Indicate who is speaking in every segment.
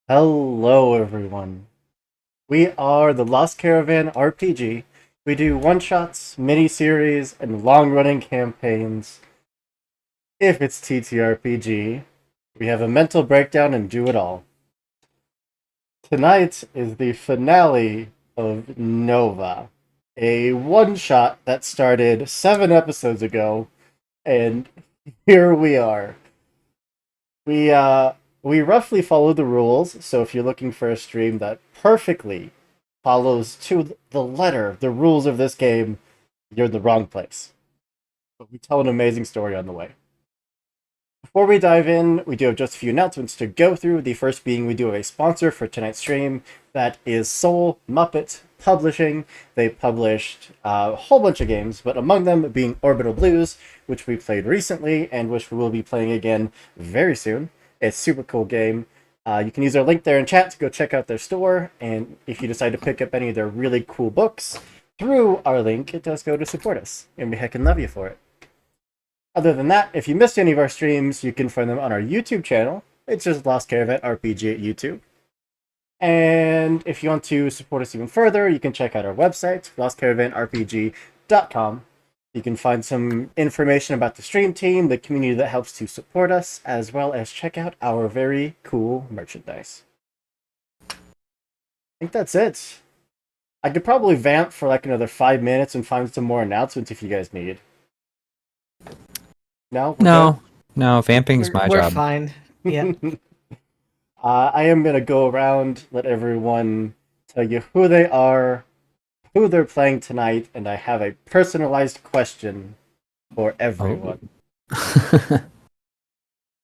Speaker 1: Hello, everyone. We are the Lost Caravan RPG. We do one shots, mini series, and long running campaigns. If it's TTRPG, we have a mental breakdown and do it all. Tonight is the finale of Nova, a one shot that started 7 episodes ago, and here we are. We uh we roughly follow the rules, so if you're looking for a stream that perfectly follows to the letter the rules of this game, you're in the wrong place. But we tell an amazing story on the way. Before we dive in, we do have just a few announcements to go through. The first being we do have a sponsor for tonight's stream. That is Soul Muppet Publishing. They published a whole bunch of games, but among them being Orbital Blues, which we played recently and which we will be playing again very soon. It's a super cool game. You can use our link there in chat to go check out their store, and if you decide to pick up any of their really cool books through our link, it does go to support us, and we heckin' love you for it. Other than that, if you missed any of our streams, you can find them on our YouTube channel. It's just Lost Caravan RPG at YouTube. And if you want to support us even further, you can check out our website, lostcaravanrpg.com. You can find some information about the stream team, the community that helps to support us, as well as check out our very cool merchandise. I think that's it. I could probably vamp for like another 5 minutes and find some more announcements if you guys need. No?
Speaker 2: No, no, vamping's my
Speaker 3: We're
Speaker 2: job.
Speaker 3: fine. Yeah.
Speaker 1: I am going to go around, let everyone tell you who they are, who they're playing tonight, and I have a personalized question for everyone.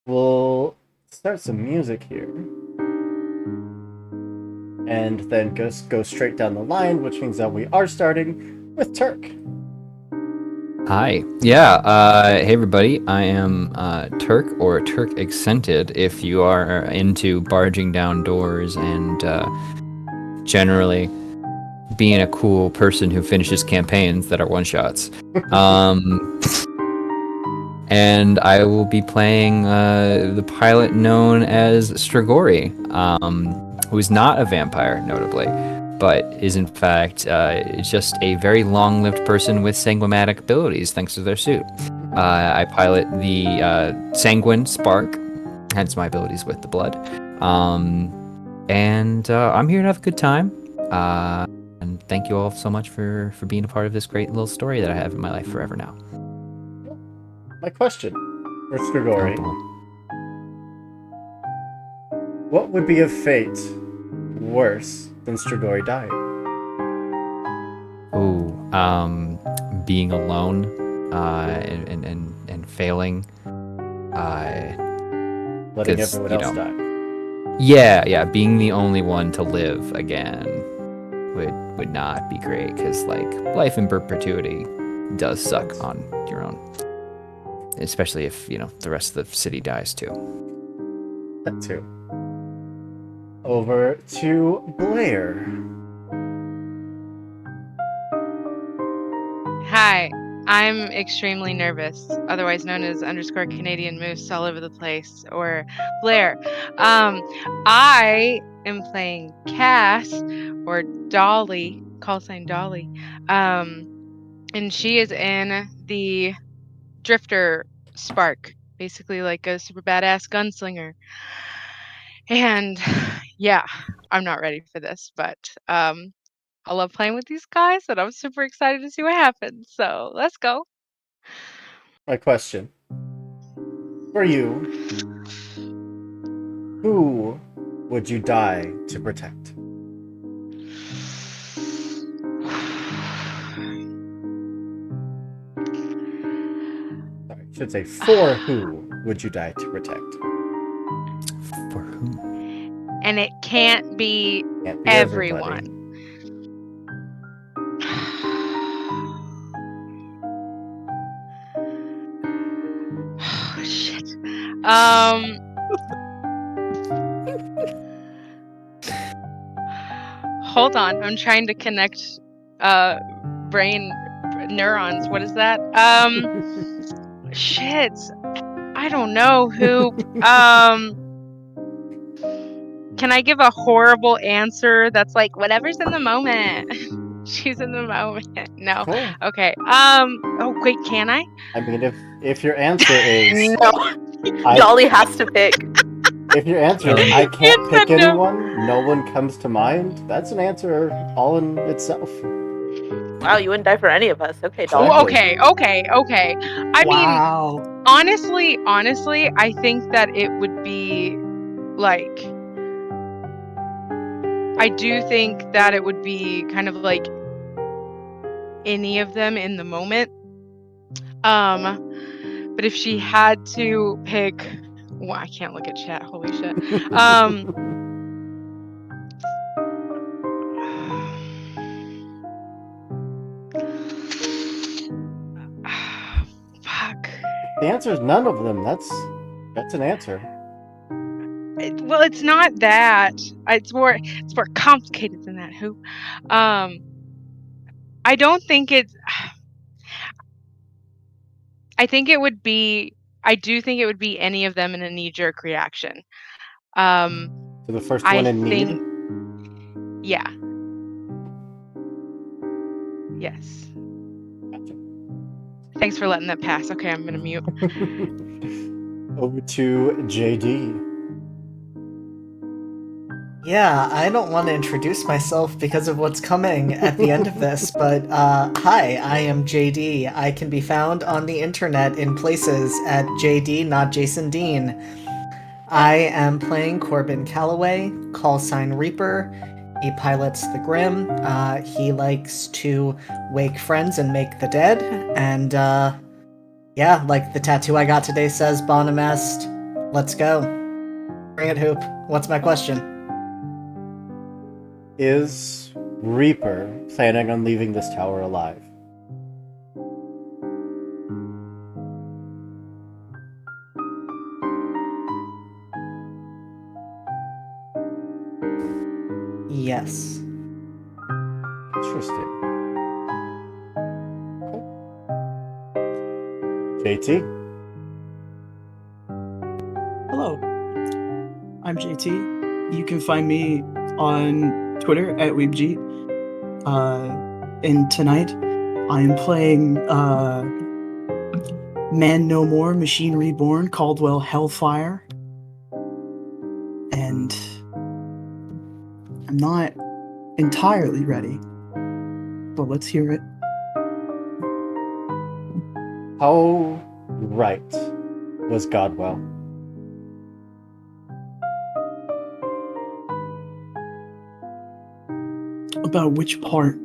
Speaker 1: We'll start some music here. And then go straight down the line, which means that we are starting with Turk.
Speaker 2: Hi. Yeah, hey everybody. I am Turk, or Turk Accented, if you are into barging down doors and generally being a cool person who finishes campaigns that are one-shots. And I will be playing the pilot known as Strigori, who's not a vampire, notably, but is in fact just a very long-lived person with sanguimatic abilities thanks to their suit. I pilot the Sanguine Spark, hence my abilities with the blood. And I'm here to have a good time. And thank you all so much for being a part of this great little story that I have in my life forever now.
Speaker 1: My question for Strigori. What would be a fate worse than Strigori dying?
Speaker 2: Being alone and failing.
Speaker 1: Letting everyone else die.
Speaker 2: Yeah, being the only one to live again would not be great, because like life in perpetuity does suck on your own, especially if the rest of the city dies too.
Speaker 1: That too. Over to Blair.
Speaker 4: Hi, I'm extremely nervous, otherwise known as _ Canadian Moose all over the place, or Blair. I am playing Cass, or Dolly, call sign Dolly, and she is in the Drifter Spark, basically like a super badass gunslinger. And yeah, I'm not ready for this, but I love playing with these guys, and I'm super excited to see what happens. So let's go.
Speaker 1: My question for you: who would you die to protect? Sorry, I should say, for who would you die to protect?
Speaker 2: For whom?
Speaker 4: And it can't be everyone. Oh, shit. Hold on. I'm trying to connect brain neurons. What is that? Shit. I don't know who. Can Can I give a horrible answer that's like whatever's in the moment? She's in the moment. No.
Speaker 1: Sure.
Speaker 4: Okay. Oh wait, can I?
Speaker 1: I mean, if your answer is
Speaker 3: No.
Speaker 1: I,
Speaker 3: Dolly has to pick.
Speaker 1: if your answer is
Speaker 2: Ellen.
Speaker 1: I can't
Speaker 4: It's
Speaker 1: pick
Speaker 4: a no.
Speaker 1: anyone, no one comes to mind. That's an answer all in itself.
Speaker 3: Wow, you wouldn't die for any of us. Okay, Dolly.
Speaker 4: Oh,
Speaker 1: Exactly.
Speaker 4: okay. I mean,
Speaker 5: Wow.
Speaker 4: honestly, I think that it would be like I do think that it would be kind of like any of them in the moment. But if she had to pick, well, I can't look at chat. Holy shit. Fuck.
Speaker 1: The answer is none of them. That's an answer.
Speaker 4: Well, it's not that. It's more complicated than that. Who? I don't think it's. I think it would be. I do think it would be any of them in a knee-jerk reaction.
Speaker 1: So the first
Speaker 4: I
Speaker 1: one in
Speaker 4: think.
Speaker 1: need.
Speaker 4: Yeah. Yes.
Speaker 1: Gotcha.
Speaker 4: Thanks for letting that pass. Okay, I'm gonna mute.
Speaker 1: Over to JD.
Speaker 5: Yeah, I don't want to introduce myself because of what's coming at the end of this, but hi, I am JD. I can be found on the internet in places at JD, not Jason Dean. I am playing Corbin Calloway, call sign Reaper. He pilots the Grim. He likes to wake friends and make the dead. And yeah, like the tattoo I got today says, Bonum Est. Let's go. Bring it, Hoop. What's my question?
Speaker 1: Is Reaper planning on leaving this tower alive?
Speaker 5: Yes.
Speaker 1: Interesting. JT?
Speaker 6: Hello, I'm JT. You can find me on Twitter at WeebG. And tonight I am playing Man No More, Machine Reborn, Caldwell Hellfire. And I'm not entirely ready, but let's hear it.
Speaker 1: How right was Godwell?
Speaker 6: About which part?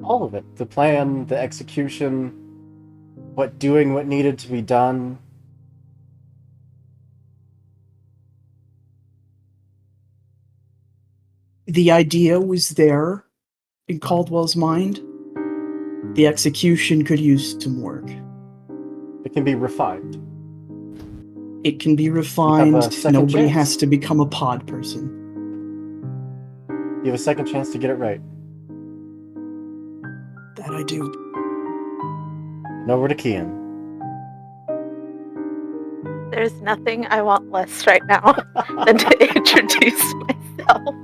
Speaker 1: All of it. The plan, the execution, what needed to be done.
Speaker 6: The idea was there in Caldwell's mind. The execution could use some work.
Speaker 1: It can be refined.
Speaker 6: It can be refined.
Speaker 1: second
Speaker 6: Nobody
Speaker 1: chance.
Speaker 6: has to become a pod person.
Speaker 1: You have a second chance to get it right.
Speaker 6: That I do.
Speaker 1: And over to Kian.
Speaker 3: There's nothing I want less right now than to introduce myself.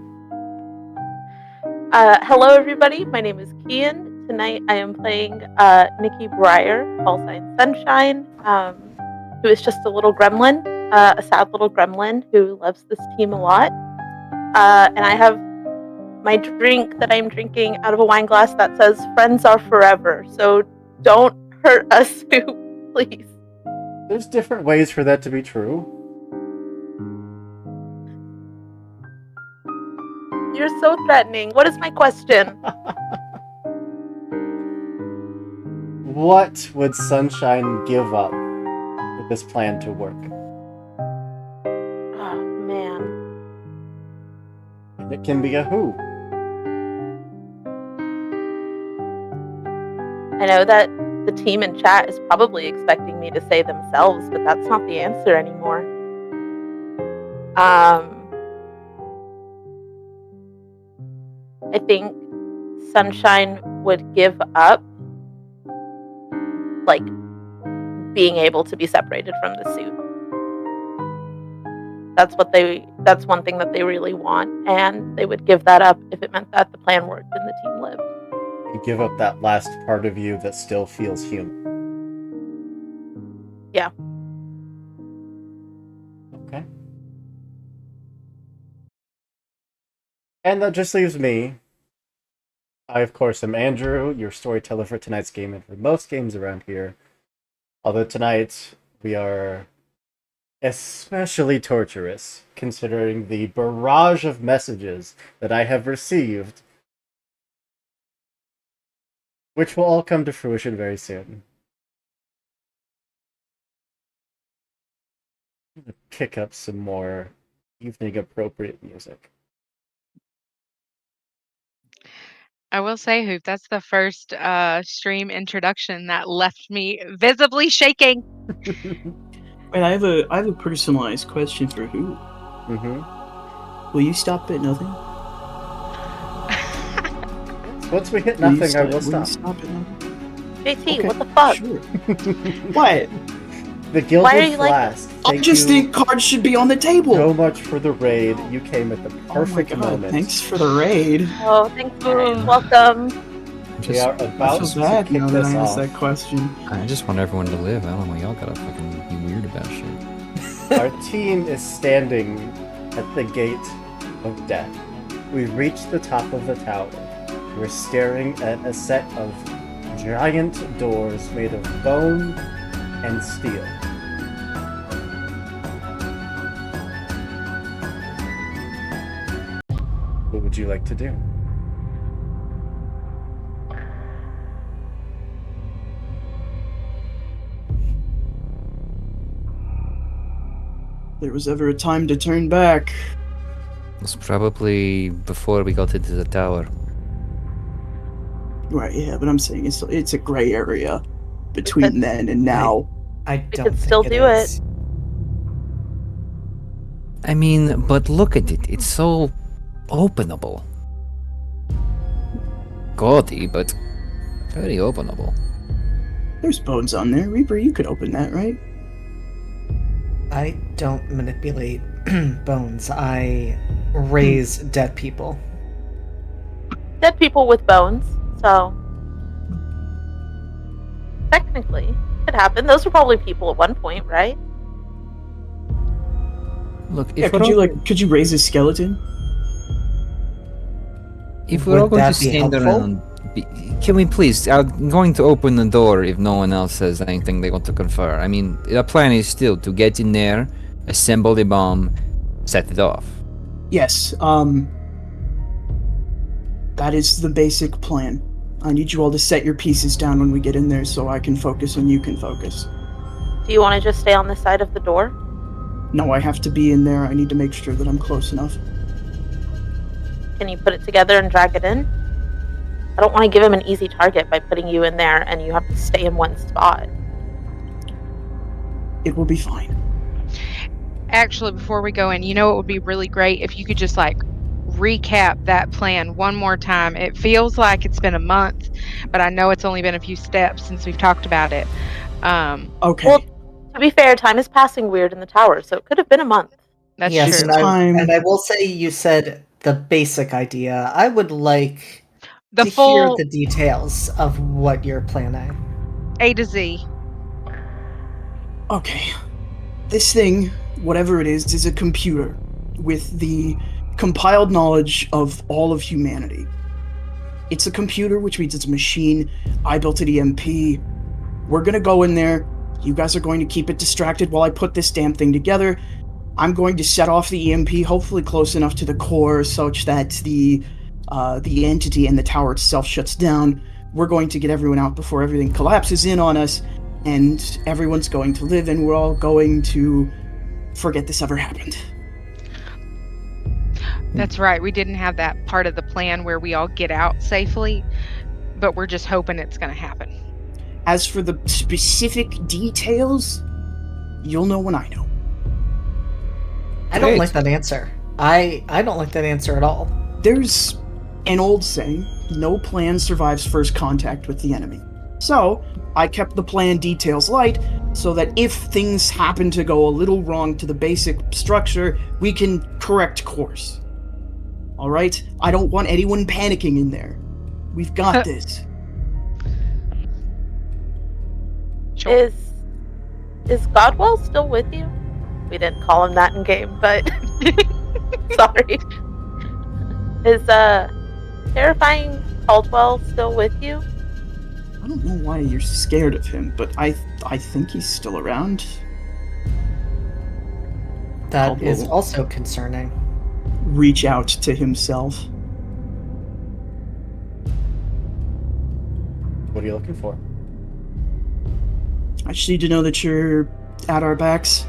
Speaker 3: Hello, everybody. My name is Kian. Tonight I am playing Nikki Breyer, call sign Sunshine, who is just a little gremlin, a sad little gremlin who loves this team a lot. And I have my drink that I'm drinking out of a wine glass that says "Friends are forever." So don't hurt us, please.
Speaker 1: There's different ways for that to be true.
Speaker 3: You're so threatening. What is my question?
Speaker 1: What would Sunshine give up for this plan to work?
Speaker 3: Oh, man.
Speaker 1: And it can be a who.
Speaker 3: I know that the team in chat is probably expecting me to say themselves, but that's not the answer anymore. I think Sunshine would give up, like, being able to be separated from the suit. That's what they that's one thing that they really want, and they would give that up if it meant that the plan worked and the team lived.
Speaker 1: You give up that last part of you that still feels human.
Speaker 3: Yeah.
Speaker 1: Okay. And that just leaves me. I, of course, am Andrew, your storyteller for tonight's game and for most games around here. Although tonight we are especially torturous, considering the barrage of messages that I have received, which will all come to fruition very soon. I'm gonna pick up some more evening appropriate music.
Speaker 4: I will say, Hoop, that's the first stream introduction that left me visibly shaking.
Speaker 6: Wait, I have a personalized question for who.
Speaker 1: Mm-hmm.
Speaker 6: Will you stop at nothing?
Speaker 1: Once we hit
Speaker 6: Will you
Speaker 1: nothing, I will
Speaker 6: Will
Speaker 1: stop.
Speaker 6: you stop at nothing?
Speaker 3: JT,
Speaker 6: Okay,
Speaker 3: what the fuck?
Speaker 6: Sure. What?
Speaker 1: The
Speaker 3: Why are
Speaker 1: Gilded
Speaker 3: you like
Speaker 1: Flask.
Speaker 6: I
Speaker 1: Thank
Speaker 6: just
Speaker 1: you
Speaker 6: think cards should be on the table.
Speaker 1: so much for the raid. You came at the perfect
Speaker 6: oh my God,
Speaker 1: moment.
Speaker 6: Thanks for the raid.
Speaker 3: Oh, thanks, guys. Welcome.
Speaker 1: We are
Speaker 6: I
Speaker 1: about
Speaker 6: feel
Speaker 1: to
Speaker 6: bad
Speaker 1: kick
Speaker 6: now that
Speaker 1: this
Speaker 6: I asked
Speaker 1: off.
Speaker 6: that question.
Speaker 2: I just want everyone to live. I don't know why y'all gotta fucking be weird about shit.
Speaker 1: Our team is standing at the gate of death. We've reached the top of the tower. We're staring at a set of giant doors made of bone and steel. What would you like to do?
Speaker 6: There was ever a time to turn back.
Speaker 2: It was probably before we got into the tower.
Speaker 6: Right, yeah, but I'm saying it's a gray area between then and now.
Speaker 5: I
Speaker 3: We
Speaker 5: don't
Speaker 3: could
Speaker 5: think
Speaker 3: still
Speaker 5: it
Speaker 3: do
Speaker 5: is.
Speaker 2: I mean, but look at it. It's so openable. Gaudy, but very openable.
Speaker 6: There's bones on there. Reaper, you could open that, right?
Speaker 5: I don't manipulate bones. I raise dead people.
Speaker 3: Dead people with bones, so technically, it could happen. Those were probably people at one point, right?
Speaker 2: Look,
Speaker 6: Yeah,
Speaker 2: if
Speaker 6: could you raise a skeleton?
Speaker 2: if we're all
Speaker 5: Would
Speaker 2: going
Speaker 5: that
Speaker 2: to
Speaker 5: be
Speaker 2: stand
Speaker 5: helpful?
Speaker 2: around, can we please? I'm going to open the door if no one else says anything they want to confer. I mean, the plan is still to get in there, assemble the bomb, set it off.
Speaker 6: Yes, that is the basic plan. I need you all to set your pieces down when we get in there so I can focus and you can focus.
Speaker 3: Do you want to just stay on this side of the door?
Speaker 6: No, I have to be in there. I need to make sure that I'm close enough.
Speaker 3: Can you put it together and drag it in? I don't want to give him an easy target by putting you in there and you have to stay in one spot.
Speaker 6: It will be fine.
Speaker 4: Actually, before we go in, you know it would be really great if you could just like recap that plan one more time. It feels like it's been a month, but I know it's only been a few steps since we've talked about it.
Speaker 6: Okay.
Speaker 3: Well, to be fair, time is passing weird in the tower, so it could have been a month.
Speaker 4: That's
Speaker 5: Yes,
Speaker 4: true.
Speaker 5: and I will say you said the basic idea. I would like
Speaker 4: The
Speaker 5: to hear
Speaker 4: full
Speaker 5: the details of what you're planning.
Speaker 4: A to Z.
Speaker 6: Okay. This thing, whatever it is a computer with the compiled knowledge of all of humanity. It's a computer, which means it's a machine. I built an EMP. We're gonna go in there. You guys are going to keep it distracted while I put this damn thing together. I'm going to set off the EMP, hopefully close enough to the core such that the entity and the tower itself shuts down. We're going to get everyone out before everything collapses in on us, and everyone's going to live, and we're all going to forget this ever happened.
Speaker 4: That's right. We didn't have that part of the plan where we all get out safely, but we're just hoping it's going to happen.
Speaker 6: As for the specific details, you'll know when I know.
Speaker 5: I don't
Speaker 2: Great.
Speaker 5: like that answer. I don't like that answer at all.
Speaker 6: There's an old saying, no plan survives first contact with the enemy. So, I kept the plan details light so that if things happen to go a little wrong to the basic structure, we can correct course. Alright? I don't want anyone panicking in there. We've got this.
Speaker 4: Sure.
Speaker 3: Is Godwell still with you? We didn't call him that in game, but sorry. Is terrifying Caldwell still with you?
Speaker 6: I don't know why you're scared of him, but I think he's still around.
Speaker 5: That is
Speaker 6: Caldwell.
Speaker 5: also concerning.
Speaker 6: Reach out to himself.
Speaker 1: What are you looking for?
Speaker 6: I just need to know that you're at our backs.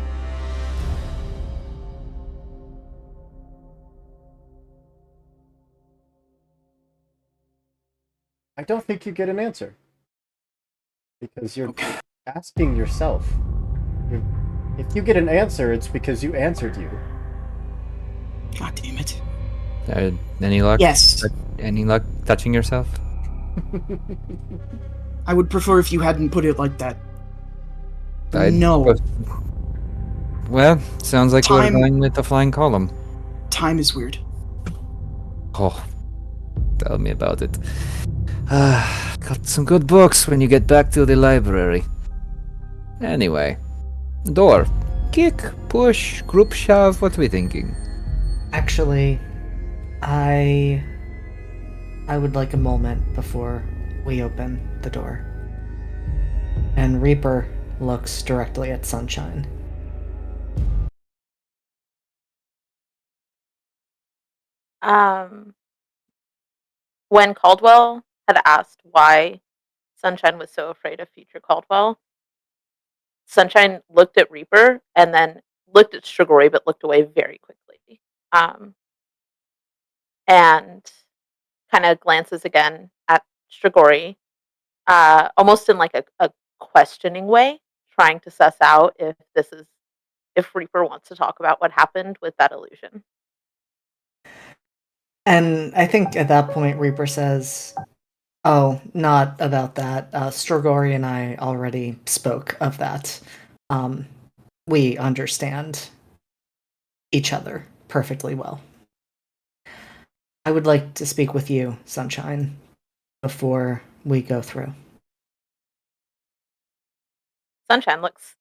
Speaker 1: I don't think you get an answer. Because you're asking yourself. If you get an answer, it's because you answered you.
Speaker 6: God damn it.
Speaker 2: Any luck?
Speaker 6: Yes.
Speaker 2: Any luck touching yourself?
Speaker 6: I would prefer if you hadn't put it like that.
Speaker 2: I'd
Speaker 6: No.
Speaker 2: pref- Well, sounds like we're
Speaker 6: Time-
Speaker 2: going with the flying column.
Speaker 6: Time is weird.
Speaker 2: Oh, tell me about it. Got some good books when you get back to the library. Anyway, door. Kick, push, group shove, what we thinking?
Speaker 5: Actually, I would like a moment before we open the door. And Reaper looks directly at Sunshine.
Speaker 3: When Caldwell had asked why Sunshine was so afraid of future Caldwell, Sunshine looked at Reaper and then looked at Strigoi, but looked away very quickly. And kind of glances again at Strigoi, almost in like a questioning way, trying to suss out if Reaper wants to talk about what happened with that illusion.
Speaker 5: And I think at that point, Reaper says, "Oh, not about that. Strigoi and I already spoke of that. We understand each other perfectly well. I would like to speak with you, Sunshine, before we go through."
Speaker 3: Sunshine looks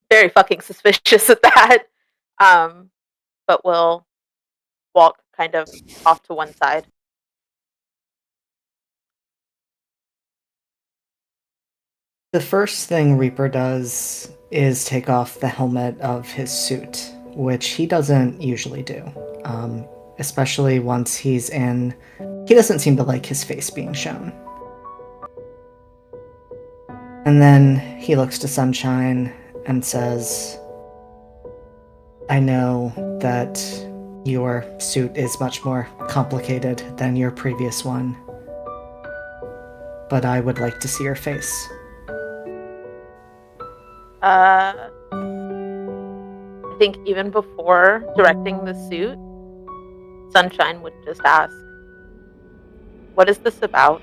Speaker 3: very fucking suspicious at that, but will walk kind of off to one side.
Speaker 5: The first thing Reaper does is take off the helmet of his suit, which he doesn't usually do. Especially once he's in. He doesn't seem to like his face being shown. And then he looks to Sunshine and says, "I know that your suit is much more complicated than your previous one, but I would like to see your face."
Speaker 3: I think even before directing the suit, Sunshine would just ask, "What is this about?"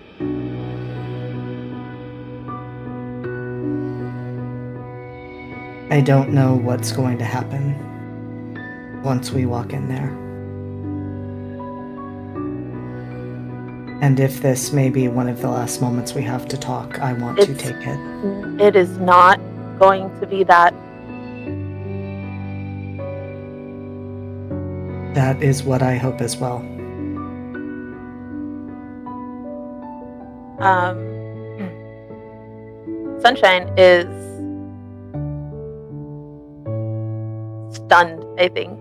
Speaker 5: I don't know what's going to happen once we walk in there. And if this may be one of the last moments we have to talk, I want to take it.
Speaker 3: It is not going to be that.
Speaker 5: That is what I hope as well.
Speaker 3: Sunshine is stunned, I think,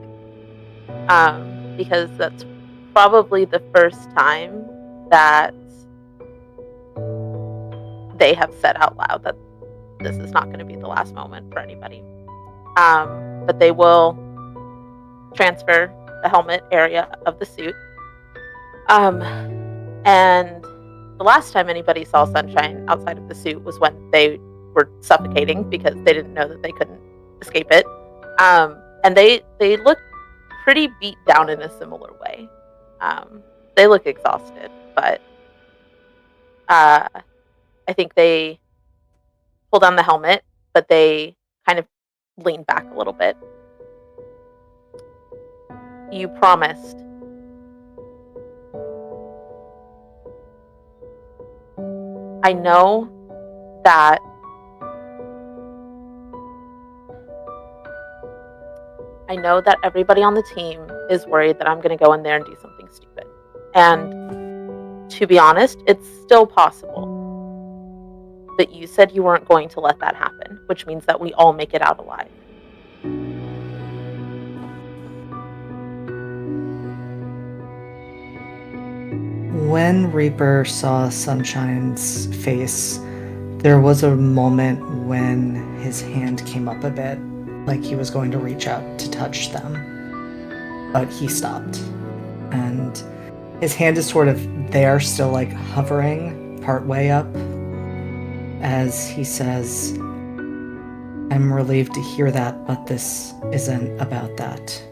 Speaker 3: because that's probably the first time that they have said out loud that this is not going to be the last moment for anybody. But they will transfer the helmet area of the suit. And the last time anybody saw Sunshine outside of the suit was when they were suffocating because they didn't know that they couldn't escape it. And they look pretty beat down in a similar way. They look exhausted, but I think they pull down the helmet, but they kind of lean back a little bit. You promised. I know that everybody on the team is worried that I'm going to go in there and do something stupid. And to be honest, it's still possible. But you said you weren't going to let that happen, which means that we all make it out alive.
Speaker 5: When Reaper saw Sunshine's face, there was a moment when his hand came up a bit, like he was going to reach out to touch them. But he stopped. And his hand is sort of there, still like hovering partway up, as he says, I'm relieved to hear that, but this isn't about that.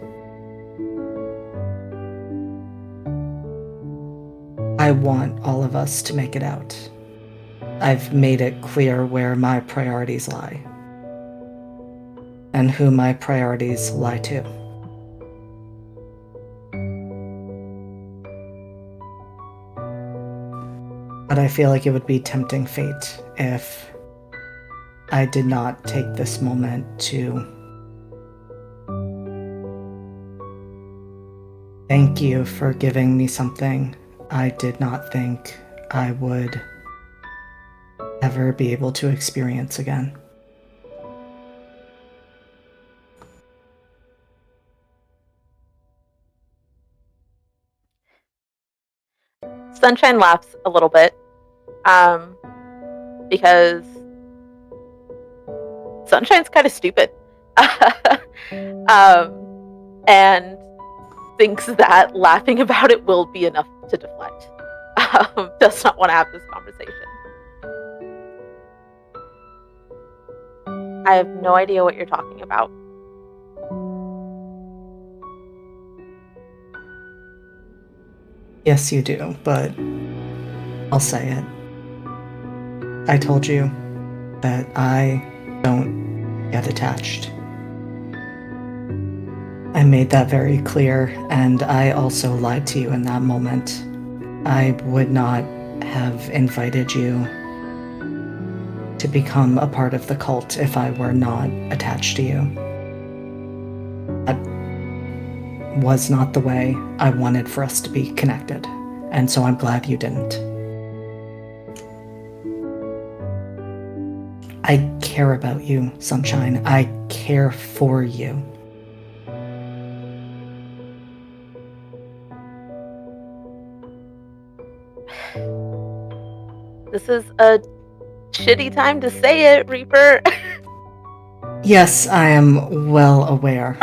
Speaker 5: I want all of us to make it out. I've made it clear where my priorities lie, and who my priorities lie to. But I feel like it would be tempting fate if I did not take this moment to thank you for giving me something I did not think I would ever be able to experience again.
Speaker 3: Sunshine laughs a little bit, because Sunshine's kind of stupid, and thinks that laughing about it will be enough to deflect. Does not want to have this conversation. I have no idea what you're talking about.
Speaker 5: Yes, you do, but I'll say it. I told you that I don't get attached. I made that very clear, and I also lied to you in that moment. I would not have invited you to become a part of the cult if I were not attached to you. That was not the way I wanted for us to be connected, and so I'm glad you didn't. I care about you, Sunshine. I care for you.
Speaker 3: This is a shitty time to say it, Reaper.
Speaker 5: Yes, I am well aware.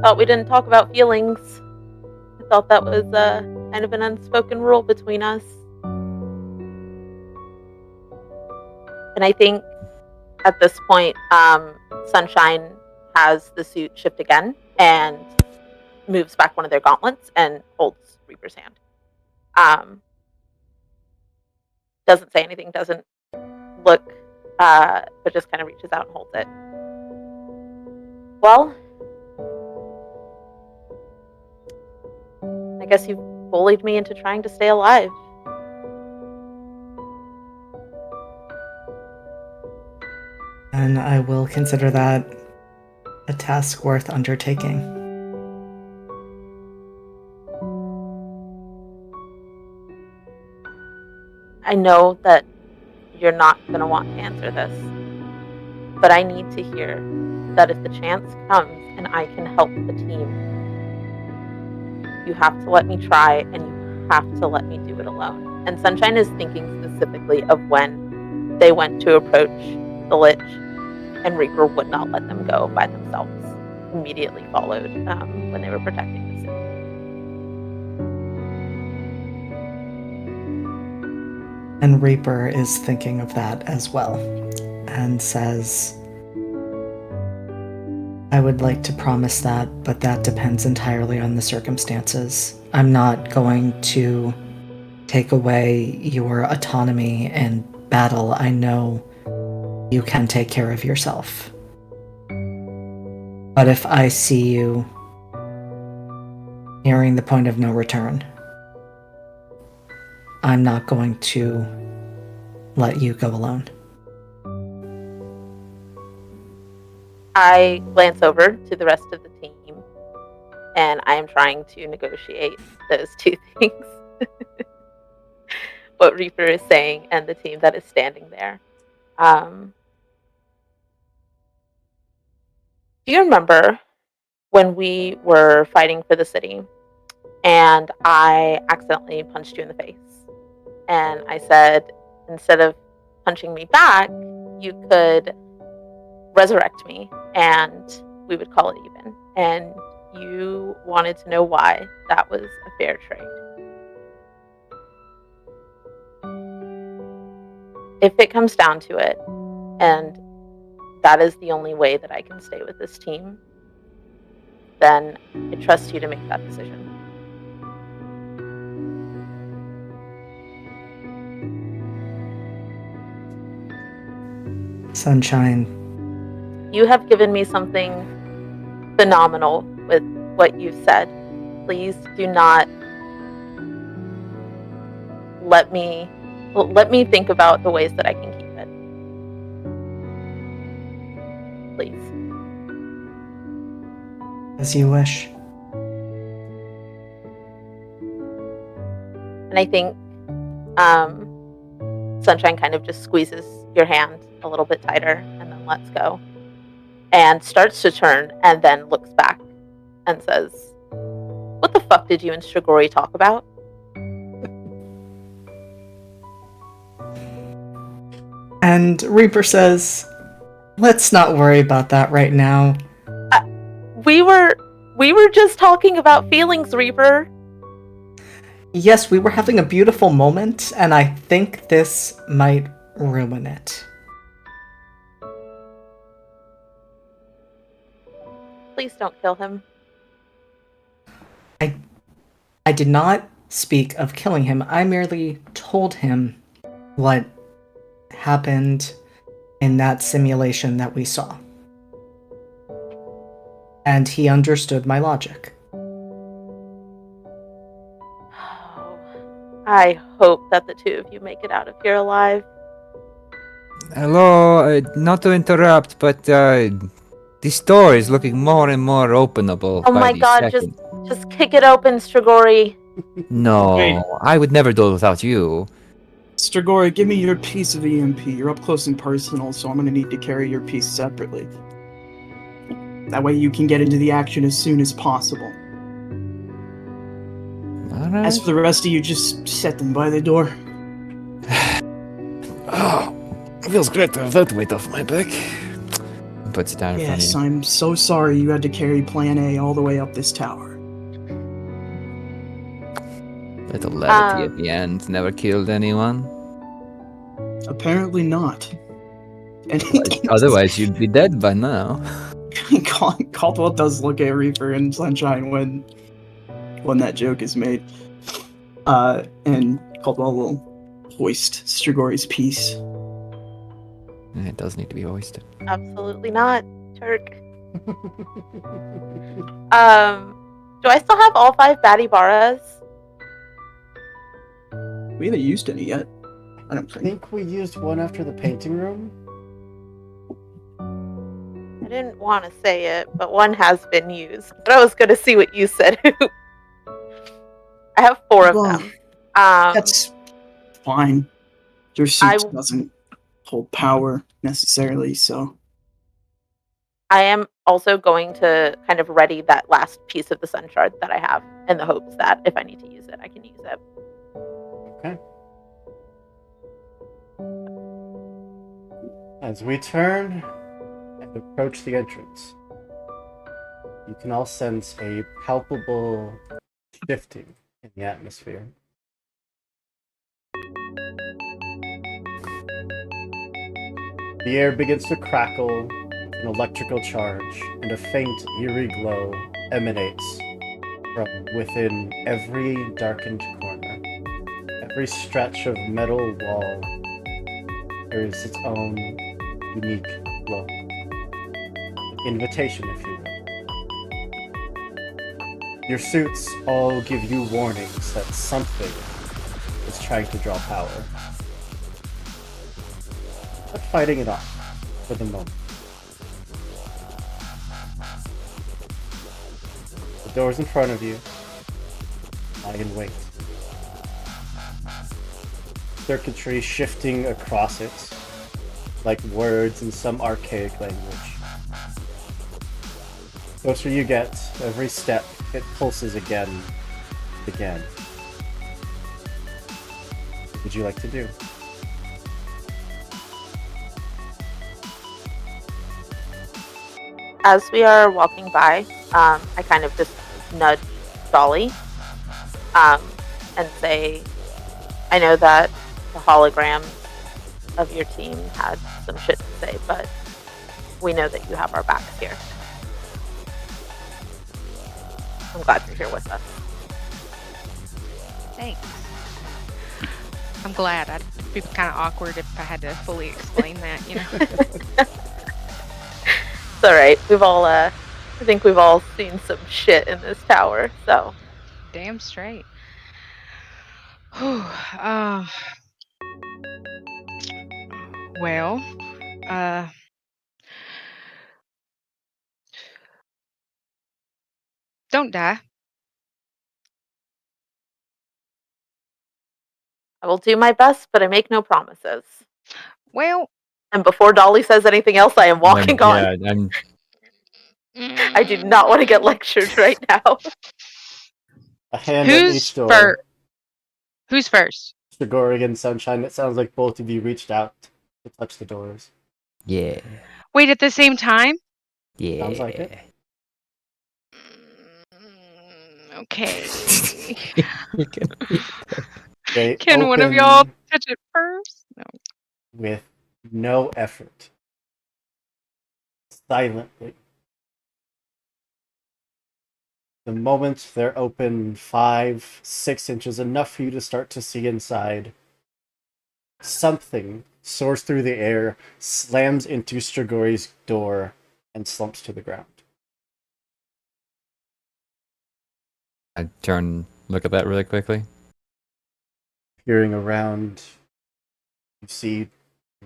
Speaker 3: Thought we didn't talk about feelings. I thought that was kind of an unspoken rule between us. And I think at this point, Sunshine has the suit shift again and moves back one of their gauntlets and holds Reaper's hand. Doesn't say anything, doesn't look, but just kind of reaches out and holds it. Well, I guess you bullied me into trying to stay alive.
Speaker 5: And I will consider that a task worth undertaking.
Speaker 3: I know that you're not going to want to answer this, but I need to hear that if the chance comes and I can help the team, you have to let me try and you have to let me do it alone. And Sunshine is thinking specifically of when they went to approach the Lich and Reaper would not let them go by themselves. Immediately followed when they were protecting the city.
Speaker 5: And Reaper is thinking of that as well, and says, I would like to promise that, but that depends entirely on the circumstances. I'm not going to take away your autonomy in battle, I know you can take care of yourself. But if I see you nearing the point of no return, I'm not going to let you go alone.
Speaker 3: I glance over to the rest of the team, and I am trying to negotiate those two things. What Reaper is saying and the team that is standing there. Do you remember when we were fighting for the city and I accidentally punched you in the face? And I said, instead of punching me back, you could resurrect me and we would call it even. And you wanted to know why that was a fair trade. If it comes down to it, and that is the only way that I can stay with this team, then I trust you to make that decision.
Speaker 5: Sunshine,
Speaker 3: You have given me something phenomenal with what you've said. Please do not let me think about the ways that I can keep it. Please.
Speaker 5: as you wish.
Speaker 3: And I think Sunshine kind of just squeezes your hand a little bit tighter and then lets go. And starts to turn and then looks back and says, "What the fuck did you and Strigori talk about?"
Speaker 5: And Reaper says, let's not worry about that right now.
Speaker 3: We were just talking about feelings, Reaper.
Speaker 5: Yes, we were having a beautiful moment, and I think this might ruin it.
Speaker 3: Please don't kill him.
Speaker 5: I did not speak of killing him. I merely told him what happened in that simulation that we saw. And he understood my logic.
Speaker 3: I hope that the two of you make it out of here alive.
Speaker 2: Hello, not to interrupt, but this door is looking more and more openable.
Speaker 3: Oh
Speaker 2: by
Speaker 3: my
Speaker 2: the
Speaker 3: god,
Speaker 2: second.
Speaker 3: just kick it open, Strigori.
Speaker 2: No,
Speaker 6: Wait.
Speaker 2: I would never do it without you.
Speaker 6: Strigori, give me your piece of EMP. You're up close and personal, so I'm gonna need to carry your piece separately. That way you can get into the action as soon as possible.
Speaker 2: Alright.
Speaker 6: As for the rest of you, just set them by the door.
Speaker 2: Oh, feels great to have that weight off my back. Puts it down in front of
Speaker 6: Yes,
Speaker 2: you.
Speaker 6: I'm so sorry you had to carry Plan A all the way up this tower.
Speaker 2: Little levity at the end. Never killed anyone.
Speaker 6: Apparently not. And
Speaker 2: Otherwise, you'd be dead by now.
Speaker 6: Caldwell does look at Reaper and Sunshine when that joke is made. And Caldwell will hoist Strigori's piece.
Speaker 2: It does need to be hoisted.
Speaker 3: Absolutely not, Turk. Do I still have all 5 Batty Baras?
Speaker 6: We haven't used any yet. I don't
Speaker 1: I
Speaker 6: think.
Speaker 1: think we used one after the painting room.
Speaker 3: I didn't want to say it, but one has been used. But I was going to see what you said. I have 4 of
Speaker 6: Well,
Speaker 3: them.
Speaker 6: That's fine. Your suit
Speaker 3: I-
Speaker 6: doesn't hold power necessarily, so
Speaker 3: I am also going to kind of ready that last piece of the sun shard that I have in the hopes that if I need to use it, I can use it.
Speaker 1: Okay. As we turn and approach the entrance, you can all sense a palpable shifting in the atmosphere. The air begins to crackle with an electrical charge, and a faint, eerie glow emanates from within every darkened corner, Every stretch of metal wall carries its own unique look. Invitation, if you will. Your suits all give you warnings that something is trying to draw power. But fighting it off for the moment. The door's in front of you. Lie in wait. Circuitry shifting across it, like words in some archaic language. The closer you get, every step, it pulses again and again. What would you like to do?
Speaker 3: As we are walking by, I kind of just nudge Dolly and say, I know that the hologram of your team had some shit to say, but we know that you have our backs here. I'm glad you're here with us.
Speaker 4: Thanks. I'm glad. It'd be kind of awkward if I had to fully explain that, you know.
Speaker 3: It's all right. I think we've all seen some shit in this tower. So
Speaker 4: Damn straight. Whew. Well, don't die.
Speaker 3: I will do my best, but I make no promises.
Speaker 4: Well,
Speaker 3: And before Dolly says anything else, I am walking on. I do not want to get lectured right now.
Speaker 1: A hand at
Speaker 4: Who's
Speaker 1: each door.
Speaker 4: first? Who's first?
Speaker 1: Shigori and Sunshine, it sounds like both of you reached out to touch the doors.
Speaker 2: Yeah.
Speaker 4: Wait, at the same time?
Speaker 2: Yeah.
Speaker 1: Sounds like it.
Speaker 4: Okay.
Speaker 2: You can-
Speaker 1: They
Speaker 4: Can one of
Speaker 1: open
Speaker 4: y'all touch it first? No.
Speaker 1: with no effort. Silently. The moment they're open 5-6 inches, enough for you to start to see inside, something soars through the air, slams into Strigori's door, and slumps to the ground.
Speaker 2: I look at that really quickly.
Speaker 1: Peering around, you see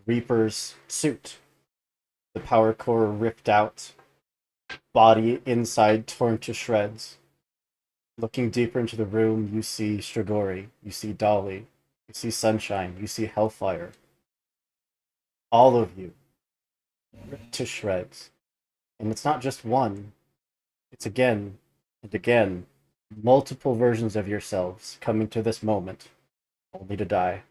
Speaker 1: Reaper's suit. The power core ripped out, body inside torn to shreds. Looking deeper into the room, you see Strigori, you see Dolly, you see Sunshine, you see Hellfire. All of you ripped to shreds. And it's not just one, it's again and again multiple versions of yourselves coming to this moment, only to die.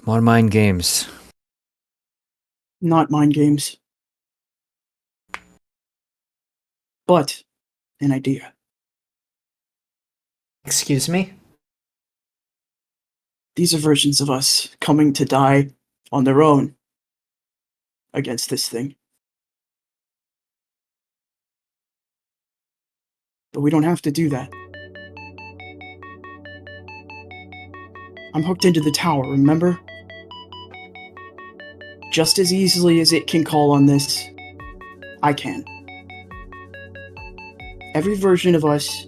Speaker 2: More mind games.
Speaker 6: Not mind games. But an idea.
Speaker 5: Excuse me?
Speaker 6: These are versions of us coming to die on their own against this thing. But we don't have to do that. I'm hooked into the tower, remember? Just as easily as it can call on this, I can. Every version of us,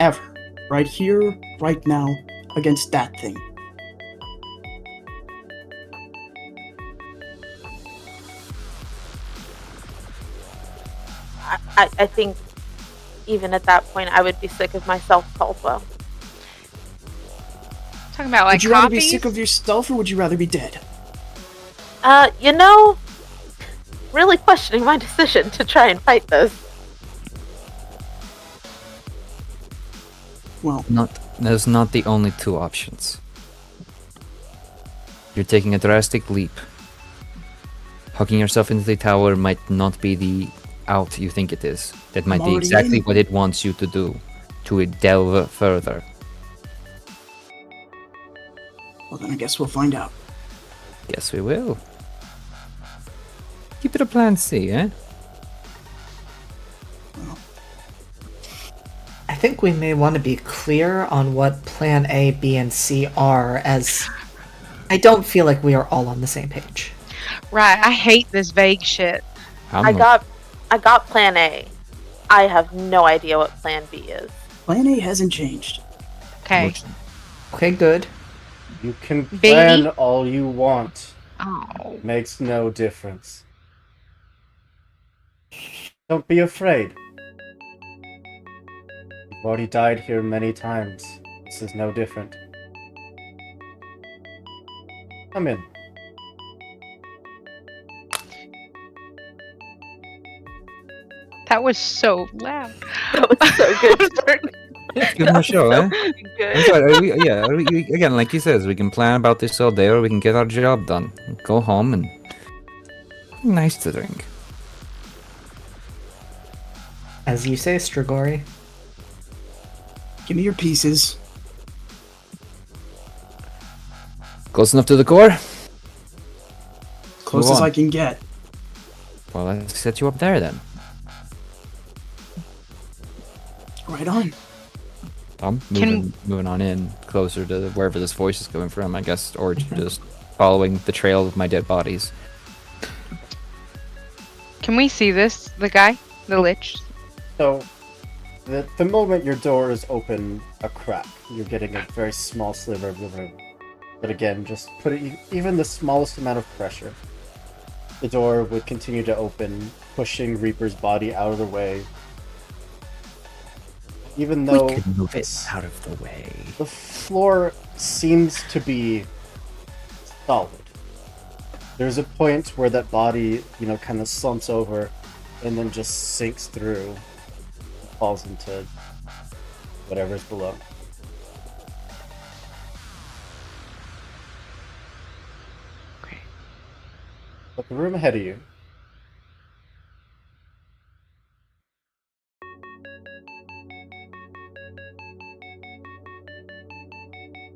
Speaker 6: ever, right here, right now, against that thing.
Speaker 3: I think even at that point, I would be sick of myself, Caldwell.
Speaker 4: Talking about like
Speaker 6: Would you rather be
Speaker 4: copies?
Speaker 6: sick of yourself or would you rather be dead?
Speaker 3: Really questioning my decision to try and fight this.
Speaker 6: Well,
Speaker 2: There's not the only two options. You're taking a drastic leap. Hooking yourself into the tower might not be the out you think it is. That might
Speaker 6: I'm
Speaker 2: be
Speaker 6: already
Speaker 2: exactly
Speaker 6: in.
Speaker 2: what it wants you to do, to delve further.
Speaker 6: well then I guess we'll find out.
Speaker 2: Yes, we will. Keep it a plan C, eh?
Speaker 5: think we may want to be clear on what Plan A, B, and C are, as I don't feel like we are all on the same page.
Speaker 4: Right, I hate this vague shit.
Speaker 3: I got plan A. I have no idea what plan B is.
Speaker 6: Plan A hasn't changed.
Speaker 4: Okay.
Speaker 5: Okay, good.
Speaker 1: You can
Speaker 4: B?
Speaker 1: plan all you want.
Speaker 4: Oh.
Speaker 1: Makes no difference. Don't be afraid. You've already died here many times. This is no different. Come in.
Speaker 4: That was so loud.
Speaker 3: That was so good.
Speaker 2: Give him a show, eh?
Speaker 3: Good.
Speaker 2: I'm sorry, again, like he says, we can plan about this all day, or we can get our job done. Go home and nice to drink.
Speaker 5: As you say, Strigori.
Speaker 6: Give me your pieces.
Speaker 2: Close enough to the core?
Speaker 6: Close
Speaker 2: Move
Speaker 6: as
Speaker 2: on.
Speaker 6: I can get.
Speaker 2: Well, let's set you up there then.
Speaker 6: Right on.
Speaker 2: I'm moving on in closer to wherever this voice is coming from, I guess, or just following the trail of my dead bodies.
Speaker 4: Can we see this? The guy? The lich?
Speaker 1: So, the moment your door is open a crack, you're getting a very small sliver of the room. But again, just put it even the smallest amount of pressure. The door would continue to open, pushing Reaper's body out of the way. Even though
Speaker 2: We could move it
Speaker 1: it's,
Speaker 2: out of the way.
Speaker 1: the floor seems to be solid. There's a point where that body, kind of slumps over and then just sinks through and falls into whatever's below.
Speaker 4: Okay.
Speaker 1: But the room ahead of you,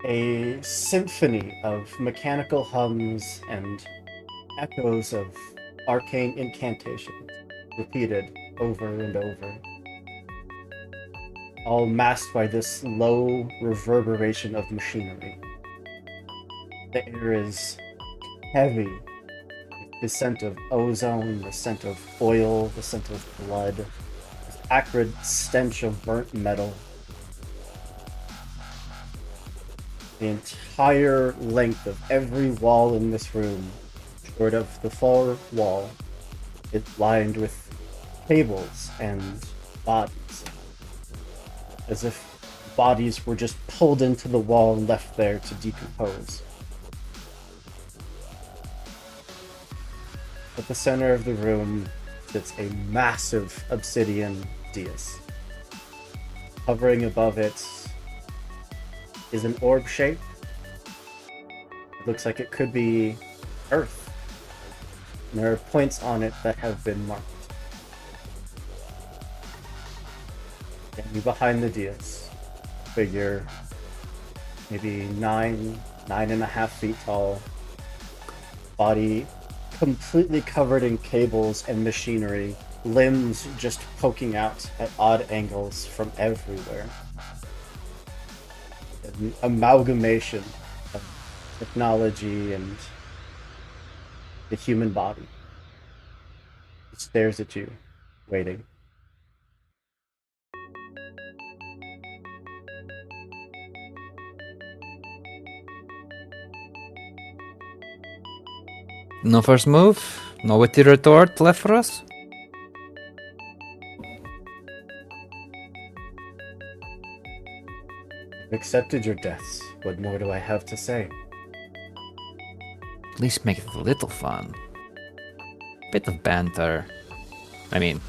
Speaker 1: a symphony of mechanical hums and echoes of arcane incantations repeated over and over, all masked by this low reverberation of machinery. The air is heavy with the scent of ozone, the scent of oil, the scent of blood, this acrid stench of burnt metal. The entire length of every wall in this room, short of the far wall, is lined with cables and bodies. As if bodies were just pulled into the wall and left there to decompose. At the center of the room sits a massive obsidian dais. Hovering above it is an orb shape. It looks like it could be Earth. And there are points on it that have been marked. Standing behind the dais, figure maybe 9.5 feet tall, body completely covered in cables and machinery, limbs just poking out at odd angles from everywhere. An amalgamation of technology and the human body. It stares at you, waiting.
Speaker 2: No first move? No witty retort left for us?
Speaker 1: I've accepted your deaths. What more do I have to say?
Speaker 2: At least make it a little fun. Bit of banter. I mean,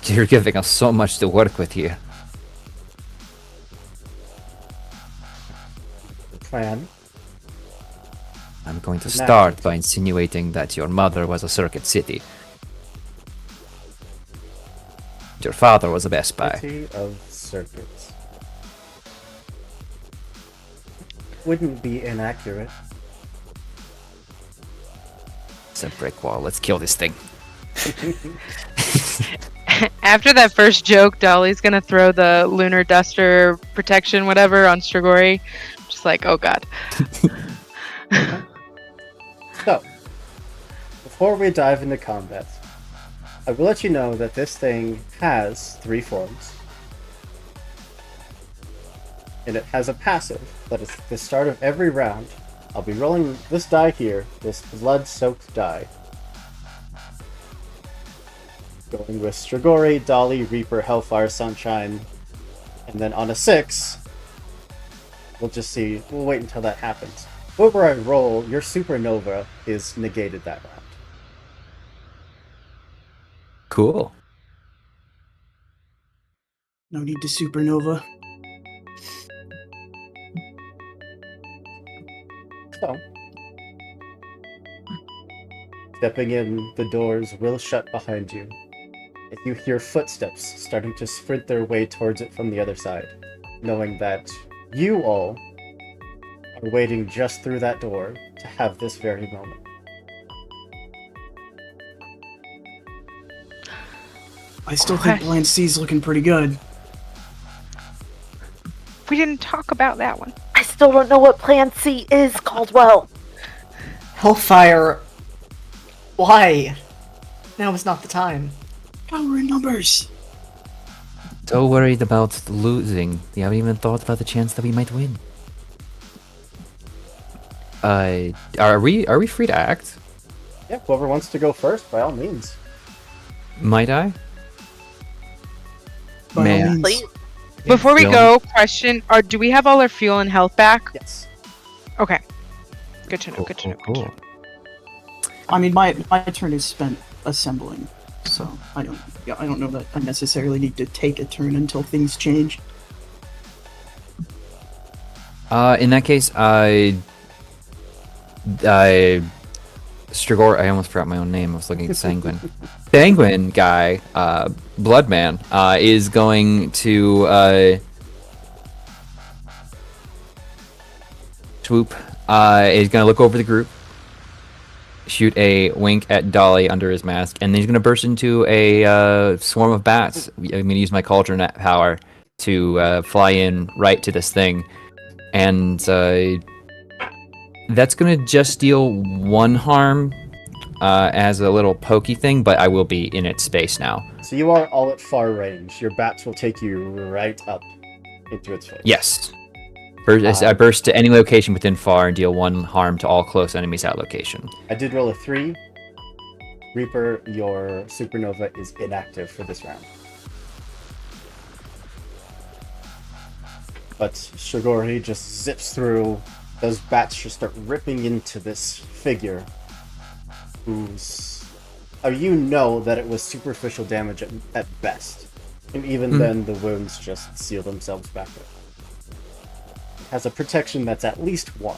Speaker 2: you're giving us so much to work with here.
Speaker 1: The plan?
Speaker 2: I'm going to
Speaker 1: Now.
Speaker 2: start by insinuating that your mother was a Circuit City. Your father was a Best Buy.
Speaker 1: City of circuits. Wouldn't be inaccurate.
Speaker 2: It's a brick wall. Let's kill this thing.
Speaker 4: After that first joke, Dolly's gonna throw the lunar duster protection, whatever, on Strigori. Just like, oh god.
Speaker 1: So, before we dive into combat, I will let you know that this thing has 3 forms. And it has a passive that is at the start of every round. I'll be rolling this die here, this blood-soaked die. Going with Strigori, Dolly, Reaper, Hellfire, Sunshine, and then on a 6, we'll just see, we'll wait until that happens. Whenever I roll, your supernova is negated that round.
Speaker 2: Cool.
Speaker 6: No need to supernova.
Speaker 1: So, stepping in, the doors will shut behind you. If you hear footsteps starting to sprint their way towards it from the other side, knowing that you all are waiting just through that door to have this very moment.
Speaker 6: I still think Plan C's looking pretty good.
Speaker 4: We didn't talk about that one.
Speaker 3: I still don't know what Plan C is, Caldwell.
Speaker 5: Hellfire. Why? Now is not the time.
Speaker 6: Power in numbers.
Speaker 2: So worried about losing. You haven't even thought about the chance that we might win. Are we free to act?
Speaker 1: Yeah, whoever wants to go first, by all means.
Speaker 2: Might I?
Speaker 6: By all
Speaker 2: Man.
Speaker 6: means.
Speaker 3: Please.
Speaker 4: Before we
Speaker 2: Fuel.
Speaker 4: go, question: do we have all our fuel and health back?
Speaker 1: Yes.
Speaker 4: Okay. Good to know. Good to know. Good to know.
Speaker 6: I mean, my turn is spent assembling, so I don't know that I necessarily need to take a turn until things change.
Speaker 2: In that case, Strigor, I almost forgot my own name. I was looking at Sanguine. Sanguine guy, Bloodman, is going to swoop. Is going to look over the group, shoot a wink at Dolly under his mask, and then he's going to burst into a swarm of bats. I'm going to use my cauldron power to fly in right to this thing, and that's going to just deal 1 harm as a little pokey thing, but I will be in its space now.
Speaker 1: So you are all at far range. Your bats will take you right up into its face.
Speaker 2: Yes. I burst to any location within far and deal 1 harm to all close enemies at location.
Speaker 1: I did roll a 3. Reaper, your supernova is inactive for this round. But Shigori just zips through. Those bats just start ripping into this figure who's... you know that it was superficial damage at best. And even then, the wounds just seal themselves back up. It has a protection that's at least 1.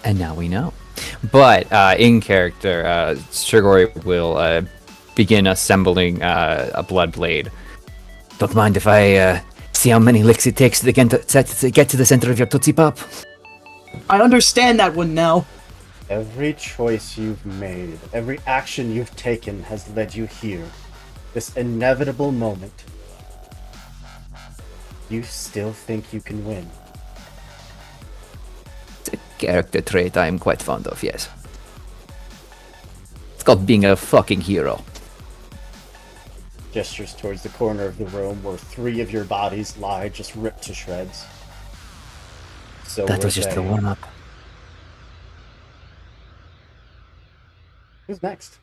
Speaker 2: And now we know. But in character, Strigori will begin assembling a blood blade. Don't mind if I see how many licks it takes to get to the center of your Tootsie Pop.
Speaker 6: I understand that one now.
Speaker 1: Every choice you've made, every action you've taken has led you here. This inevitable moment. You still think you can win.
Speaker 2: It's a character trait I'm quite fond of, yes. It's called being a fucking hero.
Speaker 1: Gestures towards the corner of the room where 3 of your bodies lie just ripped to shreds. So
Speaker 2: That was just the warm-up.
Speaker 1: Who's next?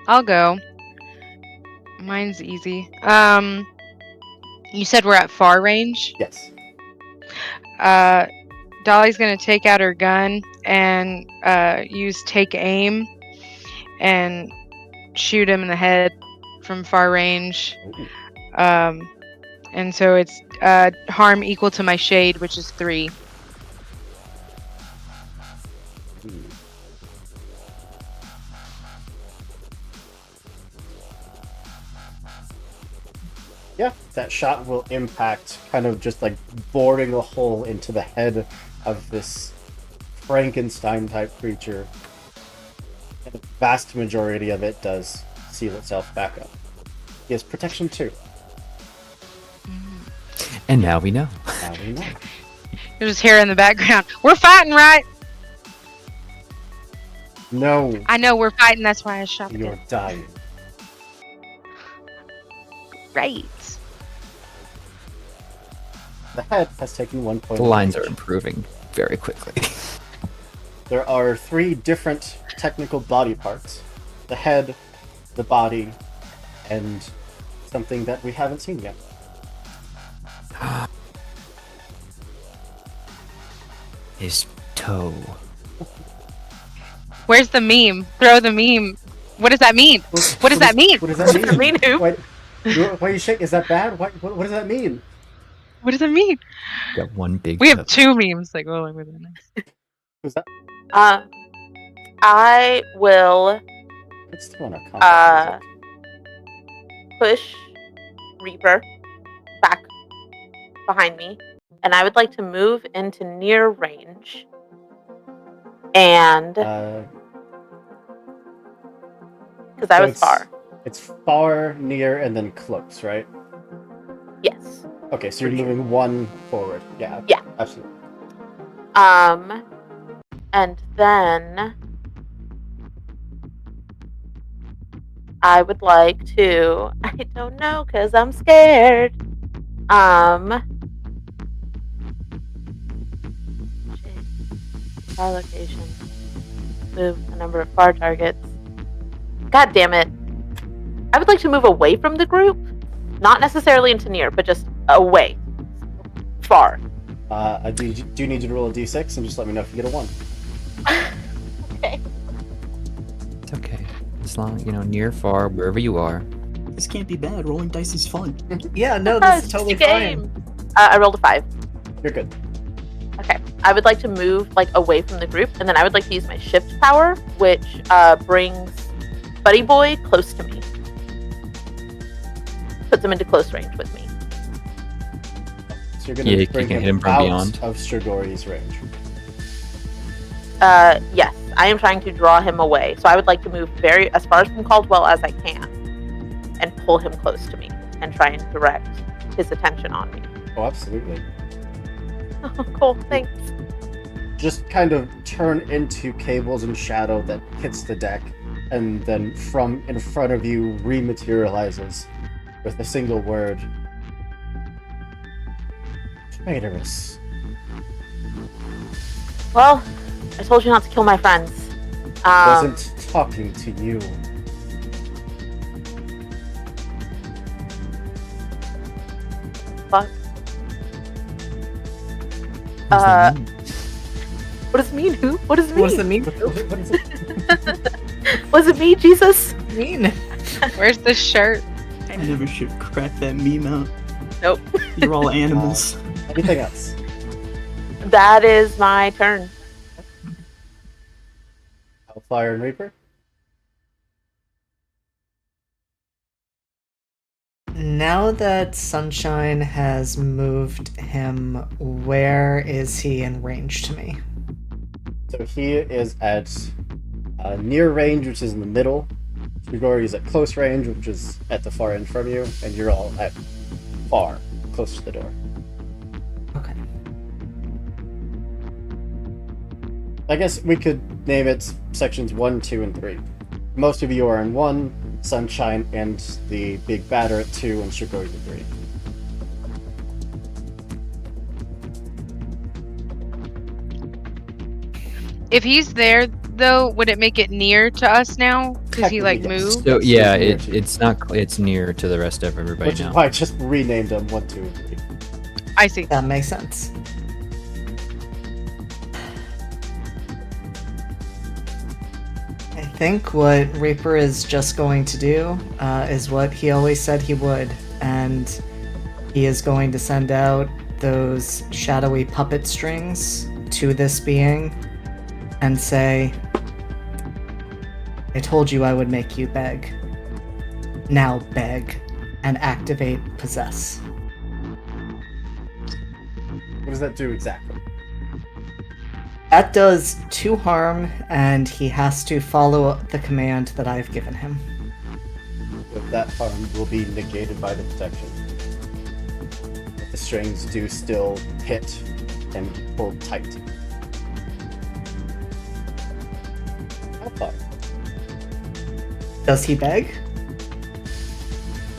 Speaker 4: I'll go. Mine's easy. You said we're at far range.
Speaker 1: Yes.
Speaker 4: Dolly's gonna take out her gun and use take aim and shoot him in the head from far range.
Speaker 1: Ooh.
Speaker 4: And so it's harm equal to my shade, which is 3.
Speaker 1: Yeah, that shot will impact, kind of just like boring a hole into the head of this Frankenstein type creature. And the vast majority of it does seal itself back up. He has protection too.
Speaker 2: And now we know.
Speaker 1: Now we know.
Speaker 4: You just hear in the background, "We're fighting, right?"
Speaker 1: No,
Speaker 4: I know we're fighting. That's why I shot the
Speaker 1: you're
Speaker 4: gun.
Speaker 1: dying.
Speaker 4: Right.
Speaker 1: The head has taken 1 point.
Speaker 2: The
Speaker 1: of
Speaker 2: lines are
Speaker 1: damage.
Speaker 2: improving very quickly.
Speaker 1: There are 3 different technical body parts: the head, the body, and something that we haven't seen yet.
Speaker 2: His toe.
Speaker 4: Where's the meme? Throw the meme. What does that mean? What does that mean?
Speaker 1: What does that mean?
Speaker 3: What does that mean, Hoop?
Speaker 1: Why you shake? Is that bad? What does that mean?
Speaker 4: What does it mean?
Speaker 2: Got one big
Speaker 4: We
Speaker 2: toe.
Speaker 4: have 2 memes. Like, oh, look at that.
Speaker 1: Who's that?
Speaker 3: I will
Speaker 1: It's still on our combat music.
Speaker 3: push Reaper back behind me, and I would like to move into near range. And because I
Speaker 1: so
Speaker 3: was far.
Speaker 1: It's far, near, and then close, right?
Speaker 3: Yes.
Speaker 1: Okay, so you're moving 1 forward. Yeah.
Speaker 3: Yeah.
Speaker 1: Absolutely.
Speaker 3: And then I would like to. I don't know, cause I'm scared. Far location. Move a number of far targets. God damn it. I would like to move away from the group. Not necessarily into near, but just away. Far.
Speaker 1: I do need you to roll a d6 and just let me know if you get a 1.
Speaker 3: Okay.
Speaker 2: It's okay. As long, near, far, wherever you are.
Speaker 6: This can't be bad. Rolling dice is fun.
Speaker 5: Yeah, no, this is
Speaker 3: It's just
Speaker 5: totally
Speaker 3: a game.
Speaker 5: fine.
Speaker 3: I rolled a 5.
Speaker 1: You're good.
Speaker 3: Okay. I would like to move away from the group, and then I would like to use my shift power, which brings Buddy Boy close to me. Puts him into close range with me.
Speaker 1: So you're gonna
Speaker 2: Yeah, you
Speaker 1: bring
Speaker 2: can
Speaker 1: him
Speaker 2: hit him from
Speaker 1: out
Speaker 2: beyond.
Speaker 1: of Strigori's range.
Speaker 3: Yes, I am trying to draw him away. So I would like to move as far from Caldwell as I can, and pull him close to me, and try and direct his attention on me.
Speaker 1: Oh, absolutely.
Speaker 3: Oh, cool. Thanks.
Speaker 1: Just kind of turn into cables and shadow that hits the deck, and then from in front of you rematerializes with a single word. Traitorous.
Speaker 3: Well, I told you not to kill my friends.
Speaker 1: Wasn't talking to you.
Speaker 3: Fuck.
Speaker 2: What does that mean?
Speaker 3: What does it mean? Who? What does it mean?
Speaker 5: What does it mean?
Speaker 1: What is it?
Speaker 3: What does it mean, Jesus?
Speaker 5: mean?
Speaker 4: Where's the shirt?
Speaker 6: I never should crack that meme out.
Speaker 3: Nope.
Speaker 6: You're all animals.
Speaker 1: Anything else?
Speaker 3: That is my turn.
Speaker 1: Hellfire and Reaper?
Speaker 5: Now that Sunshine has moved him, where is he in range to me?
Speaker 1: So he is at near range, which is in the middle. Strigori is at close range, which is at the far end from you, and you're all at far, close to the door.
Speaker 5: Okay.
Speaker 1: I guess we could name it sections 1, 2, and 3. Most of you are in 1, Sunshine and the Big Batter at 2, and Strigori at 3.
Speaker 4: If he's there, though, would it make it near to us now? Because he like
Speaker 1: Technically, yes.
Speaker 4: moved.
Speaker 2: So yeah,
Speaker 1: Near to you.
Speaker 2: it's not. It's near to the rest of everybody
Speaker 1: Which
Speaker 2: now.
Speaker 1: is why I just renamed them 1, 2, and 3.
Speaker 4: I see.
Speaker 5: That makes sense. I think what Reaper is just going to do is what he always said he would, and he is going to send out those shadowy puppet strings to this being and say, I told you I would make you beg. Now beg. and activate Possess.
Speaker 1: What does that do exactly?
Speaker 5: That does 2 harm, and he has to follow the command that I've given him.
Speaker 1: But that harm will be negated by the protection. But the strings do still hit and hold tight. Hellfire.
Speaker 5: Does he beg?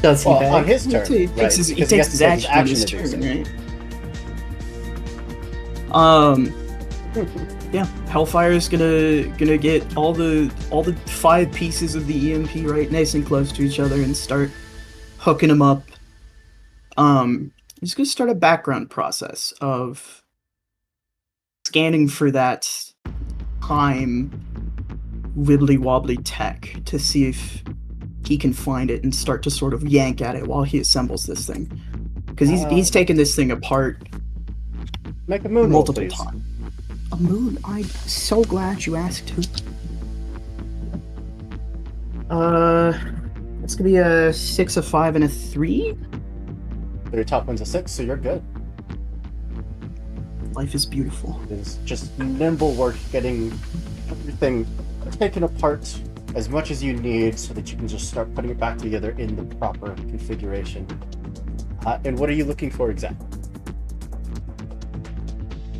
Speaker 5: Does he
Speaker 1: Well,
Speaker 5: beg?
Speaker 1: on his turn,
Speaker 6: He
Speaker 1: right?
Speaker 6: takes his, he
Speaker 1: Because
Speaker 6: takes
Speaker 1: has
Speaker 6: his
Speaker 1: to take
Speaker 6: action on his
Speaker 1: to do
Speaker 6: turn,
Speaker 1: so.
Speaker 6: right? Yeah, Hellfire is gonna get all the 5 pieces of the EMP right nice and close to each other and start hooking them up. He's gonna start a background process of scanning for that time wibbly wobbly tech to see if he can find it and start to sort of yank at it while he assembles this thing. Because he's taken this thing apart
Speaker 1: Make a moon roll,
Speaker 6: multiple
Speaker 1: please.
Speaker 6: times. A moon? I'm so glad you asked. It's gonna be a 6, a 5, and a 3.
Speaker 1: So your top one's a 6, so you're good.
Speaker 6: Life is beautiful.
Speaker 1: It's just nimble work getting everything taken apart as much as you need so that you can just start putting it back together in the proper configuration. And what are you looking for exactly?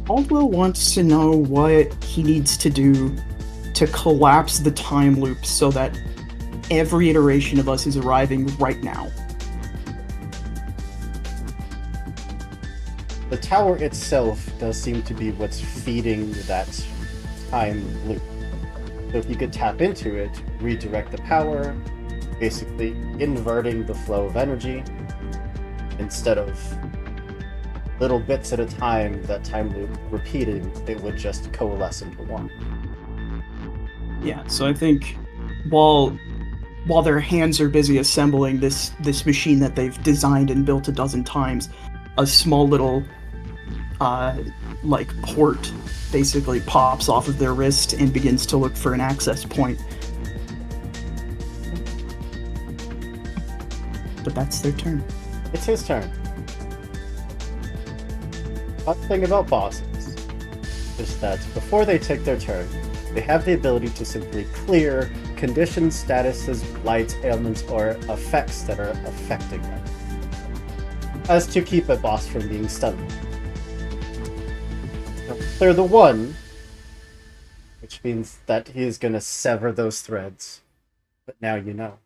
Speaker 6: Caldwell wants to know what he needs to do to collapse the time loop so that every iteration of us is arriving right now.
Speaker 1: The tower itself does seem to be what's feeding that time loop. So if you could tap into it, redirect the power, basically inverting the flow of energy, instead of little bits at a time, that time loop repeating, it would just coalesce into one.
Speaker 6: Yeah, so I think while their hands are busy assembling this machine that they've designed and built a dozen times, a small little like port basically pops off of their wrist and begins to look for an access point. But that's their turn.
Speaker 1: It's his turn. One thing about bosses is that before they take their turn, they have the ability to simply clear conditions, statuses, blights, ailments, or effects that are affecting them, as to keep a boss from being stunned. Now, clear the one, which means that he is going to sever those threads. But now you know.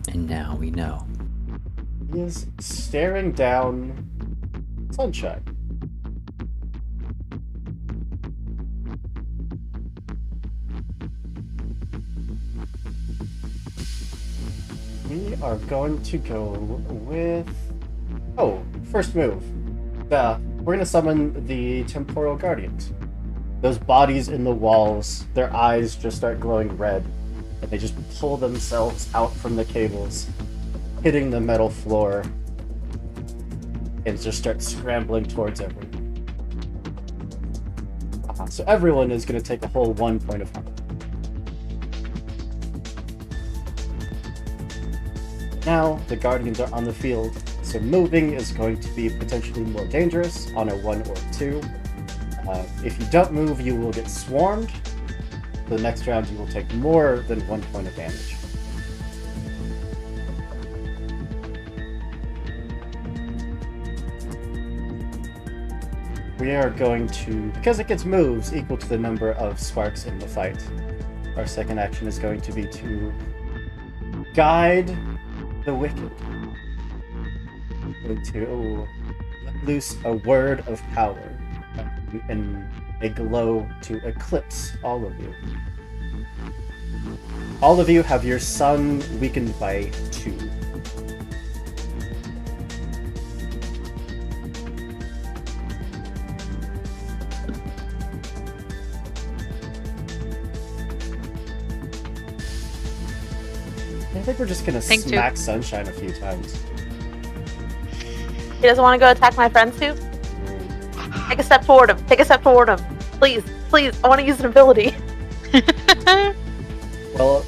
Speaker 2: And now we know.
Speaker 1: He is staring down Sunshine. We are going to go with... Oh, first move. We're going to summon the Temporal Guardians. Those bodies in the walls, their eyes just start glowing red, and they just pull themselves out from the cables, hitting the metal floor, and just start scrambling towards everyone. So everyone is going to take a whole 1 point of harm. Now the Guardians are on the field, so moving is going to be potentially more dangerous on a 1 or 2. If you don't move, you will get swarmed. The next round, you will take more than 1 point of damage. We are going to, because it gets moves equal to the number of sparks in the fight, our second action is going to be to guide the wicked. Going to let loose a word of power and a glow to eclipse all of you. All of you have your sun weakened by 2. I think we're just gonna
Speaker 4: Thank you.
Speaker 1: smack Sunshine a few times.
Speaker 3: He doesn't want to go attack my friend too? Take a step toward him. Take a step toward him. Please, please. I want to use an ability.
Speaker 1: Well,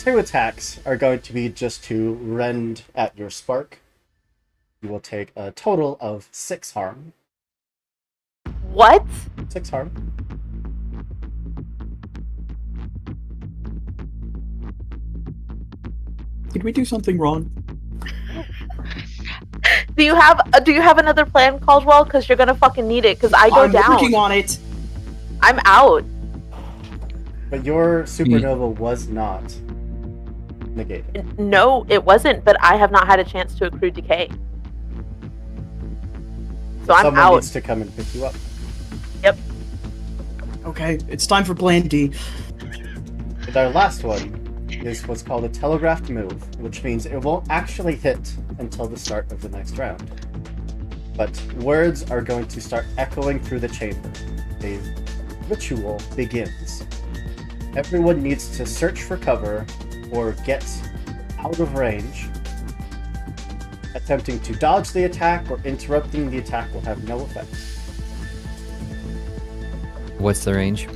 Speaker 1: 2 attacks are going to be just to rend at your spark. You will take a total of 6 harm.
Speaker 3: What?
Speaker 1: 6 harm.
Speaker 6: Did we do something wrong?
Speaker 3: Do you have another plan, Caldwell? Because you're gonna fucking need it. Because I go
Speaker 6: I'm
Speaker 3: down.
Speaker 6: working on it.
Speaker 3: I'm out.
Speaker 1: But your supernova was not negated.
Speaker 3: No, it wasn't. But I have not had a chance to accrue decay. So I'm
Speaker 1: Someone
Speaker 3: out.
Speaker 1: needs to come and pick you up.
Speaker 3: Yep.
Speaker 6: Okay, it's time for Plan D.
Speaker 1: And our last one is what's called a telegraphed move, which means it won't actually hit until the start of the next round. But words are going to start echoing through the chamber. A ritual begins. Everyone needs to search for cover or get out of range. Attempting to dodge the attack or interrupting the attack will have no effect.
Speaker 2: What's the range?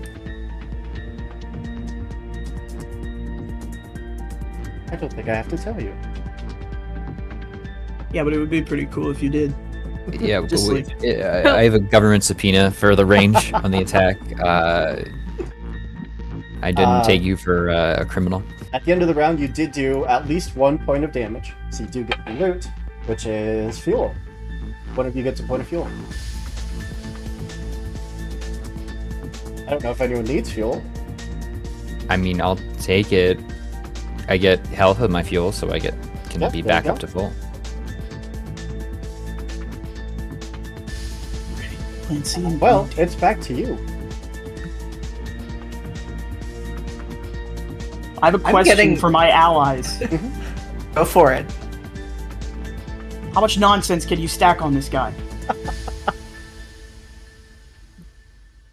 Speaker 1: I don't think I have to tell you.
Speaker 6: Yeah, but it would be pretty cool if you did.
Speaker 2: Yeah, but
Speaker 6: Just
Speaker 2: I have a government subpoena for the range on the attack. I didn't take you for a criminal.
Speaker 1: At the end of the round, you did do at least 1 point of damage, so you do get the loot, which is fuel. One of you gets a point of fuel. I don't know if anyone needs fuel.
Speaker 2: I mean, I'll take it. I get health with my fuel, so I can
Speaker 1: Yep,
Speaker 2: be
Speaker 1: there you
Speaker 2: back up
Speaker 1: go.
Speaker 2: to full.
Speaker 6: Plan C and
Speaker 1: Well,
Speaker 6: Plan D.
Speaker 1: it's back to you.
Speaker 6: I have a question
Speaker 5: getting-
Speaker 6: for my allies.
Speaker 5: Go for it.
Speaker 6: How much nonsense can you stack on this guy?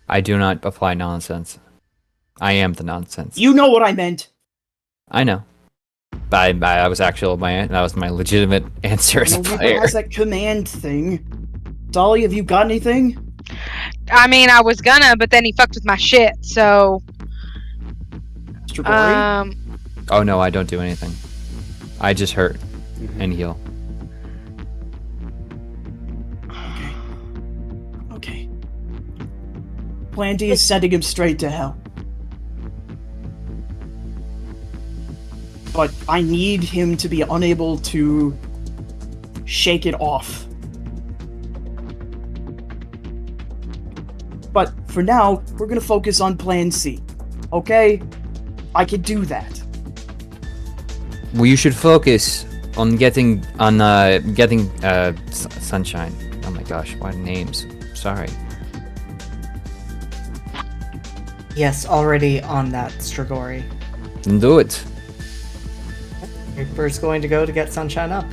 Speaker 2: I do not apply nonsense. I am the nonsense.
Speaker 6: You know what I meant.
Speaker 2: I know. But that was my legitimate answer as a
Speaker 6: Nobody
Speaker 2: player.
Speaker 6: has that command thing. Dolly, have you got anything?
Speaker 4: I mean, I was gonna, but then he fucked with my shit. So,
Speaker 6: Strigori?
Speaker 2: Oh no, I don't do anything. I just hurt and heal.
Speaker 6: Okay. Plan D is sending him straight to hell. But I need him to be unable to shake it off. But for now, we're gonna focus on Plan C. Okay? I can do that.
Speaker 2: Well, you should focus on getting Sunshine. Oh my gosh, what names? Sorry.
Speaker 5: Yes, already on that, Strigori.
Speaker 2: Then do it.
Speaker 5: Reaper's going to go to get Sunshine up.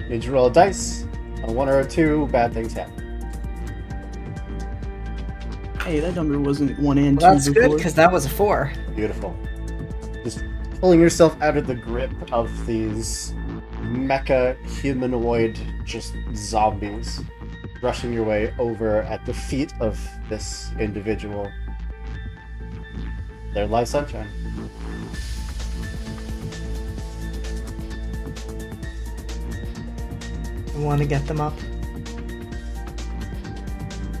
Speaker 1: Need to roll a dice. On a 1 or a 2, bad things happen.
Speaker 6: Hey, that number wasn't 1 and 2
Speaker 5: Well, that's good,
Speaker 6: before.
Speaker 5: because that was a 4.
Speaker 1: Beautiful. Just pulling yourself out of the grip of these mecha humanoid just zombies, rushing your way over at the feet of this individual. There lies Sunshine.
Speaker 5: You want to get them up?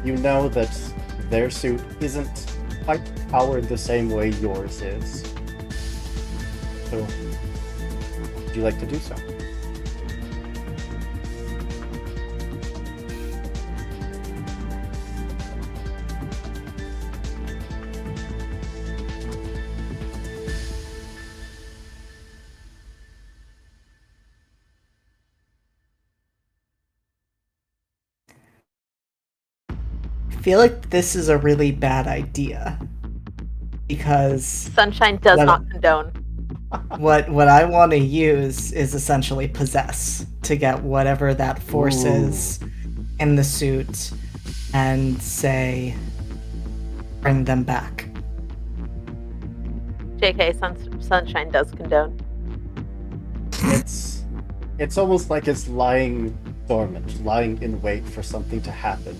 Speaker 1: You know that their suit isn't quite powered the same way yours is. So, would you like to do so?
Speaker 5: I feel like this is a really bad idea. Because
Speaker 3: Sunshine does
Speaker 5: Let
Speaker 3: not
Speaker 5: it-
Speaker 3: condone.
Speaker 5: what I want to use is essentially possess to get whatever that force
Speaker 1: Ooh.
Speaker 5: is in the suit and say bring them back.
Speaker 3: JK, Sunshine does condone.
Speaker 1: It's almost like it's lying dormant, lying in wait for something to happen.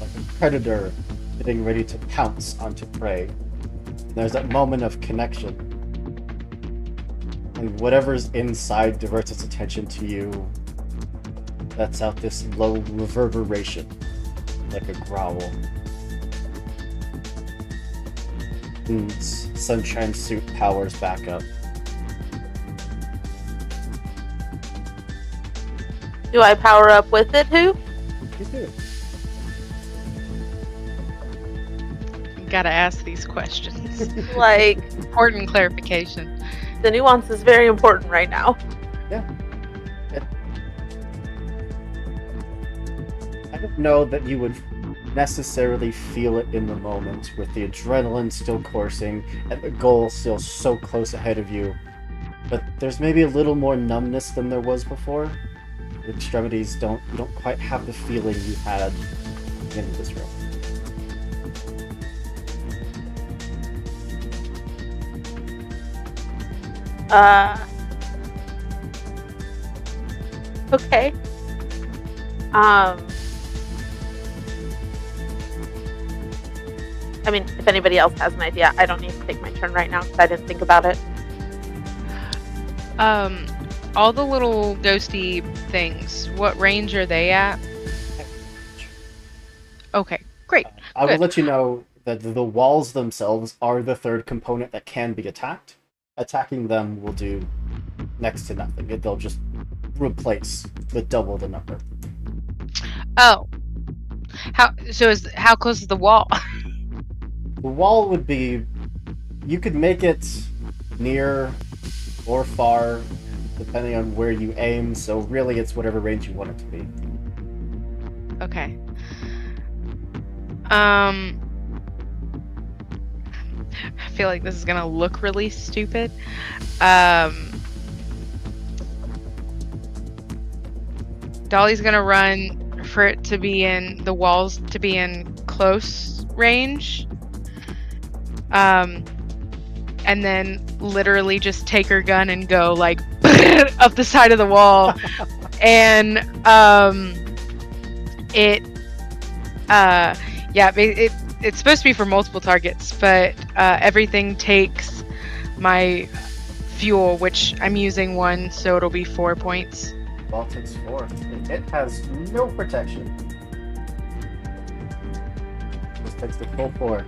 Speaker 1: Like a predator getting ready to pounce onto prey. And there's that moment of connection. And whatever's inside diverts its attention to you. Lets out this low reverberation, like a growl. And Sunshine suit powers back up.
Speaker 3: Do I power up with it, who?
Speaker 1: You do.
Speaker 4: Gotta ask these questions.
Speaker 3: Like,
Speaker 4: Important clarification.
Speaker 3: the nuance is very important right now.
Speaker 1: I don't know that you would necessarily feel it in the moment, with the adrenaline still coursing and the goal still so close ahead of you. But there's maybe a little more numbness than there was before. Your extremities you don't quite have the feeling you had in this room.
Speaker 3: Okay. I mean, if anybody else has an idea, I don't need to take my turn right now because I didn't think about it.
Speaker 4: All the little ghosty things, what range are they at? Okay, great.
Speaker 1: I will
Speaker 4: Good.
Speaker 1: let you know that the walls themselves are the third component that can be attacked. Attacking them will do next to nothing. They'll just replace with double the number.
Speaker 4: Oh. How close is the wall?
Speaker 1: The wall would be... You could make it near or far, depending on where you aim, so really it's whatever range you want it to be.
Speaker 4: Okay. I feel like this is gonna look really stupid. Dolly's gonna run for it to be in the walls to be in close range. And then literally just take her gun and go like up the side of the wall. And it's supposed to be for multiple targets, but everything takes my fuel, which I'm using 1, so it'll be 4 points.
Speaker 1: Ball takes 4. It has no protection. This takes the full 4.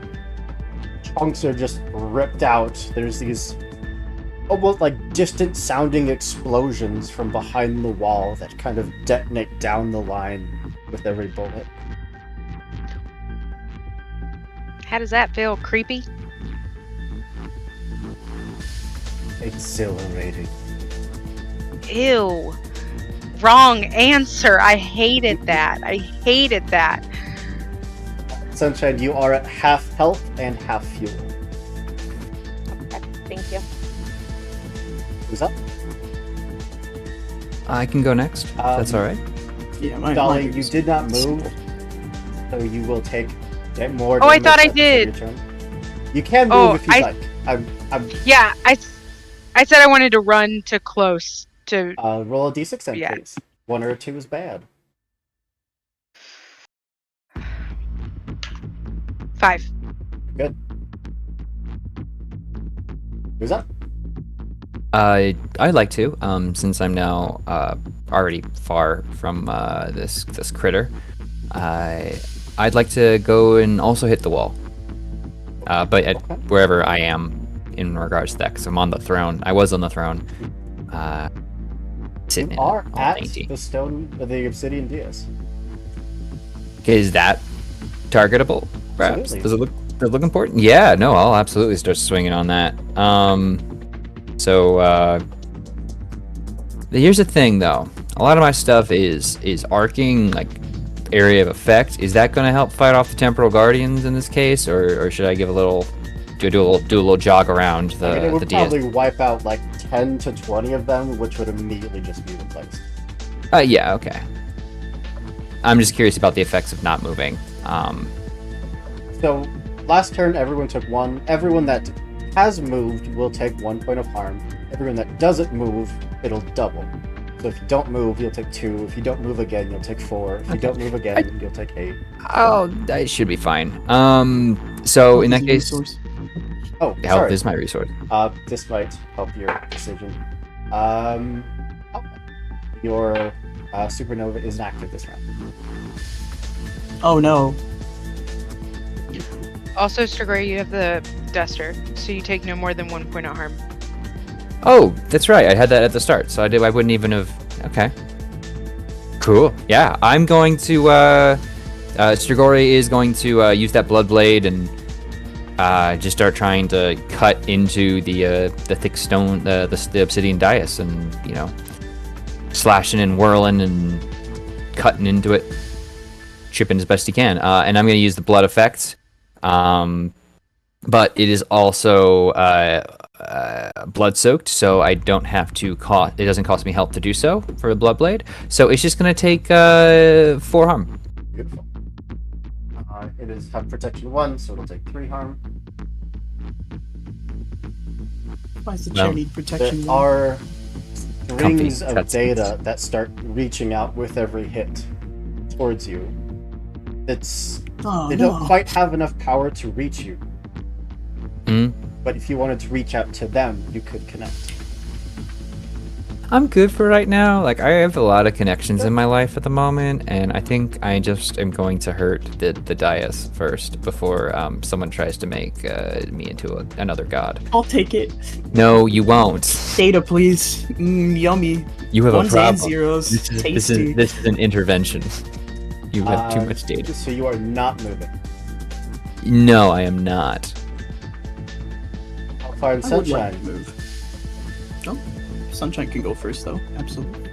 Speaker 1: Chunks are just ripped out. There's these almost like distant sounding explosions from behind the wall that kind of detonate down the line with every bullet.
Speaker 4: How does that feel? Creepy?
Speaker 1: Exhilarating.
Speaker 4: Ew. Wrong answer. I hated that.
Speaker 1: Sunshine, you are at half health and half fuel.
Speaker 3: Okay, thank you.
Speaker 1: Who's up?
Speaker 2: I can go next. If that's all right.
Speaker 6: Yeah,
Speaker 1: Dolly,
Speaker 6: mine
Speaker 1: you
Speaker 6: is-
Speaker 1: did not move, so you will take more.
Speaker 4: Oh, I
Speaker 1: damage
Speaker 4: thought I
Speaker 1: at the end of
Speaker 4: did.
Speaker 1: your turn. You can move
Speaker 4: Oh,
Speaker 1: if you like. I'm
Speaker 4: Yeah, I said I wanted to run to close to.
Speaker 1: roll a d6 then,
Speaker 4: Yeah.
Speaker 1: please. 1 or 2 is bad.
Speaker 4: 5.
Speaker 1: Good. Who's up?
Speaker 2: I'd like to, since I'm now already far from this critter. I'd like to go and also hit the wall. But at wherever I am in regards to that, because I'm on the throne. I was on the throne. Sitting
Speaker 1: You
Speaker 2: in
Speaker 1: are
Speaker 2: it, all
Speaker 1: at
Speaker 2: dainty.
Speaker 1: the stone of the obsidian dais.
Speaker 2: Is that targetable? Perhaps.
Speaker 1: Absolutely.
Speaker 2: Does it look important? Yeah. No, I'll absolutely start swinging on that. So here's the thing, though. A lot of my stuff is arcing, like area of effect. Is that going to help fight off the temporal guardians in this case, or should I give a little? Do a little jog around the
Speaker 1: I mean, it would
Speaker 2: the DS?
Speaker 1: probably wipe out like 10 to 20 of them, which would immediately just be replaced.
Speaker 2: Yeah. Okay. I'm just curious about the effects of not moving.
Speaker 1: So, last turn, everyone took 1. Everyone that has moved will take 1 point of harm. Everyone that doesn't move, it'll double. So if you don't move, you'll take 2. If you don't move again, you'll take 4. If you don't move again, you'll take 8.
Speaker 2: Oh, that should be fine. So in that case,
Speaker 6: Resource.
Speaker 1: Oh,
Speaker 2: health
Speaker 1: sorry.
Speaker 2: is my resource.
Speaker 1: This might help your decision. Oh, your supernova is active this round.
Speaker 6: Oh no.
Speaker 4: Also, Strigoi, you have the duster, so you take no more than 1 point of harm.
Speaker 2: Oh, that's right. I had that at the start, so I wouldn't even have. Okay. Cool. Yeah, I'm going to. Strigoi is going to use that blood blade and just start trying to cut into the thick stone, the obsidian dais, and slashing and whirling and cutting into it, chipping as best he can. And I'm going to use the blood effect. But it is also blood soaked, so I don't have to cost. It doesn't cost me health to do so for a blood blade. So it's just gonna take 4 harm.
Speaker 1: Beautiful. It is have protection 1, so it'll take 3 harm.
Speaker 6: Why does the
Speaker 2: Well,
Speaker 6: chair need protection?
Speaker 1: There are strings
Speaker 2: Comfy
Speaker 1: of data that start reaching out with every hit towards you.
Speaker 6: Oh,
Speaker 1: They
Speaker 6: no.
Speaker 1: don't quite have enough power to reach you.
Speaker 2: Mm.
Speaker 1: But if you wanted to reach out to them, you could connect.
Speaker 2: I'm good for right now. Like I have a lot of connections in my life at the moment, and I think I just am going to hurt the dais first before someone tries to make me into another god.
Speaker 6: I'll take it.
Speaker 2: No, you won't.
Speaker 6: Data, please. Yummy.
Speaker 2: You have
Speaker 6: Ones
Speaker 2: a
Speaker 6: and
Speaker 2: problem.
Speaker 6: zeros. Tasty.
Speaker 2: This is an intervention. You have too much data.
Speaker 1: So you are not moving.
Speaker 2: No, I am not.
Speaker 1: Hellfire and
Speaker 6: I would
Speaker 1: Sunshine.
Speaker 6: like to move. Oh, Sunshine can go first, though. Absolutely.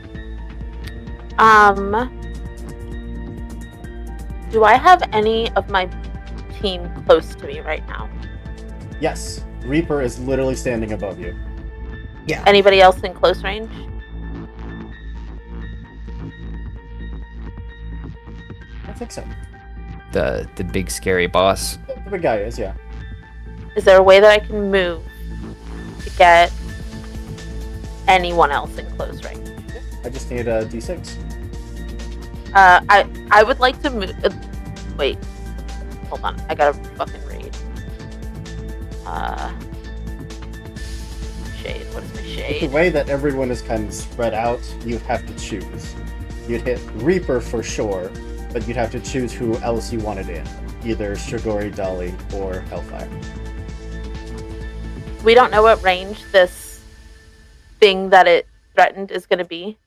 Speaker 3: Do I have any of my team close to me right now?
Speaker 1: Yes, Reaper is literally standing above you.
Speaker 5: Yeah.
Speaker 3: Anybody else in close range?
Speaker 1: I think so.
Speaker 2: The big scary boss.
Speaker 1: The big guy is, yeah.
Speaker 3: Is there a way that I can move to get anyone else in close range?
Speaker 1: I just need a d6.
Speaker 3: I would like to move. Wait, hold on. I gotta fucking read. Shade. What is my
Speaker 1: With the
Speaker 3: shade?
Speaker 1: way that everyone is kind of spread out, you have to choose. You'd hit Reaper for sure, but you'd have to choose who else you wanted in. Either Strigoi, Dolly, or Hellfire.
Speaker 3: We don't know what range this thing that it threatened is gonna be.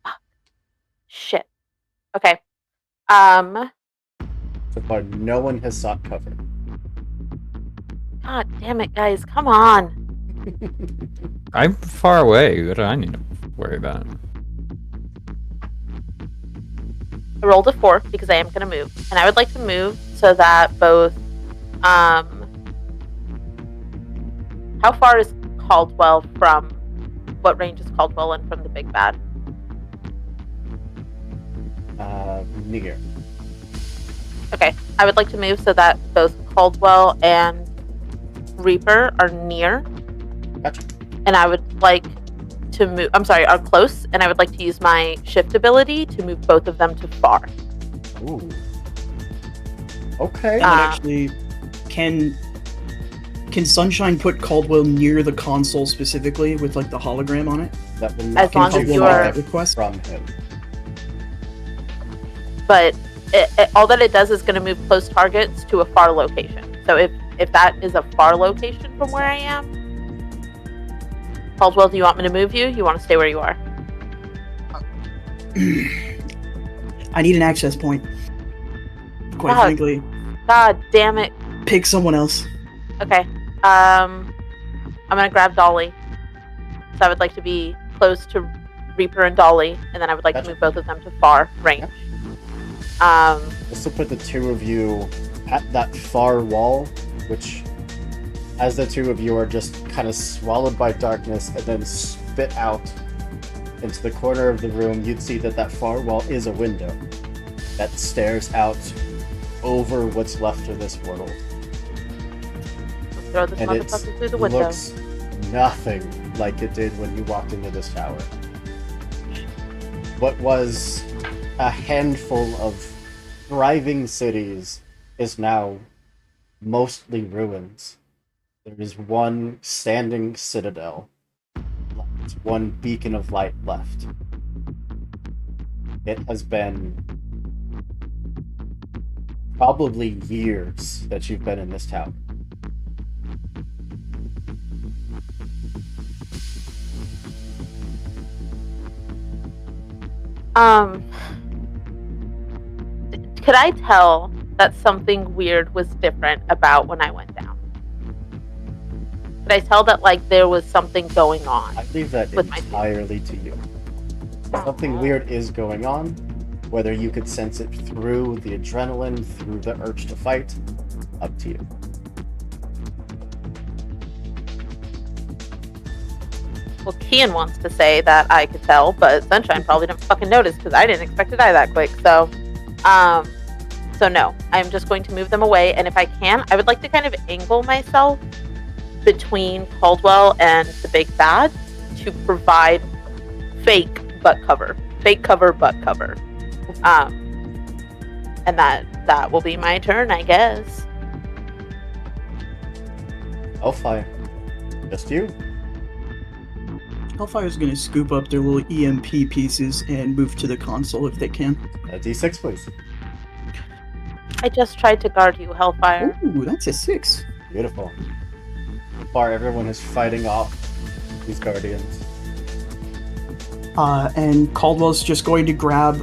Speaker 3: Fuck. Shit. Okay.
Speaker 1: So far, no one has sought cover.
Speaker 3: God damn it, guys! Come on.
Speaker 2: I'm far away. What do I need to worry about?
Speaker 3: I rolled a 4 because I am going to move. And I would like to move so that both... how far is Caldwell from... What range is Caldwell in from the big bad?
Speaker 1: Near.
Speaker 3: Okay. I would like to move so that both Caldwell and Reaper are near.
Speaker 1: Gotcha.
Speaker 3: And I would like to move... I'm sorry, are close. And I would like to use my shift ability to move both of them to far.
Speaker 1: Ooh. Okay.
Speaker 6: And actually, can Sunshine put Caldwell near the console specifically with like the hologram on it?
Speaker 1: That will
Speaker 3: As
Speaker 1: not
Speaker 3: long
Speaker 1: get
Speaker 3: as
Speaker 1: you
Speaker 3: you
Speaker 1: far
Speaker 3: are-
Speaker 6: that request.
Speaker 1: from him.
Speaker 3: But all that it does is going to move close targets to a far location. So if that is a far location from where I am, Caldwell, do you want me to move you? You want to stay where you are?
Speaker 6: I need an access point. Quite
Speaker 3: God.
Speaker 6: frankly,
Speaker 3: God damn it.
Speaker 6: pick someone else.
Speaker 3: Okay. I'm going to grab Dolly. So I would like to be close to Reaper and Dolly, and then I would like
Speaker 1: Gotcha.
Speaker 3: to move both of them to far range.
Speaker 1: This will put the two of you at that far wall, which, as the two of you are just kind of swallowed by darkness and then spit out into the corner of the room, you'd see that that far wall is a window that stares out over what's left of this world.
Speaker 3: Throw this
Speaker 1: And it
Speaker 3: motherfucker through the window.
Speaker 1: looks nothing like it did when you walked into this tower. What was a handful of thriving cities is now mostly ruins. There is one standing citadel left. one beacon of light left. It has been probably years that you've been in this tower.
Speaker 3: Could I tell that something weird was different about when I went down? Could I tell that like there was something going on?
Speaker 1: I leave that
Speaker 3: With my
Speaker 1: entirely to you. Something weird is going on, whether you could sense it through the adrenaline, through the urge to fight, up to you.
Speaker 3: Well, Kian wants to say that I could tell, but Sunshine probably didn't fucking notice because I didn't expect to die that quick. So no, I'm just going to move them away. And if I can, I would like to kind of angle myself between Caldwell and the big bad to provide fake butt cover. And that will be my turn, I guess.
Speaker 1: Hellfire. Just you.
Speaker 6: Hellfire's gonna scoop up their little EMP pieces and move to the console if they can.
Speaker 1: A D6, please.
Speaker 3: I just tried to guard you, Hellfire.
Speaker 6: Ooh, that's a 6.
Speaker 1: Beautiful. So far, everyone is fighting off these guardians.
Speaker 6: And Caldwell's just going to grab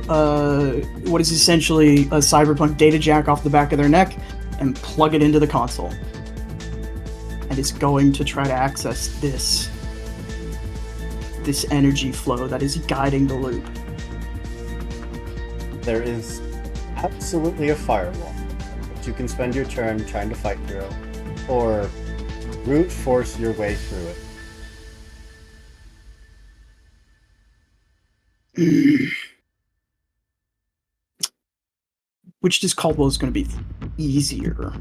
Speaker 6: what is essentially a cyberpunk data jack off the back of their neck and plug it into the console. And is going to try to access this energy flow that is guiding the loop.
Speaker 1: There is absolutely a firewall, but you can spend your turn trying to fight through, or brute force your way through it.
Speaker 6: Which does Caldwell is going to be easier?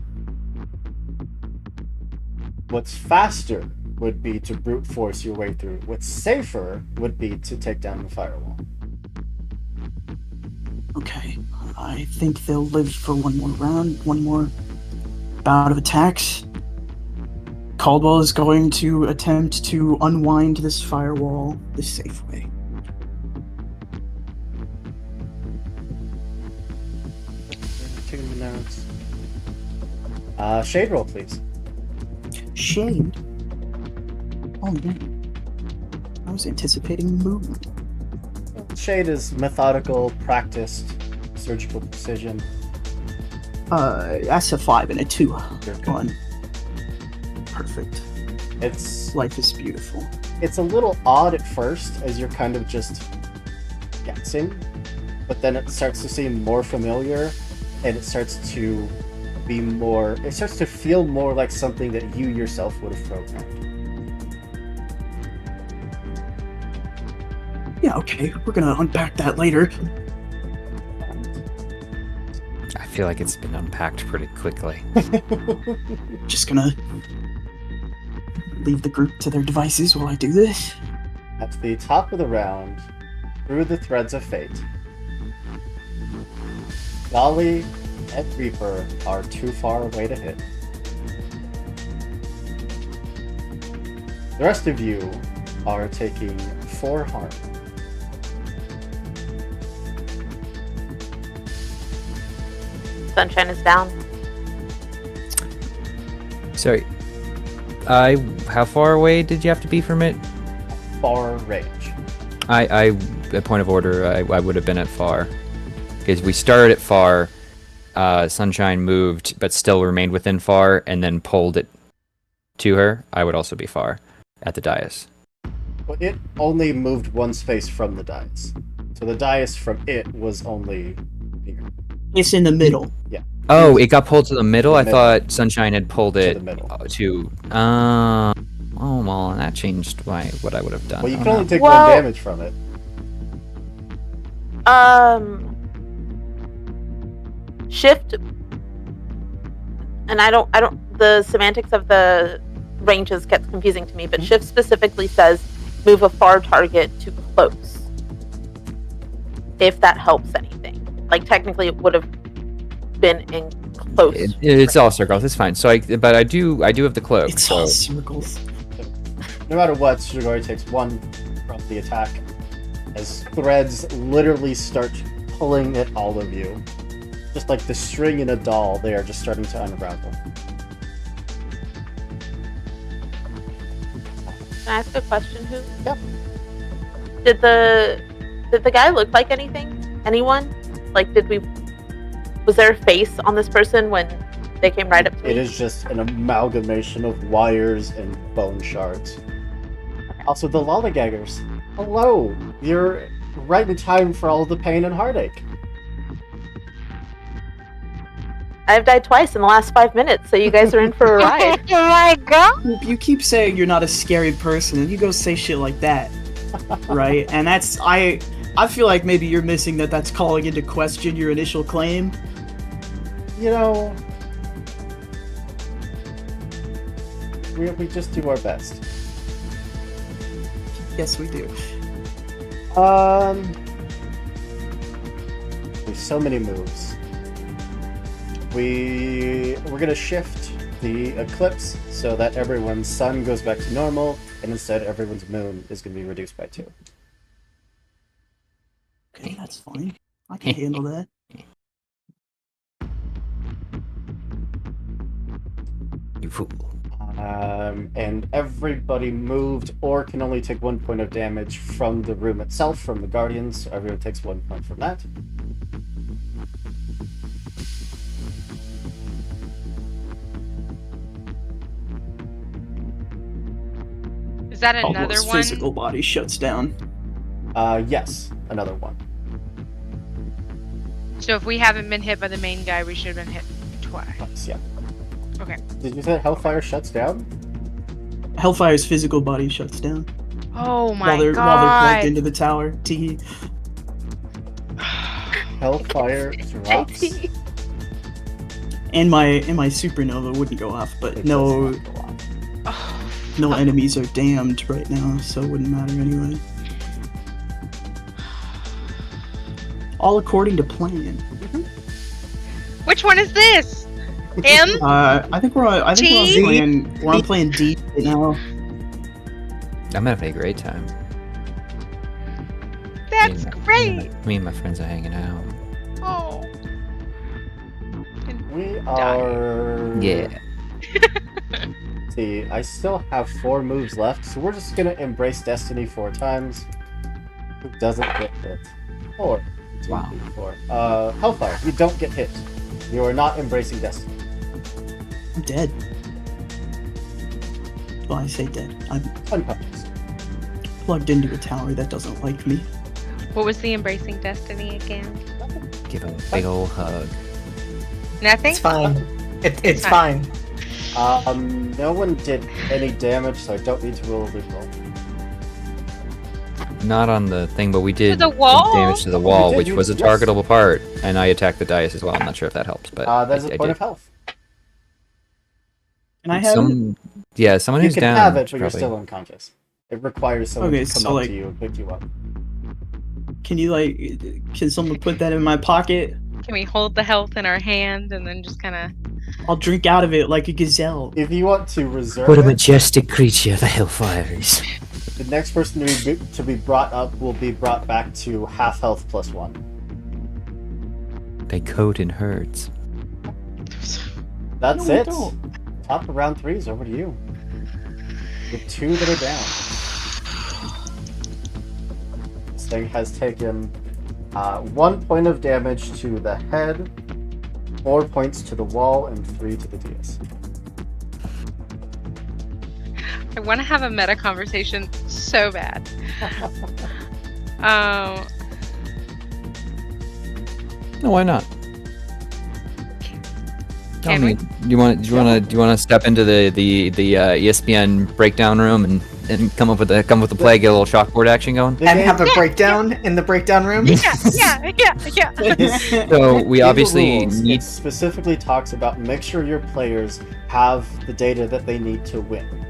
Speaker 1: What's faster would be to brute force your way through. What's safer would be to take down the firewall.
Speaker 6: Okay, I think they'll live for one more round, one more bout of attacks. Caldwell is going to attempt to unwind this firewall the safe way.
Speaker 1: Taking the notes. Shade roll, please.
Speaker 6: Shade? Oh man. I was anticipating movement.
Speaker 1: Shade is methodical, practiced, surgical precision.
Speaker 6: That's a 5 and a 2.
Speaker 1: You're good.
Speaker 6: One. Perfect. Life is beautiful.
Speaker 1: It's a little odd at first as you're kind of just guessing, but then it starts to seem more familiar, and it starts to feel more like something that you yourself would have programmed.
Speaker 6: Yeah, okay, we're gonna unpack that later.
Speaker 2: I feel like it's been unpacked pretty quickly.
Speaker 6: Just gonna leave the group to their devices while I do this.
Speaker 1: At the top of the round, through the threads of fate, Dolly and Reaper are too far away to hit. The rest of you are taking 4 harm.
Speaker 3: Sunshine is down.
Speaker 2: Sorry. How far away did you have to be from it?
Speaker 1: Far range.
Speaker 2: A point of order, I would have been at far. Because we started at far, Sunshine moved, but still remained within far, and then pulled it to her. I would also be far at the dais.
Speaker 1: But it only moved one space from the dais. So the dais from it was only here.
Speaker 6: It's in the middle.
Speaker 1: Yeah.
Speaker 2: Oh, it got pulled to the middle?
Speaker 1: The
Speaker 2: I
Speaker 1: middle.
Speaker 2: thought Sunshine had pulled
Speaker 1: To
Speaker 2: it
Speaker 1: the middle.
Speaker 2: to... oh, well, that changed what I would have done.
Speaker 1: Well, you
Speaker 2: Oh,
Speaker 1: can only
Speaker 2: no.
Speaker 1: take
Speaker 3: Well-
Speaker 1: 1 damage from it.
Speaker 3: Shift, and I don't the semantics of the ranges gets confusing to me, but shift specifically says move a far target to close, if that helps anything. Like technically it would have been in close.
Speaker 2: It's all circles. It's fine. So, but I do have the cloak.
Speaker 6: It's
Speaker 2: so
Speaker 6: all circles.
Speaker 1: No matter what, Shigori takes 1 from the attack as threads literally start pulling at all of you. Just like the string in a doll, they are just starting to unravel.
Speaker 3: Can I ask a question, Who?
Speaker 1: Yep.
Speaker 3: Did the guy look like anything? Anyone? Like, was there a face on this person when they came right up to me?
Speaker 1: It is just an amalgamation of wires and bone shards. Also, the lollygaggers. Hello! You're right in time for all the pain and heartache.
Speaker 3: I've died twice in the last 5 minutes, so you guys are in for a ride.
Speaker 4: Oh my god!
Speaker 6: You keep saying you're not a scary person, and you go say shit like that, right? And that's I feel like maybe you're missing that. That's calling into question your initial claim.
Speaker 1: You know, we just do our best.
Speaker 6: Yes, we do.
Speaker 1: There's so many moves. We're gonna shift the eclipse so that everyone's sun goes back to normal, and instead everyone's moon is gonna be reduced by 2.
Speaker 6: Okay, that's fine. I can handle that.
Speaker 2: You fool.
Speaker 1: And everybody moved or can only take 1 point of damage from the room itself, from the Guardians, so everyone takes 1 point from that.
Speaker 4: Is that another
Speaker 6: Caldwell's
Speaker 4: one?
Speaker 6: physical body shuts down.
Speaker 1: Yes, another one.
Speaker 4: So if we haven't been hit by the main guy, we should have been hit twice.
Speaker 1: Nice, yeah.
Speaker 4: Okay.
Speaker 1: Did you say Hellfire shuts down?
Speaker 6: Hellfire's physical body shuts down
Speaker 4: Oh my
Speaker 6: while they're
Speaker 4: god!
Speaker 6: plugged into the tower. Tee.
Speaker 1: Hellfire drops.
Speaker 3: JT.
Speaker 6: And my supernova wouldn't go off, but
Speaker 1: It
Speaker 6: no
Speaker 1: does not go off.
Speaker 4: Oh,
Speaker 6: no enemies are damned right now, so it wouldn't matter anyway. All according to plan.
Speaker 4: which one is this? Him?
Speaker 6: I think we're on
Speaker 4: T?
Speaker 6: playing D right now.
Speaker 2: I'm having a great time.
Speaker 4: That's
Speaker 2: Me
Speaker 4: great.
Speaker 2: and my friends are hanging out.
Speaker 4: Oh.
Speaker 1: We are...
Speaker 2: Yeah.
Speaker 1: See, I still have 4 moves left, so we're just gonna embrace Destiny 4 times. Who doesn't get hit? 4. 2,
Speaker 2: Wow.
Speaker 1: 3, 4. Hellfire, you don't get hit. You are not embracing Destiny.
Speaker 6: I'm dead. Well, I say dead. I'm
Speaker 1: Unconscious.
Speaker 6: plugged into a tower that doesn't like me.
Speaker 4: What was the embracing destiny again?
Speaker 2: Give him a big old hug.
Speaker 4: Nothing?
Speaker 5: It's fine. It's
Speaker 4: fine.
Speaker 5: fine.
Speaker 1: No one did any damage, so I don't need to roll a loot roll.
Speaker 2: Not on the thing, but we did
Speaker 4: the wall?
Speaker 2: damage to the
Speaker 1: We
Speaker 2: wall,
Speaker 1: did,
Speaker 2: which was a
Speaker 1: yes.
Speaker 2: targetable part, and I attacked the dice as well. I'm not sure if that helps, but
Speaker 1: That's
Speaker 2: I
Speaker 1: a point
Speaker 2: did.
Speaker 1: of health.
Speaker 6: Can I have it?
Speaker 2: Yeah, someone
Speaker 1: You
Speaker 2: who's
Speaker 1: can
Speaker 2: down.
Speaker 1: have it, but
Speaker 2: should
Speaker 1: you're
Speaker 2: probably-
Speaker 1: still unconscious. It requires someone
Speaker 6: Okay,
Speaker 1: to come
Speaker 6: so,
Speaker 1: up
Speaker 6: like-
Speaker 1: to you and pick you up.
Speaker 6: Can you can someone put that in my pocket?
Speaker 4: Can we hold the health in our hand and then just kind of...
Speaker 6: I'll drink out of it like a gazelle.
Speaker 1: If you want to reserve
Speaker 2: What a
Speaker 1: it,
Speaker 2: majestic creature the Hellfire is.
Speaker 1: the next person to be brought up will be brought back to half health plus 1.
Speaker 2: They coat in herds.
Speaker 1: That's
Speaker 6: No, we
Speaker 1: it.
Speaker 6: don't.
Speaker 1: Top of round 3 is over to you. The 2 that are down. This thing has taken 1 point of damage to the head, 4 points to the wall, and 3 to the dais.
Speaker 4: I want to have a meta conversation so bad.
Speaker 2: No, why not? Tell
Speaker 4: Can
Speaker 2: me, do you want to step into the ESPN breakdown room and come up with a play, get a little chalkboard action going?
Speaker 1: The
Speaker 5: And
Speaker 1: game-
Speaker 5: have a breakdown in the breakdown room?
Speaker 4: Yeah.
Speaker 2: So we
Speaker 1: in the
Speaker 2: obviously
Speaker 1: rules,
Speaker 2: need.
Speaker 1: It specifically talks about make sure your players have the data that they need to win.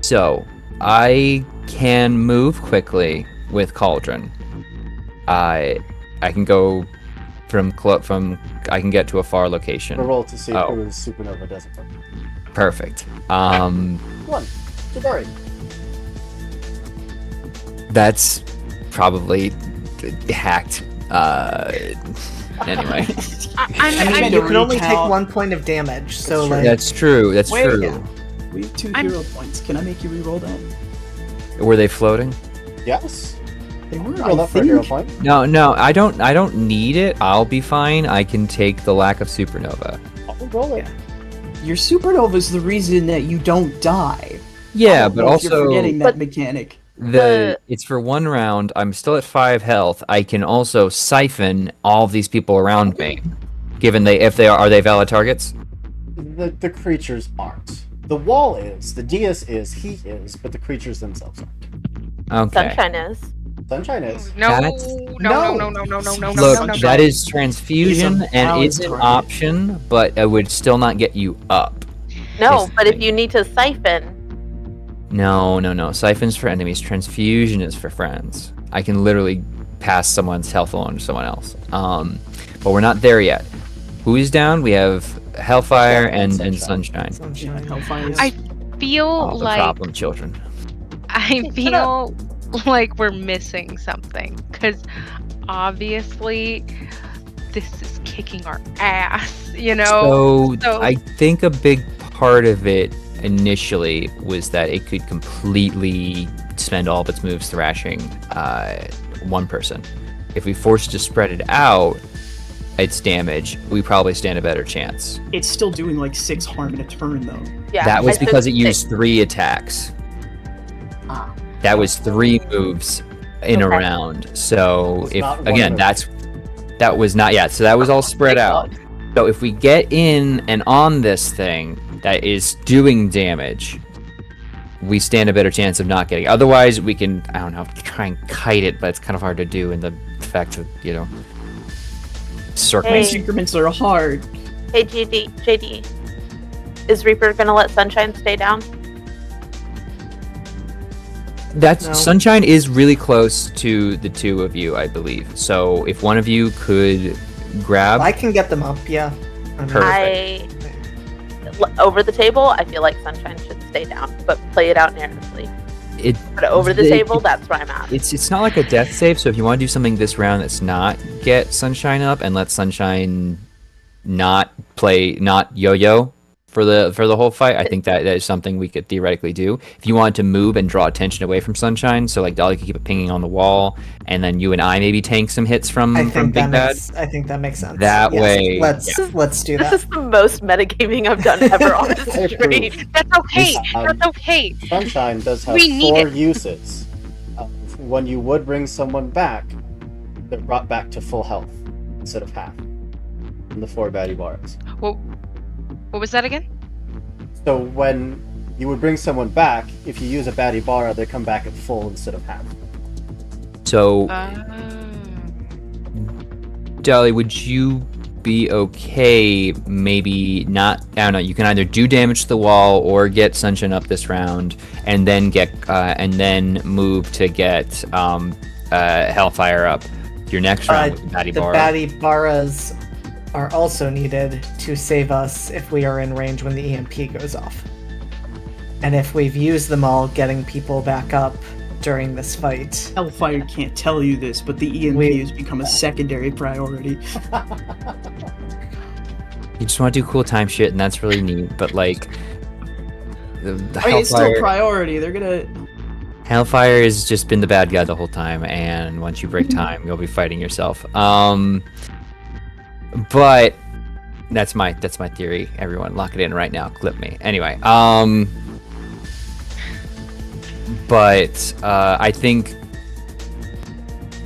Speaker 2: So I can move quickly with Cauldron. I can go from I can get to a far location.
Speaker 1: The roll to see
Speaker 2: Oh.
Speaker 1: who is supernova doesn't work.
Speaker 2: Perfect.
Speaker 1: 1. Jabari.
Speaker 2: That's probably hacked. Anyway,
Speaker 4: I'm
Speaker 5: You can only take
Speaker 6: recount-
Speaker 5: 1 point of damage, so
Speaker 1: That's
Speaker 5: like
Speaker 2: that's true. That's
Speaker 6: Wait,
Speaker 2: true.
Speaker 6: yeah. We have 2
Speaker 4: I'm-
Speaker 6: hero points. Can I make you reroll that?
Speaker 2: Were they floating?
Speaker 1: Yes.
Speaker 6: They were.
Speaker 1: Roll
Speaker 6: I
Speaker 1: that for a hero
Speaker 6: think.
Speaker 1: point.
Speaker 2: No, I don't need it. I'll be fine. I can take the lack of supernova.
Speaker 1: I'll roll it.
Speaker 6: Your supernova is the reason that you don't die. I
Speaker 2: Yeah,
Speaker 6: don't
Speaker 2: but
Speaker 6: know if you're
Speaker 2: also
Speaker 6: forgetting that
Speaker 3: But-
Speaker 6: mechanic.
Speaker 2: it's for 1 round. I'm still at 5 health. I can also siphon all of these people around me. Given if they are they valid targets?
Speaker 1: The creatures aren't. The wall is, the dais is, he is, but the creatures themselves aren't.
Speaker 2: Okay.
Speaker 3: Sunshine is.
Speaker 1: Sunshine is.
Speaker 4: No,
Speaker 2: That's-
Speaker 4: no, no, no, no, no, no, no,
Speaker 2: Look,
Speaker 4: no, no,
Speaker 2: that
Speaker 4: no.
Speaker 2: is transfusion
Speaker 6: He's a
Speaker 2: and
Speaker 6: valid
Speaker 2: it's an
Speaker 6: target.
Speaker 2: option, but it would still not get you up.
Speaker 3: No,
Speaker 2: Is-
Speaker 3: but if you need to siphon,
Speaker 2: No. Siphon's for enemies. Transfusion is for friends. I can literally pass someone's health along to someone else. But we're not there yet. Who is down? We have Hellfire and Sunshine.
Speaker 5: Sunshine.
Speaker 6: Hellfire is-
Speaker 4: I feel
Speaker 2: Oh, the
Speaker 4: like
Speaker 2: problem children.
Speaker 4: I feel like we're missing something because obviously this is kicking our ass, you know.
Speaker 2: So I think a big part of it initially was that it could completely spend all of its moves thrashing one person. If we force it to spread it out, its damage, we probably stand a better chance.
Speaker 6: It's still doing like 6 harm in a turn though.
Speaker 3: yeah.
Speaker 2: That was
Speaker 3: I said
Speaker 2: because it
Speaker 3: six.
Speaker 2: used 3 attacks.
Speaker 6: Ah.
Speaker 2: That was 3 moves in a
Speaker 3: Okay.
Speaker 2: round. So
Speaker 1: It's
Speaker 2: if
Speaker 1: not one
Speaker 2: again,
Speaker 1: move.
Speaker 2: that was not yet. So that was all spread
Speaker 3: Big
Speaker 2: out.
Speaker 3: bug.
Speaker 2: So if we get in and on this thing that is doing damage, we stand a better chance of not getting. Otherwise, we can, I don't know, try and kite it, but it's kind of hard to do in the fact of, circling.
Speaker 3: Hey.
Speaker 6: These increments are hard.
Speaker 3: Hey, JD. Is Reaper gonna let Sunshine stay down?
Speaker 2: That's
Speaker 5: No.
Speaker 2: Sunshine is really close to the 2 of you, I believe. So if one of you could grab,
Speaker 5: I can get them up, yeah. I mean,
Speaker 2: Perfect.
Speaker 3: Over the table, I feel like Sunshine should stay down, but play it out narratively.
Speaker 2: it
Speaker 3: But over the
Speaker 2: They-
Speaker 3: table, that's where I'm at.
Speaker 2: it's not like a death save. So if you want to do something this round that's not get Sunshine up and let Sunshine not yo-yo for the whole fight, I think that is something we could theoretically do. If you wanted to move and draw attention away from Sunshine, so like Dolly could keep it pinging on the wall, and then you and I maybe tank some hits from
Speaker 5: I think
Speaker 2: Big Bad.
Speaker 5: I think that makes sense.
Speaker 2: That
Speaker 5: Yes,
Speaker 2: way-
Speaker 5: let's do
Speaker 3: This
Speaker 5: that.
Speaker 3: is the most metagaming I've done ever on
Speaker 1: I
Speaker 3: this
Speaker 1: approve.
Speaker 3: stream.
Speaker 4: That's okay.
Speaker 1: Um,
Speaker 4: That's okay.
Speaker 1: Sunshine does have
Speaker 4: We need
Speaker 1: 4
Speaker 4: it.
Speaker 1: uses. When you would bring someone back, they're brought back to full health instead of half. In the 4 baddie bars.
Speaker 4: What was that again?
Speaker 1: So when you would bring someone back, if you use a baddie bar, they come back at full instead of half.
Speaker 2: So
Speaker 4: Uh,
Speaker 2: Dolly, would you be okay? Maybe not. I don't know. You can either do damage to the wall or get Sunshine up this round, and then move to get Hellfire up your next round with the Batty
Speaker 5: The
Speaker 2: Bar.
Speaker 5: baddie baras are also needed to save us if we are in range when the EMP goes off. And if we've used them all getting people back up during this fight.
Speaker 6: Hellfire can't tell you this, but the EMP
Speaker 5: We-
Speaker 6: has become a secondary priority.
Speaker 2: You just want to do cool time shit, and that's really neat. But like, the
Speaker 6: I mean, it's still
Speaker 2: Hellfire,
Speaker 6: priority. They're gonna.
Speaker 2: Hellfire has just been the bad guy the whole time, and once you break time, you'll be fighting yourself. But that's my theory. Everyone, lock it in right now. Clip me. Anyway, but I think.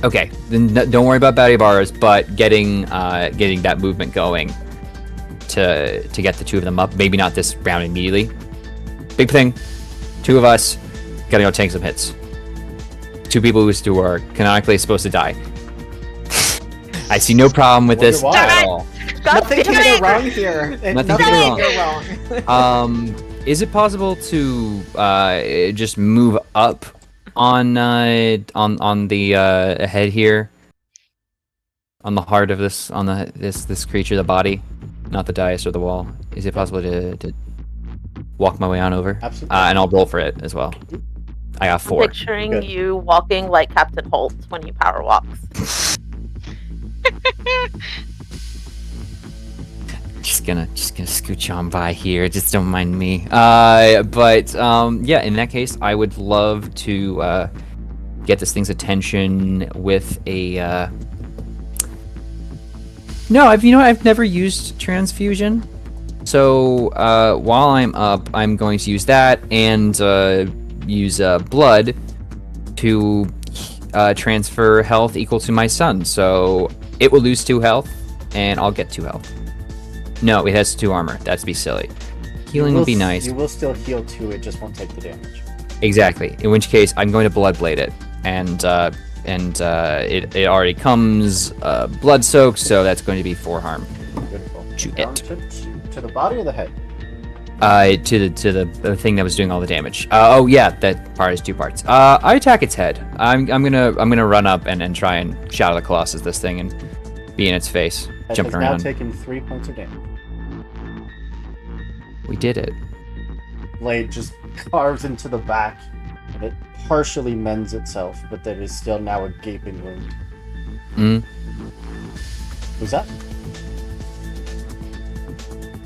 Speaker 2: Okay, then don't worry about Batty Bars, but getting that movement going to get the 2 of them up. Maybe not this round immediately. Big thing, 2 of us gotta go tank some hits. 2 people who are canonically supposed to die. I see no problem with this
Speaker 1: Wonder why.
Speaker 2: at all.
Speaker 3: God
Speaker 5: Nothing can
Speaker 3: damn
Speaker 5: go
Speaker 3: it!
Speaker 5: wrong here.
Speaker 2: Nothing
Speaker 5: Nothing
Speaker 2: can
Speaker 5: can go wrong.
Speaker 2: Is it possible to just move up on the head here, on the heart of this, on this creature, the body, not the dais or the wall? Is it possible to walk my way on over?
Speaker 1: Absolutely.
Speaker 2: And I'll roll for it as well. I got
Speaker 3: I'm
Speaker 2: 4.
Speaker 3: picturing
Speaker 1: Good.
Speaker 3: you walking like Captain Holt when he power walks.
Speaker 2: Just gonna scooch on by here. Just don't mind me. Yeah, in that case, I would love to get this thing's attention with a. No, I've never used transfusion. So while I'm up, I'm going to use that and use blood to transfer health equal to my son. So it will lose 2 health, and I'll get 2 health. No, it has 2 armor. That'd be silly. Healing would be nice.
Speaker 1: You will still heal 2, it just won't take the damage.
Speaker 2: Exactly. In which case, I'm going to Bloodblade it, and it already comes blood soaked, so that's going to be 4 harm
Speaker 1: Beautiful.
Speaker 2: to
Speaker 1: Down
Speaker 2: it.
Speaker 1: To the body or the head?
Speaker 2: To the thing that was doing all the damage. Oh yeah, that part is 2 parts. I attack its head. I'm gonna run up and try and shatter the Colossus this thing and be in its face,
Speaker 1: Head
Speaker 2: jumping
Speaker 1: has now
Speaker 2: around.
Speaker 1: taken 3 points of damage.
Speaker 2: We did it.
Speaker 1: Blade just carves into the back, and it partially mends itself, but there is still now a gaping wound.
Speaker 2: Mm.
Speaker 1: Who's that?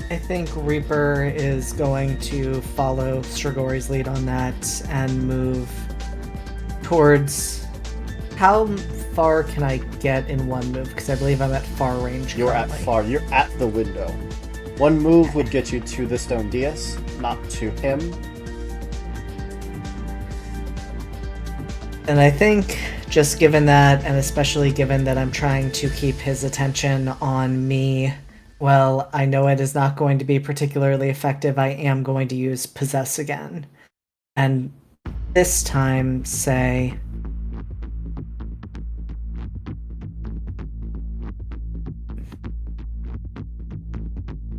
Speaker 5: I think Reaper is going to follow Strigori's lead on that and move towards. How far can I get in one move? Because I believe I'm at far range.
Speaker 1: You're at
Speaker 5: currently.
Speaker 1: far. You're at the window. One move would get you to the stone dais, not to him.
Speaker 5: And I think, just given that, and especially given that I'm trying to keep his attention on me, well, I know it is not going to be particularly effective. I am going to use Possess again. And this time, say.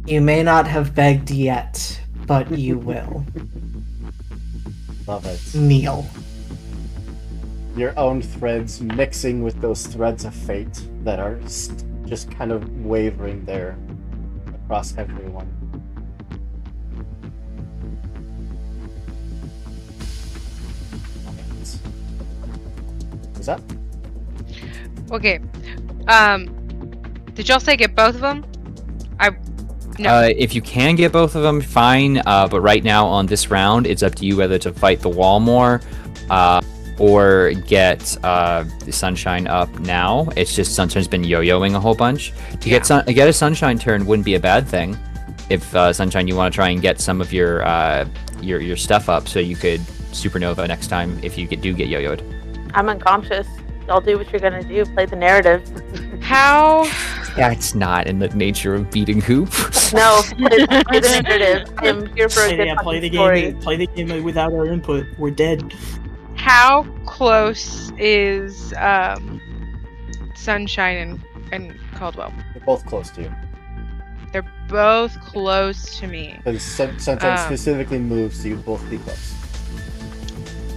Speaker 5: You may not have begged yet, but you will.
Speaker 1: Love it.
Speaker 5: Kneel.
Speaker 1: Your own threads mixing with those threads of fate that are just kind of wavering there across everyone. What's that?
Speaker 4: Okay. Did y'all say get both of them? No.
Speaker 2: If you can get both of them, fine. But right now on this round, it's up to you whether to fight the wall more, or get the Sunshine up now. It's just Sunshine's been yo-yoing a whole bunch. To get a Sunshine turn wouldn't be a bad thing. If Sunshine, you want to try and get some of your stuff up, so you could supernova next time if you do get yo-yoed.
Speaker 3: I'm unconscious. Y'all do what you're gonna do. Play the narrative.
Speaker 4: How?
Speaker 2: That's not in the nature of beating Hoop.
Speaker 3: No, play the narrative. I am here for a good
Speaker 6: Play the
Speaker 3: story.
Speaker 6: game. Play the game without our input. We're dead.
Speaker 4: How close is Sunshine and Caldwell?
Speaker 1: They're both close to you.
Speaker 4: They're both close to me.
Speaker 1: Because Sunshine specifically moves, so you both be close.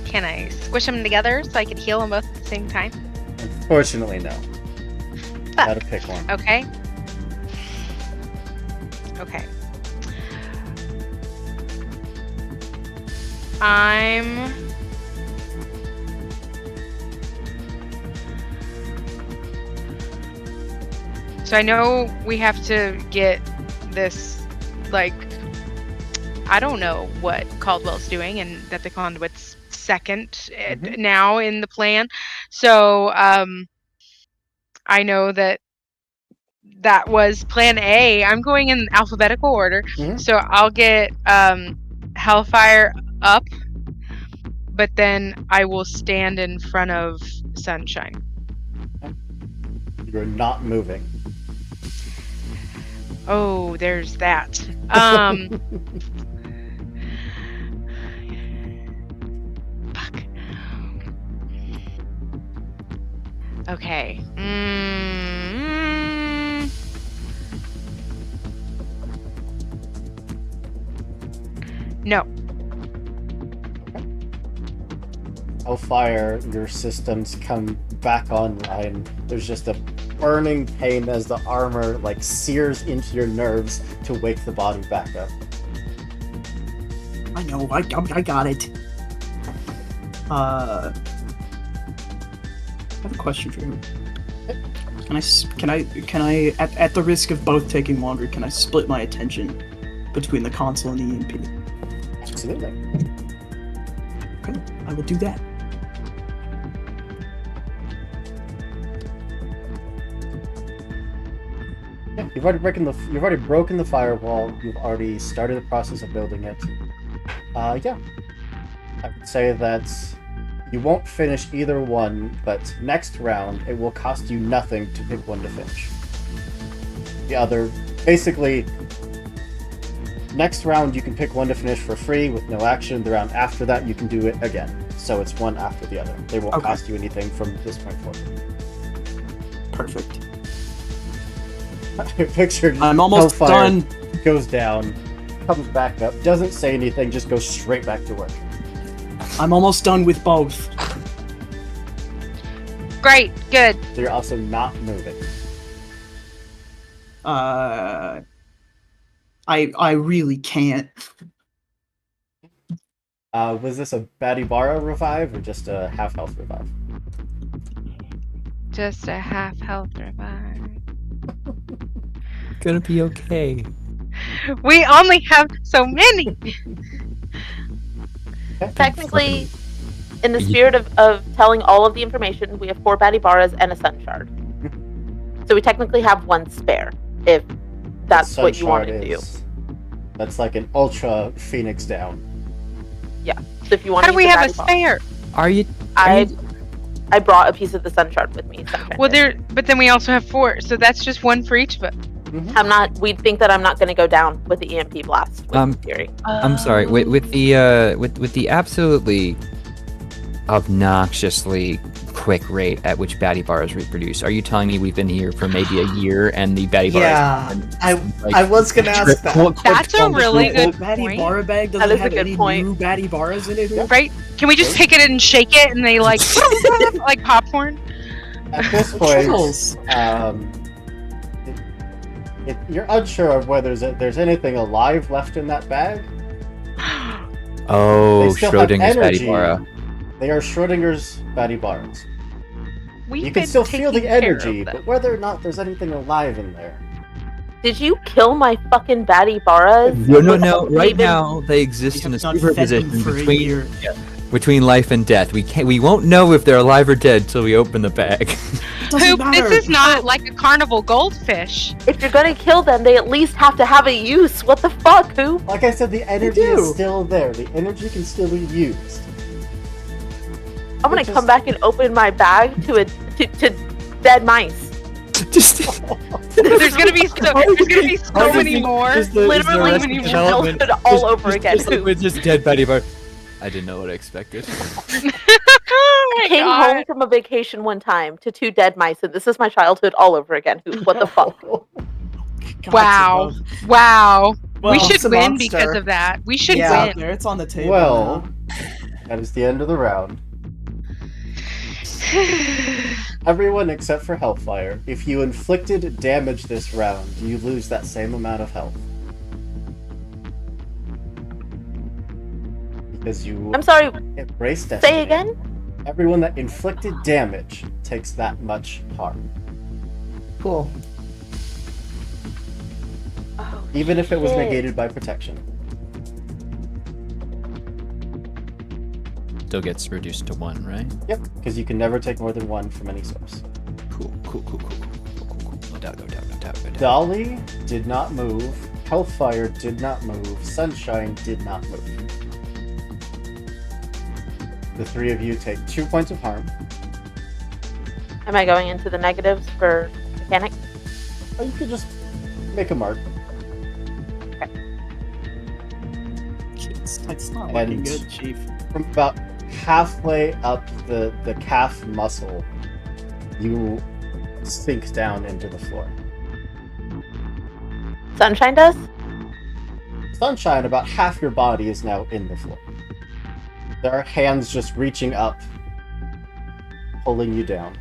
Speaker 4: Can I squish them together so I can heal them both at the same time?
Speaker 1: Unfortunately, no. Gotta pick one.
Speaker 4: Okay. Okay. So I know we have to get this, like, I don't know what Caldwell's doing, and that the conduit's second now in the plan. So I know that was plan A. I'm going in alphabetical order. So I'll get Hellfire up, but then I will stand in front of Sunshine.
Speaker 1: You're not moving.
Speaker 4: Oh, there's that. Fuck. Okay. No.
Speaker 1: Hellfire, your systems come back online. There's just a burning pain as the armor like sears into your nerves to wake the body back up.
Speaker 6: I know. I got it. I have a question for you. Can I, at the risk of both taking longer, can I split my attention between the console and the EMP?
Speaker 1: Absolutely.
Speaker 6: Okay, I will do that.
Speaker 1: Yeah, you've already broken the firewall. You've already started the process of building it. Yeah, I would say that you won't finish either one, but next round it will cost you nothing to pick one to finish. The other, basically, next round you can pick one to finish for free with no action. The round after that you can do it again. So it's one after the other. They won't cost you anything from this point forward.
Speaker 6: Perfect.
Speaker 1: Picture
Speaker 6: I'm almost
Speaker 1: Hellfire
Speaker 6: done.
Speaker 1: goes down, comes back up, doesn't say anything, just goes straight back to work.
Speaker 6: I'm almost done with both.
Speaker 4: Great, good.
Speaker 1: So you're also not moving.
Speaker 6: I really can't.
Speaker 1: Was this a Badibara revive or just a half health revive?
Speaker 4: Just a half health revive.
Speaker 2: Gonna be okay.
Speaker 4: We only have so many.
Speaker 3: Technically, in the spirit of telling all of the information, we have 4 Badibaras and a Sun Shard. So we technically have 1 spare, if that's what you want to do.
Speaker 1: That's like an ultra Phoenix down.
Speaker 3: Yeah. So if you want
Speaker 4: How
Speaker 3: to
Speaker 4: do we
Speaker 3: use
Speaker 4: have a
Speaker 3: Badibara-
Speaker 4: spare?
Speaker 2: Are you?
Speaker 3: I brought a piece of the Sun Shard with me.
Speaker 4: Well, but then we also have 4, so that's just 1 for each of us.
Speaker 3: We'd think that I'm not going to go down with the EMP blast with Fury.
Speaker 2: I'm sorry. With the absolutely obnoxiously quick rate at which Badibaras reproduce, are you telling me we've been here for maybe a year and the Badibaras?
Speaker 5: Yeah, I was gonna ask that.
Speaker 4: That's a really good
Speaker 6: The
Speaker 4: point.
Speaker 6: Badibara bag
Speaker 3: That
Speaker 6: doesn't
Speaker 3: is a
Speaker 6: have
Speaker 3: good
Speaker 6: any
Speaker 3: point.
Speaker 6: new Badibaras in it.
Speaker 4: Right? Can we just pick it and shake it and they like like popcorn?
Speaker 1: At this point,
Speaker 6: Trolls.
Speaker 1: you're unsure of whether there's anything alive left in that bag.
Speaker 2: Oh,
Speaker 1: They still have
Speaker 2: Schrodinger's
Speaker 1: energy.
Speaker 2: Badibara.
Speaker 1: They are Schrodinger's Badibaras.
Speaker 4: We've
Speaker 1: You can
Speaker 4: been
Speaker 1: still feel the
Speaker 4: taking care
Speaker 1: energy,
Speaker 4: of them.
Speaker 1: but whether or not there's anything alive in there.
Speaker 3: Did you kill my fucking Badibaras?
Speaker 2: No. Right
Speaker 3: Even-
Speaker 2: now, they exist
Speaker 6: We
Speaker 2: in a
Speaker 6: have not
Speaker 2: super
Speaker 6: fed them
Speaker 2: position
Speaker 6: for a
Speaker 2: between
Speaker 6: year.
Speaker 2: between life and death. We won't know if they're alive or dead till we open the bag.
Speaker 6: Doesn't
Speaker 4: Poop,
Speaker 6: matter.
Speaker 4: this is not like a carnival goldfish.
Speaker 3: If you're gonna kill them, they at least have to have a use. What the fuck, Hoop?
Speaker 1: Like I said, the energy
Speaker 6: do.
Speaker 1: is still there. The energy can still be used.
Speaker 3: I'm gonna
Speaker 1: Which is-
Speaker 3: come back and open my bag to dead mice.
Speaker 2: Just
Speaker 4: There's gonna be so many more.
Speaker 3: Literally, when you childhood all over again. Hoop.
Speaker 2: With just dead Badibar. I didn't know what I expected.
Speaker 4: Oh my
Speaker 3: Came
Speaker 4: God.
Speaker 3: home from a vacation one time to 2 dead mice, and this is my childhood all over again. Hoop, what the fuck?
Speaker 6: Gods
Speaker 4: Wow.
Speaker 6: above.
Speaker 4: Wow.
Speaker 5: Well,
Speaker 4: We should
Speaker 5: it's a
Speaker 4: win
Speaker 5: monster.
Speaker 4: because of that. We should
Speaker 5: Yeah.
Speaker 6: Out
Speaker 4: win.
Speaker 6: there, it's on the table.
Speaker 1: Well,
Speaker 6: now.
Speaker 1: that is the end of the round. Everyone except for Hellfire. If you inflicted damage this round, you lose that same amount of health. Because you
Speaker 3: I'm sorry,
Speaker 1: embrace destiny.
Speaker 3: say again?
Speaker 1: Everyone that inflicted damage takes that much harm.
Speaker 5: Cool.
Speaker 3: Oh,
Speaker 1: Even if it was
Speaker 3: shit.
Speaker 1: negated by protection.
Speaker 2: Still gets reduced to 1, right?
Speaker 1: Yep, because you can never take more than 1 from any source.
Speaker 2: Cool. No doubt.
Speaker 1: Dolly did not move. Hellfire did not move. Sunshine did not move. The 3 of you take 2 points of harm.
Speaker 3: Am I going into the negatives for mechanics?
Speaker 1: Or you could just make a mark.
Speaker 6: It's not looking
Speaker 1: And-
Speaker 6: good, Chief.
Speaker 1: From about halfway up the calf muscle, you sink down into the floor.
Speaker 3: Sunshine does?
Speaker 1: Sunshine, about half your body is now in the floor. There are hands just reaching up, pulling you down.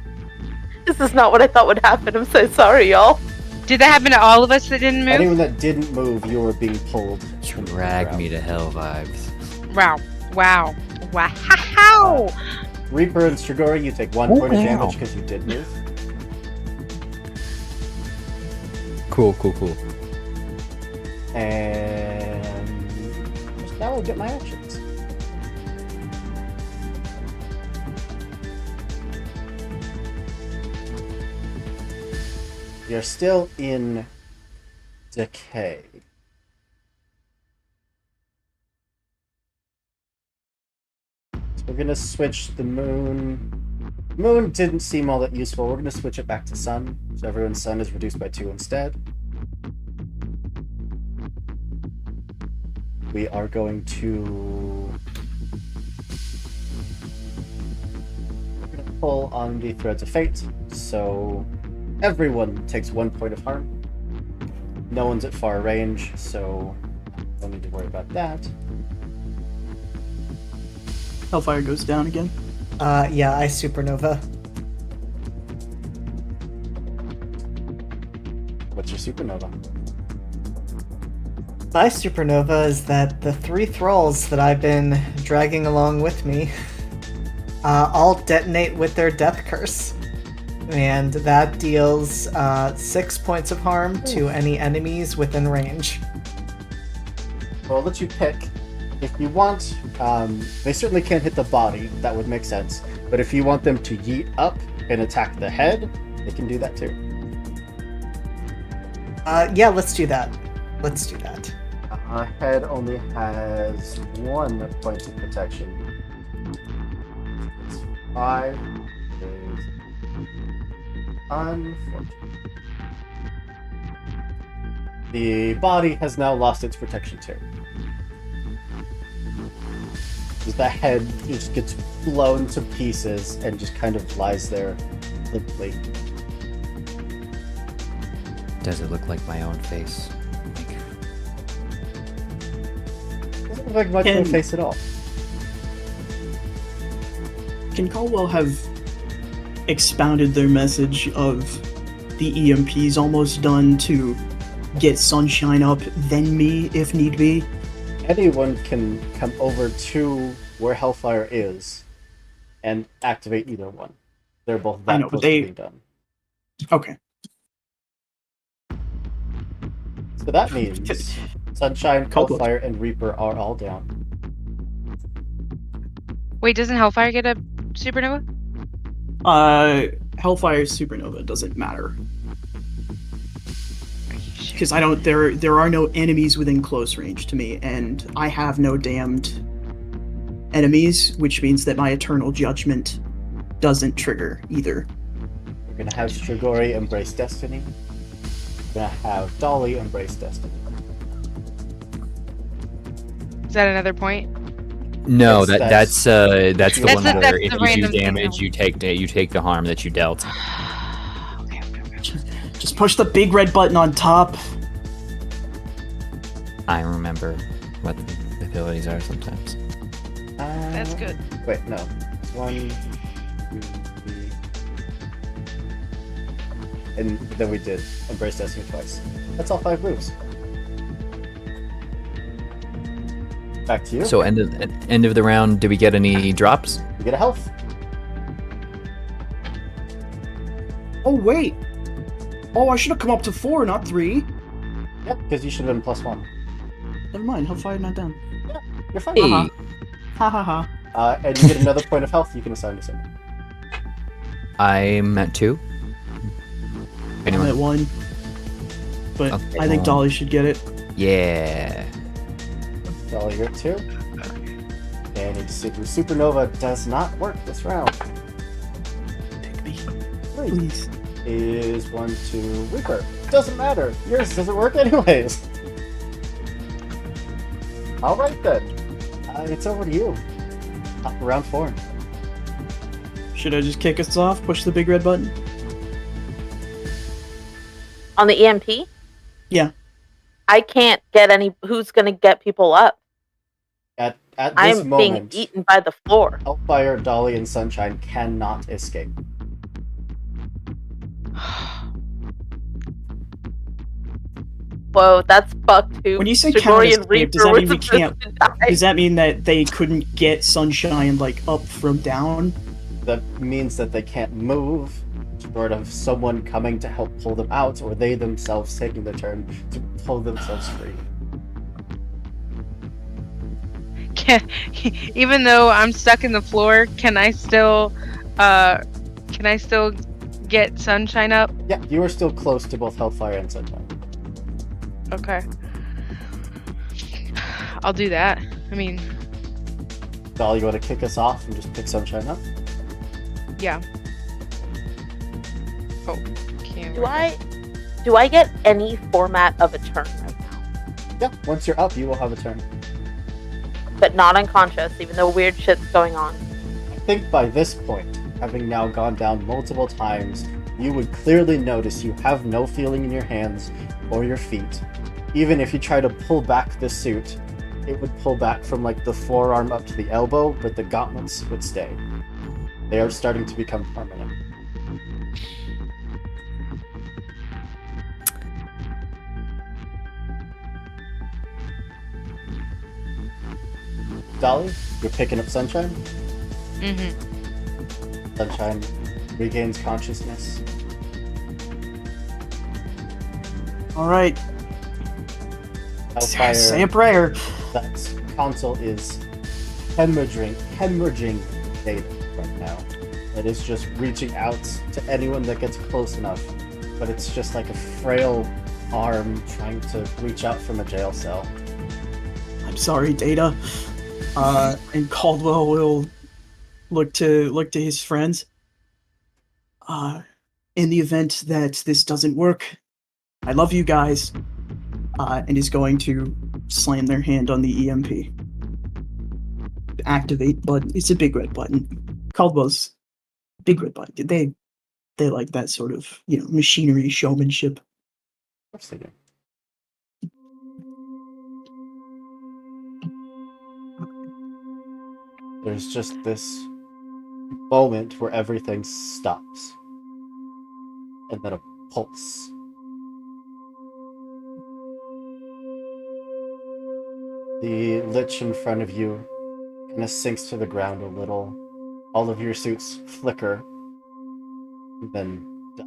Speaker 3: This is not what I thought would happen. I'm so sorry, y'all.
Speaker 4: Did that happen to all of us that didn't move?
Speaker 1: Anyone that didn't move, you were being pulled. from the
Speaker 2: Drag
Speaker 1: ground.
Speaker 2: me to hell vibes.
Speaker 4: Wow. Wow. Wow!
Speaker 1: Reaper and Strigori, you take 1
Speaker 2: Oh,
Speaker 1: point of
Speaker 2: wow.
Speaker 1: damage because you did move.
Speaker 2: Cool.
Speaker 1: And just now I'll get my actions. You're still in decay. So we're gonna switch the moon. Moon didn't seem all that useful. We're gonna switch it back to sun. So everyone's sun is reduced by 2 instead. We are going to... We're gonna pull on the Threads of Fate. So everyone takes 1 point of harm. No one's at far range, so don't need to worry about that.
Speaker 6: Hellfire goes down again.
Speaker 5: Yeah, I supernova.
Speaker 1: What's your supernova?
Speaker 5: My supernova is that the 3 thralls that I've been dragging along with me all detonate with their death curse. And that deals 6 points of harm to any enemies within range.
Speaker 1: Well, I'll let you pick. If you want, they certainly can't hit the body, that would make sense. But if you want them to yeet up and attack the head, they can do that too.
Speaker 5: Yeah, let's do that. Let's do that.
Speaker 1: Head only has 1 point of protection. It's 5. It is unfortunate. The body has now lost its protection too. The head just gets blown to pieces and just kind of lies there limply.
Speaker 2: Does it look like my own face?
Speaker 1: Doesn't look like much of a face at all.
Speaker 6: Can Caldwell have expounded their message of the EMP's almost done to get Sunshine up, then me if need be?
Speaker 1: Anyone can come over to where Hellfire is and activate either one. They're both
Speaker 6: I
Speaker 1: that
Speaker 6: know,
Speaker 1: close
Speaker 6: but
Speaker 1: to being done.
Speaker 6: Okay.
Speaker 1: So that means Sunshine,
Speaker 6: Caldwell.
Speaker 1: Hellfire, and Reaper are all down.
Speaker 4: Wait, doesn't Hellfire get a supernova?
Speaker 6: Hellfire Supernova doesn't matter. Because there are no enemies within close range to me, and I have no damned enemies, which means that my Eternal Judgment doesn't trigger either.
Speaker 1: We're gonna have Strigori embrace Destiny. We're gonna have Dolly embrace Destiny.
Speaker 4: Is that another point?
Speaker 2: No,
Speaker 1: Yes,
Speaker 2: that's the
Speaker 1: That's
Speaker 2: one
Speaker 1: the-
Speaker 2: where
Speaker 4: that's
Speaker 2: if
Speaker 4: the
Speaker 2: you do
Speaker 4: random thing
Speaker 2: damage,
Speaker 4: now.
Speaker 2: you take the harm that you dealt.
Speaker 4: Okay.
Speaker 6: Just push the big red button on top.
Speaker 2: I remember what the abilities are sometimes.
Speaker 4: That's good.
Speaker 1: Wait, no. It's 1, 2, 3. And then we did embrace Destiny twice. That's all 5 moves. Back to you.
Speaker 2: So end of the round, do we get any drops?
Speaker 1: You get a health.
Speaker 6: Oh, wait. Oh, I should have come up to 4, not 3.
Speaker 1: Yep, because you should have been +1.
Speaker 6: Never mind, Hellfire not down.
Speaker 1: You're fine.
Speaker 2: Hey,
Speaker 6: Uh-huh. Ha ha ha.
Speaker 1: And you get another point of health you can assign to someone.
Speaker 2: I'm at 2.
Speaker 6: I'm
Speaker 2: Anyone?
Speaker 6: at 1. But
Speaker 2: Okay,
Speaker 6: I think
Speaker 2: well.
Speaker 6: Dolly should get it.
Speaker 2: Yeah.
Speaker 1: Dolly, you're at 2. And you see Supernova does not work this round.
Speaker 6: Pick me,
Speaker 1: 3
Speaker 6: please.
Speaker 1: is 1 to Reaper. Doesn't matter. Yours doesn't work anyways. Alright then. It's over to you. Round 4.
Speaker 6: Should I just kick us off? Push the big red button?
Speaker 3: On the EMP?
Speaker 6: Yeah.
Speaker 3: I can't get any. Who's going to get people up?
Speaker 1: At this
Speaker 3: I'm being
Speaker 1: moment,
Speaker 3: eaten by the floor.
Speaker 1: Hellfire, Dolly, and Sunshine cannot escape.
Speaker 3: Whoa, that's fucked too.
Speaker 6: When you say
Speaker 3: Gregorian
Speaker 6: can't escape, does
Speaker 3: Reaper
Speaker 6: that
Speaker 3: was
Speaker 6: mean we
Speaker 3: supposed
Speaker 6: can't?
Speaker 3: to die.
Speaker 6: Does that mean that they couldn't get Sunshine like up from down?
Speaker 1: That means that they can't move, short of someone coming to help pull them out, or they themselves taking the turn to pull themselves free.
Speaker 4: Even though I'm stuck in the floor, can I still get Sunshine up?
Speaker 1: Yeah, you are still close to both Hellfire and Sunshine.
Speaker 4: Okay. I'll do that. I mean,
Speaker 1: Doll, you want to kick us off and just pick Sunshine up?
Speaker 4: yeah. Oh, can't.
Speaker 3: Do I get any format of a turn right now?
Speaker 1: Yeah, once you're up, you will have a turn.
Speaker 3: But not unconscious, even though weird shit's going on.
Speaker 1: I think by this point, having now gone down multiple times, you would clearly notice you have no feeling in your hands or your feet. Even if you try to pull back the suit, it would pull back from like the forearm up to the elbow, but the gauntlets would stay. They are starting to become permanent. Dolly, you're picking up Sunshine.
Speaker 4: Mm-hmm.
Speaker 1: Sunshine regains consciousness.
Speaker 6: All right,
Speaker 1: Hellfire,
Speaker 6: say a prayer.
Speaker 1: that console is hemorrhaging data right now. It is just reaching out to anyone that gets close enough, but it's just like a frail arm trying to reach out from a jail cell.
Speaker 6: I'm sorry, Data. And Caldwell will look to his friends. In the event that this doesn't work, I love you guys. And is going to slam their hand on the EMP. Activate button. It's a big red button. Caldwell's big red button. They like that sort of, machinery showmanship.
Speaker 1: Of course they do. There's just this moment where everything stops. And then a pulse. The lich in front of you kind of sinks to the ground a little. All of your suits flicker, and then die.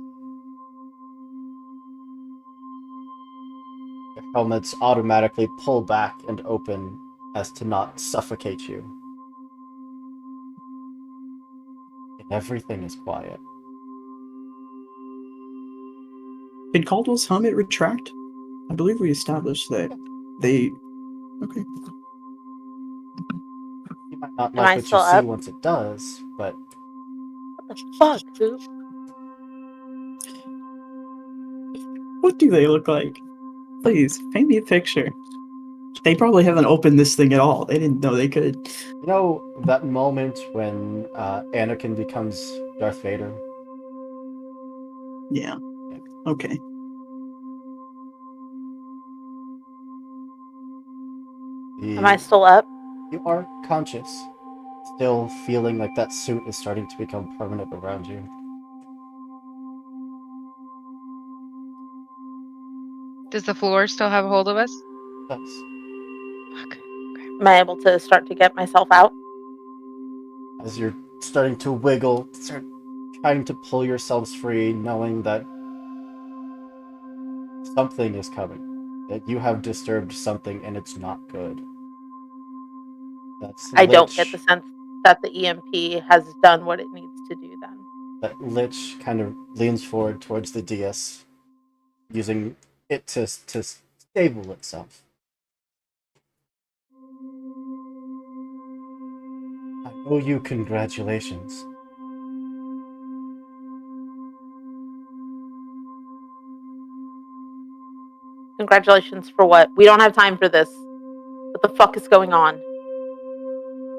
Speaker 1: Your helmets automatically pull back and open as to not suffocate you. And everything is quiet.
Speaker 6: Can Caldwell's helmet retract? I believe we established that they. Okay.
Speaker 1: You might not
Speaker 3: Am
Speaker 1: like
Speaker 3: I
Speaker 1: what you
Speaker 3: still
Speaker 1: see
Speaker 3: up?
Speaker 1: once it does, but
Speaker 3: What the fuck, dude?
Speaker 6: What do they look like? Please, paint me a picture. They probably haven't opened this thing at all. They didn't know they could.
Speaker 1: you know that moment when Anakin becomes Darth Vader?
Speaker 6: Yeah. Okay.
Speaker 3: Am I still up?
Speaker 1: You are conscious, still feeling like that suit is starting to become permanent around you.
Speaker 4: Does the floor still have a hold of us?
Speaker 1: Yes.
Speaker 4: Fuck.
Speaker 3: Am I able to start to get myself out?
Speaker 1: As you're starting to wiggle, start trying to pull yourselves free, knowing that something is coming, that you have disturbed something and it's not good. That's
Speaker 3: I don't get
Speaker 1: Lich.
Speaker 3: the sense that the EMP has done what it needs to do then.
Speaker 1: That Lich kind of leans forward towards the dais, using it to stable itself. I owe you congratulations.
Speaker 3: Congratulations for what? We don't have time for this. What the fuck is going on?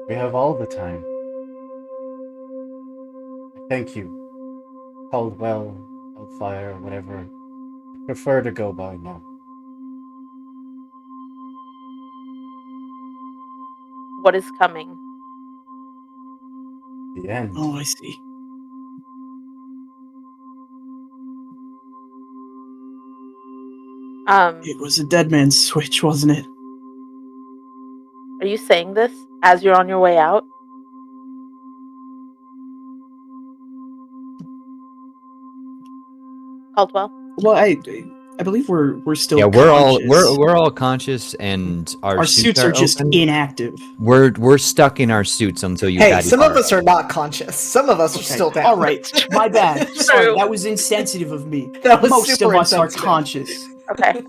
Speaker 1: We have all the time. I thank you. Caldwell, Hellfire, whatever. I prefer to go by now.
Speaker 3: What is coming?
Speaker 1: The end.
Speaker 6: Oh, I see. It was a dead man's switch, wasn't it?
Speaker 3: Are you saying this as you're on your way out? Caldwell?
Speaker 6: Well, I believe we're still
Speaker 2: Yeah,
Speaker 6: conscious.
Speaker 2: we're all conscious, and our
Speaker 6: suits are just
Speaker 2: open.
Speaker 6: inactive.
Speaker 2: We're stuck in our suits until you.
Speaker 5: Hey, some of us are not conscious. Some of us are still down.
Speaker 6: All right, my bad.
Speaker 3: It's
Speaker 6: Sorry,
Speaker 3: true.
Speaker 6: that was insensitive of me.
Speaker 5: That was
Speaker 6: Most
Speaker 5: super
Speaker 6: of us are
Speaker 5: insensitive.
Speaker 6: conscious.
Speaker 3: Okay.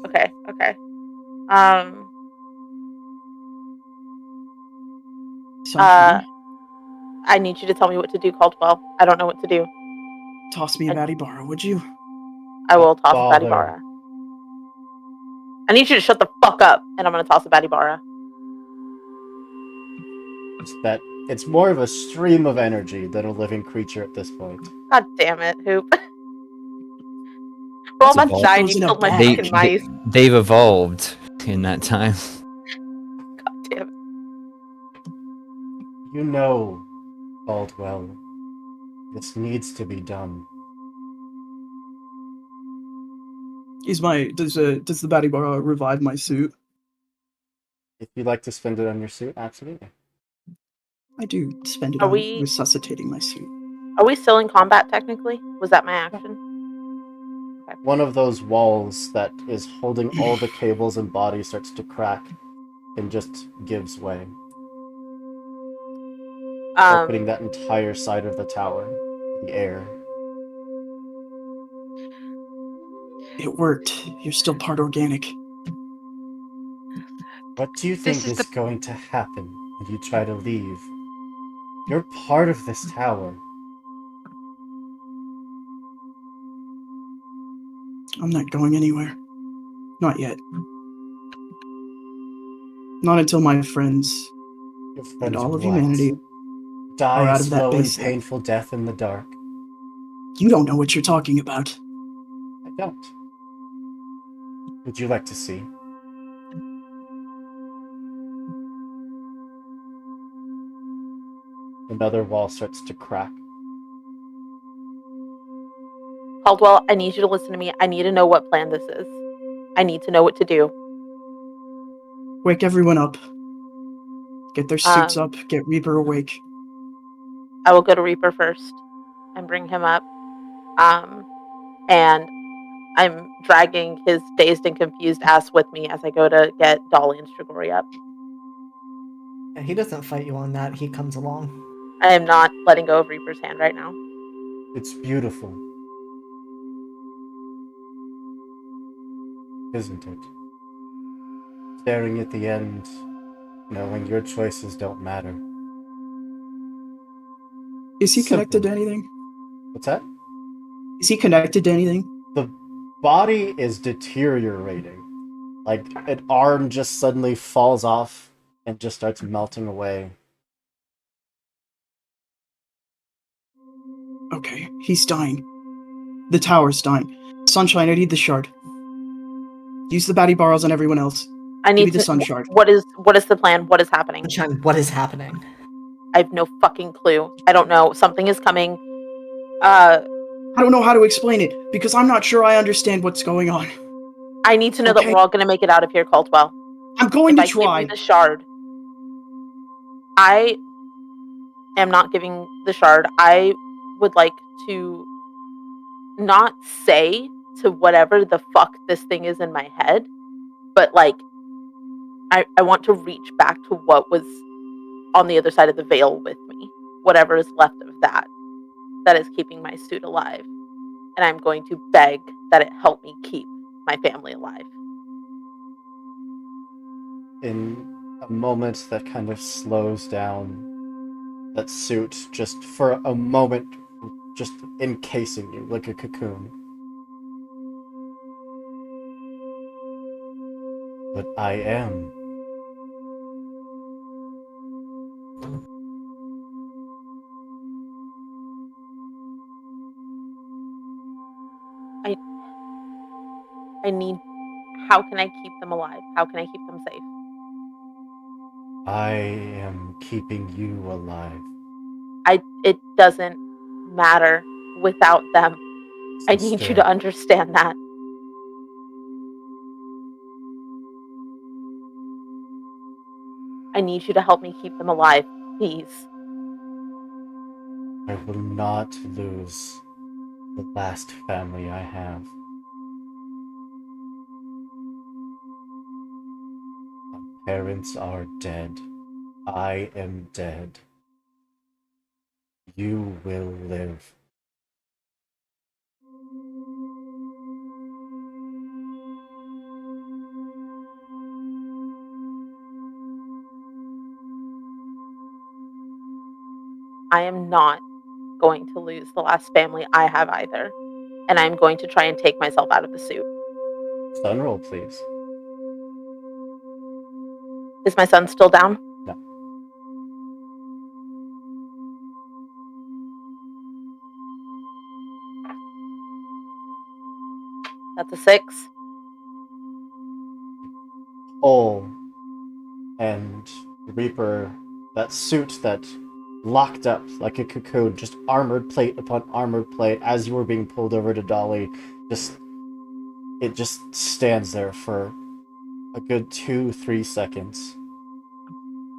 Speaker 6: Sunshine,
Speaker 3: I need you to tell me what to do, Caldwell. I don't know what to do.
Speaker 6: toss me a Batibara, would you?
Speaker 3: I will toss a
Speaker 1: Bother.
Speaker 3: Batibara. I need you to shut the fuck up, and I'm gonna toss a Batibara.
Speaker 1: It's more of a stream of energy than a living creature at this point.
Speaker 3: God damn it, Hoop. We're all about to
Speaker 2: evolved.
Speaker 3: die and
Speaker 6: Goes
Speaker 3: you
Speaker 6: in a
Speaker 3: killed my
Speaker 6: bag.
Speaker 3: fucking mice.
Speaker 2: They've evolved in that time.
Speaker 3: God damn it.
Speaker 1: You know, Caldwell, this needs to be done.
Speaker 6: Does the Batibara revive my suit?
Speaker 1: If you'd like to spend it on your suit, absolutely.
Speaker 6: I do spend it
Speaker 3: Are
Speaker 6: on
Speaker 3: we-
Speaker 6: resuscitating my suit.
Speaker 3: Are we still in combat technically? Was that my action?
Speaker 1: One of those walls that is holding all the cables and bodies starts to crack and just gives way, opening that entire side of the tower, the air.
Speaker 6: It worked. You're still part organic.
Speaker 1: What do you think
Speaker 4: is
Speaker 1: is going to happen when you try to leave? You're part of this tower.
Speaker 6: I'm not going anywhere. Not yet. Not until my friends
Speaker 1: Your friends
Speaker 6: and all of
Speaker 1: what?
Speaker 6: humanity
Speaker 1: Die
Speaker 6: are
Speaker 1: a
Speaker 6: out of that
Speaker 1: slow and
Speaker 6: base.
Speaker 1: painful death in the dark.
Speaker 6: You don't know what you're talking about.
Speaker 1: I don't. Would you like to see? Another wall starts to crack.
Speaker 3: Caldwell, I need you to listen to me. I need to know what plan this is. I need to know what to do.
Speaker 6: Wake everyone up. Get their suits up. Get Reaper awake.
Speaker 3: I will go to Reaper first and bring him up. And I'm dragging his dazed and confused ass with me as I go to get Dolly and Strigori up.
Speaker 5: Yeah, he doesn't fight you on that. He comes along.
Speaker 3: I am not letting go of Reaper's hand right now.
Speaker 1: It's beautiful. Isn't it? Staring at the end, knowing your choices don't matter.
Speaker 6: Is he
Speaker 1: Simple.
Speaker 6: connected to anything?
Speaker 1: What's that?
Speaker 6: Is he connected to anything?
Speaker 1: The body is deteriorating. Like, an arm just suddenly falls off and just starts melting away.
Speaker 6: Okay, he's dying. The tower's dying. Sunshine, I need the shard. Use the Batibaras on everyone else.
Speaker 3: I
Speaker 6: Give
Speaker 3: need
Speaker 6: me the
Speaker 3: to.
Speaker 6: sun shard.
Speaker 3: What is the plan? What is happening?
Speaker 5: Sunshine, what is happening?
Speaker 3: I have no fucking clue. I don't know. Something is coming.
Speaker 6: I don't know how to explain it because I'm not sure I understand what's going on.
Speaker 3: I need to know that
Speaker 6: Okay.
Speaker 3: we're all going to make it out of here, Caldwell.
Speaker 6: I'm going
Speaker 3: If
Speaker 6: to
Speaker 3: I
Speaker 6: try.
Speaker 3: give you the shard, I am not giving the shard. I would like to not say to whatever the fuck this thing is in my head, but like I want to reach back to what was on the other side of the veil with me, whatever is left of that is keeping my suit alive. And I'm going to beg that it help me keep my family alive.
Speaker 1: In a moment that kind of slows down, that suit just for a moment, just encasing you like a cocoon. But I am.
Speaker 3: I need. How can I keep them alive? How can I keep them safe?
Speaker 1: I am keeping you alive.
Speaker 3: It doesn't matter without them. I need you
Speaker 1: Sister.
Speaker 3: to understand that. I need you to help me keep them alive, please.
Speaker 1: I will not lose the last family I have. My parents are dead. I am dead. You will live.
Speaker 3: I am not going to lose the last family I have either. And I'm going to try and take myself out of the suit.
Speaker 1: Sun roll, please.
Speaker 3: Is my son still down?
Speaker 1: No.
Speaker 3: That's a 6.
Speaker 1: Ole and Reaper, that suit that locked up like a cocoon, just armored plate upon armored plate as you were being pulled over to Dolly, it just stands there for a good 2-3 seconds.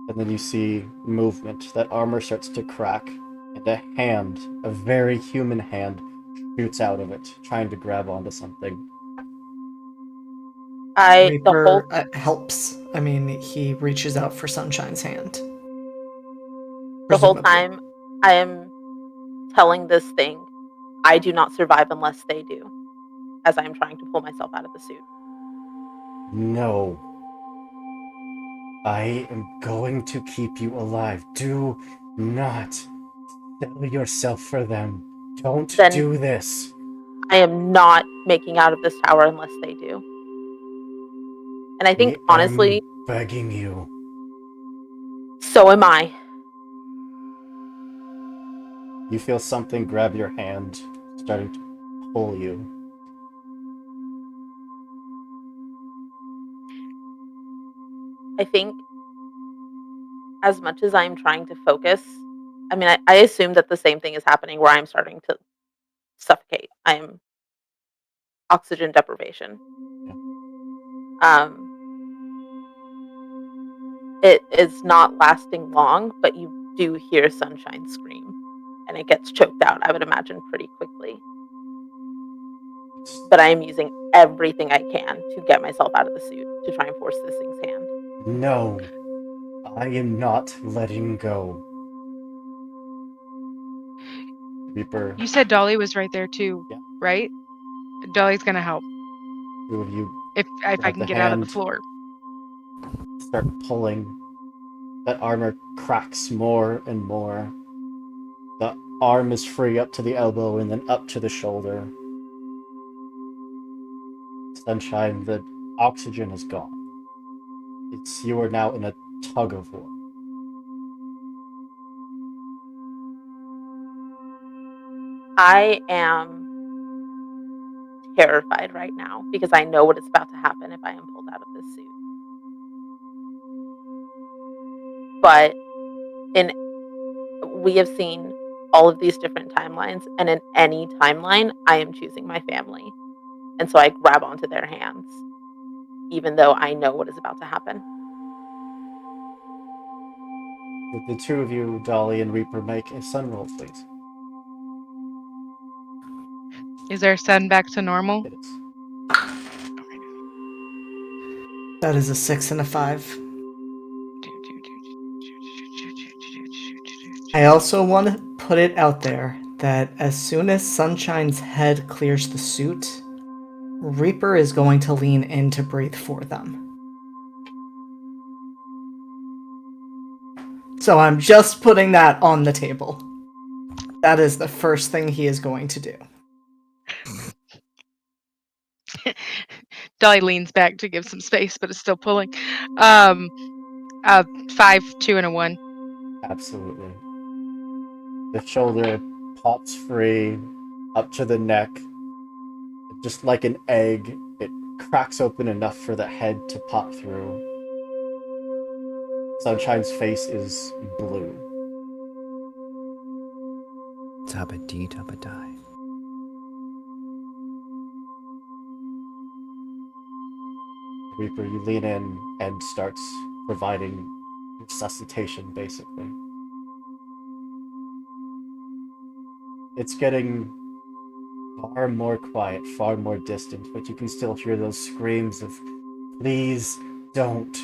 Speaker 1: And then you see movement. That armor starts to crack, and a hand, a very human hand, shoots out of it, trying to grab onto something.
Speaker 5: Reaper helps. I mean, he reaches out for Sunshine's hand.
Speaker 3: The whole
Speaker 5: Presumably.
Speaker 3: time I am telling this thing, I do not survive unless they do, as I am trying to pull myself out of the suit.
Speaker 1: No. I am going to keep you alive. Do not sell yourself for them. Don't
Speaker 3: Then
Speaker 1: do this.
Speaker 3: I am not making out of this tower unless they do. And I think, honestly,
Speaker 1: I'm begging you.
Speaker 3: so am I.
Speaker 1: You feel something grab your hand, starting to pull you.
Speaker 3: I think as much as I'm trying to focus, I mean, I assume that the same thing is happening where I'm starting to suffocate. I'm oxygen deprivation. It is not lasting long, but you do hear Sunshine scream, and it gets choked out, I would imagine, pretty quickly. But I am using everything I can to get myself out of the suit to try and force this thing's hand.
Speaker 1: No, I am not letting go. Reaper,
Speaker 4: You said Dolly was right there too,
Speaker 1: Yeah.
Speaker 4: right? Dolly's gonna help
Speaker 1: two of you
Speaker 4: if I
Speaker 1: grab
Speaker 4: can
Speaker 1: the
Speaker 4: get out of the
Speaker 1: hand,
Speaker 4: floor.
Speaker 1: start pulling. That armor cracks more and more. The arm is free up to the elbow and then up to the shoulder. Sunshine, the oxygen is gone. You are now in a tug of war.
Speaker 3: I am terrified right now because I know what is about to happen if I am pulled out of this suit. But we have seen all of these different timelines, and in any timeline, I am choosing my family. And so I grab onto their hands, even though I know what is about to happen.
Speaker 1: Would the two of you, Dolly and Reaper, make a sun roll, please?
Speaker 4: Is our son back to normal?
Speaker 1: It is.
Speaker 5: That is a 6 and a 5. I also want to put it out there that as soon as Sunshine's head clears the suit, Reaper is going to lean in to breathe for them. So I'm just putting that on the table. That is the first thing he is going to do.
Speaker 4: Dolly leans back to give some space, but is still pulling. 5, 2, and a 1.
Speaker 1: Absolutely. The shoulder pops free up to the neck. Just like an egg, it cracks open enough for the head to pop through. Sunshine's face is blue.
Speaker 2: Tabba dee, tabba die.
Speaker 1: Reaper, you lean in and starts providing resuscitation, basically. It's getting far more quiet, far more distant, but you can still hear those screams of, please, don't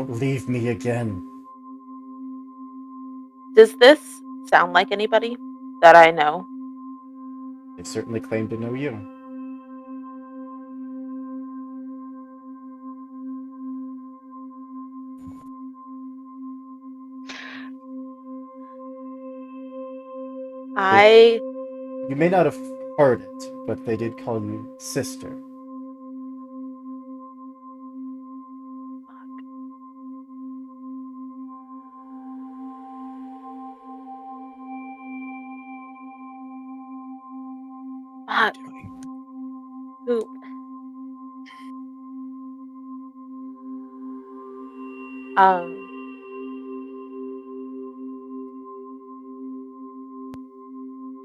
Speaker 1: leave me again.
Speaker 3: Does this sound like anybody that I know?
Speaker 1: They certainly claim to know you. You may not have heard it, but they did call you sister.
Speaker 3: Fuck. Who?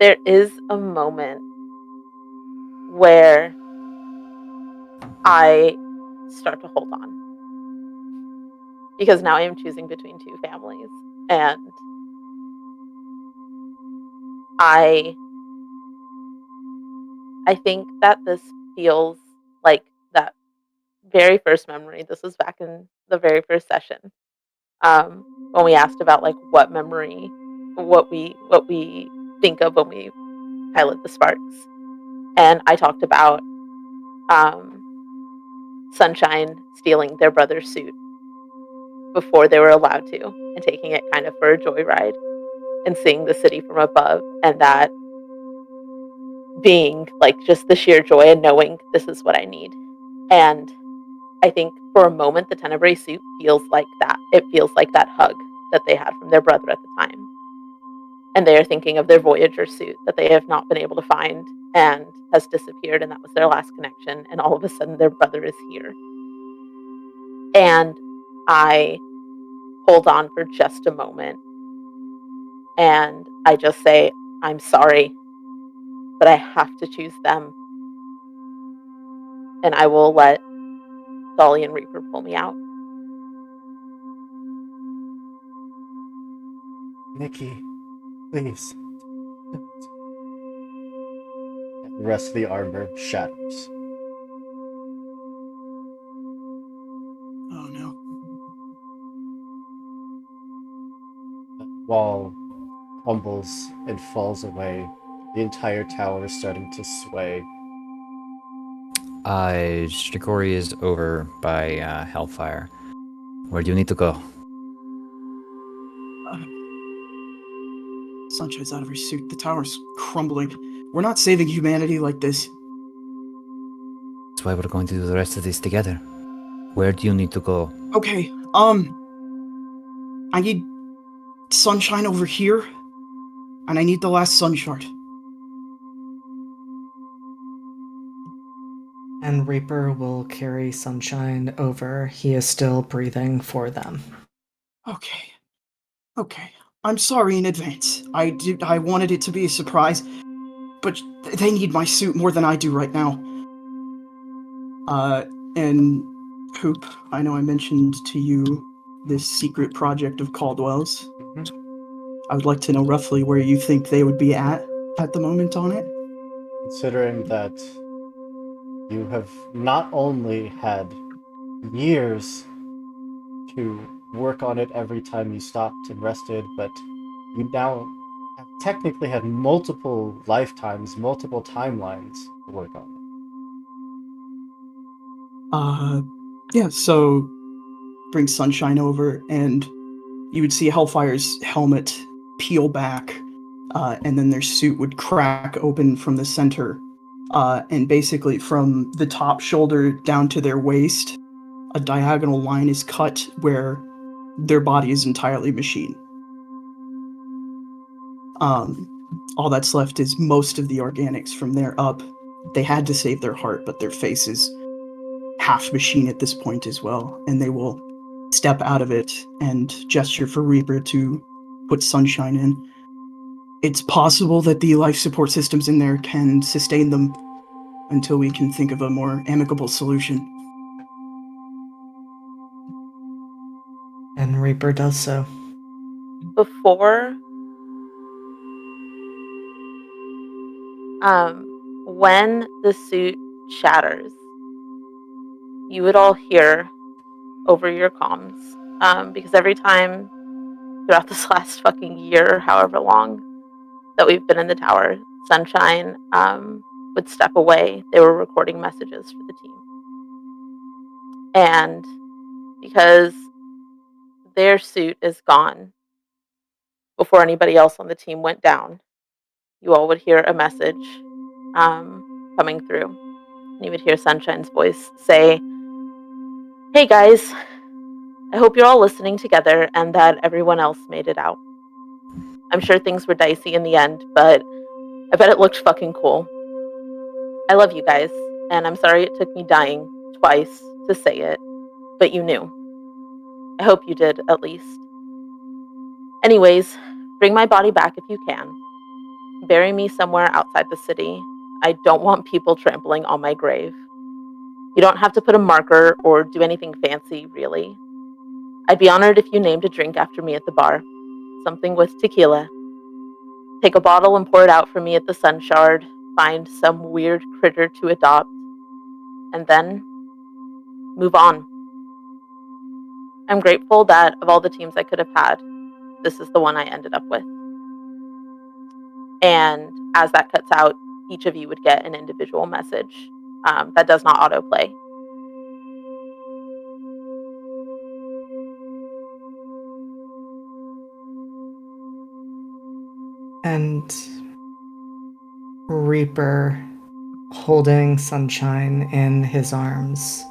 Speaker 3: There is a moment where I start to hold on. Because now I am choosing between two families. And I think that this feels like that very first memory. This was back in the very first session. When we asked about like what memory, what we think of when we pilot the sparks. And I talked about Sunshine stealing their brother's suit before they were allowed to, and taking it kind of for a joyride and seeing the city from above, and that being like just the sheer joy and knowing this is what I need. And I think for a moment the Tenebrae suit feels like that. It feels like that hug that they had from their brother at the time. And they are thinking of their Voyager suit that they have not been able to find and has disappeared, and that was their last connection, and all of a sudden their brother is here. And I hold on for just a moment and I just say, I'm sorry, but I have to choose them. And I will let Dolly and Reaper pull me out.
Speaker 1: Nikki, please, don't. And the rest of the armor shatters.
Speaker 6: Oh no.
Speaker 1: The wall crumbles and falls away. The entire tower is starting to sway.
Speaker 2: Strigori is over by Hellfire. Where do you need to go?
Speaker 6: Sunshine's out of her suit. The tower's crumbling. We're not saving humanity like this.
Speaker 2: That's why we're going to do the rest of this together. Where do you need to go?
Speaker 6: Okay, I need Sunshine over here, and I need the last sun shard.
Speaker 5: And Reaper will carry Sunshine over. He is still breathing for them.
Speaker 6: Okay. I'm sorry in advance. I wanted it to be a surprise, but they need my suit more than I do right now. And Poop, I know I mentioned to you this secret project of Caldwell's.
Speaker 1: Mhm.
Speaker 6: I would like to know roughly where you think they would be at the moment on it.
Speaker 1: Considering that you have not only had years to work on it every time you stopped and rested, but you now have technically had multiple lifetimes, multiple timelines to work on it.
Speaker 6: Yeah, so bring Sunshine over, and you would see Hellfire's helmet peel back, and then their suit would crack open from the center. And basically, from the top shoulder down to their waist, a diagonal line is cut where their body is entirely machine. All that's left is most of the organics from there up. They had to save their heart, but their face is half machine at this point as well, and they will step out of it and gesture for Reaper to put Sunshine in. It's possible that the life support systems in there can sustain them until we can think of a more amicable solution.
Speaker 5: And Reaper does so.
Speaker 3: Before, when the suit shatters, you would all hear over your comms, because every time throughout this last fucking year, however long that we've been in the tower, Sunshine would step away. They were recording messages for the team. And because their suit is gone before anybody else on the team went down, you all would hear a message coming through. And you would hear Sunshine's voice say, "Hey guys, I hope you're all listening together and that everyone else made it out. I'm sure things were dicey in the end, but I bet it looked fucking cool. I love you guys, and I'm sorry it took me dying twice to say it, but you knew. I hope you did, at least. Anyways, bring my body back if you can. Bury me somewhere outside the city. I don't want people trampling on my grave. You don't have to put a marker or do anything fancy, really. I'd be honored if you named a drink after me at the bar. Something with tequila. Take a bottle and pour it out for me at the Sun Shard. Find some weird critter to adopt. And then move on. I'm grateful that of all the teams I could have had, this is the one I ended up with." And as that cuts out, each of you would get an individual message that does not autoplay.
Speaker 5: And Reaper, holding Sunshine in his arms,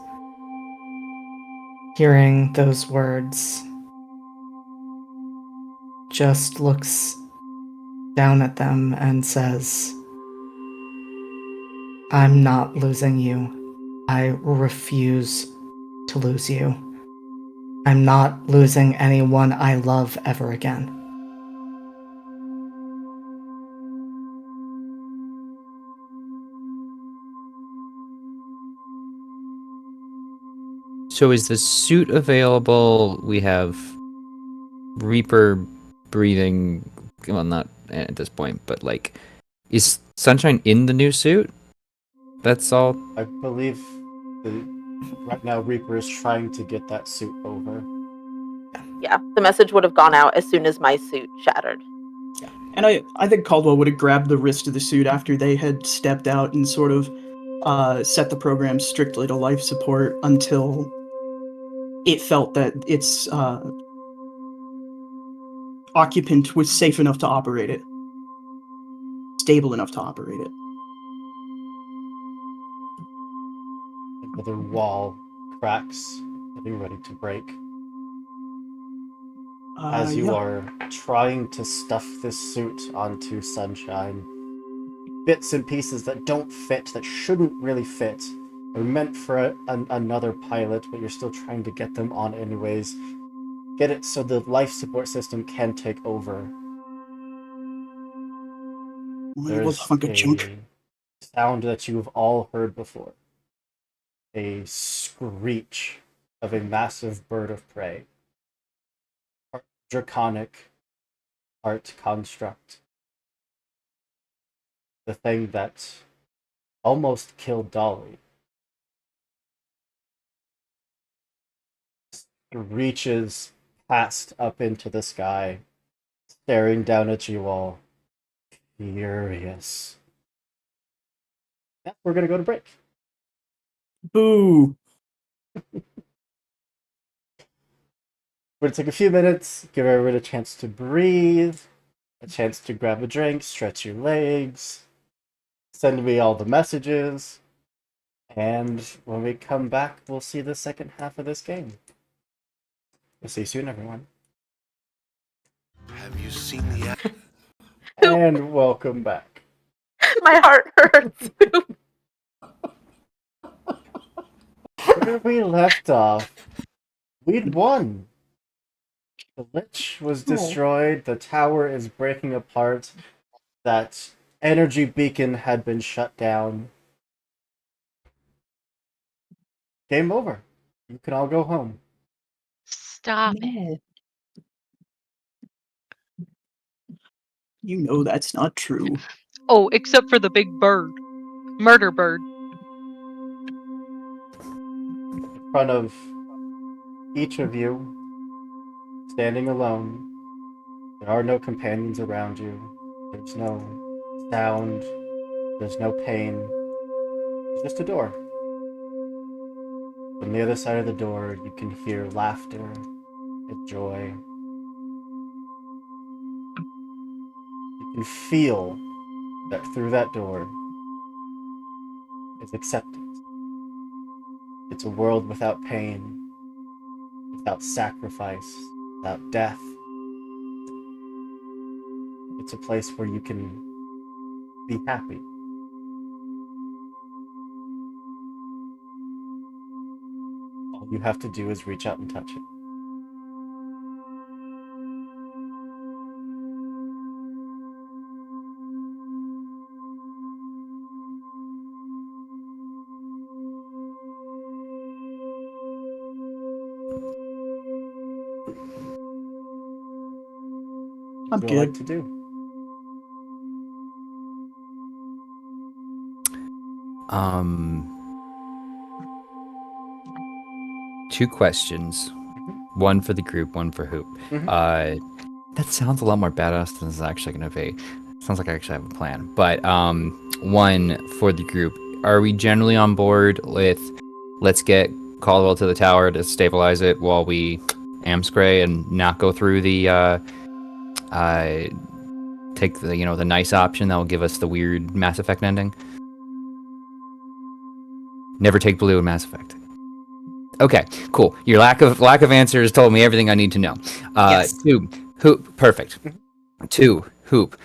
Speaker 5: hearing those words, just looks down at them and says, "I'm not losing you. I refuse to lose you. I'm not losing anyone I love ever again."
Speaker 2: So is the suit available? We have Reaper breathing. Well, not at this point, but like, is Sunshine in the new suit? That's all.
Speaker 1: I believe right now Reaper is trying to get that suit over.
Speaker 3: Yeah, the message would have gone out as soon as my suit shattered.
Speaker 6: And I think Caldwell would have grabbed the wrist of the suit after they had stepped out and sort of set the program strictly to life support until it felt that its occupant was safe enough to operate it, stable enough to operate it.
Speaker 1: Another wall cracks, getting ready to break. As you are trying to stuff this suit onto Sunshine, bits and pieces that don't fit, that shouldn't really fit, are meant for another pilot, but you're still trying to get them on anyways. Get it so the life support system can take over. There's a sound that you've all heard before. A screech of a massive bird of prey. Draconic art construct. The thing that almost killed Dolly. Reaches past up into the sky, staring down at you all. Furious. Yeah, we're gonna go to break.
Speaker 6: Boo!
Speaker 1: We're gonna take a few minutes, give everyone a chance to breathe, a chance to grab a drink, stretch your legs, send me all the messages, and when we come back, we'll see the second half of this game. We'll see you soon, everyone.
Speaker 7: Have you seen the
Speaker 1: And welcome back.
Speaker 3: My heart hurts.
Speaker 1: Where we left off, we'd won. The Lich was destroyed, the tower is breaking apart, that energy beacon had been shut down. Game over. You can all go home.
Speaker 4: Stop it.
Speaker 6: You know that's not true.
Speaker 4: Oh, except for the big bird. Murder bird.
Speaker 1: In front of each of you, standing alone, there are no companions around you. There's no sound. There's no pain. There's just a door. From the other side of the door, you can hear laughter and joy. You can feel that through that door is acceptance. It's a world without pain, without sacrifice, without death. It's a place where you can be happy. All you have to do is reach out and touch it.
Speaker 6: I'm
Speaker 1: What would you like
Speaker 6: good.
Speaker 1: to do?
Speaker 2: Two questions. One for the group, one for Hoop.
Speaker 1: Mhm.
Speaker 2: That sounds a lot more badass than it's actually going to be. Sounds like I actually have a plan. But one for the group. Are we generally on board with let's get Caldwell to the tower to stabilize it while we amspray and not go through the take the the nice option that will give us the weird Mass Effect ending? Never take blue in Mass Effect. Okay, cool. Your lack of answers told me everything I need to know.
Speaker 5: Yes.
Speaker 2: Two, Hoop, perfect. Two, Hoop.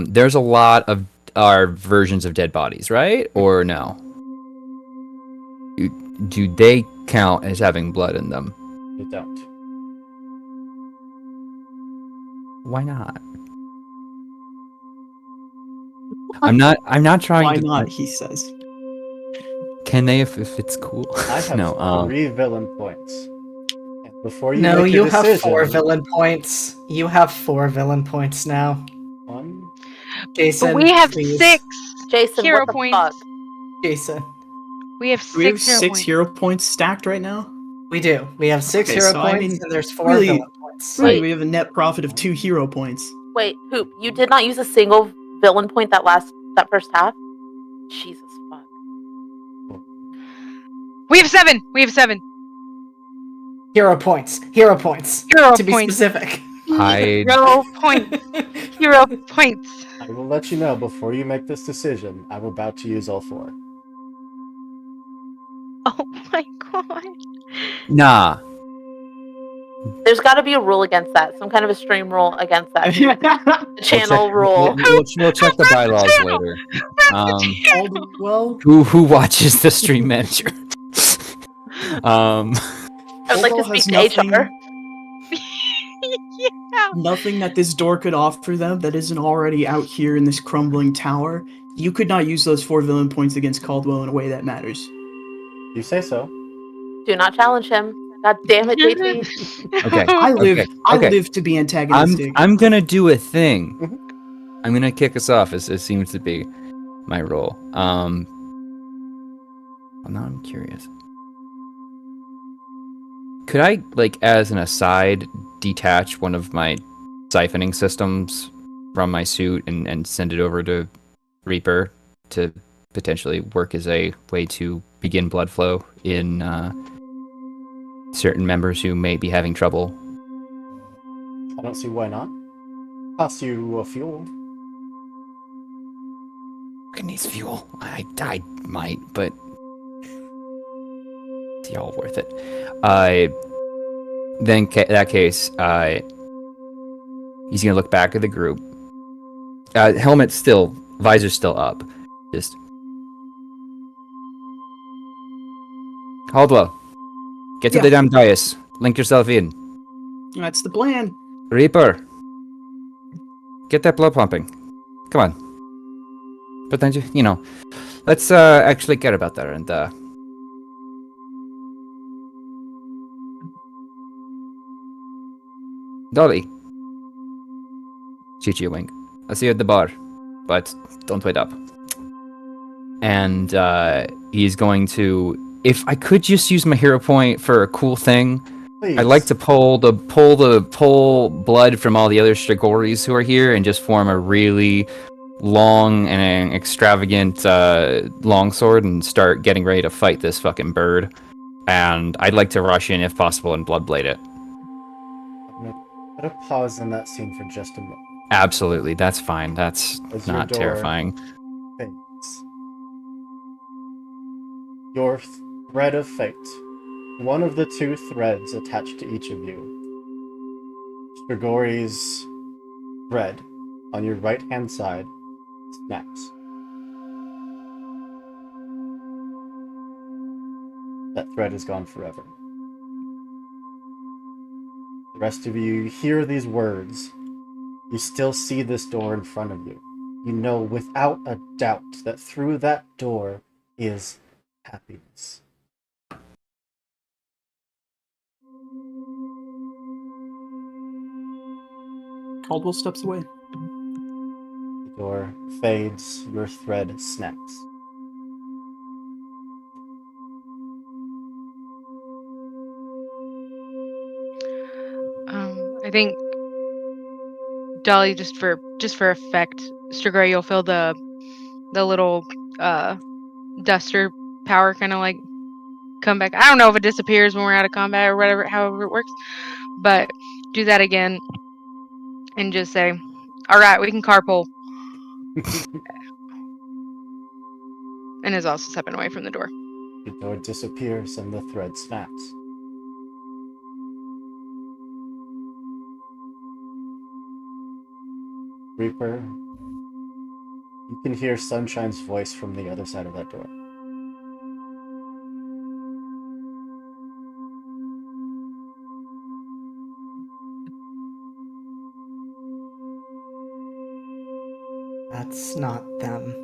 Speaker 2: There's a lot of our versions of dead bodies, right? Or no? Do they count as having blood in them?
Speaker 1: You don't.
Speaker 2: Why not? I'm not trying
Speaker 6: Why
Speaker 2: to.
Speaker 6: not? He says.
Speaker 2: Can they if it's cool?
Speaker 1: I have
Speaker 2: No.
Speaker 1: 3 villain points. And before you
Speaker 5: No,
Speaker 1: make a
Speaker 5: you have
Speaker 1: decision,
Speaker 5: 4 villain points. You have 4 villain points now.
Speaker 1: 1,
Speaker 5: Jason,
Speaker 4: We have
Speaker 5: please.
Speaker 4: 6
Speaker 3: Jason,
Speaker 4: hero
Speaker 3: what the
Speaker 4: points.
Speaker 3: fuck?
Speaker 5: Jason.
Speaker 4: We have
Speaker 6: Do we have
Speaker 4: 6 hero
Speaker 6: 6
Speaker 4: points.
Speaker 6: hero points stacked right now?
Speaker 5: We do. We have 6
Speaker 6: Okay,
Speaker 5: hero
Speaker 6: so,
Speaker 5: points,
Speaker 6: I mean,
Speaker 5: and there's 4
Speaker 6: really-
Speaker 5: villain points.
Speaker 6: Really,
Speaker 3: Wait.
Speaker 6: we have a net profit of 2 hero points.
Speaker 3: Wait, Hoop, you did not use a single villain point that first half? Jesus fuck.
Speaker 4: We have 7. We have 7
Speaker 5: Hero points. Hero points.
Speaker 4: hero
Speaker 5: To be
Speaker 4: points.
Speaker 5: specific.
Speaker 4: Hero points. Hero points.
Speaker 1: I will let you know before you make this decision. I'm about to use all 4.
Speaker 4: Oh my god.
Speaker 2: Nah.
Speaker 3: There's got to be a rule against that. Some kind of a stream rule against that. The channel rule.
Speaker 2: We'll check the bylaws
Speaker 4: channel.
Speaker 2: later.
Speaker 6: Caldwell,
Speaker 2: Who watches the stream manager?
Speaker 3: I would like to
Speaker 6: Caldwell
Speaker 3: speak
Speaker 6: has
Speaker 3: to HR.
Speaker 4: Yeah.
Speaker 6: nothing that this door could offer them that isn't already out here in this crumbling tower. You could not use those 4 villain points against Caldwell in a way that matters.
Speaker 1: You say so.
Speaker 3: Do not challenge him. God damn it, JT.
Speaker 2: Okay.
Speaker 6: I live
Speaker 2: Okay.
Speaker 6: to be antagonistic.
Speaker 2: I'm gonna do a thing.
Speaker 1: Mhm.
Speaker 2: I'm gonna kick us off as it seems to be my role. Well, now I'm curious. Could I, like, as an aside, detach one of my siphoning systems from my suit and send it over to Reaper to potentially work as a way to begin blood flow in certain members who may be having trouble?
Speaker 1: I don't see why not. Costs you fuel.
Speaker 2: It needs fuel. I might, but it's all worth it. Then that case, he's gonna look back at the group. Helmet still, visor still up. Just Caldwell, get to
Speaker 6: Yeah.
Speaker 2: the damn dais. Link yourself in.
Speaker 6: That's the plan.
Speaker 2: Reaper, get that blood pumping. Come on. But then let's actually care about that and Dolly. Shoot you a wink. I'll see you at the bar, but don't wait up. And he's going to. If I could just use my hero point for a cool thing,
Speaker 1: Please.
Speaker 2: I'd like to pull blood from all the other Stragoris who are here and just form a really long and extravagant longsword and start getting ready to fight this fucking bird. And I'd like to rush in if possible and bloodblade it.
Speaker 1: I'm gonna put a pause in that scene for just a moment.
Speaker 2: Absolutely, that's fine. That's
Speaker 1: As your
Speaker 2: not
Speaker 1: door
Speaker 2: terrifying.
Speaker 1: fades. Your thread of fate. One of the two threads attached to each of you. Strigori's thread on your right-hand side snaps. That thread is gone forever. The rest of you hear these words. You still see this door in front of you. You know without a doubt that through that door is happiness.
Speaker 6: Caldwell steps away.
Speaker 1: The door fades, your thread snaps.
Speaker 4: I think Dolly, just for effect, Strigoi, you'll feel the little duster power kind of like come back. I don't know if it disappears when we're out of combat or whatever, however it works, but do that again and just say, "All right, we can carpool." And is also stepping away from the door.
Speaker 1: The door disappears and the thread snaps. Reaper, you can hear Sunshine's voice from the other side of that door.
Speaker 5: That's not them.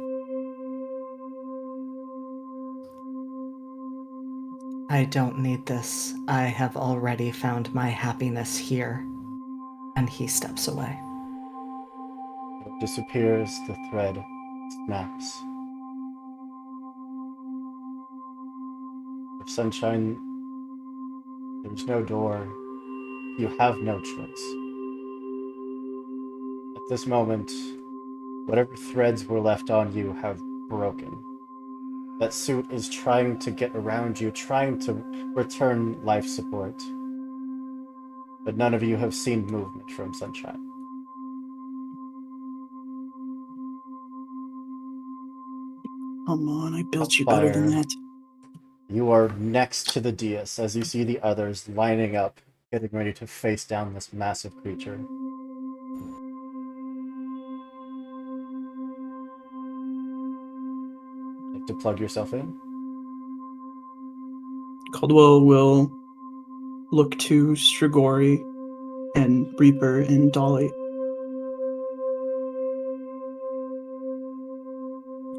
Speaker 5: I don't need this. I have already found my happiness here. And he steps away.
Speaker 1: It disappears, the thread snaps. For Sunshine, there's no door. You have no choice. At this moment, whatever threads were left on you have broken. That suit is trying to get around you, trying to return life support. But none of you have seen movement from Sunshine.
Speaker 6: Come on, I built you better than
Speaker 1: Fire.
Speaker 6: that.
Speaker 1: You are next to the dais as you see the others lining up, getting ready to face down this massive creature. Like to plug yourself in?
Speaker 6: Caldwell will look to Strigori and Reaper and Dolly.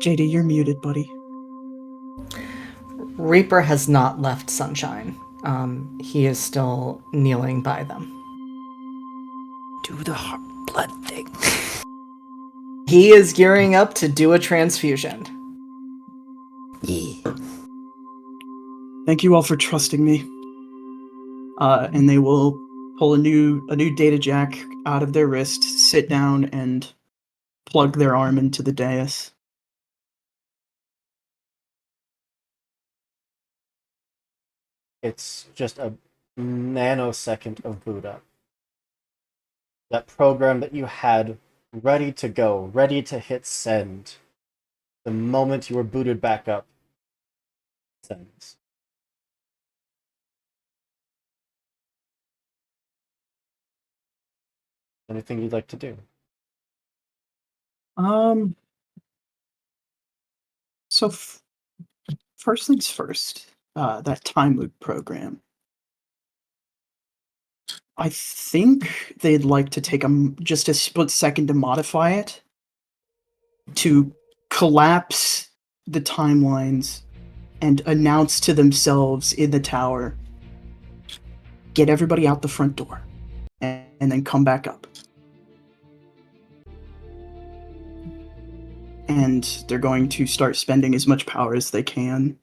Speaker 6: JD, you're muted, buddy.
Speaker 5: Reaper has not left Sunshine. He is still kneeling by them.
Speaker 2: Do the blood thing.
Speaker 5: He is gearing up to do a transfusion.
Speaker 2: Yeah.
Speaker 6: Thank you all for trusting me. And they will pull a new data jack out of their wrist, sit down, and plug their arm into the dais.
Speaker 1: It's just a nanosecond of boot up. That program that you had ready to go, ready to hit send. The moment you were booted back up, sends. Anything you'd like to do?
Speaker 6: So first things first, that time loop program. I think they'd like to take just a split second to modify it to collapse the timelines and announce to themselves in the tower, get everybody out the front door, and then come back up. and they're going to start spending as much power as they can,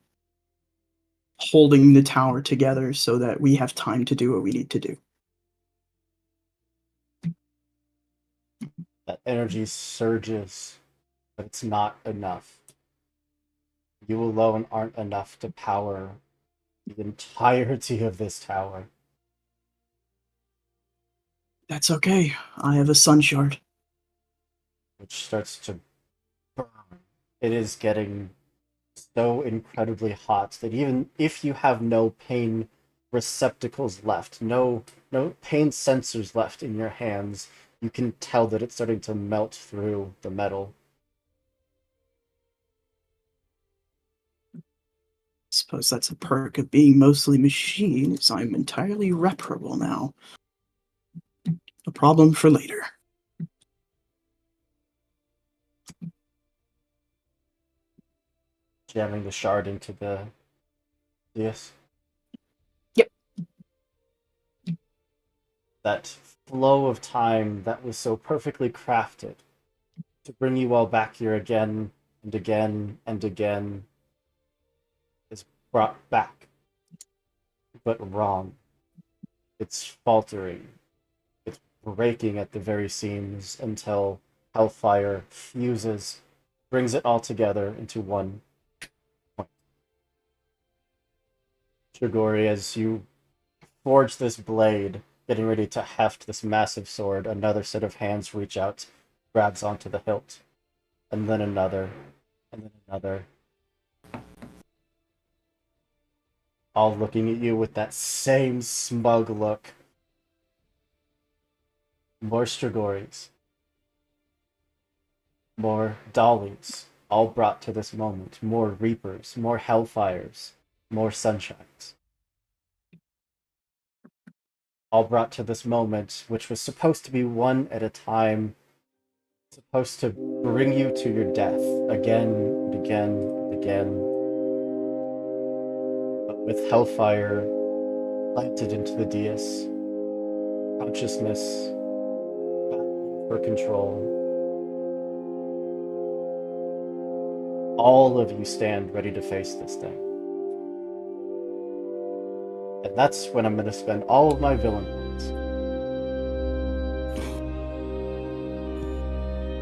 Speaker 6: holding the tower together so that we have time to do what we need to do.
Speaker 1: That energy surges, but it's not enough. You alone aren't enough to power the entirety of this tower.
Speaker 6: That's okay. I have a sun shard.
Speaker 1: Which starts to burn. It is getting so incredibly hot that even if you have no pain receptacles left, no pain sensors left in your hands, you can tell that it's starting to melt through the metal.
Speaker 6: Suppose that's a perk of being mostly machine, as I'm entirely reparable now. A problem for later.
Speaker 1: Jamming the shard into the yes.
Speaker 6: Yep.
Speaker 1: That flow of time that was so perfectly crafted to bring you all back here again and again and again is brought back, but wrong. It's faltering. It's breaking at the very seams until Hellfire fuses, brings it all together into one point. Shigori, as you forge this blade, getting ready to heft this massive sword, another set of hands reach out, grabs onto the hilt, and then another, and then another. All looking at you with that same smug look. More Stragoris. More Dollies, all brought to this moment. More Reapers, more Hellfires, more Sunshines. All brought to this moment, which was supposed to be one at a time, supposed to bring you to your death again and again and again. But with Hellfire planted into the dais, consciousness battling for control, all of you stand ready to face this thing. And that's when I'm going to spend all of my villain points.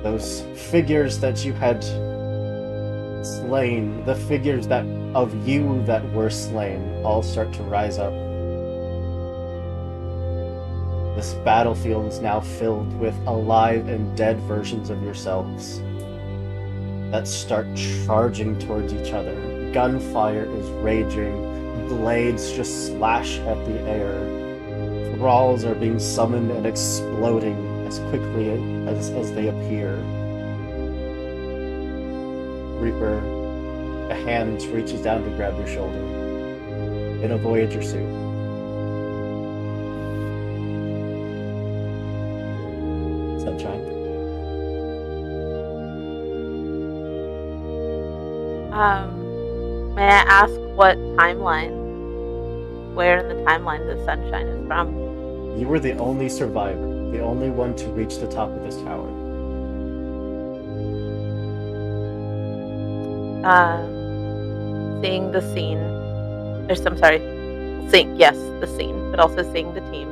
Speaker 1: Those figures that you had slain, the figures that of you that were slain, all start to rise up. This battlefield is now filled with alive and dead versions of yourselves that start charging towards each other. Gunfire is raging. Blades just slash at the air. Thralls are being summoned and exploding as quickly as they appear. Reaper, a hand reaches down to grab your shoulder. In a Voyager suit. Sunshine.
Speaker 3: May I ask what timeline, where in the timeline the sunshine is from?
Speaker 1: You were the only survivor, the only one to reach the top of this tower.
Speaker 3: Seeing the scene, the scene, but also seeing the team,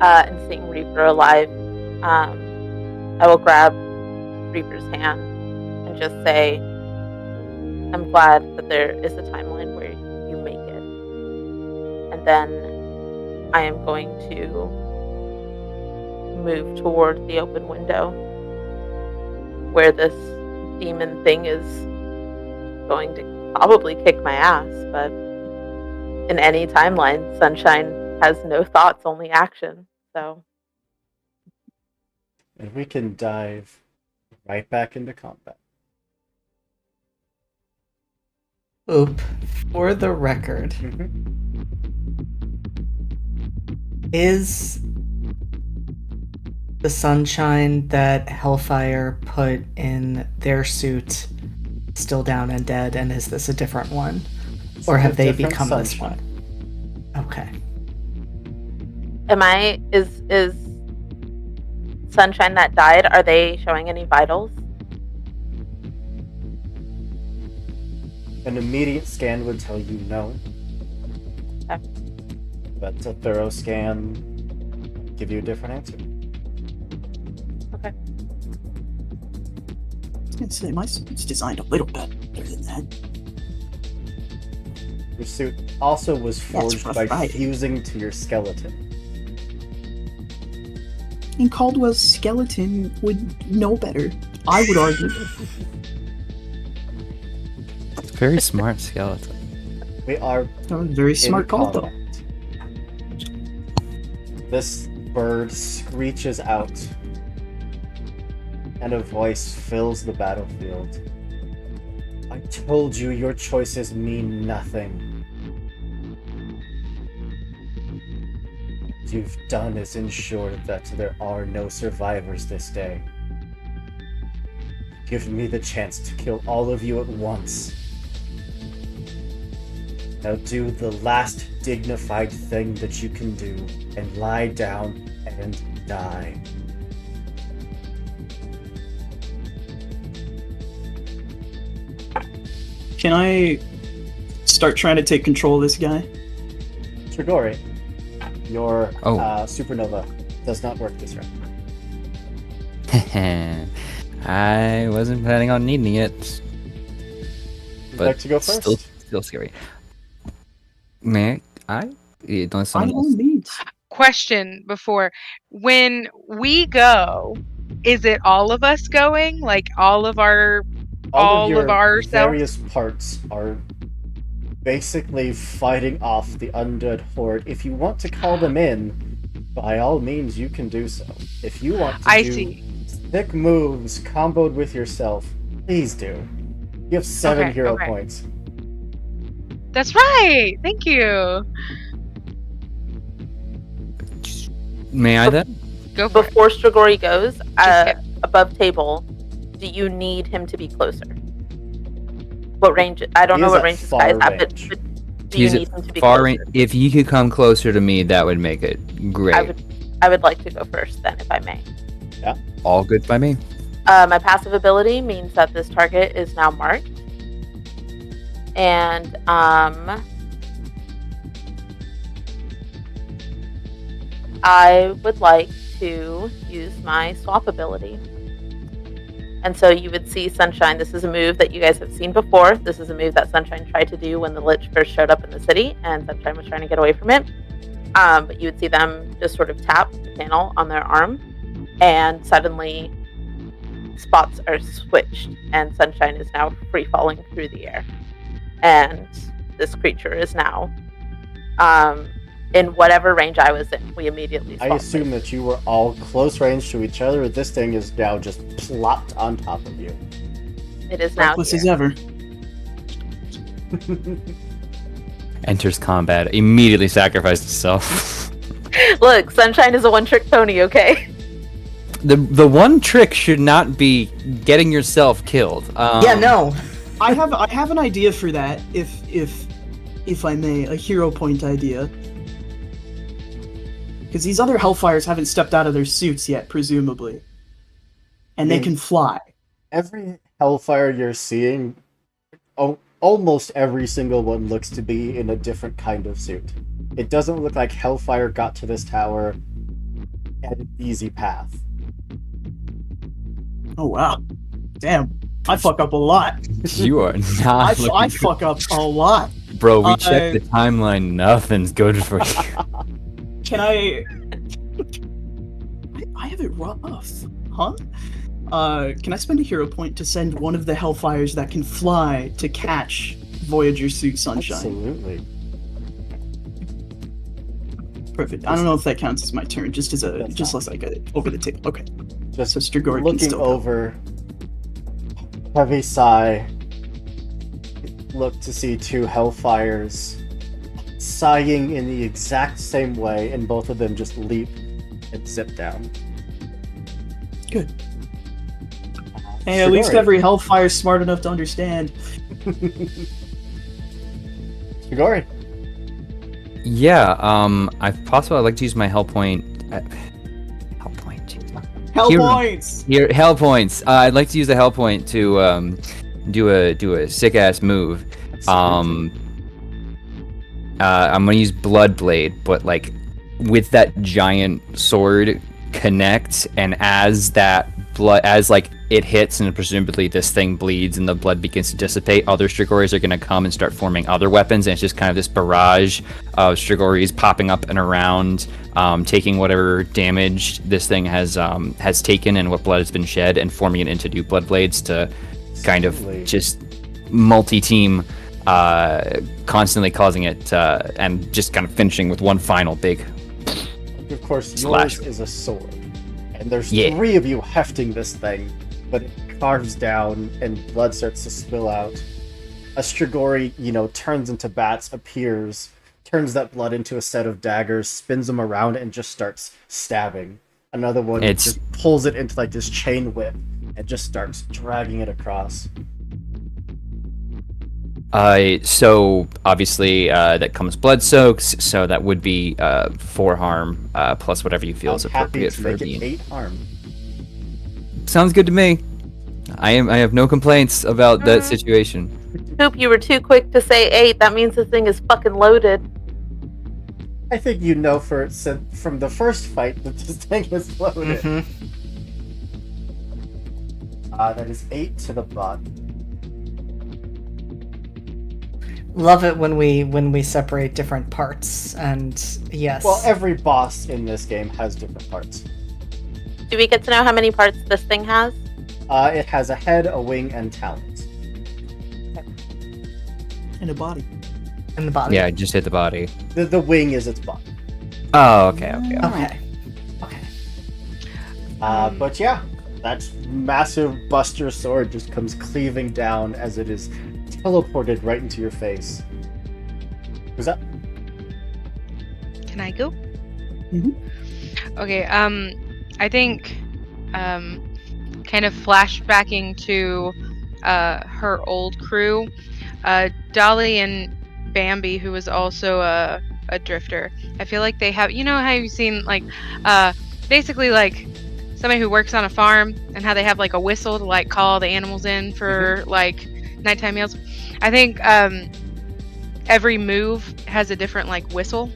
Speaker 3: and seeing Reaper alive, I will grab Reaper's hand and just say, I'm glad that there is a timeline where you make it. And then I am going to move toward the open window where this demon thing is going to probably kick my ass, but in any timeline, Sunshine has no thoughts, only action. So.
Speaker 1: And we can dive right back into combat.
Speaker 5: Oop, for the record, is the sunshine that Hellfire put in their suit still down and dead, and is this a different one? Or have they become this one? Okay.
Speaker 3: Is Sunshine that died, are they showing any vitals?
Speaker 1: An immediate scan would tell you no.
Speaker 3: Okay.
Speaker 1: But a thorough scan would give you a different answer.
Speaker 3: Okay.
Speaker 6: I was gonna say my suit's designed a little better than that.
Speaker 1: Your suit also was forged
Speaker 6: rough
Speaker 1: by
Speaker 6: riding.
Speaker 1: fusing to your skeleton.
Speaker 6: And Caldwell's skeleton would know better. I would argue.
Speaker 2: Very smart skeleton.
Speaker 1: We are
Speaker 6: Very smart
Speaker 1: in
Speaker 6: call, though.
Speaker 1: combat. This bird screeches out, and a voice fills the battlefield. I told you your choices mean nothing. What you've done is ensure that there are no survivors this day. Give me the chance to kill all of you at once. Now do the last dignified thing that you can do and lie down and die.
Speaker 6: Can I start trying to take control of this guy?
Speaker 1: Trigori, your
Speaker 2: Oh.
Speaker 1: supernova does not work this round.
Speaker 2: I wasn't planning on needing it.
Speaker 1: Would you
Speaker 2: But
Speaker 1: like to go first?
Speaker 2: Still scary. May I? Unless
Speaker 6: By
Speaker 2: someone
Speaker 6: all
Speaker 2: else.
Speaker 6: means.
Speaker 4: Question before, when we go, is it all of us going? Like all of our
Speaker 1: All of
Speaker 4: your
Speaker 1: your
Speaker 4: ourselves?
Speaker 1: various parts are basically fighting off the undead horde. If you want to call them in, by all means you can do so. If you want to
Speaker 4: I
Speaker 1: do
Speaker 4: see.
Speaker 1: thick moves comboed with yourself, please do. You have 7
Speaker 4: Okay,
Speaker 1: hero
Speaker 4: okay.
Speaker 1: points.
Speaker 4: That's right. Thank you.
Speaker 2: May I then?
Speaker 4: Go for it.
Speaker 3: Before Strigori goes,
Speaker 4: Just
Speaker 3: above table, do you need him to be closer? What range? I don't
Speaker 1: He
Speaker 3: know
Speaker 1: is
Speaker 3: what
Speaker 1: at
Speaker 3: range this
Speaker 1: far
Speaker 3: guy's at,
Speaker 1: range.
Speaker 3: but do you
Speaker 2: He's
Speaker 3: need
Speaker 2: at
Speaker 3: him to be
Speaker 2: far
Speaker 3: closer?
Speaker 2: range. If you could come closer to me, that would make it great.
Speaker 3: I would like to go first then, if I may.
Speaker 2: All good by me.
Speaker 3: My passive ability means that this target is now marked. And I would like to use my swap ability. And so you would see Sunshine. This is a move that you guys have seen before. This is a move that Sunshine tried to do when the Lich first showed up in the city, and Sunshine was trying to get away from it. But you would see them just sort of tap the panel on their arm, and suddenly spots are switched, and Sunshine is now free falling through the air. And this creature is now in whatever range I was in. We immediately
Speaker 1: I
Speaker 3: swapped
Speaker 1: assume that you were all close range to each other. This thing is now just plopped on top of you.
Speaker 3: it is now
Speaker 6: Reckless
Speaker 3: here.
Speaker 6: as ever.
Speaker 2: Enters combat. Immediately sacrificed itself.
Speaker 3: Look, Sunshine is a one-trick pony, okay?
Speaker 2: The one trick should not be getting yourself killed.
Speaker 5: Yeah, no.
Speaker 6: I have an idea for that, if I may, a hero point idea. Because these other Hellfires haven't stepped out of their suits yet, presumably. And they
Speaker 1: Yeah.
Speaker 6: can fly.
Speaker 1: Every Hellfire you're seeing, almost every single one looks to be in a different kind of suit. It doesn't look like Hellfire got to this tower at an easy path.
Speaker 6: Oh wow. Damn. I fuck up a lot.
Speaker 2: You are not.
Speaker 6: I
Speaker 2: looking
Speaker 6: fuck up a lot.
Speaker 2: Bro, we checked the timeline. Nothing's good for you.
Speaker 6: Can I have it rough, huh? Can I spend a hero point to send one of the Hellfires that can fly to catch Voyager Suit Sunshine?
Speaker 1: Absolutely.
Speaker 6: Perfect. I don't know if that counts as my turn, just as
Speaker 1: That's
Speaker 6: as like a over the table. Okay.
Speaker 1: Just
Speaker 6: So Strigor can
Speaker 1: looking
Speaker 6: still
Speaker 1: over, heavy sigh, look to see 2 Hellfires sighing in the exact same way, and both of them just leap and zip down.
Speaker 6: Good. Hey, at least
Speaker 1: Strigori.
Speaker 6: every Hellfire's smart enough to understand.
Speaker 1: Strigori.
Speaker 2: Yeah. If possible, I'd like to use my hell point. Hell point. jeez.
Speaker 6: Hell
Speaker 2: Hero.
Speaker 6: points!
Speaker 2: Here, hell points. I'd like to use the hell point to do a sick ass move. I'm gonna use Bloodblade, but like with that giant sword connect, and as that blood, as like it hits, and presumably this thing bleeds and the blood begins to dissipate, other Strigoris are gonna come and start forming other weapons, and it's just kind of this barrage of Strigoris popping up and around, taking whatever damage this thing has taken and what blood has been shed, and forming it into new Bloodblades to kind of
Speaker 1: Absolutely.
Speaker 2: just multi-team, constantly causing it, and just kind of finishing with one final big
Speaker 1: Of course,
Speaker 2: Slash.
Speaker 1: yours is a sword, and there's
Speaker 2: Yeah.
Speaker 1: 3 of you hefting this thing, but it carves down and blood starts to spill out. A Strigori, turns into bats, appears, turns that blood into a set of daggers, spins them around, and just starts stabbing. Another one just pulls it into like this chain whip and just starts dragging it across.
Speaker 2: So obviously that comes blood soaks, so that would be 4 harm plus whatever you feel is
Speaker 1: I'm happy
Speaker 2: appropriate
Speaker 1: to
Speaker 2: for
Speaker 1: make it
Speaker 2: the.
Speaker 1: 8 harm.
Speaker 2: Sounds good to me. I have no complaints about that situation.
Speaker 3: Hoop, you were too quick to say 8. That means the thing is fucking loaded.
Speaker 1: I think you know from the first fight that this thing is loaded.
Speaker 5: Mhm.
Speaker 1: That is 8 to the butt.
Speaker 5: Love it when we separate different parts, and yes.
Speaker 1: Well, every boss in this game has different parts.
Speaker 3: Do we get to know how many parts this thing has?
Speaker 1: It has a head, a wing, and talons.
Speaker 6: And a body.
Speaker 5: in the body.
Speaker 2: Yeah, I just hit the body.
Speaker 1: The wing is its body.
Speaker 2: Oh, okay.
Speaker 5: Okay. Okay.
Speaker 1: But yeah, that massive Buster sword just comes cleaving down as it is teleported right into your face. Who's that?
Speaker 4: Can I go?
Speaker 6: Mhm.
Speaker 4: Okay. I think, kind of flashbacking to her old crew, Dolly and Bambi, who was also a drifter. I feel like they have, you know how you've seen like, basically like somebody who works on a farm and how they have like a whistle to like call the animals in for like nighttime meals. I think every move has a different like whistle,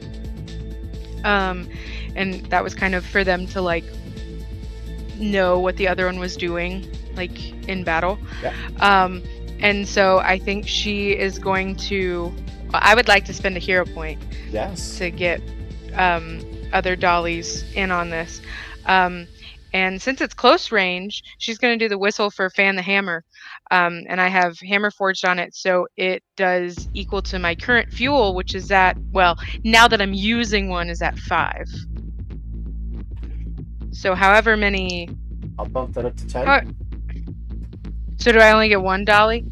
Speaker 4: and that was kind of for them to like know what the other one was doing like in battle.
Speaker 1: Yeah.
Speaker 4: And so I think she is going to, I would like to spend a hero point
Speaker 1: Yes.
Speaker 4: to get other dollies in on this. And since it's close range, she's going to do the whistle for Fan the Hammer. And I have Hammer Forged on it, so it does equal to my current fuel, which is at, well, now that I'm using one, is at 5. So however many...
Speaker 1: I'll bump that up to 10.
Speaker 4: So do I only get one dolly?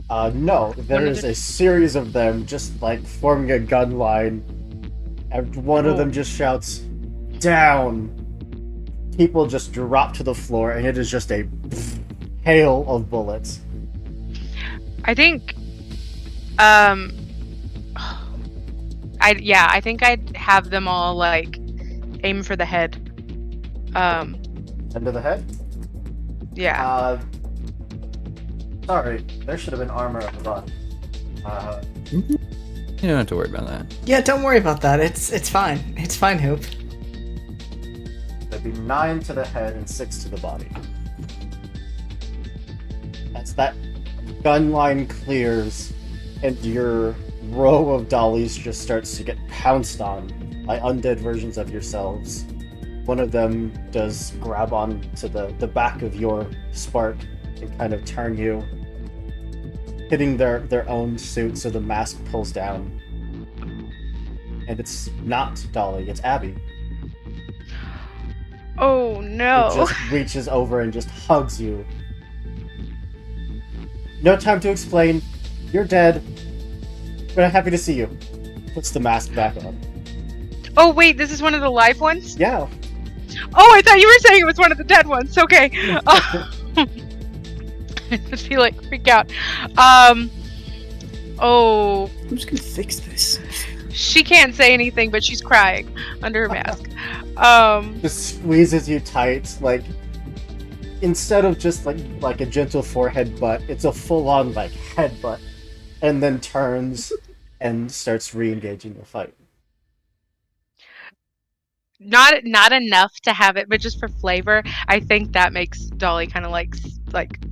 Speaker 1: No, there
Speaker 4: One of
Speaker 1: is
Speaker 4: the-
Speaker 1: a series of them just like forming a gun line. And one of them just shouts, "Down!" People just drop to the floor, and it is just a hail of bullets.
Speaker 4: I think, I think I'd have them all like aim for the head.
Speaker 1: End of the head?
Speaker 4: Yeah.
Speaker 1: Sorry, there should have been armor on the bottom.
Speaker 2: You don't have to worry about that.
Speaker 5: Yeah, don't worry about that. It's fine. It's fine, Hoop.
Speaker 1: That'd be 9 to the head and 6 to the body. That's that gun line clears, and your row of dollies just starts to get pounced on by undead versions of yourselves. One of them does grab on to the back of your spark and kind of turn you, hitting their own suit, so the mask pulls down. And it's not Dolly, it's Abby.
Speaker 4: Oh no.
Speaker 1: It just reaches over and just hugs you. No time to explain. You're dead. But I'm happy to see you. Puts the mask back on.
Speaker 4: Oh wait, this is one of the live ones?
Speaker 1: Yeah.
Speaker 4: Oh, I thought you were saying it was one of the dead ones. Okay. I feel like freak out. Oh,
Speaker 6: I'm just gonna fix this.
Speaker 4: she can't say anything, but she's crying under her mask.
Speaker 1: Just squeezes you tight, like instead of just like a gentle forehead butt, it's a full-on like headbutt. and then turns and starts re-engaging the fight.
Speaker 4: Not enough to have it, but just for flavor. I think that makes Dolly kind of like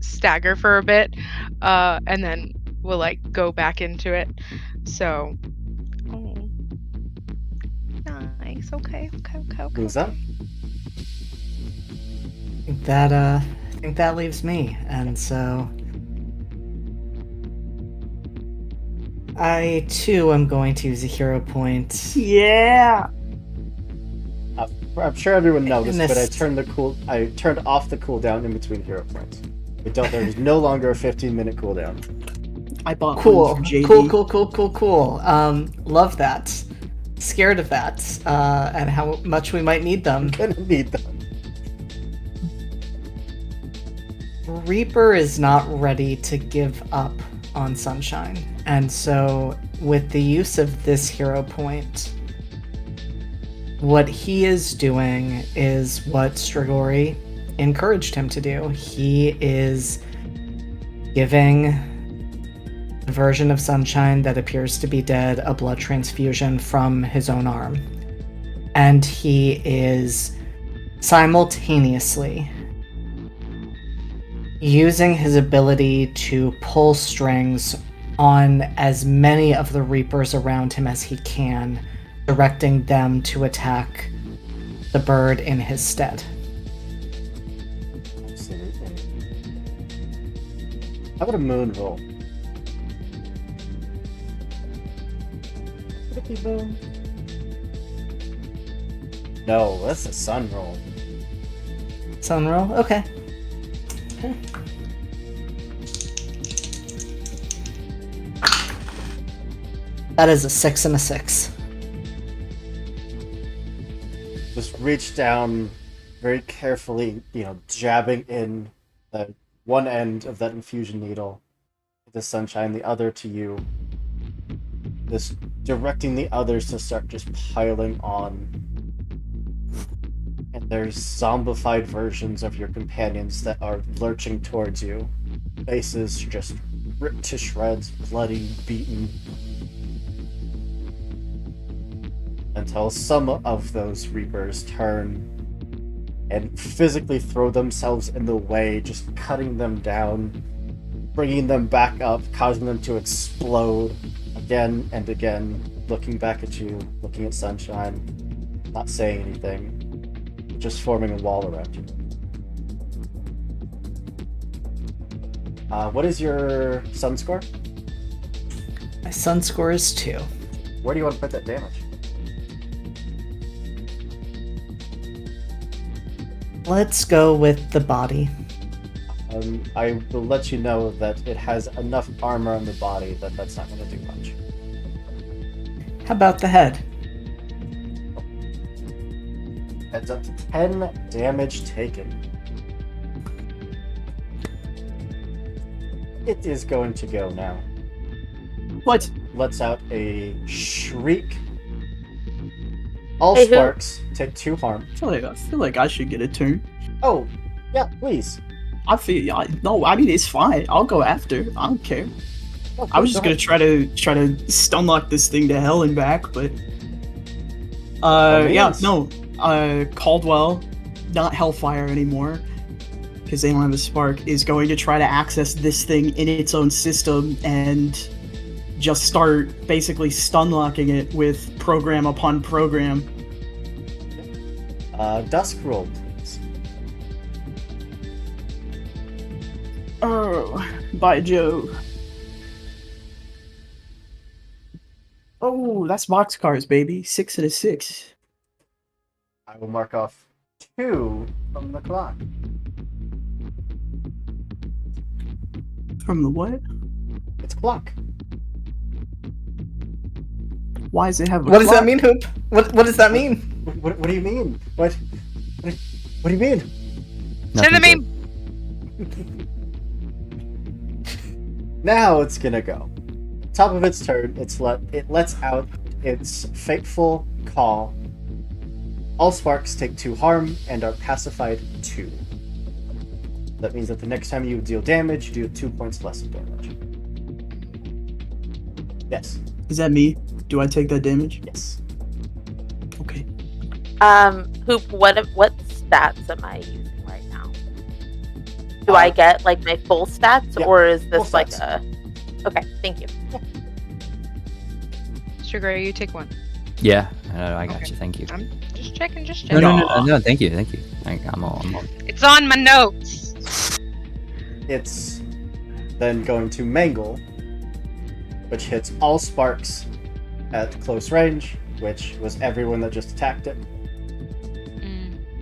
Speaker 4: stagger for a bit, and then we'll like go back into it. So, oh, nice. Okay.
Speaker 1: Who's that?
Speaker 5: I think that leaves me, and so I too am going to use a hero point.
Speaker 6: Yeah.
Speaker 1: I'm sure everyone noticed,
Speaker 5: And
Speaker 1: but I
Speaker 5: this-
Speaker 1: turned off the cooldown in between hero points. There is no longer a 15-minute cooldown.
Speaker 6: I bought
Speaker 5: Cool,
Speaker 6: one for JD.
Speaker 5: cool. Love that. Scared of that, and how much we might need them.
Speaker 1: Gonna need them.
Speaker 5: Reaper is not ready to give up on Sunshine, and so with the use of this hero point, what he is doing is what Strigori encouraged him to do. He is giving the version of Sunshine that appears to be dead a blood transfusion from his own arm. And he is simultaneously using his ability to pull strings on as many of the Reapers around him as he can, directing them to attack the bird in his stead.
Speaker 1: Absolutely. How about a moon roll? Pretty boom. No, that's a sun roll.
Speaker 5: Sun roll? Okay. That is a 6 and a 6.
Speaker 1: Just reach down very carefully, jabbing in the one end of that infusion needle to the Sunshine, the other to you. Just directing the others to start just piling on. And there's zombified versions of your companions that are lurching towards you. Faces just ripped to shreds, bloody, beaten. Until some of those Reapers turn and physically throw themselves in the way, just cutting them down, bringing them back up, causing them to explode again and again, looking back at you, looking at Sunshine, not saying anything, just forming a wall around you. What is your sun score?
Speaker 5: My sun score is 2.
Speaker 1: Where do you want to put that damage?
Speaker 5: Let's go with the body.
Speaker 1: I will let you know that it has enough armor on the body that that's not going to do much.
Speaker 5: How about the head?
Speaker 1: Adds up to 10 damage taken. It is going to go now.
Speaker 6: What?
Speaker 1: Lets out a shriek. All
Speaker 3: Hey, who?
Speaker 1: sparks take 2 harm.
Speaker 6: I feel like I should get a turn.
Speaker 1: Oh, yeah, please.
Speaker 6: No, I mean it's fine. I'll go after. I don't care.
Speaker 1: Oh,
Speaker 6: I was
Speaker 1: please,
Speaker 6: just
Speaker 1: go
Speaker 6: gonna
Speaker 1: ahead.
Speaker 6: try to stun lock this thing to hell and back, but yeah,
Speaker 1: means.
Speaker 6: no. Caldwell, not Hellfire anymore, because they don't have a spark, is going to try to access this thing in its own system and just start basically stun locking it with program upon program.
Speaker 1: Dusk roll, please.
Speaker 6: Oh, by Jove. Oh, that's boxcars, baby. 6 and a 6.
Speaker 1: I will mark off 2 from the clock.
Speaker 6: From the what?
Speaker 1: It's clock.
Speaker 6: Why does it have a
Speaker 5: What does that
Speaker 6: clock?
Speaker 5: mean, Hoop? What does that mean?
Speaker 1: What do you mean? What do you mean?
Speaker 4: Send the
Speaker 2: Nothing
Speaker 4: meme.
Speaker 1: Now it's gonna go. Top of its turn, it lets out its fateful call. All sparks take 2 harm and are pacified 2. That means that the next time you deal damage, you do 2 points less of damage. Yes.
Speaker 6: Is that me? Do I take that damage?
Speaker 1: Yes.
Speaker 6: Okay.
Speaker 3: Hoop, what stats am I using right now? Do I
Speaker 1: Uh,
Speaker 3: get like my full stats,
Speaker 1: yeah,
Speaker 3: or is
Speaker 1: full
Speaker 3: this like
Speaker 1: stats.
Speaker 3: a? Okay, thank you.
Speaker 4: Sugar, you take one.
Speaker 2: Yeah, I got
Speaker 4: Okay.
Speaker 2: you. Thank you.
Speaker 4: I'm just checking, just
Speaker 2: No,
Speaker 4: checking.
Speaker 2: no. Thank you. I'm all.
Speaker 4: It's on my notes.
Speaker 1: It's then going to Mangle, which hits all sparks at close range, which was everyone that just attacked it.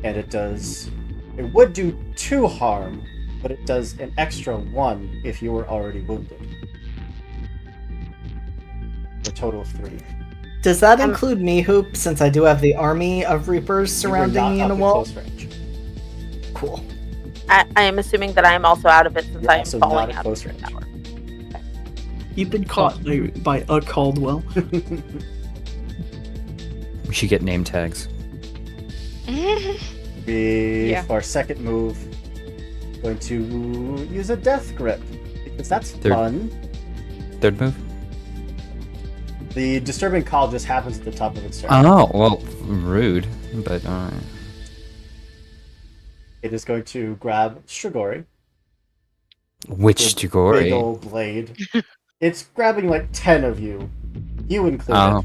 Speaker 1: And it would do 2 harm, but it does an extra 1 if you were already wounded. For a total of 3.
Speaker 5: Does that include me, Hoop, since I do have the army of Reapers surrounding me in a wall?
Speaker 1: Close range.
Speaker 5: Cool.
Speaker 3: I am assuming that I am also out of it since
Speaker 1: You're
Speaker 3: I am
Speaker 1: also
Speaker 3: falling
Speaker 1: not at
Speaker 3: out
Speaker 1: close
Speaker 3: of the
Speaker 1: range.
Speaker 3: tower.
Speaker 6: You've been caught by a Caldwell.
Speaker 2: We should get name tags.
Speaker 1: For our second move, going to use a death grip because that's fun.
Speaker 2: Third move.
Speaker 1: The disturbing call just happens at the top of its turn.
Speaker 2: Oh well, rude, but alright.
Speaker 1: It is going to grab Strigori.
Speaker 2: Which
Speaker 1: Big
Speaker 2: Strigori?
Speaker 1: old blade. It's grabbing like 10 of you, you included,
Speaker 2: Oh.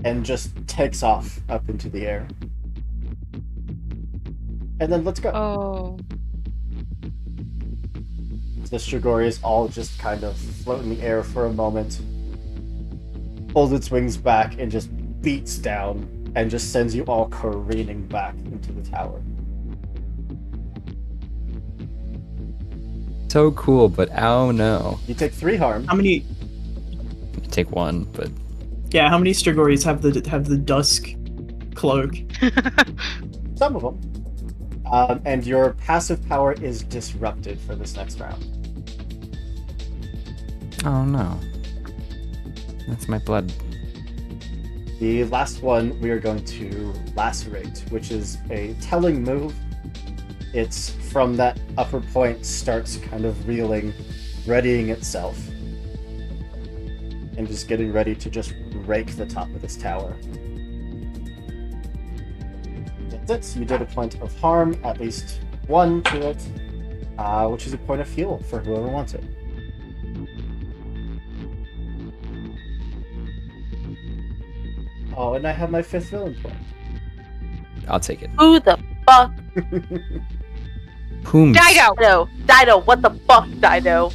Speaker 1: and just takes off up into the air. And then let's go.
Speaker 4: Oh.
Speaker 1: The Strigori is all just kind of float in the air for a moment, pulls its wings back, and just beats down, and just sends you all careening back into the tower.
Speaker 2: So cool, but oh no.
Speaker 1: You take 3 harm.
Speaker 6: How many?
Speaker 2: Take 1, but
Speaker 6: Yeah, how many Strigoris have the dusk cloak?
Speaker 1: Some of them. And your passive power is disrupted for this next round.
Speaker 2: oh no. That's my blood.
Speaker 1: The last one we are going to lacerate, which is a telling move. It's from that upper point, starts kind of reeling, readying itself, and just getting ready to just rake the top of this tower. That's it. So you did a point of harm, at least 1 to it, which is a point of fuel for whoever wants it. Oh, and I have my 5th villain point.
Speaker 2: I'll take it.
Speaker 3: Who the fuck?
Speaker 2: Whom?
Speaker 3: Dido, what the fuck, Dido?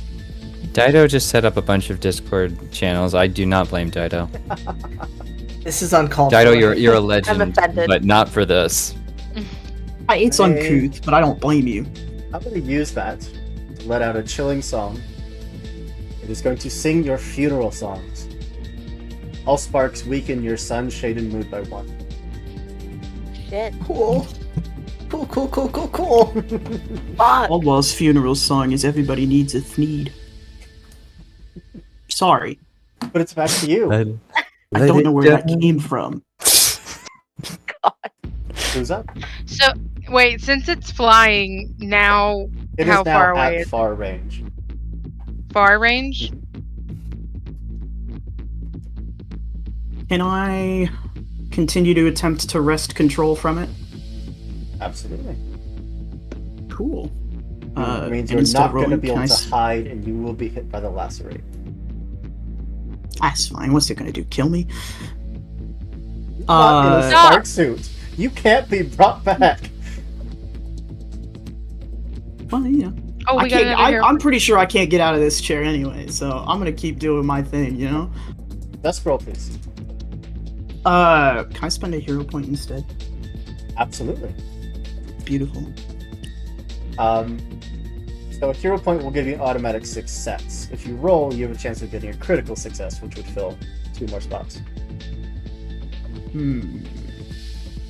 Speaker 2: Dido just set up a bunch of Discord channels. I do not blame Dido.
Speaker 5: This is uncalled
Speaker 2: Dido,
Speaker 5: for.
Speaker 2: you're a legend,
Speaker 3: offended.
Speaker 2: but not for this.
Speaker 6: It's
Speaker 1: Hey.
Speaker 6: uncouth, but I don't blame you.
Speaker 1: I'm going to use that to let out a chilling song. It is going to sing your funeral songs. All sparks weaken your sun-shaded mood by 1.
Speaker 3: Shit.
Speaker 5: Cool. Cool.
Speaker 3: Fuck.
Speaker 6: Caldwell's funeral song is "Everybody Needs a Thneed." Sorry,
Speaker 1: But it's back to you.
Speaker 6: I don't know where that came from.
Speaker 3: God.
Speaker 1: Who's up?
Speaker 4: So wait, since it's flying now,
Speaker 1: It
Speaker 4: how
Speaker 1: is now
Speaker 4: far away
Speaker 1: at
Speaker 4: is
Speaker 1: far range.
Speaker 4: far range?
Speaker 6: Can I continue to attempt to wrest control from it?
Speaker 1: Absolutely.
Speaker 6: Cool.
Speaker 1: It means
Speaker 6: and
Speaker 1: you're
Speaker 6: instead
Speaker 1: not
Speaker 6: of
Speaker 1: going to
Speaker 6: rolling,
Speaker 1: be
Speaker 6: can
Speaker 1: able
Speaker 6: I
Speaker 1: to
Speaker 6: s-
Speaker 1: hide, and you will be hit by the lacerate.
Speaker 6: That's fine. What's it gonna do? Kill me?
Speaker 1: Not in a
Speaker 4: Stop.
Speaker 1: Spark suit. You can't be brought back.
Speaker 6: Well, you know.
Speaker 4: Oh,
Speaker 6: I
Speaker 4: we got
Speaker 6: can't,
Speaker 4: another hero.
Speaker 6: I'm pretty sure I can't get out of this chair anyway, so I'm gonna keep doing my thing, you know?
Speaker 1: Best roll, please.
Speaker 6: Can I spend a hero point instead?
Speaker 1: Absolutely.
Speaker 6: Beautiful.
Speaker 1: So a hero point will give you automatic success. If you roll, you have a chance of getting a critical success, which would fill 2 more spots.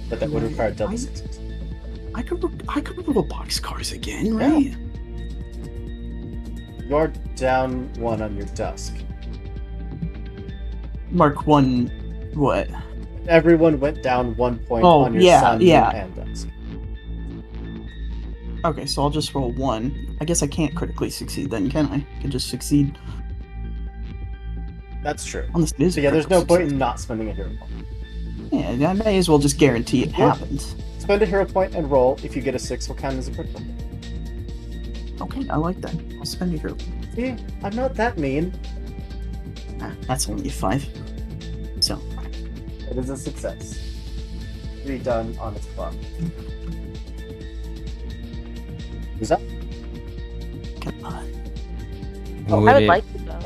Speaker 1: But that would require double success.
Speaker 6: I could roll boxcars again, right?
Speaker 1: You're down 1 on your dusk.
Speaker 6: Mark 1, what?
Speaker 1: Everyone went down 1 point
Speaker 6: Oh,
Speaker 1: on your
Speaker 6: yeah,
Speaker 1: sun,
Speaker 6: yeah.
Speaker 1: moon, and dusk.
Speaker 6: Okay, so I'll just roll 1. I guess I can't critically succeed then, can I? I can just succeed.
Speaker 1: That's true.
Speaker 6: Unless it is
Speaker 1: So
Speaker 6: a
Speaker 1: yeah, there's no
Speaker 6: critical
Speaker 1: point in
Speaker 6: success.
Speaker 1: not spending a hero point.
Speaker 6: Yeah, I may as well just guarantee it happens.
Speaker 1: Spend a hero point and roll. If you get a 6, will count as a critical.
Speaker 6: Okay, I like that. I'll spend a hero.
Speaker 1: See, I'm not that mean.
Speaker 6: That's only a 5. So,
Speaker 1: It is a success. Redone on its clock. Who's up?
Speaker 6: come on.
Speaker 3: I
Speaker 2: Would
Speaker 3: would
Speaker 2: it-
Speaker 3: like to go.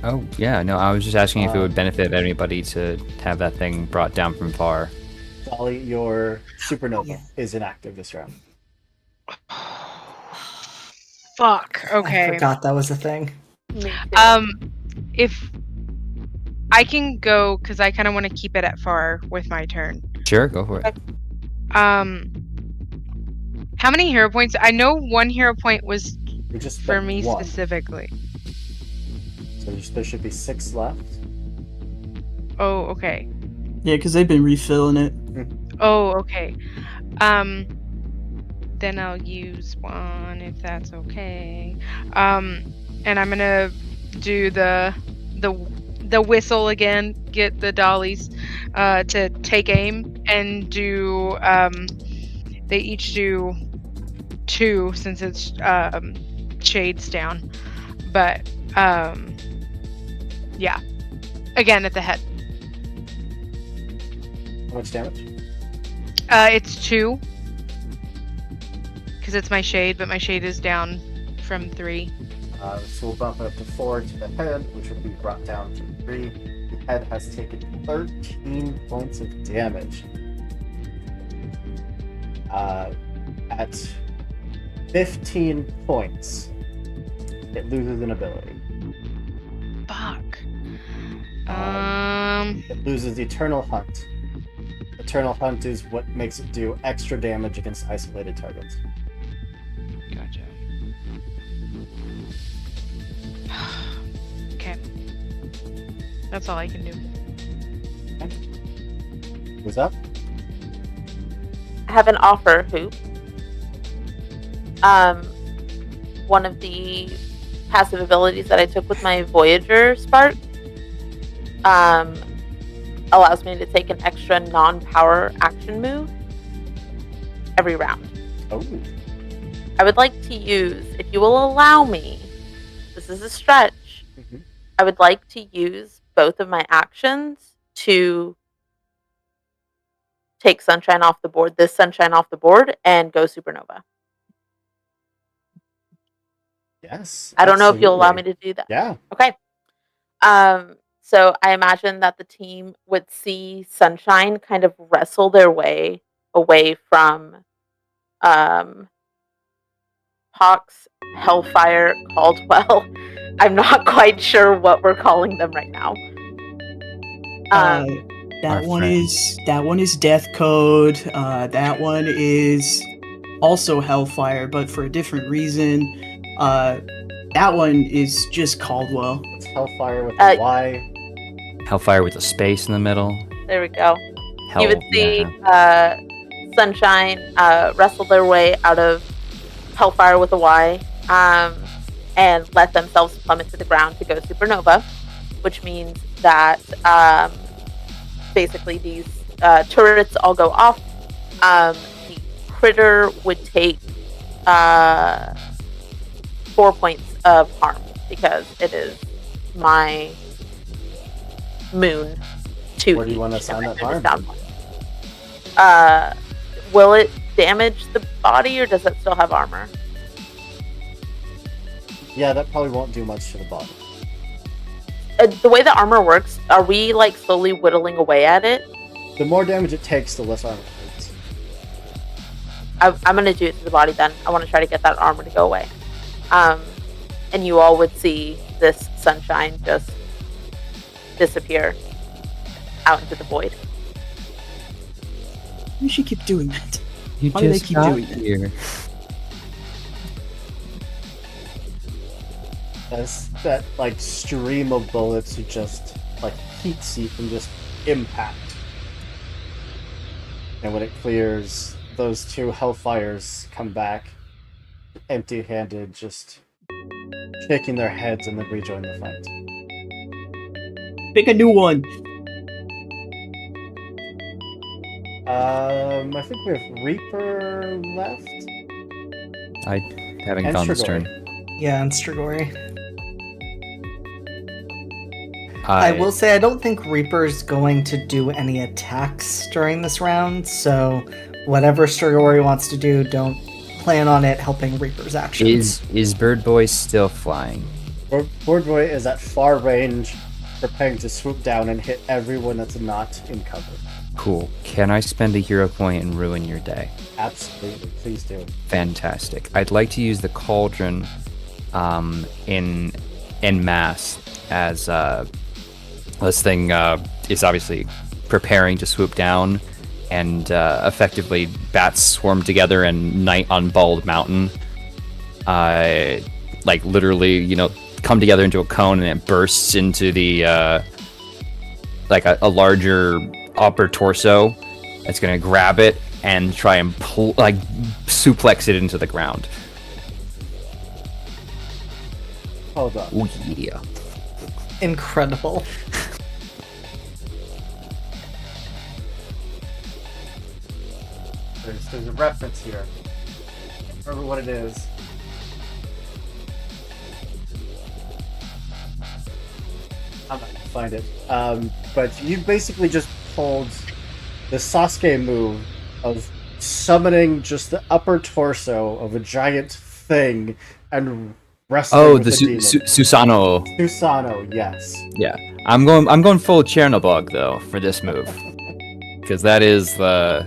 Speaker 2: Oh, yeah, no, I was just asking if it would benefit anybody to have that thing brought down from far.
Speaker 1: Dolly, your supernova is inactive this round.
Speaker 4: Fuck.
Speaker 5: I
Speaker 4: Okay.
Speaker 5: forgot that was a thing.
Speaker 3: Me too.
Speaker 4: If I can go, because I kind of want to keep it at far with my turn.
Speaker 2: Sure, go for it.
Speaker 4: How many hero points? I know one hero point was
Speaker 1: We just
Speaker 4: for
Speaker 1: spent
Speaker 4: me
Speaker 1: 1.
Speaker 4: specifically.
Speaker 1: So there should be 6 left.
Speaker 4: Oh, okay.
Speaker 6: Yeah, because they've been refilling it.
Speaker 4: Oh, okay. Then I'll use one if that's okay. And I'm gonna do the whistle again. Get the dollies to take aim and do. They each do 2 since it's shades down, but yeah. Again at the head.
Speaker 1: How much damage?
Speaker 4: It's 2. Because it's my shade, but my shade is down from 3.
Speaker 1: So we'll bump it up to 4 to the head, which will be brought down to 3. The head has taken 13 points of damage. At 15 points, it loses an ability.
Speaker 4: Fuck.
Speaker 1: It loses Eternal Hunt. Eternal Hunt is what makes it do extra damage against isolated targets.
Speaker 4: Gotcha. Okay. That's all I can do.
Speaker 1: Who's up?
Speaker 3: I have an offer hoop. One of the passive abilities that I took with my Voyager Spark allows me to take an extra non-power action move every round.
Speaker 1: Oh,
Speaker 3: I would like to use, if you will allow me, this is a stretch,
Speaker 1: Mhm.
Speaker 3: I would like to use both of my actions to take Sunshine off the board, this Sunshine off the board, and go Supernova.
Speaker 1: yes.
Speaker 3: I don't know if you'll allow me
Speaker 1: absolutely.
Speaker 3: to do that.
Speaker 1: Yeah.
Speaker 3: Okay. So I imagine that the team would see Sunshine kind of wrestle their way away from Pox, Hellfire, Caldwell. I'm not quite sure what we're calling them right now.
Speaker 2: Our
Speaker 6: That one
Speaker 2: friend.
Speaker 6: is Death Code. That one is also Hellfire, but for a different reason. That one is just Caldwell.
Speaker 1: It's Hellfire with a Y.
Speaker 2: Hellfire with a space in the middle.
Speaker 3: There we go.
Speaker 2: Hell,
Speaker 3: You would see
Speaker 2: yeah.
Speaker 3: Sunshine wrestle their way out of Hellfire with a Y, and let themselves plummet to the ground to go Supernova, which means that basically these turrets all go off. The critter would take 4 points of harm because it is my moon to
Speaker 1: Where do you want to assign that harm?
Speaker 3: Will it damage the body or does it still have armor?
Speaker 1: Yeah, that probably won't do much to the body.
Speaker 3: The way the armor works, are we like slowly whittling away at it?
Speaker 1: The more damage it takes, the less armor it takes.
Speaker 3: I'm gonna do it to the body then. I want to try to get that armor to go away. And you all would see this Sunshine just disappear out into the void.
Speaker 6: We should keep doing that.
Speaker 2: You
Speaker 6: Why do they
Speaker 2: just
Speaker 6: keep
Speaker 2: got
Speaker 6: doing that?
Speaker 2: here.
Speaker 1: As that like stream of bullets who just like heat seep and just impact. And when it clears, those 2 Hellfires come back empty-handed, just shaking their heads and then rejoin the fight.
Speaker 6: Pick a new one.
Speaker 1: I think we have Reaper left.
Speaker 2: I haven't
Speaker 1: And
Speaker 2: gone this
Speaker 1: Strigoi.
Speaker 2: turn.
Speaker 5: Yeah, and Strigoi. I will say I don't think Reaper's going to do any attacks during this round, so whatever Strigoi wants to do, don't plan on it helping Reaper's actions.
Speaker 2: Is Bird Boy still flying?
Speaker 1: Board Boy is at far range, preparing to swoop down and hit everyone that's not in cover.
Speaker 2: Cool. Can I spend a hero point and ruin your day?
Speaker 1: Absolutely, please do.
Speaker 2: Fantastic. I'd like to use the cauldron in mass as this thing is obviously preparing to swoop down, and effectively bats swarm together and night on Bald Mountain. Like literally, come together into a cone, and it bursts into the like a larger upper torso. It's gonna grab it and try and suplex it into the ground.
Speaker 1: Hold on.
Speaker 2: Oh yeah.
Speaker 5: Incredible.
Speaker 1: There's a reference here. Remember what it is. I'm not gonna find it. But you basically just pulled the Sasuke move of summoning just the upper torso of a giant thing and wrestling
Speaker 2: Oh,
Speaker 1: with
Speaker 2: the
Speaker 1: the demon.
Speaker 2: Susano.
Speaker 1: Susano, yes.
Speaker 2: Yeah, I'm going full Chernobog though for this move, because that is the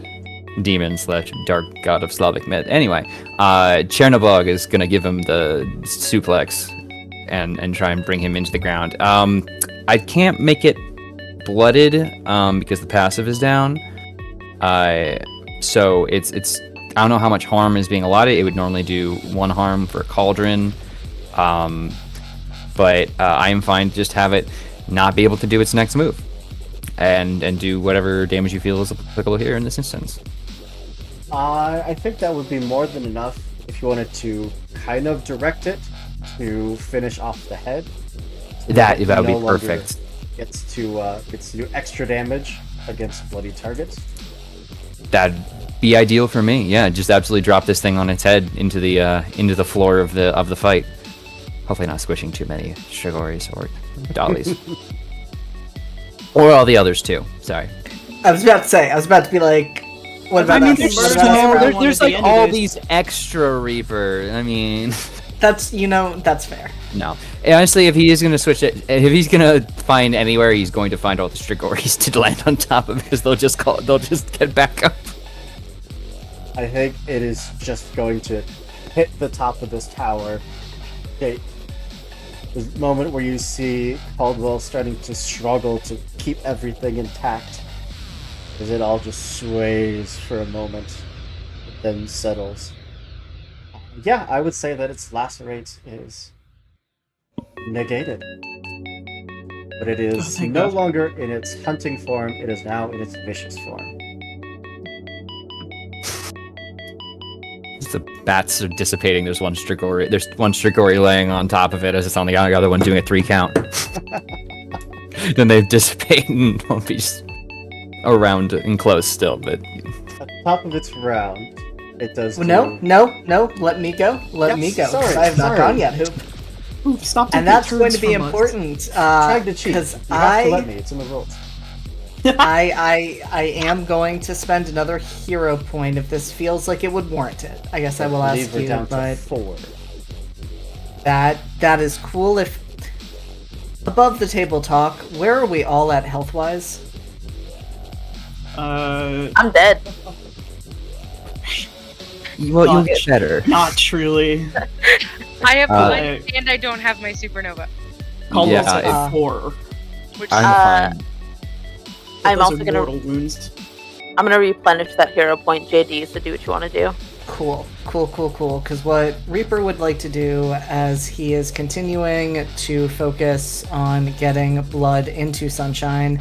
Speaker 2: demon / dark god of Slavic myth. Anyway, Chernobog is gonna give him the suplex and try and bring him into the ground. I can't make it blooded because the passive is down. So it's I don't know how much harm is being allotted. It would normally do 1 harm for a cauldron. But I am fine to just have it not be able to do its next move, and do whatever damage you feel is applicable here in this instance.
Speaker 1: I think that would be more than enough if you wanted to kind of direct it to finish off the head. So
Speaker 2: That would
Speaker 1: no
Speaker 2: be
Speaker 1: longer
Speaker 2: perfect.
Speaker 1: Gets to do extra damage against bloody targets.
Speaker 2: That'd be ideal for me. Yeah, just absolutely drop this thing on its head into the floor of the fight. Hopefully not squishing too many Shigoris or Dollies. Or all the others too. Sorry.
Speaker 5: I was about to be like, what about us?
Speaker 6: there's
Speaker 5: What
Speaker 6: so
Speaker 5: about us?
Speaker 6: many-
Speaker 2: there's
Speaker 6: at the
Speaker 2: like
Speaker 6: end of
Speaker 2: all
Speaker 6: this.
Speaker 2: these extra Reaper. I mean,
Speaker 5: That's fair.
Speaker 2: no. Honestly, if he is gonna switch it, if he's gonna find anywhere, he's going to find all the Strigoris to land on top of, because they'll just get back up.
Speaker 1: I think it is just going to hit the top of this tower. Okay. The moment where you see Caldwell starting to struggle to keep everything intact, as it all just sways for a moment, but then settles. Yeah, I would say that its lacerate is negated. But it is
Speaker 6: thank
Speaker 1: no
Speaker 6: God.
Speaker 1: longer in its hunting form, it is now in its vicious form.
Speaker 2: The bats are dissipating. There's one Strigori laying on top of it as it's on the other one doing a 3 count. Then they dissipate and won't be just around and close still, but
Speaker 1: At the top of its round, it does
Speaker 5: No, let me go. Let
Speaker 1: Yep,
Speaker 5: me go. 'cause
Speaker 1: sorry,
Speaker 5: I have not
Speaker 1: sorry.
Speaker 5: gone yet, Hoop.
Speaker 6: Ooh, stop taking
Speaker 5: And that's
Speaker 6: turns
Speaker 5: going to be
Speaker 6: from us.
Speaker 5: important.
Speaker 1: Trying to cheat. You
Speaker 5: Because
Speaker 1: have to let me, it's in the rules.
Speaker 5: I am going to spend another hero point if this feels like it would warrant it. I guess I will
Speaker 1: believe
Speaker 5: ask
Speaker 1: we're
Speaker 5: you,
Speaker 1: down
Speaker 5: but
Speaker 1: to 4.
Speaker 5: that is cool. If above the table talk, where are we all at health wise?
Speaker 3: I'm dead.
Speaker 2: well, you'll
Speaker 6: Not-
Speaker 2: get better.
Speaker 6: Not truly.
Speaker 4: I have
Speaker 2: Uh,
Speaker 4: one, and I don't have my supernova.
Speaker 6: Caldwell's
Speaker 2: Yeah,
Speaker 6: at
Speaker 5: if-
Speaker 6: 4.
Speaker 4: Which
Speaker 2: I'm fine.
Speaker 3: I'm
Speaker 6: Those
Speaker 3: also
Speaker 6: are
Speaker 3: gonna
Speaker 6: mortal wounds.
Speaker 3: I'm gonna replenish that hero point, JD. So do what you want to do.
Speaker 5: Cool. Because what Reaper would like to do, as he is continuing to focus on getting blood into Sunshine,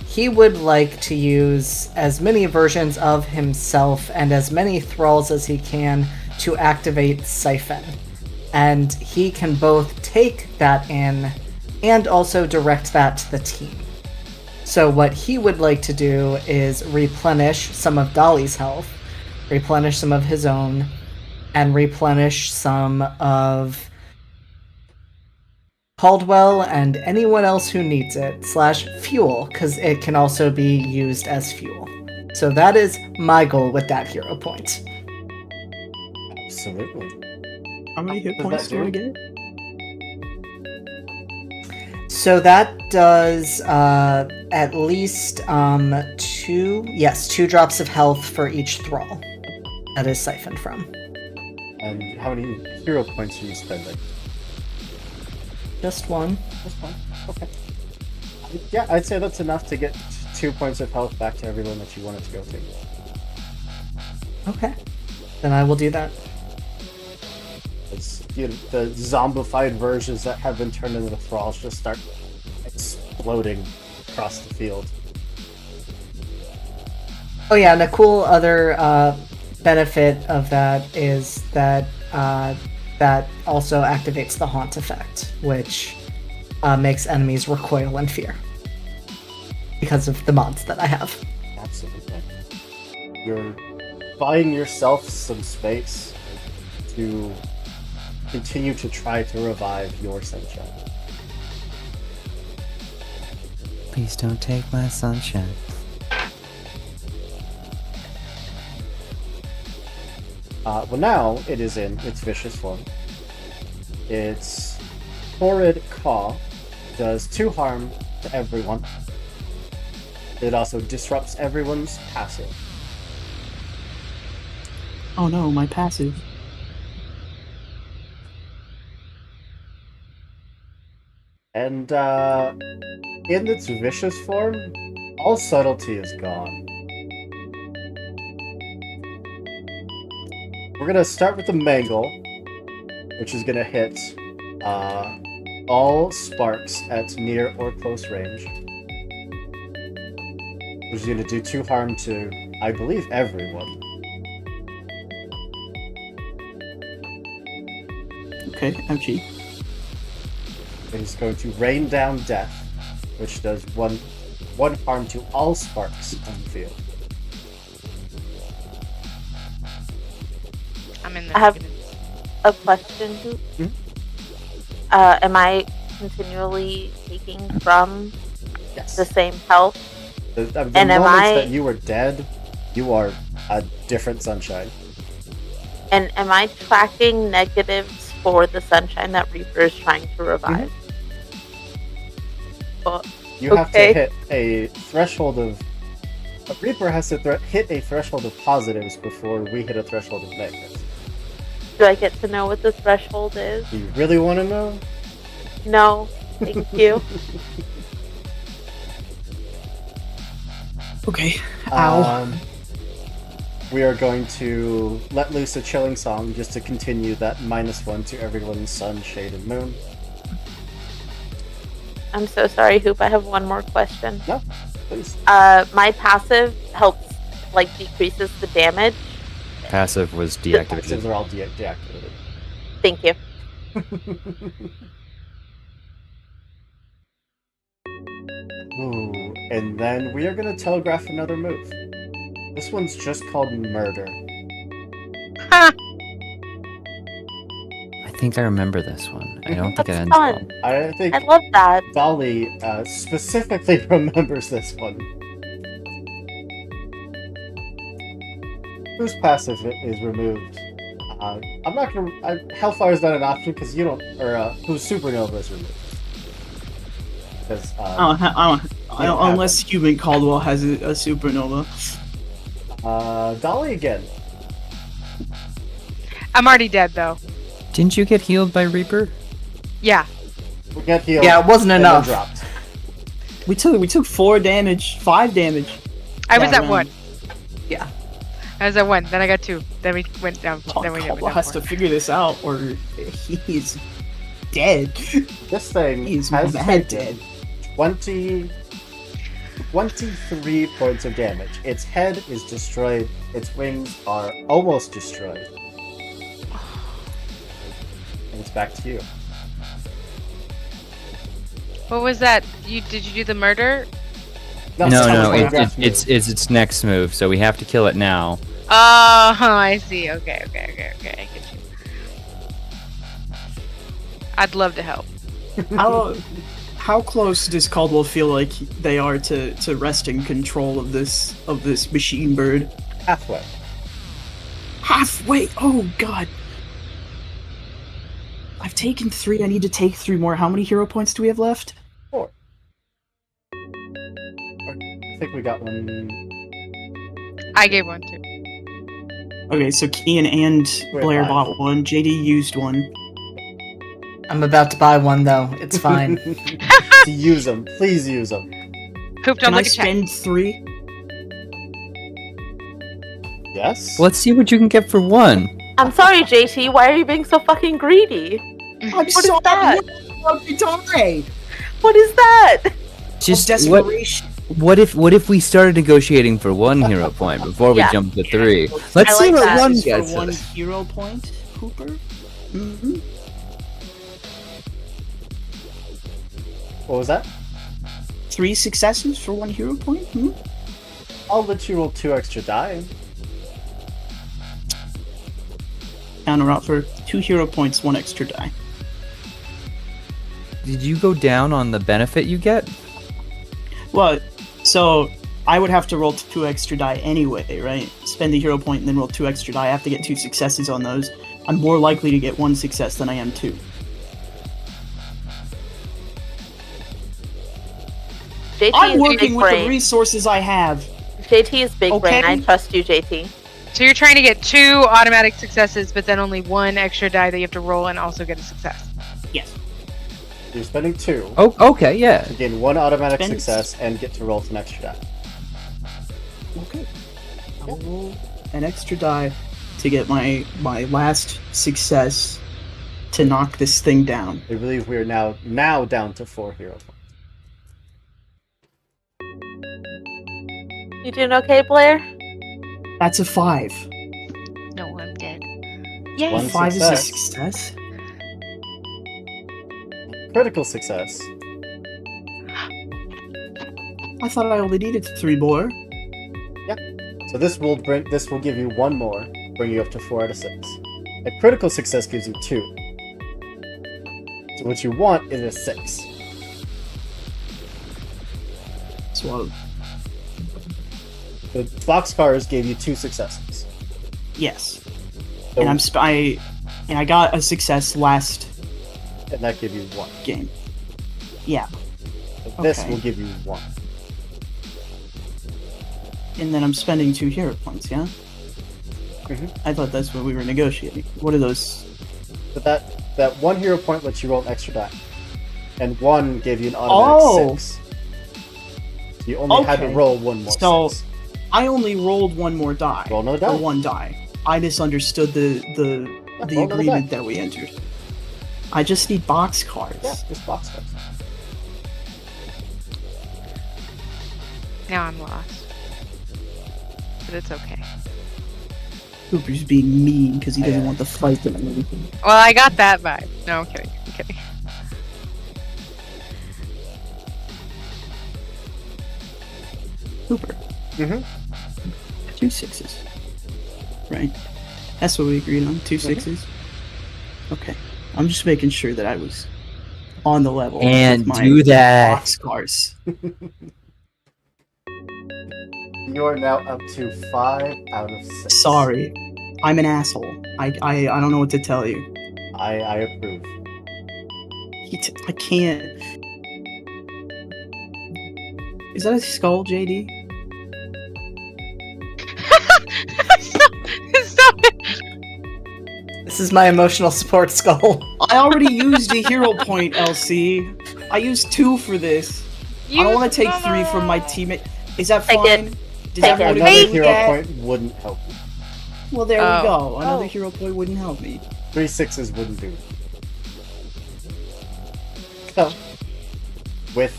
Speaker 5: he would like to use as many versions of himself and as many thralls as he can to activate Siphon. And he can both take that in and also direct that to the team. So what he would like to do is replenish some of Dolly's health, replenish some of his own, and replenish some of Caldwell and anyone else who needs it, / fuel, because it can also be used as fuel. So that is my goal with that hero point.
Speaker 1: Absolutely.
Speaker 6: How many hit
Speaker 1: Does
Speaker 6: points
Speaker 1: that
Speaker 6: do I
Speaker 1: do?
Speaker 6: get?
Speaker 5: So that does at least 2 drops of health for each thrall that is siphoned from.
Speaker 1: And how many hero points are you spending?
Speaker 5: Just one.
Speaker 1: That's fine. Okay. Yeah, I'd say that's enough to get 2 points of health back to everyone that you wanted to go to.
Speaker 5: Okay. Then I will do that.
Speaker 1: It's, the zombified versions that have been turned into thralls just start exploding across the field.
Speaker 5: Oh yeah, and a cool other benefit of that is that that also activates the haunt effect, which makes enemies recoil in fear because of the mods that I have.
Speaker 1: Absolutely. You're buying yourself some space to continue to try to revive your sunshine.
Speaker 2: Please don't take my sunshine.
Speaker 1: Well, now it is in its vicious form. Its horrid caw does 2 harm to everyone. It also disrupts everyone's passive.
Speaker 6: Oh no, my passive.
Speaker 1: And in its vicious form, all subtlety is gone. We're gonna start with the mangle, which is gonna hit all sparks at near or close range. Which is gonna do 2 harm to, I believe, everyone.
Speaker 6: Okay, ouchie.
Speaker 1: It is going to rain down death, which does one harm to all sparks on the field.
Speaker 4: I'm in the
Speaker 3: I have
Speaker 4: negatives.
Speaker 3: a question.
Speaker 1: Mhm.
Speaker 3: Am I continually taking from
Speaker 1: Yes.
Speaker 3: the same health?
Speaker 1: The
Speaker 3: And am
Speaker 1: moments
Speaker 3: I-
Speaker 1: that you were dead, you are a different sunshine.
Speaker 3: And am I tracking negatives for the sunshine that Reaper is trying to revive? Oh,
Speaker 1: You have to
Speaker 3: Okay.
Speaker 1: hit a threshold of... A Reaper has to hit a threshold of positives before we hit a threshold of negatives.
Speaker 3: do I get to know what the threshold is?
Speaker 1: Do you really want to know?
Speaker 3: No, thank you.
Speaker 6: Okay. Ow.
Speaker 1: We are going to let loose a chilling song just to continue that -1 to everyone's sun, shade, and moon.
Speaker 3: I'm so sorry, Hoop. I have one more question.
Speaker 1: No, please.
Speaker 3: My passive helps, like, decreases the damage.
Speaker 2: Passive was
Speaker 1: Passives
Speaker 2: deactivated.
Speaker 1: are all deactivated.
Speaker 3: Thank you.
Speaker 1: Ooh, and then we are going to telegraph another move. This one's just called Murder.
Speaker 4: Ha!
Speaker 2: I think I remember this one. I don't think it
Speaker 3: That's
Speaker 2: ends well.
Speaker 3: fun.
Speaker 1: I think
Speaker 3: I love that.
Speaker 1: Dolly specifically remembers this one. Whose passive is removed? I'm not gonna. Hellfire is not an option because you don't. Or whose supernova is removed? Because
Speaker 6: I don't
Speaker 1: have
Speaker 6: unless Human Caldwell has a supernova.
Speaker 1: Dolly again.
Speaker 4: I'm already dead though.
Speaker 2: Didn't you get healed by Reaper?
Speaker 4: Yeah.
Speaker 1: We get healed.
Speaker 5: Yeah, it wasn't
Speaker 1: and then
Speaker 5: enough.
Speaker 1: dropped.
Speaker 6: We took 4 damage, 5 damage.
Speaker 4: I was
Speaker 6: that
Speaker 4: at
Speaker 6: round.
Speaker 4: 1.
Speaker 5: Yeah.
Speaker 4: I was at 1. Then I got 2. Then we went down. Then we went
Speaker 6: Caldwell
Speaker 4: down
Speaker 6: has
Speaker 4: 4.
Speaker 6: to figure this out, or he's dead.
Speaker 1: This thing
Speaker 6: He's
Speaker 1: has
Speaker 6: mad
Speaker 1: taken
Speaker 6: dead.
Speaker 1: 23 points of damage. Its head is destroyed. Its wings are almost destroyed. And it's back to you.
Speaker 4: What was that? Did you do the murder?
Speaker 2: No,
Speaker 1: that's
Speaker 2: no,
Speaker 1: a
Speaker 2: it's
Speaker 1: telegraph move.
Speaker 2: it's its next move, so we have to kill it now.
Speaker 4: Oh, I see. Okay. I get you. I'd love to help.
Speaker 6: How close does Caldwell feel like they are to wresting control of this machine bird?
Speaker 1: halfway.
Speaker 6: Halfway. Oh God. I've taken 3. I need to take 3 more. How many hero points do we have left?
Speaker 1: 4. I think we got one.
Speaker 4: I gave one too.
Speaker 6: Okay, so Kian and
Speaker 1: We're
Speaker 6: Blair
Speaker 1: alive.
Speaker 6: bought one. JD used one.
Speaker 5: I'm about to buy one though. It's fine.
Speaker 1: To use them. Please use them.
Speaker 4: Poop, don't
Speaker 6: Can I
Speaker 4: look at chat.
Speaker 6: spend 3?
Speaker 1: Yes?
Speaker 2: Let's see what you can get for 1.
Speaker 3: I'm sorry, JT. Why are you being so fucking greedy?
Speaker 6: I'm
Speaker 3: What is
Speaker 6: sorry.
Speaker 3: that?
Speaker 6: What did I?
Speaker 3: What is that?
Speaker 2: Just what?
Speaker 6: Desperation.
Speaker 2: What if we started negotiating for 1 hero point before we
Speaker 3: Yeah.
Speaker 2: jump to 3? Let's
Speaker 3: I
Speaker 2: see
Speaker 3: like
Speaker 2: what
Speaker 3: that.
Speaker 2: 1
Speaker 6: This is
Speaker 2: gets
Speaker 6: for 1
Speaker 2: us.
Speaker 6: hero point, Cooper. Mm-hmm.
Speaker 1: What was that?
Speaker 6: 3 successes for 1 hero point. Hmm?
Speaker 1: I'll let you roll 2 extra die.
Speaker 6: Counter offer 2 hero points, 1 extra die.
Speaker 2: Did you go down on the benefit you get?
Speaker 6: Well, so I would have to roll 2 extra die anyway, right? Spend a hero point and then roll 2 extra die. I have to get 2 successes on those. I'm more likely to get 1 success than I am 2.
Speaker 3: JT
Speaker 6: I'm
Speaker 3: is
Speaker 6: working
Speaker 3: big
Speaker 6: with the
Speaker 3: brain.
Speaker 6: resources I have.
Speaker 3: JT is big brain. I
Speaker 6: Okay.
Speaker 3: trust you, JT.
Speaker 4: So you're trying to get 2 automatic successes, but then only 1 extra die that you have to roll and also get a success.
Speaker 6: Yes.
Speaker 1: You're spending 2
Speaker 2: Oh, okay, yeah.
Speaker 1: to gain 1 automatic
Speaker 6: Spend-
Speaker 1: success and get to roll an extra die.
Speaker 6: Okay. I'll roll an extra die to get my last success to knock this thing down.
Speaker 1: I believe we are now down to 4 hero points.
Speaker 3: You doing okay, Blair?
Speaker 6: That's a 5.
Speaker 4: No, I'm dead.
Speaker 6: Yay,
Speaker 1: One
Speaker 6: 5 is a
Speaker 1: success.
Speaker 6: success.
Speaker 1: Critical success.
Speaker 6: I thought I only needed 3 more.
Speaker 1: So this will give you 1 more, bring you up to 4 out of 6. A critical success gives you 2. So what you want is a 6.
Speaker 6: So,
Speaker 1: The boxcars gave you 2 successes.
Speaker 6: yes.
Speaker 1: So,
Speaker 6: And I got a success last
Speaker 1: and that gave you 1.
Speaker 6: game. Yeah.
Speaker 1: So this
Speaker 6: Okay.
Speaker 1: will give you 1.
Speaker 6: And then I'm spending 2 hero points, yeah?
Speaker 1: Mhm.
Speaker 6: I thought that's what we were negotiating. What are those?
Speaker 1: But that 1 hero point lets you roll an extra die. And 1 gave you an automatic 6. So you only had to
Speaker 6: Okay.
Speaker 1: roll 1 more
Speaker 6: So-
Speaker 1: 6.
Speaker 6: I only rolled 1 more die.
Speaker 1: Roll another
Speaker 6: Or
Speaker 1: die.
Speaker 6: 1 die. I misunderstood the
Speaker 1: roll another
Speaker 6: agreement
Speaker 1: die.
Speaker 6: that we entered. I just need box cards.
Speaker 1: Yeah, just boxcars.
Speaker 4: Now I'm lost. But it's okay.
Speaker 6: Cooper's being mean because he doesn't
Speaker 1: Yeah.
Speaker 6: want the fight and everything.
Speaker 4: Well, I got that vibe. No, I'm kidding. I'm kidding.
Speaker 6: Cooper,
Speaker 1: Mm-hmm.
Speaker 6: 2 6s. Right? That's what we agreed on. 2 6s. Okay. I'm just making sure that I was on the level
Speaker 2: And
Speaker 6: with my
Speaker 2: do that.
Speaker 6: box cars.
Speaker 1: You are now up to 5 out of 6.
Speaker 6: Sorry. I'm an asshole. I don't know what to tell you.
Speaker 1: I approve.
Speaker 6: I can't. Is that a skull, JD?
Speaker 4: Stop it.
Speaker 5: This is my emotional support skull.
Speaker 6: I already used a hero point, LC. I used 2 for this. I don't want to take 3 from my teammate. Is that
Speaker 3: Take it.
Speaker 6: fine? Does
Speaker 3: Take it.
Speaker 6: everybody
Speaker 1: Another
Speaker 6: agree with
Speaker 1: hero
Speaker 6: that?
Speaker 1: point wouldn't help you.
Speaker 6: Well, there
Speaker 4: Oh.
Speaker 6: we go. Another
Speaker 3: Oh.
Speaker 6: hero point wouldn't help me.
Speaker 1: 3 6s wouldn't do it. So, with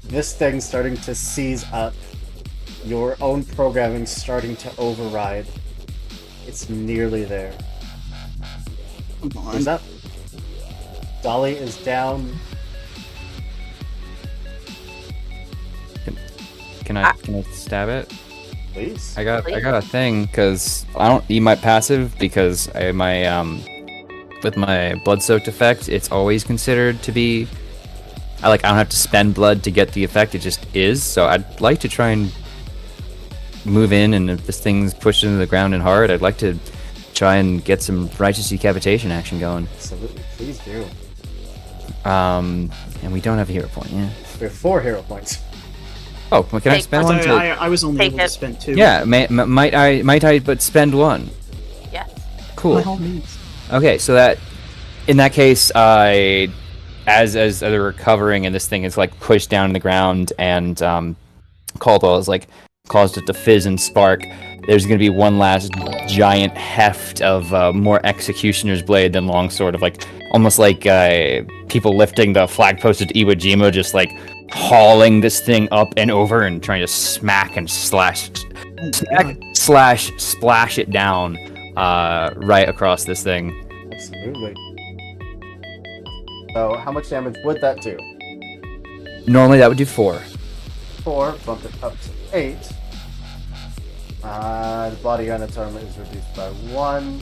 Speaker 1: this thing starting to seize up, your own programming starting to override, it's nearly there.
Speaker 6: Come on.
Speaker 1: Who's up? Dolly is down.
Speaker 2: Can I stab it?
Speaker 1: Please.
Speaker 2: I got a thing because I don't need my passive because with my blood soaked effect, it's always considered to be. I don't have to spend blood to get the effect; it just is. So I'd like to try and move in, and if this thing's pushed into the ground and hard, I'd like to try and get some righteous decapitation action going.
Speaker 1: Absolutely, please do.
Speaker 2: And we don't have a hero point, yeah.
Speaker 1: We have 4 hero points.
Speaker 2: Oh, well, can I spend one?
Speaker 6: I was only
Speaker 3: Take
Speaker 6: able to
Speaker 3: it.
Speaker 6: spend 2.
Speaker 2: Yeah, might I but spend 1?
Speaker 3: Yes.
Speaker 2: Cool.
Speaker 6: By all means.
Speaker 2: Okay, so that in that case, as they're recovering and this thing is pushed down in the ground and Caldwell is caused it to fizz and spark. There's going to be one last giant heft of more executioner's blade than longsword of almost like people lifting the flag posted Iwo Jima, just hauling this thing up and over and trying to smack and splash it down right across this thing.
Speaker 1: Absolutely. So, how much damage would that do?
Speaker 2: Normally that would do 4.
Speaker 1: 4, bump it up to 8. The body on its armor is reduced by 1.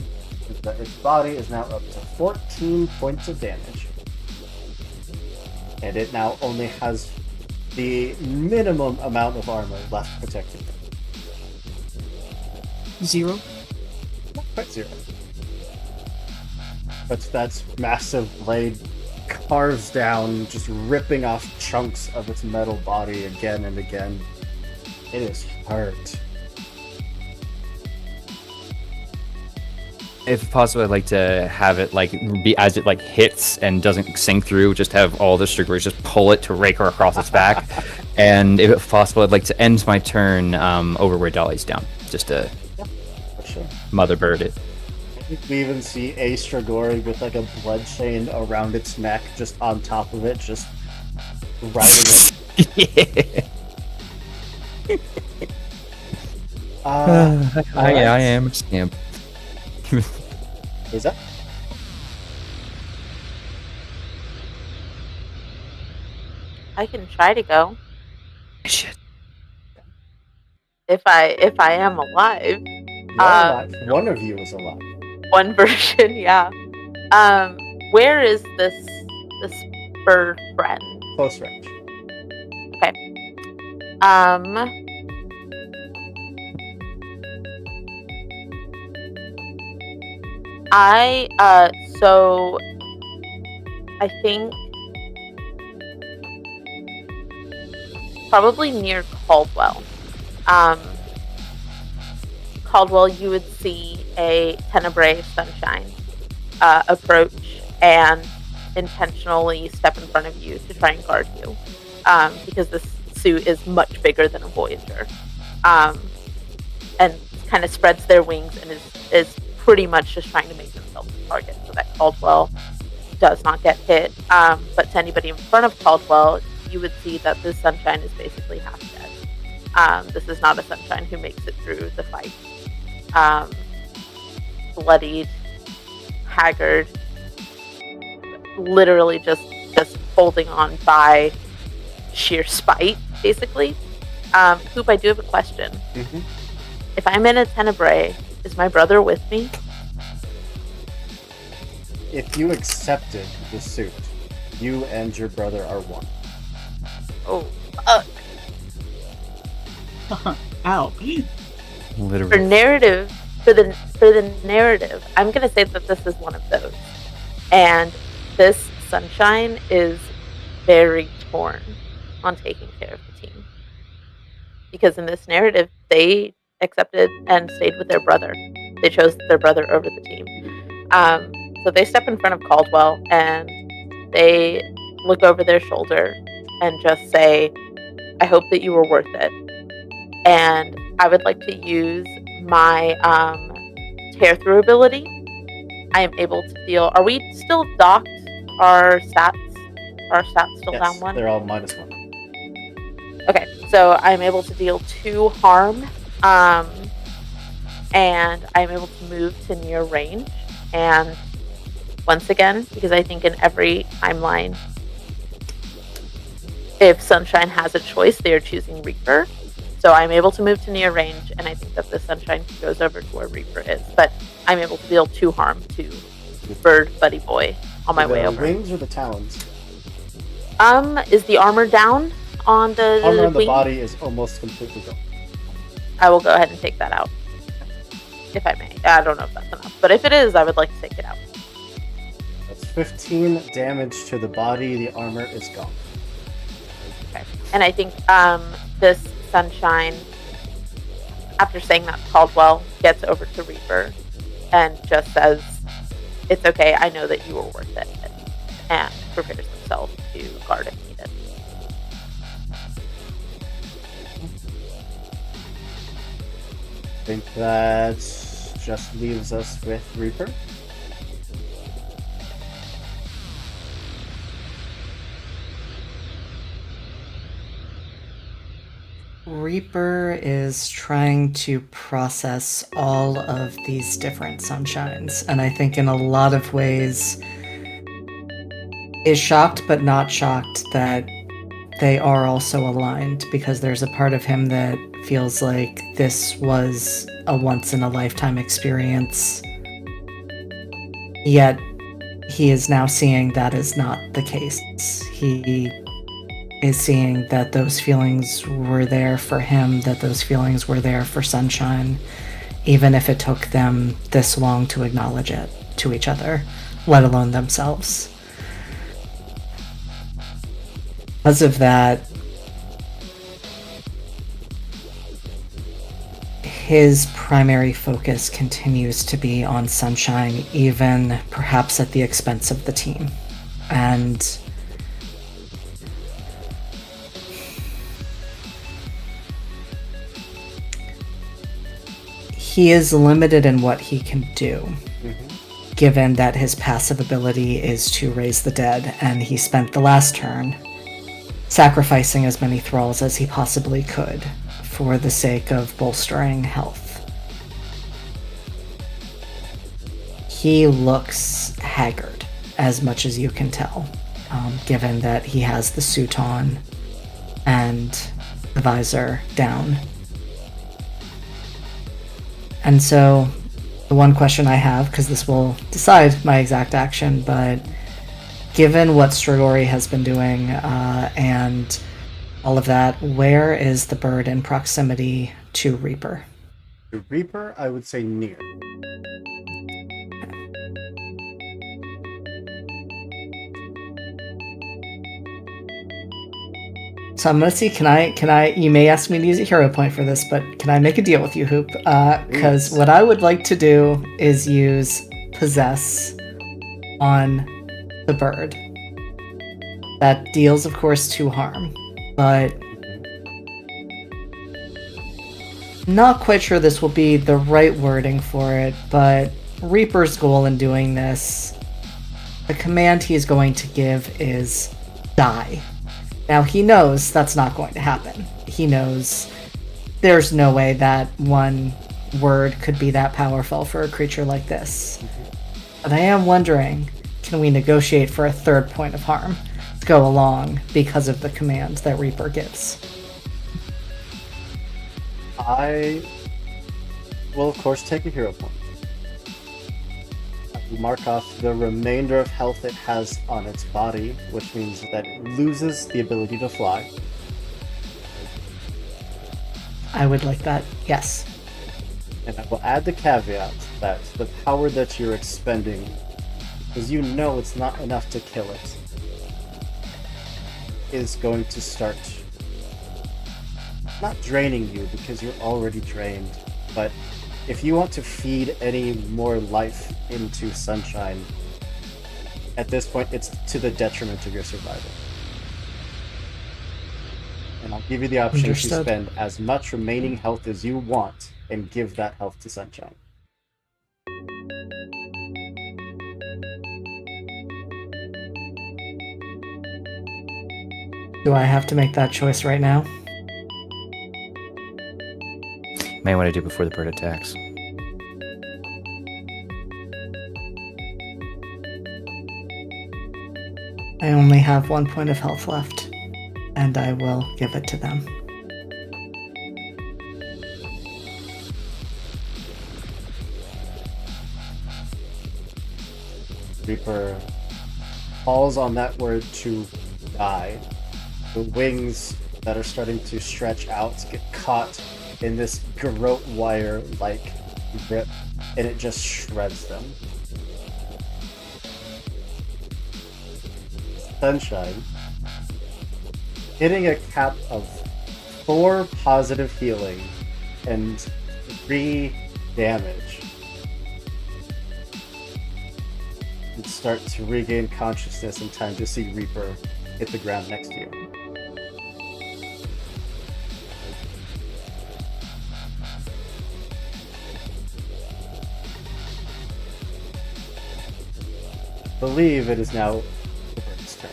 Speaker 1: Its body is now up to 14 points of damage. And it now only has the minimum amount of armor left protecting it.
Speaker 6: 0.
Speaker 1: Not quite 0. But that massive blade carves down, just ripping off chunks of its metal body again and again. It is hurt.
Speaker 2: If possible, I'd like to have it be as it hits and doesn't sink through, just have all the Strigors just pull it to rake her across its back. And if possible, I'd like to end my turn over where Dolly's down, just to
Speaker 1: For sure.
Speaker 2: mother bird it.
Speaker 1: We even see a Strigori with a blood chain around its neck, just on top of it, just riding it.
Speaker 2: Yeah. I am a scamp.
Speaker 1: Is that?
Speaker 3: I can try to go
Speaker 2: Shit.
Speaker 3: if I am alive.
Speaker 1: You are alive. One of you is alive.
Speaker 3: One version, yeah. Where is this bird friend?
Speaker 1: Close range.
Speaker 3: So I think probably near Caldwell. Caldwell, you would see a Tenebrae Sunshine approach and intentionally step in front of you to try and guard you, because this suit is much bigger than a Voyager, and kind of spreads their wings and is pretty much just trying to make themselves a target so that Caldwell does not get hit. But to anybody in front of Caldwell, you would see that this Sunshine is basically half dead. This is not a Sunshine who makes it through the fight. Bloodied, haggard, literally just holding on by sheer spite, basically. Hoop, I do have a question.
Speaker 1: Mm-hmm.
Speaker 3: If I'm in a Tenebrae, is my brother with me?
Speaker 1: If you accepted the suit, you and your brother are one.
Speaker 3: Oh, fuck.
Speaker 6: Ow.
Speaker 2: Literally.
Speaker 3: For the narrative, I'm gonna say that this is one of those, and this Sunshine is very torn on taking care of the team, because in this narrative they accepted and stayed with their brother. They chose their brother over the team. So they step in front of Caldwell and they look over their shoulder and just say, "I hope that you were worth it." And I would like to use my tear through ability. I am able to deal. Are we still docked? Our stats still
Speaker 1: Yes,
Speaker 3: down 1?
Speaker 1: they're all -1.
Speaker 3: Okay, so I'm able to deal 2 harm, and I'm able to move to near range. And once again, because I think in every timeline, if Sunshine has a choice, they are choosing Reaper. So I'm able to move to near range, and I think that the Sunshine goes over to where Reaper is. But I'm able to deal 2 harm to Bird Buddy Boy on my way
Speaker 1: The
Speaker 3: over.
Speaker 1: wings or the talons?
Speaker 3: Is the armor down on the
Speaker 1: Armor on the
Speaker 3: wing?
Speaker 1: body is almost completely gone.
Speaker 3: I will go ahead and take that out, if I may. I don't know if that's enough, but if it is, I would like to take it out.
Speaker 1: That's 15 damage to the body. The armor is gone.
Speaker 3: Okay. And I think this Sunshine, after saying that to Caldwell, gets over to Reaper and just says, "It's okay, I know that you were worth it," and prepares himself to guard if needed.
Speaker 1: I think that just leaves us with Reaper.
Speaker 5: Reaper is trying to process all of these different sunshines, and I think in a lot of ways is shocked but not shocked that they are also aligned, because there's a part of him that feels like this was a once-in-a-lifetime experience, yet he is now seeing that is not the case. He is seeing that those feelings were there for him, that those feelings were there for Sunshine, even if it took them this long to acknowledge it to each other, let alone themselves. Because of that, his primary focus continues to be on Sunshine, even perhaps at the expense of the team. And he is limited in what he can do, given that his passive ability is to raise the dead, and he spent the last turn sacrificing as many thralls as he possibly could for the sake of bolstering health. He looks haggard, as much as you can tell, given that he has the suit on and the visor down. And so, the one question I have, because this will decide my exact action, but given what Strigori has been doing and all of that, where is the bird in proximity to Reaper?
Speaker 1: The Reaper, I would say near.
Speaker 5: So I'm gonna see, can I, you may ask me to use a hero point for this, but can I make a deal with you, Hoop? Because what I would like to do is use Possess on the bird. That deals, of course, 2 harm, but not quite sure this will be the right wording for it, but Reaper's goal in doing this, the command he's going to give is die. Now, he knows that's not going to happen. He knows there's no way that one word could be that powerful for a creature like this. But I am wondering, can we negotiate for a 3rd point of harm to go along because of the command that Reaper gives?
Speaker 1: I will, of course, take a hero point. I will mark off the remainder of health it has on its body, which means that it loses the ability to fly.
Speaker 5: I would like that, yes.
Speaker 1: And I will add the caveat that the power that you're expending, because you know it's not enough to kill it, is going to start not draining you because you're already drained, but if you want to feed any more life into Sunshine, at this point it's to the detriment of your survival. And I'll give you the option
Speaker 5: Understood.
Speaker 1: to spend as much remaining health as you want and give that health to Sunshine.
Speaker 5: Do I have to make that choice right now?
Speaker 2: May want to do before the bird attacks.
Speaker 5: I only have 1 point of health left, and I will give it to them.
Speaker 1: Reaper falls on that word to die. The wings that are starting to stretch out get caught in this garrote wire like grip, and it just shreds them. Sunshine, hitting a cap of 4 positive healing and 3 damage. You start to regain consciousness in time to see Reaper hit the ground next to you. I believe it is now the bird's turn.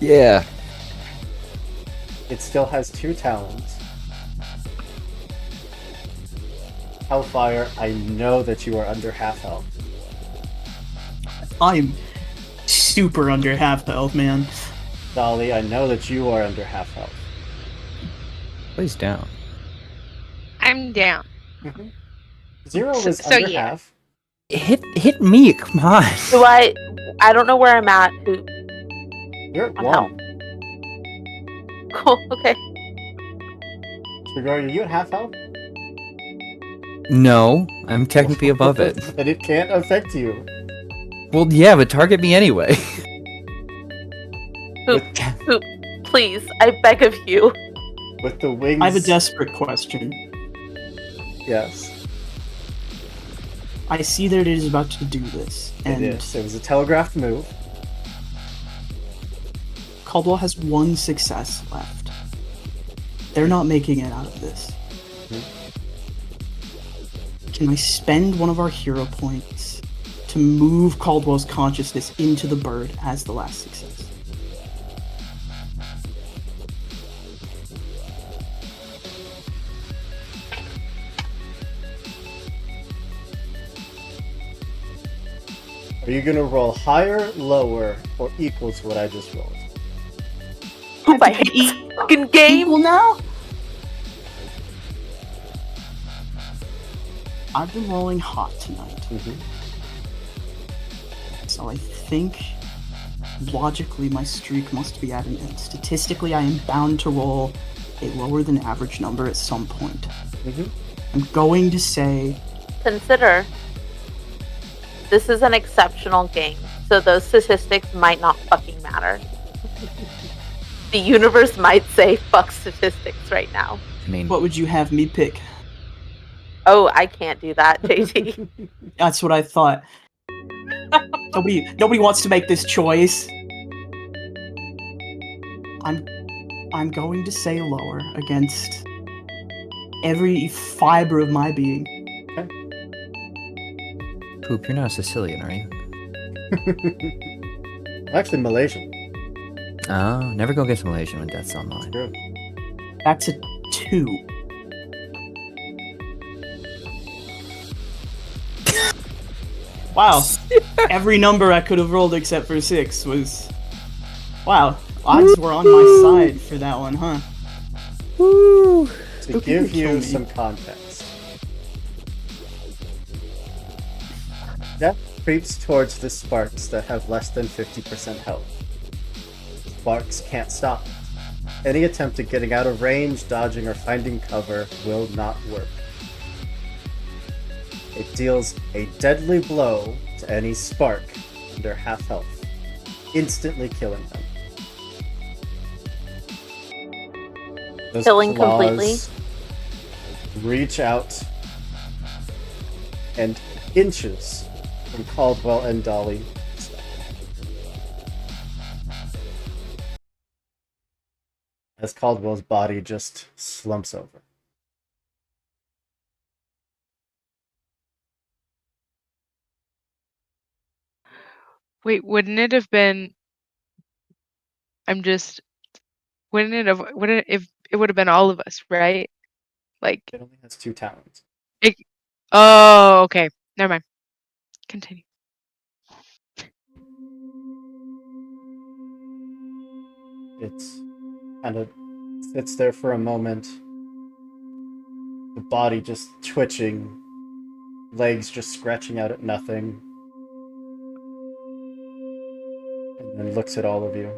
Speaker 2: Yeah.
Speaker 1: It still has 2 talons. Hellfire, I know that you are under half health.
Speaker 6: I'm super under half health, man.
Speaker 1: Dolly, I know that you are under half health.
Speaker 2: Please down.
Speaker 4: I'm down.
Speaker 1: Zero
Speaker 4: So-
Speaker 1: was
Speaker 4: so
Speaker 1: under
Speaker 4: yeah.
Speaker 1: half.
Speaker 2: Hit me, come on.
Speaker 3: Do I don't know where I'm at. Who?
Speaker 1: You're at
Speaker 3: I'm
Speaker 1: 1.
Speaker 3: Cool. Okay.
Speaker 1: Gregor, are you at half health?
Speaker 2: No, I'm technically above it.
Speaker 1: And it can't affect you.
Speaker 2: Well, yeah, but target me anyway.
Speaker 3: Hoop.
Speaker 1: With,
Speaker 3: Hoop. Please, I beg of you.
Speaker 1: with the wings.
Speaker 6: I have a desperate question.
Speaker 1: Yes,
Speaker 6: I see that it is about to do this, and
Speaker 1: it is. It was a telegraphed move.
Speaker 6: Caldwell has 1 success left. They're not making it out of this. Can I spend one of our hero points to move Caldwell's consciousness into the bird as the last success?
Speaker 1: Are you gonna roll higher, lower, or equal to what I just rolled?
Speaker 3: Hoop, I
Speaker 6: have to
Speaker 3: hate
Speaker 6: be
Speaker 3: this fucking game.
Speaker 6: Equal now? I've been rolling hot tonight, so I think logically my streak must be at an end. Statistically, I am bound to roll a lower than average number at some point. I'm going to say
Speaker 3: Consider this is an exceptional game, so those statistics might not fucking matter. The universe might say fuck statistics right now.
Speaker 2: I mean,
Speaker 6: what would you have me pick?
Speaker 3: Oh, I can't do that, JT.
Speaker 6: That's what I thought. Nobody wants to make this choice. I'm going to say lower against every fiber of my being.
Speaker 2: Poop, you're not a Sicilian, are you?
Speaker 1: I'm actually Malaysian.
Speaker 2: Oh, never go against Malaysian when death's on the line.
Speaker 1: True.
Speaker 6: That's a 2. Wow. Every number I could have rolled except for 6 was... Wow. Odds were on my side for that one, huh?
Speaker 2: Woo!
Speaker 1: To
Speaker 6: Who can
Speaker 1: give
Speaker 6: kill
Speaker 1: you
Speaker 6: me?
Speaker 1: some context, Death creeps towards the sparks that have less than 50% health. Sparks can't stop it. Any attempt at getting out of range, dodging, or finding cover will not work. It deals a deadly blow to any spark under half health, instantly killing them. Those
Speaker 3: Killing
Speaker 1: claws
Speaker 3: completely?
Speaker 1: reach out and inches from Caldwell and Dolly. As Caldwell's body just slumps over.
Speaker 4: Wait, wouldn't it have been? I'm just. Wouldn't it have? Wouldn't it, if it would have been all of us, right? Like,
Speaker 1: It only has 2 talons.
Speaker 4: it, oh, okay. Never mind. Continue.
Speaker 1: It's kind of sits there for a moment. The body just twitching, legs just scratching out at nothing. and looks at all of you.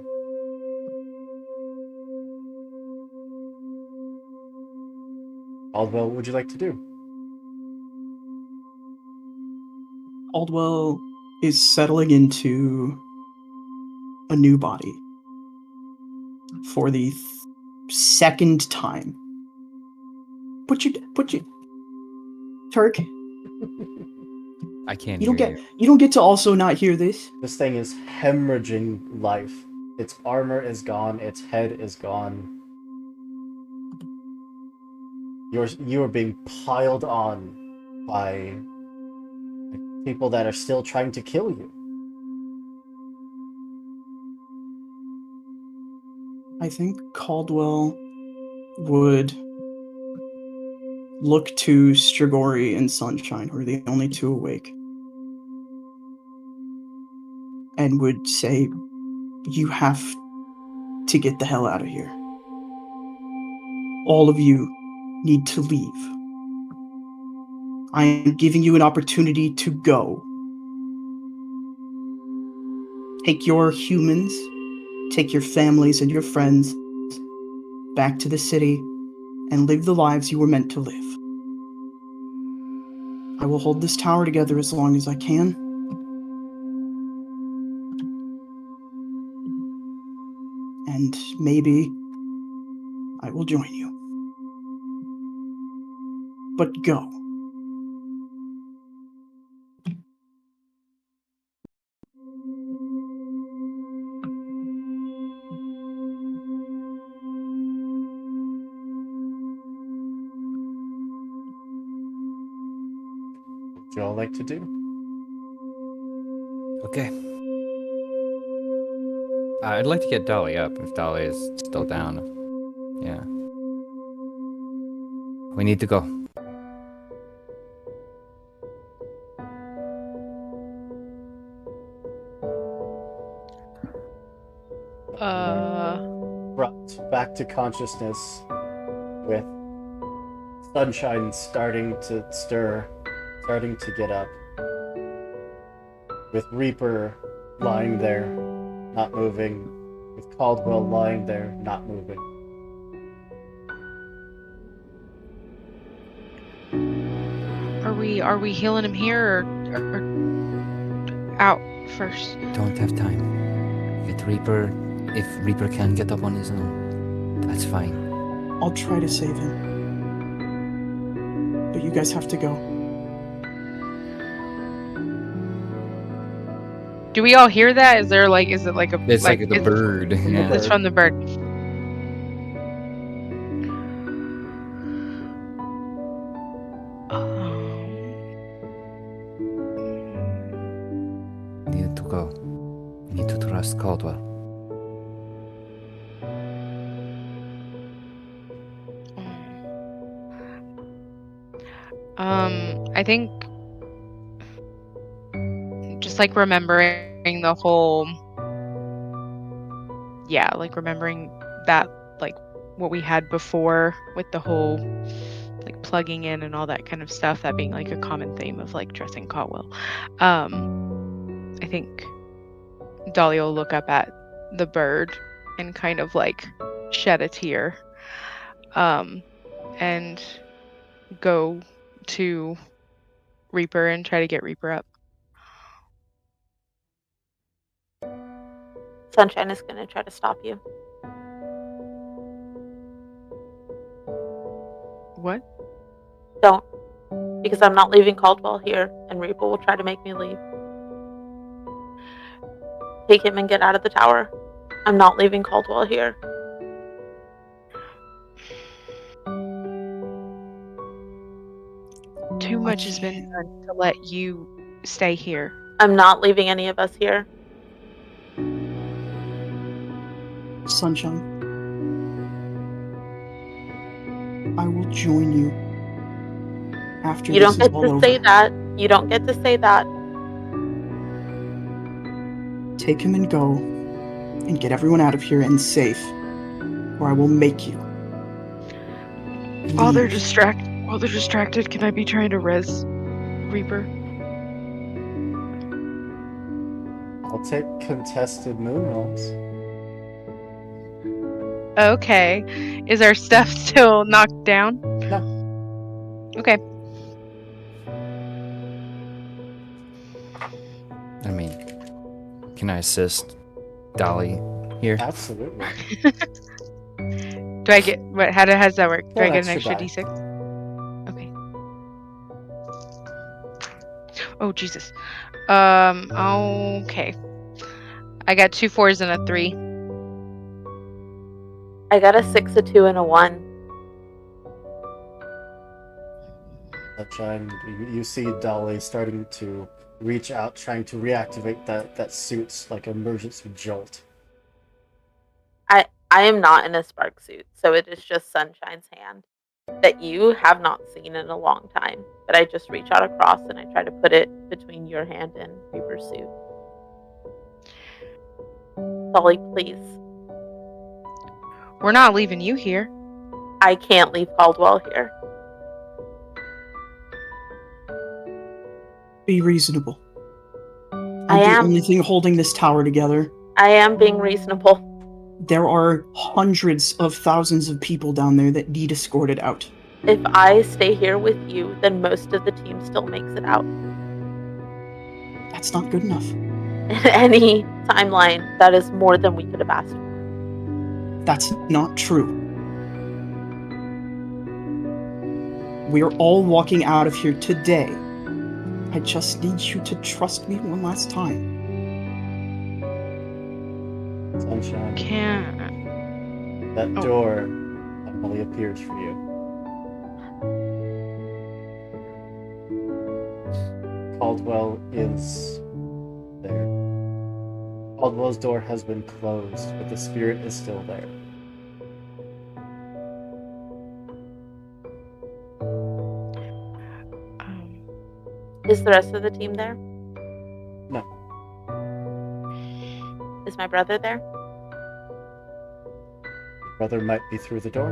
Speaker 1: Caldwell, what would you like to do?
Speaker 6: Caldwell is settling into a new body for the second time. Put your Turk.
Speaker 2: I can't
Speaker 6: You
Speaker 2: hear
Speaker 6: don't get you don't get to also not hear this.
Speaker 1: This thing is hemorrhaging life. Its armor is gone. Its head is gone. You are being piled on by people that are still trying to kill you.
Speaker 6: I think Caldwell would look to Strigori and Sunshine, who are the only two awake, and would say, "You have to get the hell out of here. All of you need to leave. I am giving you an opportunity to go. Take your humans, take your families and your friends back to the city and live the lives you were meant to live. I will hold this tower together as long as I can. And maybe I will join you. But go."
Speaker 1: What would you all like to do?
Speaker 2: Okay. I'd like to get Dolly up if Dolly is still down. Yeah. We need to go.
Speaker 1: Brought back to consciousness with Sunshine starting to stir, starting to get up. With Reaper lying there, not moving. With Caldwell lying there, not moving.
Speaker 4: Are we healing him here or out first?
Speaker 2: Don't have time. Get Reaper. If Reaper can get up on his own, that's fine.
Speaker 6: I'll try to save him. But you guys have to go.
Speaker 4: Do we all hear that? Is it like a
Speaker 2: It's like the bird. Yeah.
Speaker 4: It's from the bird.
Speaker 2: Need to go. Need to trust Caldwell.
Speaker 4: I think just like remembering the whole, like remembering that, like what we had before with the whole like plugging in and all that kind of stuff, that being like a common theme of like trusting Caldwell. I think Dolly will look up at the bird and kind of like shed a tear, and go to Reaper and try to get Reaper up.
Speaker 3: Sunshine is going to try to stop you.
Speaker 4: What?
Speaker 3: Don't. Because I'm not leaving Caldwell here, and Reaper will try to make me leave. Take him and get out of the tower. I'm not leaving Caldwell here.
Speaker 4: Too much has been done to let you stay here.
Speaker 3: I'm not leaving any of us here.
Speaker 6: Sunshine, I will join you after
Speaker 3: You
Speaker 6: this
Speaker 3: don't
Speaker 6: is
Speaker 3: get
Speaker 6: all
Speaker 3: to
Speaker 6: over.
Speaker 3: say that. You don't get to say that.
Speaker 6: Take him and go, and get everyone out of here and safe, or I will make you.
Speaker 4: While they're
Speaker 6: Leave.
Speaker 4: distracted, can I be trying to res Reaper?
Speaker 1: I'll I'll take contested moon rolls.
Speaker 4: Okay. Is our stuff still knocked down?
Speaker 1: No.
Speaker 4: Okay.
Speaker 2: I mean, can I assist Dolly here?
Speaker 1: Absolutely.
Speaker 4: Do I get what? How does that work? Do
Speaker 1: Well,
Speaker 4: I get an
Speaker 1: extra
Speaker 4: extra
Speaker 1: die.
Speaker 4: d6? Okay. Oh Jesus. Okay. I got 2 4s and a 3.
Speaker 3: I got a 6, a 2, and a 1.
Speaker 1: Sunshine, you see Dolly starting to reach out, trying to reactivate that suit's like emergency jolt.
Speaker 3: I am not in a spark suit, so it is just Sunshine's hand that you have not seen in a long time. But I just reach out across and I try to put it between your hand and Reaper's suit. Dolly, please.
Speaker 4: We're not leaving you here.
Speaker 3: I can't leave Caldwell here.
Speaker 6: Be reasonable.
Speaker 3: I
Speaker 6: I'm the
Speaker 3: am.
Speaker 6: only thing holding this tower together.
Speaker 3: I am being reasonable.
Speaker 6: There are hundreds of thousands of people down there that need escorted out.
Speaker 3: If I stay here with you, then most of the team still makes it out.
Speaker 6: That's not good enough.
Speaker 3: In any timeline, that is more than we could have asked for.
Speaker 6: That's not true. We are all walking out of here today. I just need you to trust me one last time.
Speaker 1: Sunshine,
Speaker 4: Can't.
Speaker 1: that door finally appears for you. Caldwell is there. Caldwell's door has been closed, but the spirit is still there.
Speaker 3: Is the rest of the team there?
Speaker 1: No.
Speaker 3: Is my brother there?
Speaker 1: Your brother might be through the door.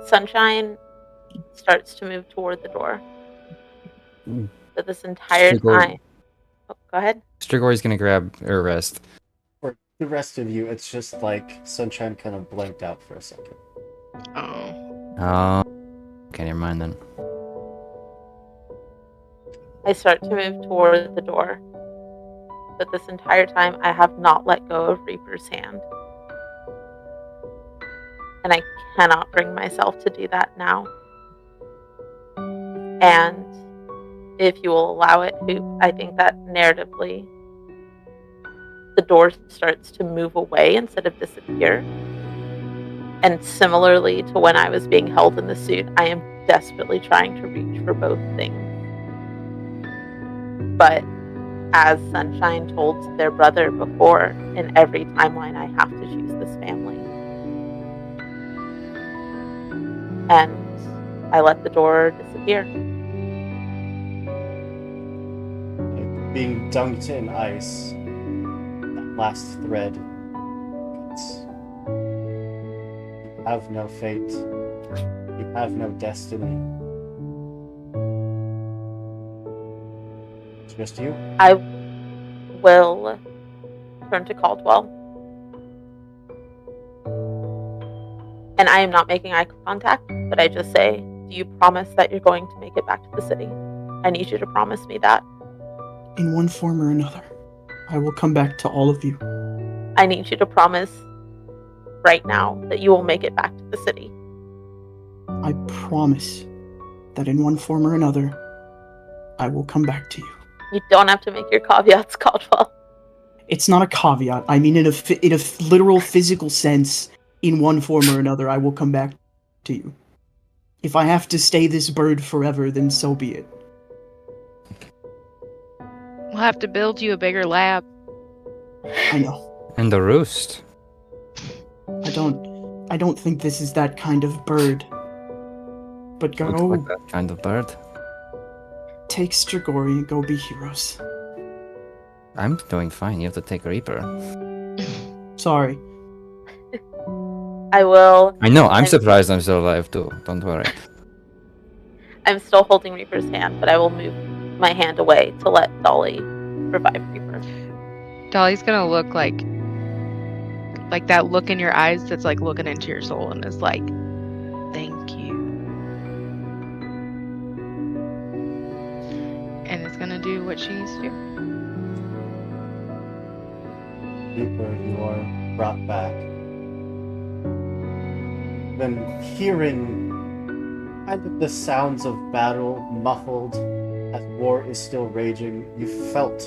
Speaker 3: Sunshine starts to move toward the door.
Speaker 2: Mm.
Speaker 3: But this entire
Speaker 2: Strigor-
Speaker 3: time. Oh, go ahead.
Speaker 2: Strigori's gonna grab her wrist.
Speaker 1: For the rest of you, it's just like Sunshine kind of blanked out for a second.
Speaker 4: Oh.
Speaker 2: Oh. Okay, never mind then.
Speaker 3: I start to move toward the door. But this entire time, I have not let go of Reaper's hand. And I cannot bring myself to do that now. And if you will allow it, Hoop, I think that narratively, the door starts to move away instead of disappear. And similarly to when I was being held in the suit, I am desperately trying to reach for both things. But as Sunshine told their brother before, in every timeline I have to choose this family. And I let the door disappear.
Speaker 1: Being dunked in ice, that last thread cuts. You have no fate. You have no destiny. It's just you.
Speaker 3: I will turn to Caldwell. And I am not making eye contact, but I just say, do you promise that you're going to make it back to the city? I need you to promise me that.
Speaker 6: In one form or another, I will come back to all of you.
Speaker 3: I need you to promise right now that you will make it back to the city.
Speaker 6: I promise that in one form or another, I will come back to you.
Speaker 3: You don't have to make your caveats, Caldwell.
Speaker 6: It's not a caveat. I mean, in a literal physical sense, in one form or another, I will come back to you. If I have to stay this bird forever, then so be it.
Speaker 4: We'll have to build you a bigger lab.
Speaker 6: I know.
Speaker 2: And the roost.
Speaker 6: I don't think this is that kind of bird. But
Speaker 2: Looks
Speaker 6: go
Speaker 2: like that kind of bird.
Speaker 6: take Strigori and go be heroes.
Speaker 2: I'm doing fine. You have to take Reaper.
Speaker 6: Sorry.
Speaker 3: I will.
Speaker 2: I know. I'm
Speaker 3: I'm-
Speaker 2: surprised I'm still alive too. Don't worry.
Speaker 3: I'm still holding Reaper's hand, but I will move my hand away to let Dolly revive Reaper.
Speaker 4: Dolly's gonna look like that look in your eyes that's like looking into your soul and is like, thank you. And it's gonna do what she needs to do.
Speaker 1: Reaper, you are brought back. Then hearing kind of the sounds of battle muffled as war is still raging, you felt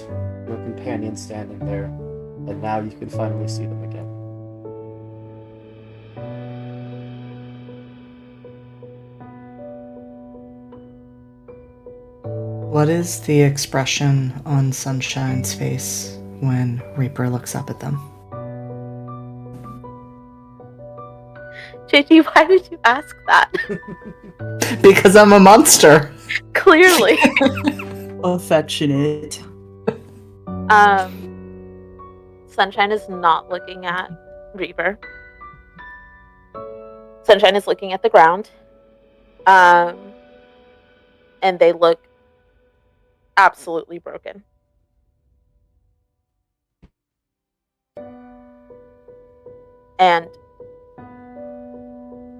Speaker 1: your companion standing there, and now you can finally see them again.
Speaker 5: What is the expression on Sunshine's face when Reaper looks up at them?
Speaker 3: JT, why would you ask that?
Speaker 5: Because I'm a monster.
Speaker 3: Clearly.
Speaker 6: Affectionate.
Speaker 3: Sunshine is not looking at Reaper. Sunshine is looking at the ground. And they look absolutely broken. And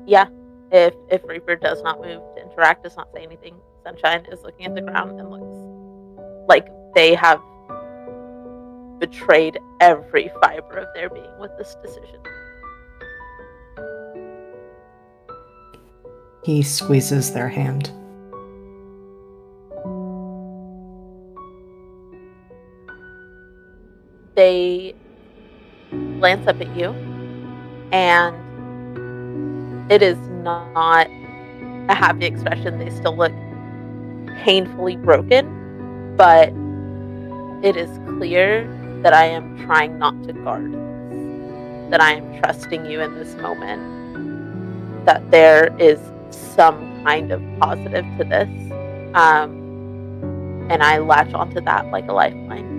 Speaker 3: yeah, if Reaper does not move to interact, does not say anything, Sunshine is looking at the ground and looks like they have betrayed every fiber of their being with this decision.
Speaker 5: He squeezes their hand.
Speaker 3: They glance up at you, and it is not a happy expression. They still look painfully broken, but it is clear that I am trying not to guard this, that I am trusting you in this moment, that there is some kind of positive to this, and I latch onto that like a lifeline.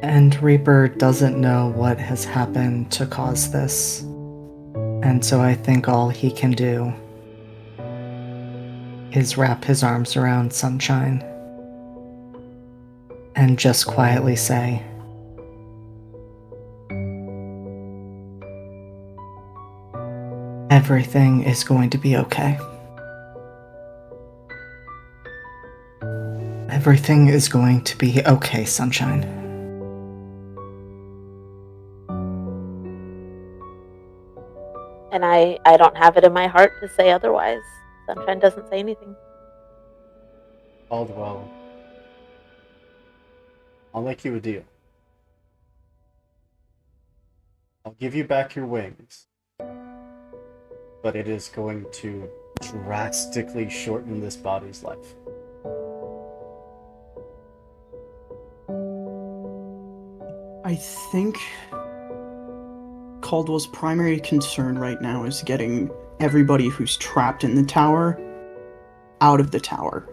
Speaker 5: And Reaper doesn't know what has happened to cause this. And so I think all he can do is wrap his arms around Sunshine and just quietly say, everything is going to be okay. Everything is going to be okay, Sunshine.
Speaker 3: And I don't have it in my heart to say otherwise. Sunshine doesn't say anything.
Speaker 1: Caldwell, I'll make you a deal. I'll give you back your wings, but it is going to drastically shorten this body's life.
Speaker 6: I think Caldwell's primary concern right now is getting everybody who's trapped in the tower out of the tower.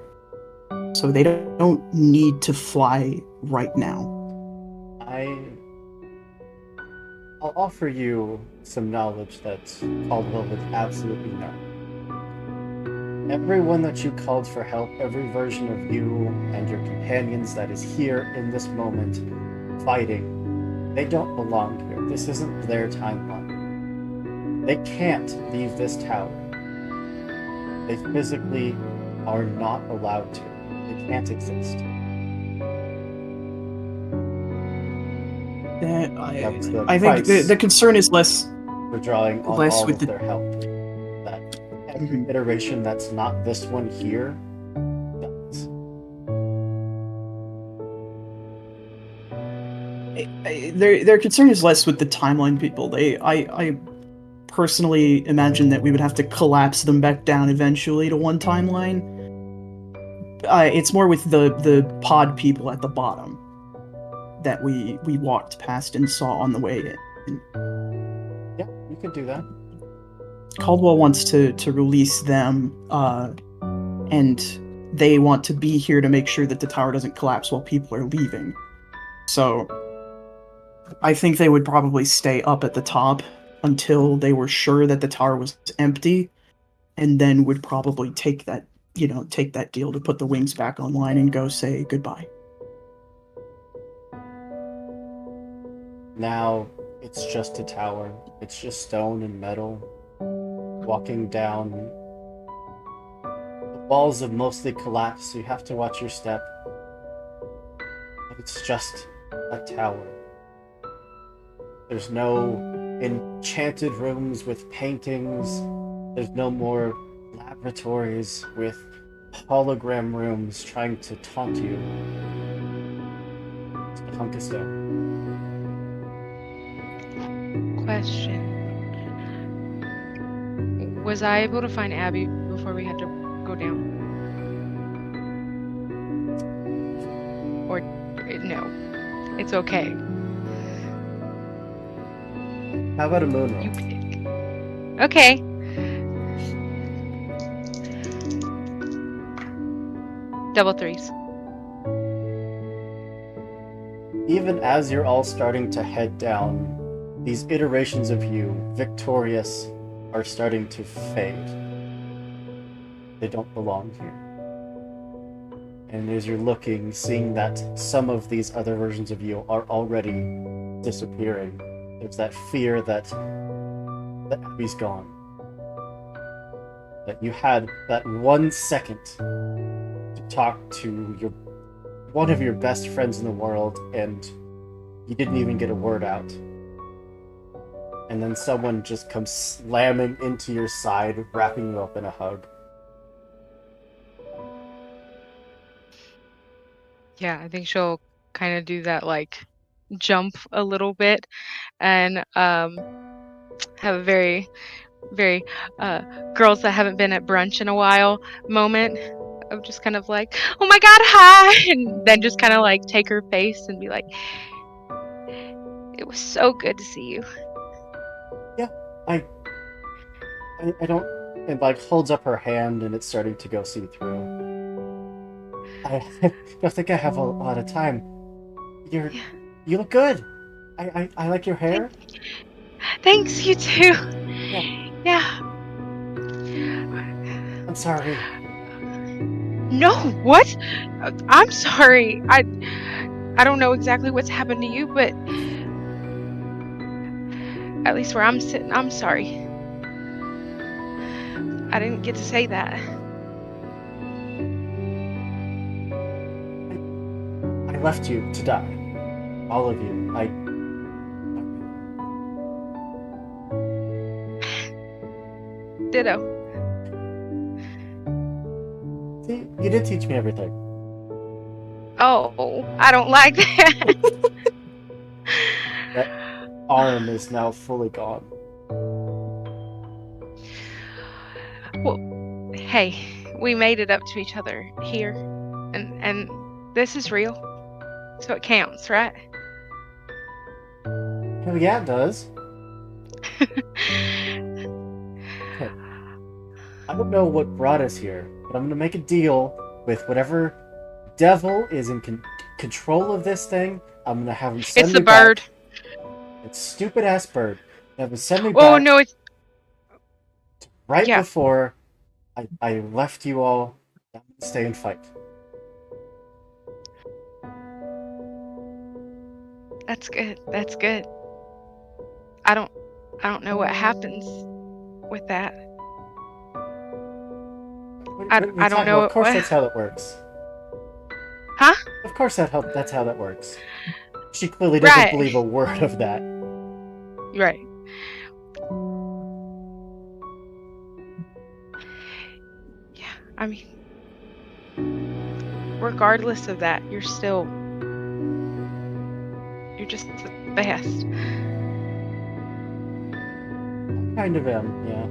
Speaker 6: So they don't need to fly right now.
Speaker 1: I'll offer you some knowledge that Caldwell would absolutely know. Everyone that you called for help, every version of you and your companions that is here in this moment fighting, they don't belong here. This isn't their timeline. They can't leave this tower. They physically are not allowed to. They can't exist.
Speaker 6: I think the concern is less
Speaker 1: for drawing on
Speaker 6: less
Speaker 1: all
Speaker 6: with
Speaker 1: of their help. That every iteration that's not this one here does.
Speaker 6: Their concern is less with the timeline people. I personally imagine that we would have to collapse them back down eventually to one timeline. It's more with the pod people at the bottom that we walked past and saw on the way in.
Speaker 1: Yeah, you could do that.
Speaker 6: Caldwell wants to release them, and they want to be here to make sure that the tower doesn't collapse while people are leaving. So I think they would probably stay up at the top until they were sure that the tower was empty, and then would probably take that deal to put the wings back online and go say goodbye.
Speaker 1: Now it's just a tower. It's just stone and metal. Walking down, the walls have mostly collapsed, so you have to watch your step. But it's just a tower. There's no enchanted rooms with paintings. There's no more laboratories with hologram rooms trying to taunt you. It's a hunk of stone.
Speaker 4: Question. Was I able to find Abby before we had to go down? Or no? It's okay.
Speaker 1: How about a moon roll?
Speaker 4: You pick. Okay. Double threes.
Speaker 1: Even as you're all starting to head down, these iterations of you, victorious, are starting to fade. They don't belong here. And as you're looking, seeing that some of these other versions of you are already disappearing, there's that fear that Abby's gone. That you had that 1 second to talk to one of your best friends in the world, and you didn't even get a word out. And then someone just comes slamming into your side, wrapping you up in a hug.
Speaker 4: Yeah, I think she'll kind of do that, like jump a little bit, and have a very, very girls that haven't been at brunch in a while moment of just kind of like, oh my god, hi, and then just kind of like take her face and be like, it was so good to see you.
Speaker 1: Yeah, I don't, and like holds up her hand, and it's starting to go see through. I don't think I have a lot of time. You look good. I like your hair.
Speaker 4: Thanks, you too.
Speaker 1: Yeah.
Speaker 4: Yeah.
Speaker 1: I'm sorry.
Speaker 4: No, what? I'm sorry. I don't know exactly what's happened to you, but at least where I'm sitting, I'm sorry. I didn't get to say that.
Speaker 1: I left you to die. All of you.
Speaker 4: Ditto.
Speaker 1: See, you did teach me everything.
Speaker 4: Oh, I don't like that.
Speaker 1: That arm is now fully gone.
Speaker 4: Well, hey, we made it up to each other here, and this is real, so it counts, right?
Speaker 1: Hell yeah, it does. Okay. I don't know what brought us here, but I'm gonna make a deal with whatever devil is in control of this thing. I'm gonna have him send
Speaker 4: It's
Speaker 1: me
Speaker 4: the bird.
Speaker 1: back. It's stupid ass bird. Have him send me
Speaker 4: Oh
Speaker 1: back
Speaker 4: no, it's
Speaker 1: right
Speaker 4: yeah.
Speaker 1: before I left you all. I'm gonna stay and fight.
Speaker 4: That's good. That's good. I don't know what happens with that. I don't know.
Speaker 1: Of course, that's how it works.
Speaker 4: Huh?
Speaker 1: Of course, that's how that works. She clearly doesn't
Speaker 4: Right.
Speaker 1: believe a word of that.
Speaker 4: Right. Yeah, I mean, regardless of that, you're just the best.
Speaker 1: Kind of am, yeah.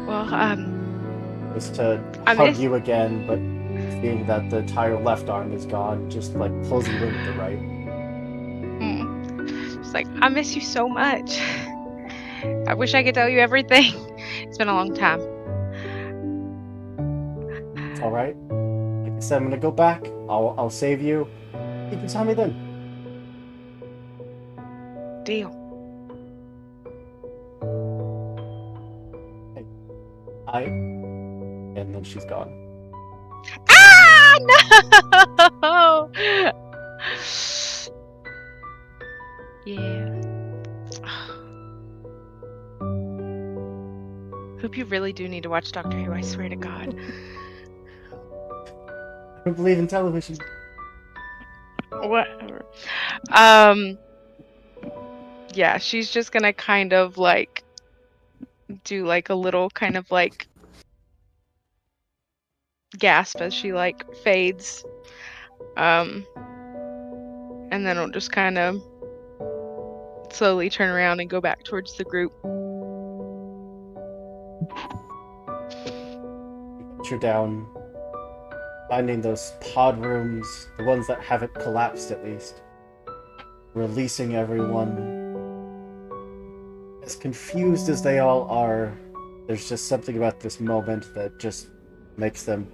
Speaker 4: Well,
Speaker 1: Was to
Speaker 4: I
Speaker 1: hug
Speaker 4: miss
Speaker 1: you again, but seeing that the entire left arm is gone, just like pulls you in with the right.
Speaker 4: It's like, I miss you so much. I wish I could tell you everything. It's been a long time.
Speaker 1: It's all right. Like I said, I'm gonna go back. I'll save you. You can tell me then.
Speaker 4: Deal.
Speaker 1: And then she's gone.
Speaker 4: Ah, no! Yeah. Hope you really do need to watch Doctor Who, I swear to God.
Speaker 1: I don't believe in television.
Speaker 4: Whatever. Yeah, she's just gonna kind of like do like a little kind of like gasp as she like fades. And then it'll just kind of slowly turn around and go back towards the group.
Speaker 1: You're down, finding those pod rooms, the ones that haven't collapsed at least. Releasing everyone. As confused as they all are, there's just something about this moment that just makes them.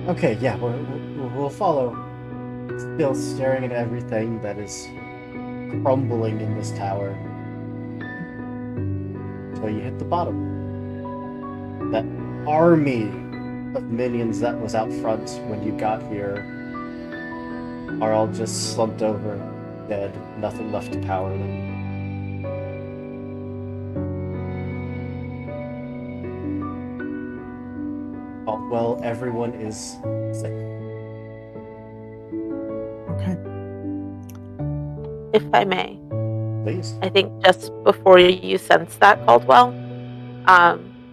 Speaker 1: Okay, yeah, we'll follow. Still staring at everything that is crumbling in this tower. So you hit the bottom. That army of minions that was out front when you got here are all just slumped over, dead, nothing left to power them. Oh, well, everyone is safe.
Speaker 6: Okay.
Speaker 3: If I may,
Speaker 1: Please.
Speaker 3: I think just before you sense that, Caldwell,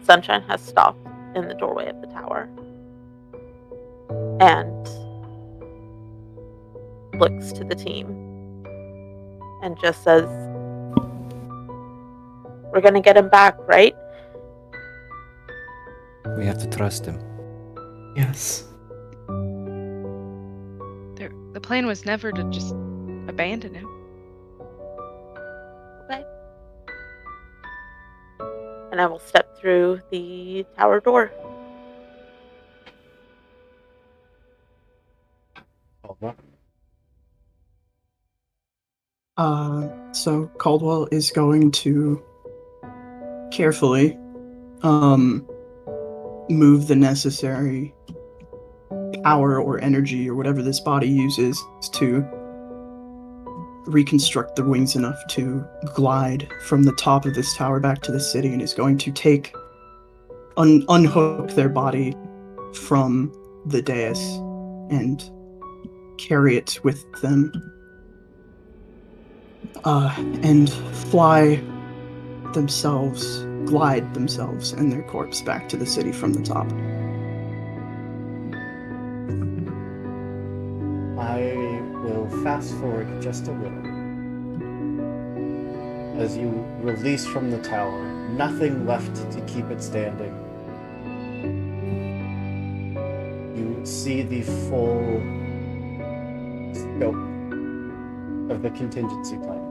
Speaker 3: Sunshine has stopped in the doorway of the tower and looks to the team and just says, "We're gonna get him back, right?"
Speaker 2: We have to trust him.
Speaker 5: Yes.
Speaker 4: The plan was never to just abandon him.
Speaker 3: Okay. And I will step through the tower door.
Speaker 1: Caldwell.
Speaker 6: So Caldwell is going to carefully move the necessary power or energy or whatever this body uses to reconstruct the wings enough to glide from the top of this tower back to the city, and is going to take unhook their body from the dais and carry it with them, and glide themselves and their corpse back to the city from the top.
Speaker 1: I will fast forward just a little. As you release from the tower, nothing left to keep it standing. You see the full scope of the contingency plan.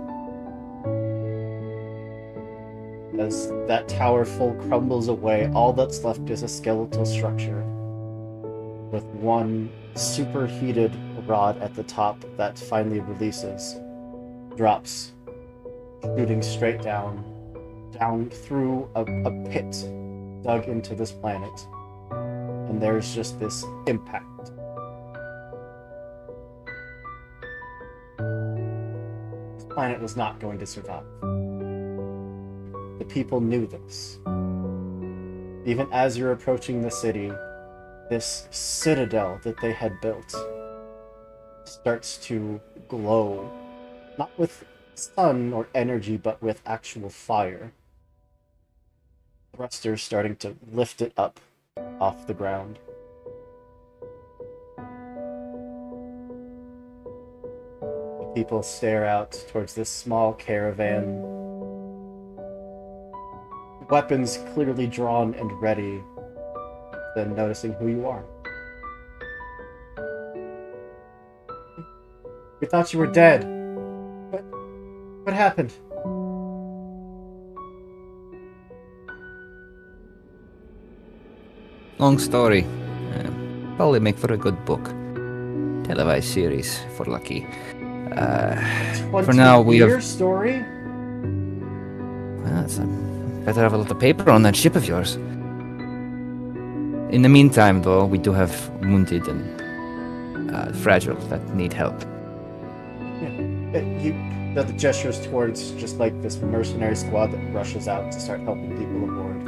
Speaker 1: As that tower full crumbles away, all that's left is a skeletal structure with one superheated rod at the top that finally releases, drops, shooting straight down through a pit dug into this planet. And there's just this impact. This planet was not going to survive. The people knew this. Even as you're approaching the city, this citadel that they had built starts to glow, not with sun or energy, but with actual fire. Thrusters starting to lift it up off the ground. The people stare out towards this small caravan, weapons clearly drawn and ready, then noticing who you are. We thought you were dead. What happened?
Speaker 2: Long story. Probably make for a good book. Televised series for Lucky. For now, we have.
Speaker 1: Story?
Speaker 2: Well, better have a lot of paper on that ship of yours. In the meantime, though, we do have wounded and fragile that need help.
Speaker 1: The gestures towards just like this mercenary squad that rushes out to start helping people aboard.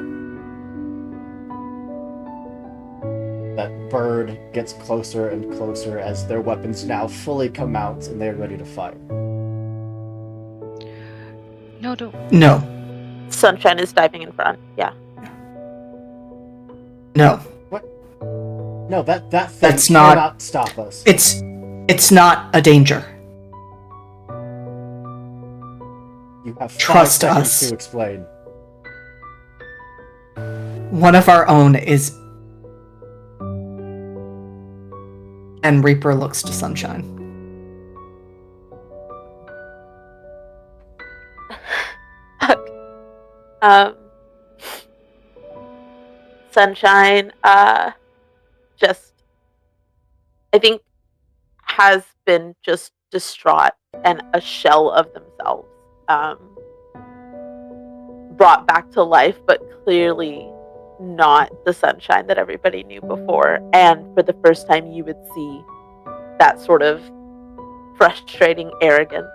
Speaker 1: That bird gets closer and closer as their weapons now fully come out and they're ready to fire.
Speaker 4: No, don't.
Speaker 5: No.
Speaker 3: Sunshine is diving in front. Yeah.
Speaker 5: No.
Speaker 1: No, that thing
Speaker 5: That's not-
Speaker 1: cannot stop us.
Speaker 5: It's not a danger.
Speaker 1: You have 5
Speaker 5: Trust
Speaker 1: seconds
Speaker 5: us.
Speaker 1: to explain.
Speaker 5: One of our own is... And Reaper looks to Sunshine.
Speaker 3: Sunshine, just, I think, has been just distraught and a shell of themselves, brought back to life, but clearly not the Sunshine that everybody knew before. And for the first time, you would see that sort of frustrating arrogance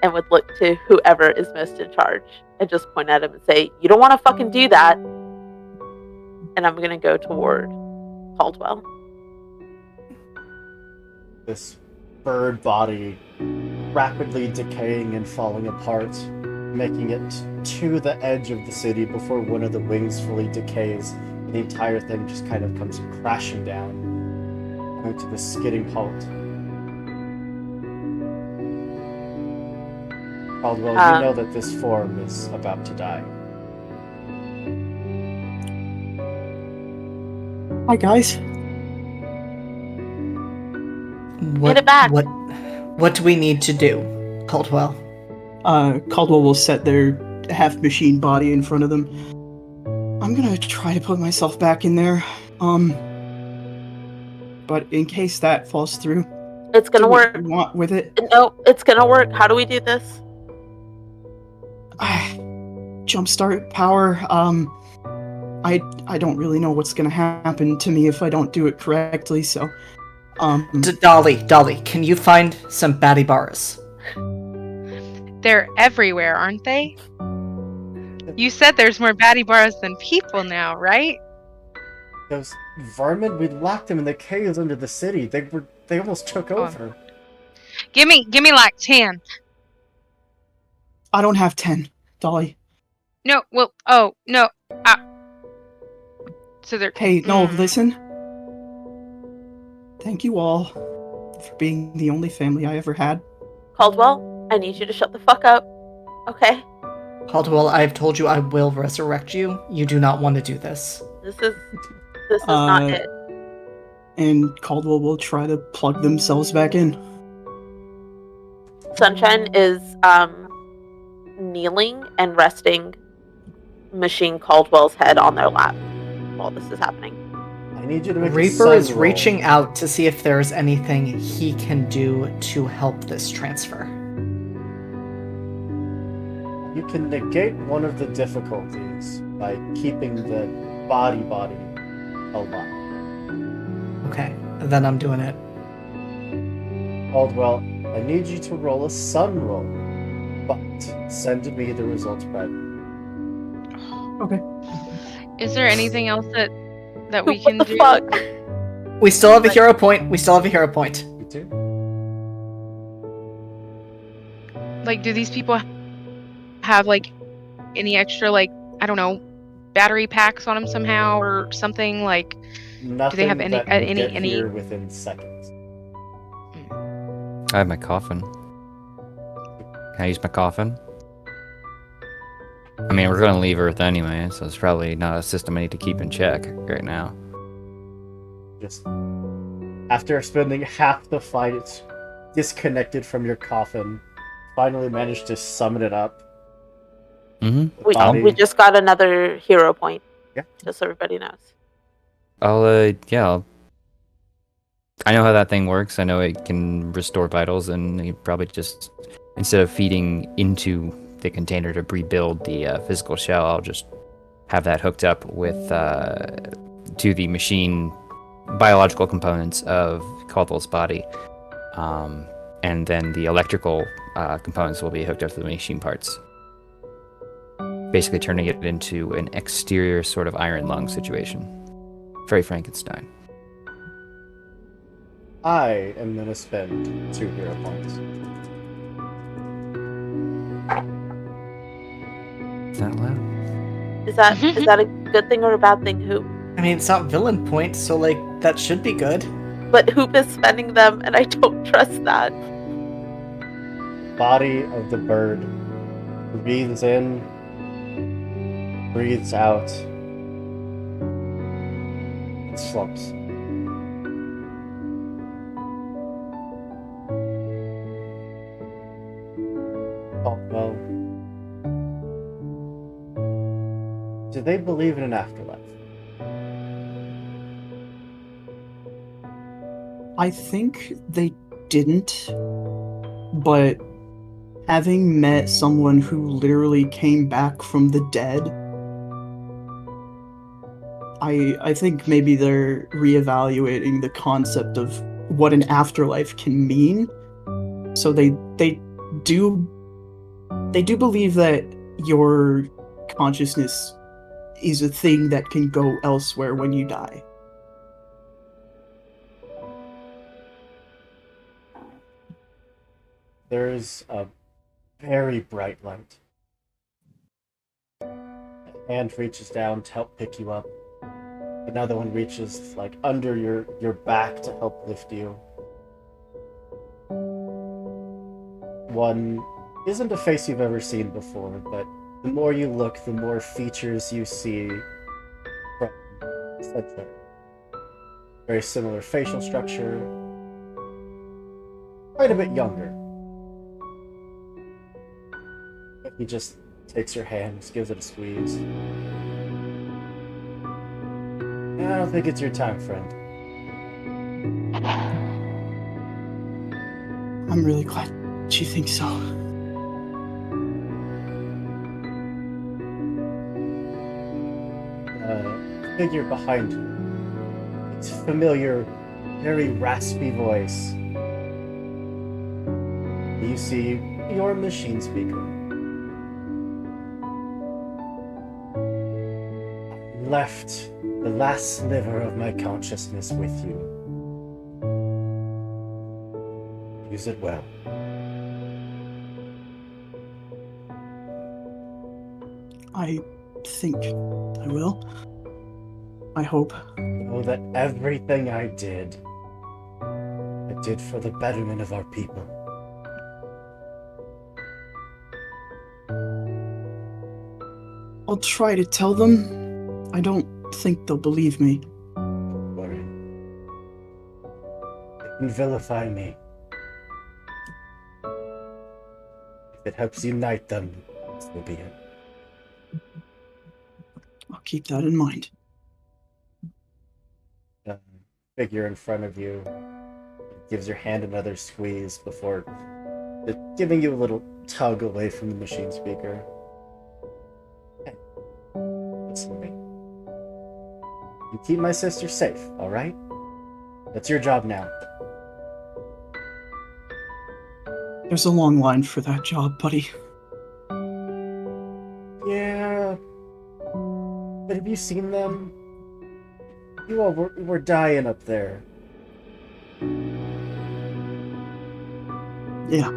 Speaker 3: and would look to whoever is most in charge and just point at him and say, "You don't want to fucking do that." And I'm going to go toward Caldwell.
Speaker 1: This bird body rapidly decaying and falling apart, making it to the edge of the city before one of the wings fully decays, and the entire thing just kind of comes crashing down, coming to the skidding halt. Caldwell, you know that this form is about to die.
Speaker 6: Hi, guys.
Speaker 5: What,
Speaker 3: it back.
Speaker 5: What do we need to do, Caldwell?
Speaker 6: Caldwell will set their half-machine body in front of them. I'm gonna try to put myself back in there. But in case that falls through,
Speaker 3: It's going to
Speaker 6: do what
Speaker 3: work.
Speaker 6: you want with it.
Speaker 3: No, it's going to work. How do we do this?
Speaker 6: Jumpstart power. I don't really know what's gonna happen to me if I don't do it correctly. So,
Speaker 5: Dolly, can you find some batty bars?
Speaker 4: They're everywhere, aren't they? You said there's more baddie bars than people now, right?
Speaker 1: Those vermin, we locked them in the caves under the city. They almost took over.
Speaker 4: Give me like 10.
Speaker 6: I don't have 10, Dolly.
Speaker 4: No, well, oh, no. So they're...
Speaker 6: Hey, no, listen. Thank you all for being the only family I ever had.
Speaker 3: Caldwell, I need you to shut the fuck up. Okay?
Speaker 5: Caldwell, I've told you I will resurrect you. You do not want to do this.
Speaker 3: This is not it.
Speaker 6: And Caldwell will try to plug themselves back in.
Speaker 3: Sunshine is kneeling and resting Machine Caldwell's head on their lap while this is happening.
Speaker 1: I need you to make a
Speaker 5: Reaper
Speaker 1: sun
Speaker 5: is
Speaker 1: roll.
Speaker 5: reaching out to see if there's anything he can do to help this transfer.
Speaker 1: You can negate one of the difficulties by keeping the body alive.
Speaker 5: Okay, then I'm doing it.
Speaker 1: Caldwell, I need you to roll a sun roll, but send me the results right.
Speaker 6: Okay.
Speaker 4: Is there anything else that we
Speaker 3: What
Speaker 4: can
Speaker 3: the
Speaker 4: do?
Speaker 3: fuck?
Speaker 5: We still have a hero point.
Speaker 1: You too?
Speaker 4: Like, do these people have, like, any extra, like, I don't know, battery packs on them somehow or something? Like,
Speaker 1: Nothing
Speaker 4: have any-
Speaker 1: that would
Speaker 4: any-
Speaker 1: get here within seconds.
Speaker 2: I have my coffin. Can I use my coffin? I mean, we're gonna leave Earth anyway, so it's probably not a system I need to keep in check right now.
Speaker 1: Just after spending half the fight, it's disconnected from your coffin. Finally managed to summon it up.
Speaker 2: Mm-hmm.
Speaker 1: The body-
Speaker 3: We just got another hero point.
Speaker 1: Yeah.
Speaker 3: Just so everybody knows.
Speaker 2: I know how that thing works. I know it can restore vitals, and you probably just, instead of feeding into the container to rebuild the physical shell, I'll just have that hooked up with to the machine biological components of Caldwell's body, and then the electrical components will be hooked up to the machine parts. Basically, turning it into an exterior sort of iron lung situation. Very Frankenstein.
Speaker 1: I am going to spend 2 hero points.
Speaker 2: Is that allowed?
Speaker 3: Is that a good thing or a bad thing, Hoop?
Speaker 5: I mean, it's not villain points, so like that should be good.
Speaker 3: But Hoop is spending them, and I don't trust that.
Speaker 1: Body of the bird breathes in, breathes out, and slumps. Oh, well. Do they believe in an afterlife?
Speaker 6: I think they didn't, but having met someone who literally came back from the dead, I think maybe they're reevaluating the concept of what an afterlife can mean. So they do believe that your consciousness is a thing that can go elsewhere when you die.
Speaker 1: There's a very bright light. A hand reaches down to help pick you up. Another one reaches like under your back to help lift you. One isn't a face you've ever seen before, but the more you look, the more features you see from Sunshine. Very similar facial structure, quite a bit younger. But he just takes your hand, just gives it a squeeze. I don't think it's your time, friend.
Speaker 6: I'm really glad you think so.
Speaker 1: Figure behind you. It's familiar, very raspy voice. You see your machine speaker. I left the last sliver of my consciousness with you. Use it well.
Speaker 6: I think I will. I hope.
Speaker 1: Know that everything I did for the betterment of our people.
Speaker 6: I'll try to tell them. I don't think they'll believe me.
Speaker 1: Don't worry. They can vilify me. If it helps unite them, this will be it.
Speaker 6: I'll keep that in mind.
Speaker 1: The figure in front of you gives your hand another squeeze before giving you a little tug away from the machine speaker. Hey, listen to me. You keep my sister safe, alright? That's your job now.
Speaker 6: There's a long line for that job, buddy.
Speaker 1: Yeah. But have you seen them? You all were dying up there.
Speaker 6: Yeah.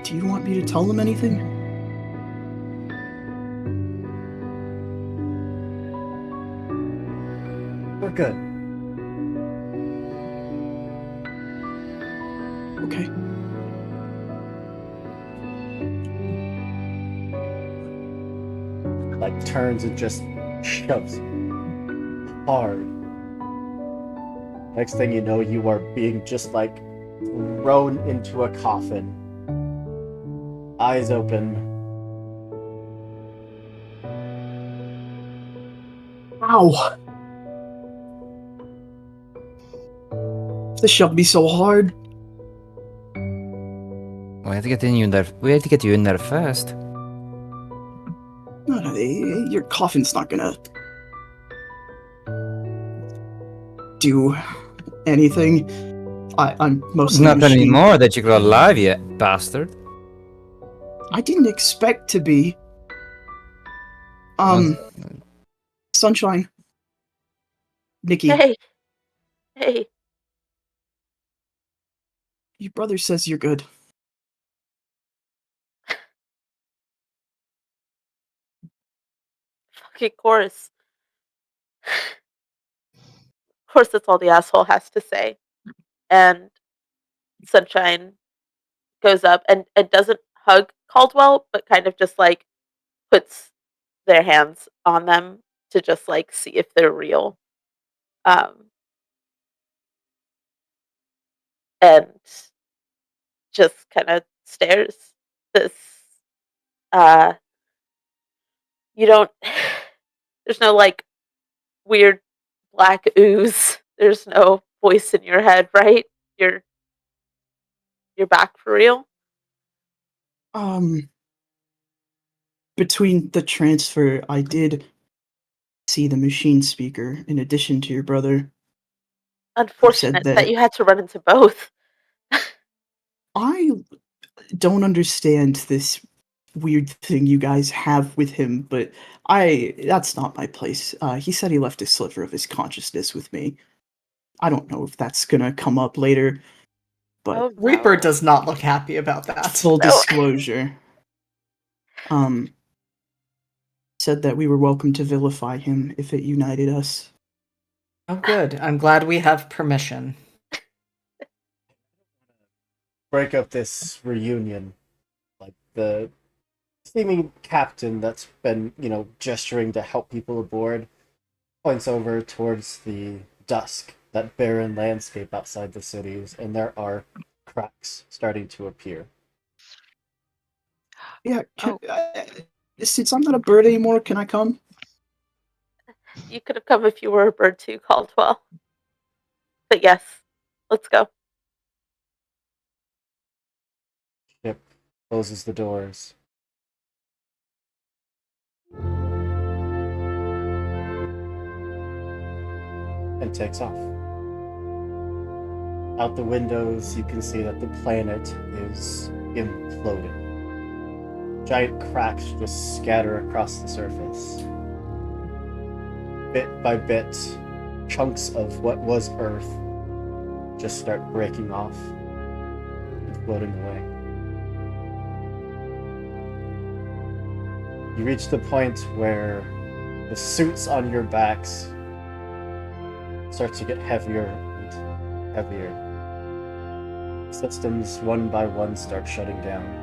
Speaker 6: Do you want me to tell them anything?
Speaker 1: We're good.
Speaker 6: Okay.
Speaker 1: Like turns and just shoves hard. Next thing you know, you are being just like thrown into a coffin. Eyes open.
Speaker 6: Ow! This shouldn't be so hard.
Speaker 2: We have to get you in there. We have to get you in there first.
Speaker 6: No, your coffin's not gonna do anything. I'm mostly
Speaker 2: Not
Speaker 6: machine.
Speaker 2: anymore that you're alive yet, bastard.
Speaker 6: I didn't expect to be. Sunshine. Nikki,
Speaker 3: Hey, hey,
Speaker 6: your brother says you're good.
Speaker 3: fucking course. Of course, that's all the asshole has to say. And Sunshine goes up and doesn't hug Caldwell, but kind of just like puts their hands on them to just like see if they're real. And just kind of stares. This, uh, you don't, there's no like weird black ooze. There's no voice in your head, right? You're back for real?
Speaker 6: Between the transfer, I did see the machine speaker in addition to your brother.
Speaker 3: Unfortunate that
Speaker 6: that-
Speaker 3: you had to run into both.
Speaker 6: I don't understand this weird thing you guys have with him, but that's not my place. He said he left a sliver of his consciousness with me. I don't know if that's gonna come up later, but
Speaker 3: Oh,
Speaker 5: Reaper
Speaker 3: no.
Speaker 5: does not look happy about that.
Speaker 6: full
Speaker 3: No.
Speaker 6: disclosure. Said that we were welcome to vilify him if it united us.
Speaker 5: Oh, good. I'm glad we have permission.
Speaker 1: Break up this reunion. Like the seeming captain that's been, gesturing to help people aboard, points over towards the dusk, that barren landscape outside the cities, and there are cracks starting to appear.
Speaker 6: Yeah, since I'm not a bird anymore, can I come?
Speaker 3: You could have come if you were a bird too, Caldwell. But yes, let's go.
Speaker 1: Ship closes the doors. And takes off. Out the windows, you can see that the planet is imploding. Giant cracks just scatter across the surface. Bit by bit, chunks of what was Earth just start breaking off and floating away. You reach the point where the suits on your backs start to get heavier and heavier. Systems one by one start shutting down.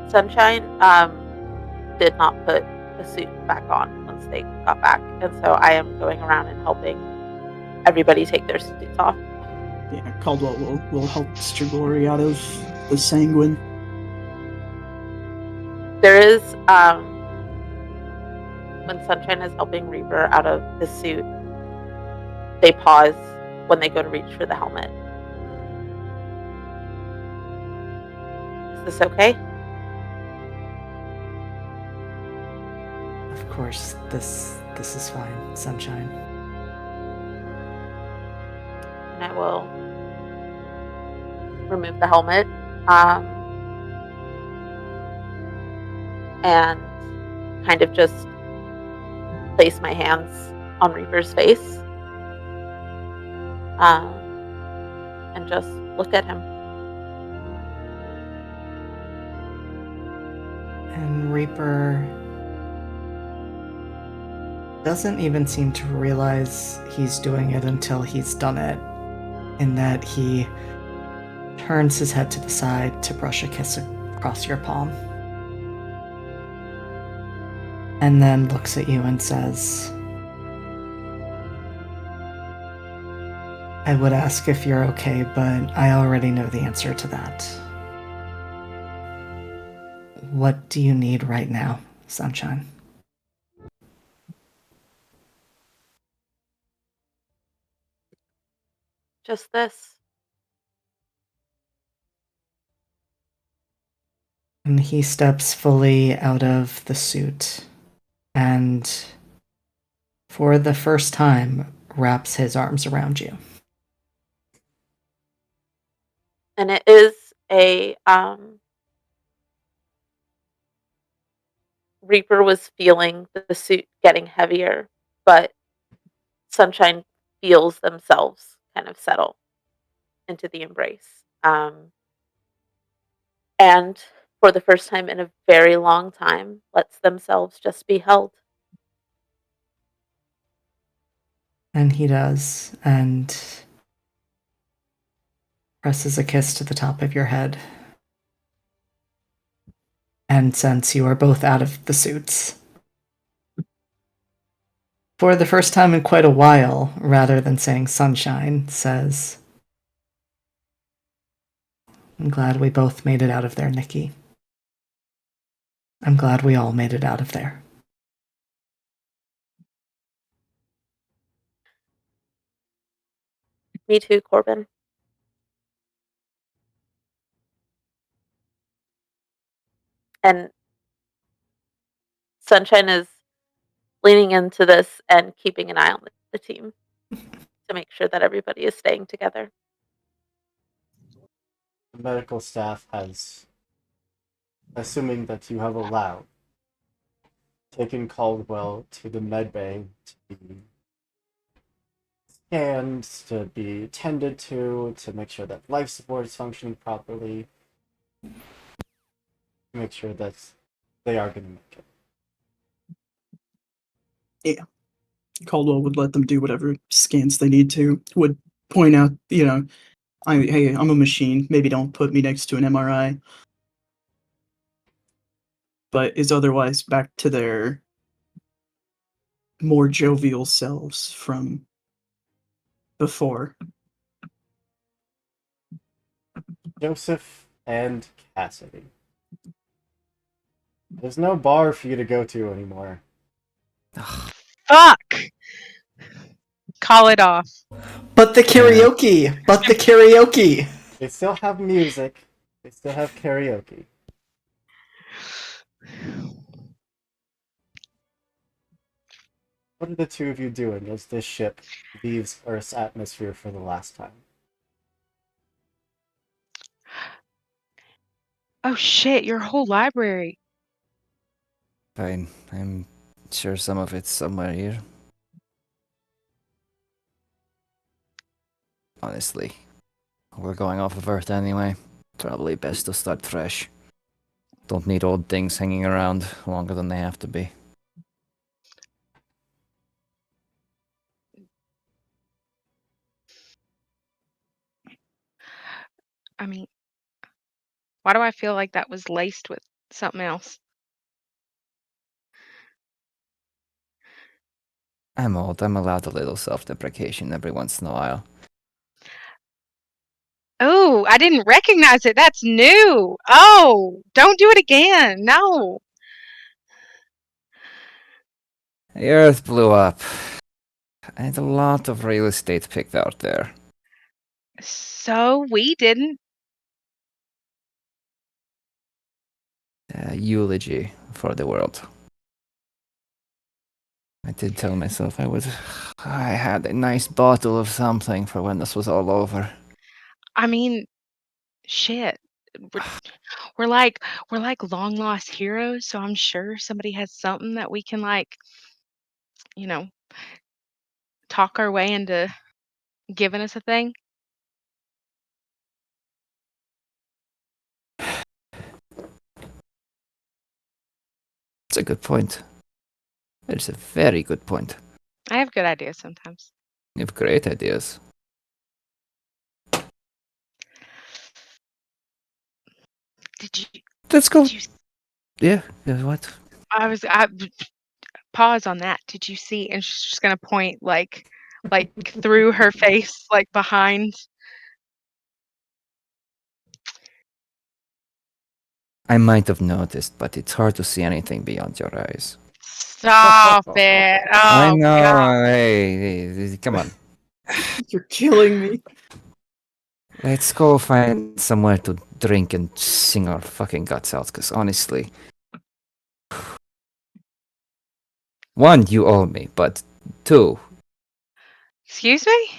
Speaker 3: Sunshine did not put the suit back on once they got back, and so I am going around and helping everybody take their suits off.
Speaker 6: Yeah, Caldwell will help Strigori out of the sanguine.
Speaker 3: There is when Sunshine is helping Reaper out of the suit, they pause when they go to reach for the helmet. Is this okay?
Speaker 5: Of course, this is fine, Sunshine.
Speaker 3: And I will remove the helmet and kind of just place my hands on Reaper's face and just look at him.
Speaker 5: And Reaper doesn't even seem to realize he's doing it until he's done it, in that he turns his head to the side to brush a kiss across your palm. And then looks at you and says, I would ask if you're okay, but I already know the answer to that. What do you need right now, Sunshine?
Speaker 3: Just this.
Speaker 5: And he steps fully out of the suit and, for the first time, wraps his arms around you.
Speaker 3: And it is a Reaper was feeling the suit getting heavier, but Sunshine feels themselves kind of settle into the embrace. And for the first time in a very long time, lets themselves just be held.
Speaker 5: And he does, and presses a kiss to the top of your head. And since you are both out of the suits, for the first time in quite a while, rather than saying Sunshine, says, I'm glad we both made it out of there, Nikki. I'm glad we all made it out of there.
Speaker 3: Me too, Corbin. And Sunshine is leaning into this and keeping an eye on the team to make sure that everybody is staying together.
Speaker 1: The medical staff has, assuming that you have allowed, taken Caldwell to the med bay to be scanned, to be tended to make sure that life support is functioning properly, to make sure that they are going to make it.
Speaker 6: Caldwell would let them do whatever scans they need to. Would point out, hey, I'm a machine. Maybe don't put me next to an MRI. But is otherwise back to their more jovial selves from before.
Speaker 1: Joseph and Cassidy. There's no bar for you to go to anymore.
Speaker 4: Fuck! Call it off.
Speaker 5: But the karaoke! But the karaoke!
Speaker 1: They still have music. They still have karaoke. What are the two of you doing as this ship leaves Earth's atmosphere for the last time?
Speaker 4: Oh shit, your whole library.
Speaker 2: Fine. I'm sure some of it's somewhere here. Honestly, we're going off of Earth anyway. Probably best to start fresh. Don't need old things hanging around longer than they have to be.
Speaker 4: I mean, why do I feel like that was laced with something else?
Speaker 2: I'm old. I'm allowed a little self-deprecation every once in a while.
Speaker 4: Oh, I didn't recognize it. That's new. Oh, don't do it again. No.
Speaker 2: The Earth blew up. I had a lot of real estate picked out there.
Speaker 4: So we didn't.
Speaker 2: Eulogy for the world. I did tell myself I had a nice bottle of something for when this was all over.
Speaker 4: I mean, shit. We're like long lost heroes, so I'm sure somebody has something that we can you know, talk our way into giving us a thing.
Speaker 2: It's a good point. It's a very good point.
Speaker 4: I have good ideas sometimes.
Speaker 2: You have great ideas.
Speaker 4: Did you
Speaker 2: Let's go.
Speaker 4: did you
Speaker 2: Yeah, what?
Speaker 4: I pause on that. Did you see? And she's just gonna point like through her face, like behind.
Speaker 2: I might have noticed, but it's hard to see anything beyond your eyes.
Speaker 4: Stop it.
Speaker 2: I
Speaker 4: Oh,
Speaker 2: know.
Speaker 4: God.
Speaker 2: Hey, come on.
Speaker 6: You're killing me.
Speaker 2: Let's go find somewhere to drink and sing our fucking guts out, because honestly... One, you owe me, but two,
Speaker 4: Excuse me?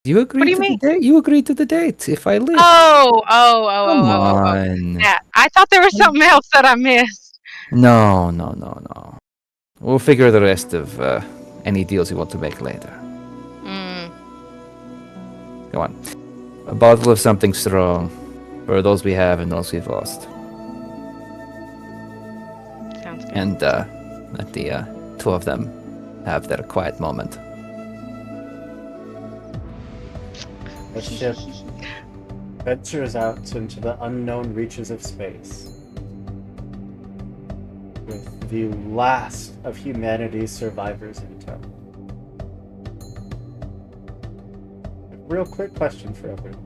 Speaker 2: you
Speaker 4: What
Speaker 2: agreed
Speaker 4: do you
Speaker 2: to the
Speaker 4: mean?
Speaker 2: date. You agreed to the date if I live.
Speaker 4: Oh.
Speaker 2: Come
Speaker 4: Oh.
Speaker 2: on.
Speaker 4: Yeah, I thought there was something else that I missed.
Speaker 2: No. We'll figure the rest of any deals you want to make later.
Speaker 4: Mm,
Speaker 2: Come on. A bottle of something strong for those we have and those we've lost.
Speaker 4: sounds good.
Speaker 2: And let the two of them have their quiet moment.
Speaker 1: The ship ventures out into the unknown reaches of space, with the last of humanity's survivors in tow. Real quick question for everyone.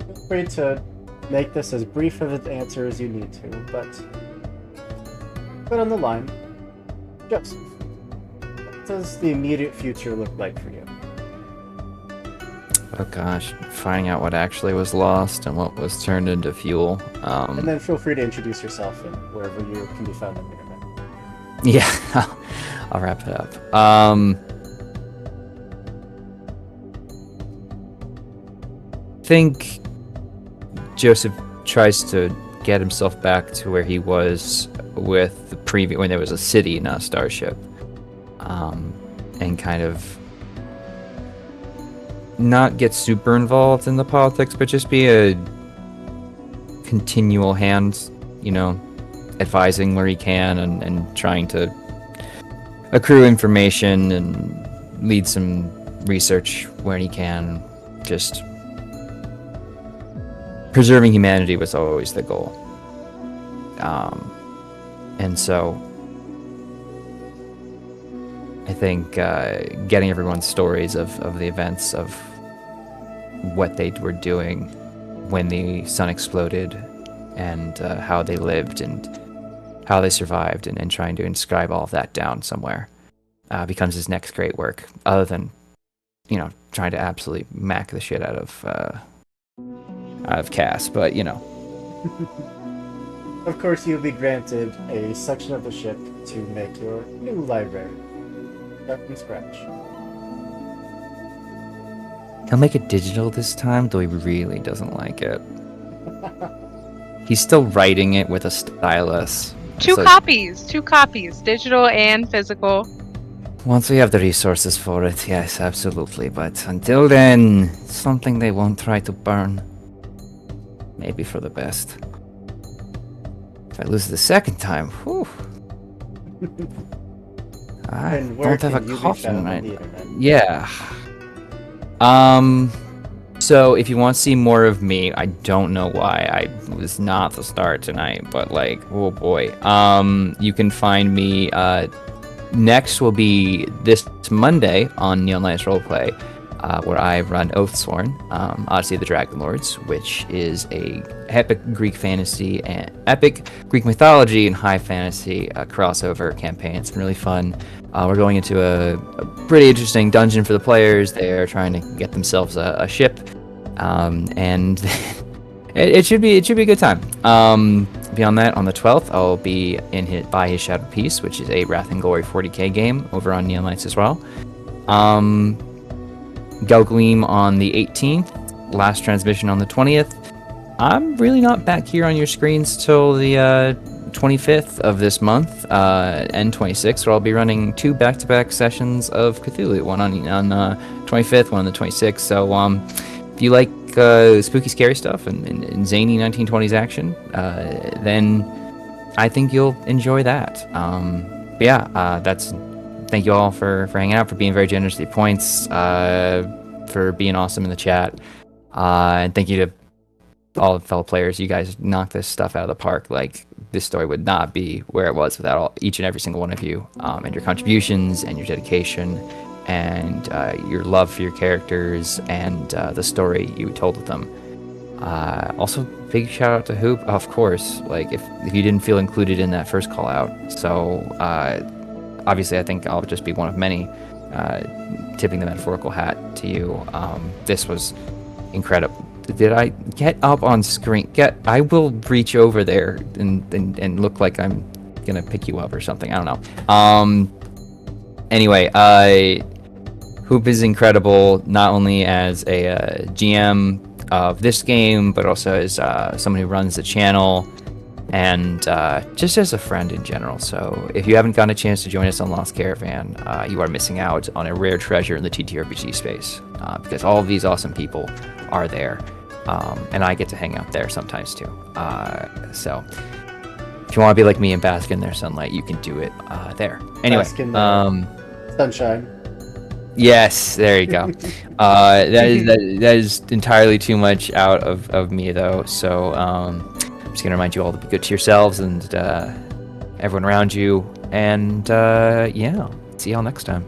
Speaker 1: Feel free to make this as brief of an answer as you need to, but put on the line, Joseph, what does the immediate future look like for you?
Speaker 2: Oh gosh, finding out what actually was lost and what was turned into fuel.
Speaker 1: And then feel free to introduce yourself and wherever you can be found on the internet.
Speaker 2: Yeah, I'll wrap it up. I think Joseph tries to get himself back to where he was with the previous, when there was a city, not a starship, and kind of not get super involved in the politics, but just be a continual hand, advising where he can and trying to accrue information and lead some research where he can. Just preserving humanity was always the goal. And so I think getting everyone's stories of the events of what they were doing when the sun exploded and how they lived and how they survived and trying to inscribe all of that down somewhere becomes his next great work, other than, trying to absolutely mac the shit out of Cass, but
Speaker 1: Of course, you'll be granted a section of the ship to make your new library. Start from scratch.
Speaker 2: He'll make it digital this time, though he really doesn't like it. He's still writing it with a stylus.
Speaker 4: Two
Speaker 2: So
Speaker 4: copies, digital and physical.
Speaker 2: once we have the resources for it, yes, absolutely. But until then, it's something they won't try to burn. Maybe for the best. If I lose the second time, whew. I
Speaker 1: And where
Speaker 2: don't have
Speaker 1: can
Speaker 2: a
Speaker 1: you be
Speaker 2: coffin
Speaker 1: found on
Speaker 2: right
Speaker 1: the
Speaker 2: now.
Speaker 1: internet?
Speaker 2: Yeah. So if you want to see more of me, I don't know why I was not the star tonight, but oh boy. You can find me, next will be this Monday on Neon Lights Roleplay, where I run Oathsworn, Odyssey of the Dragon Lords, which is a epic Greek fantasy and epic Greek mythology and high fantasy crossover campaign. It's been really fun. We're going into a pretty interesting dungeon for the players. They're trying to get themselves a ship, and it should be a good time. Beyond that, on the 12th, I'll be in by his Shadow Piece, which is a Wrath and Glory 40k game over on Neon Lights as well. Gleam on the 18th, last transmission on the 20th. I'm really not back here on your screens till the 25th of this month, and 26th, where I'll be running 2 back-to-back sessions of Cthulhu, one on 25th, one on the 26th. So if you like spooky, scary stuff and zany 1920s action, then I think you'll enjoy that. But yeah, thank you all for hanging out, for being very generous with your points, for being awesome in the chat, and thank you to all the fellow players. You guys knocked this stuff out of the park. This story would not be where it was without each and every single one of you, and your contributions and your dedication and your love for your characters and the story you told with them. Also, big shout out to Hoop, of course. Like, if you didn't feel included in that first call out, so obviously, I think I'll just be one of many tipping the metaphorical hat to you. This was incredible. Did I get up on screen? I will reach over there and look like I'm gonna pick you up or something. I don't know. Anyway, Hoop is incredible, not only as a GM of this game, but also as someone who runs the channel and just as a friend in general. So if you haven't gotten a chance to join us on Lost Caravan, you are missing out on a rare treasure in the TTRPG space, because all of these awesome people are there, and I get to hang out there sometimes too. So if you want to be like me and bask in their sunlight, you can do it there. Anyway,
Speaker 1: Bask in their sunshine.
Speaker 2: Yes, there you go. That is entirely too much out of me though. So I'm just gonna remind you all to be good to yourselves and everyone around you. And yeah, see y'all next time.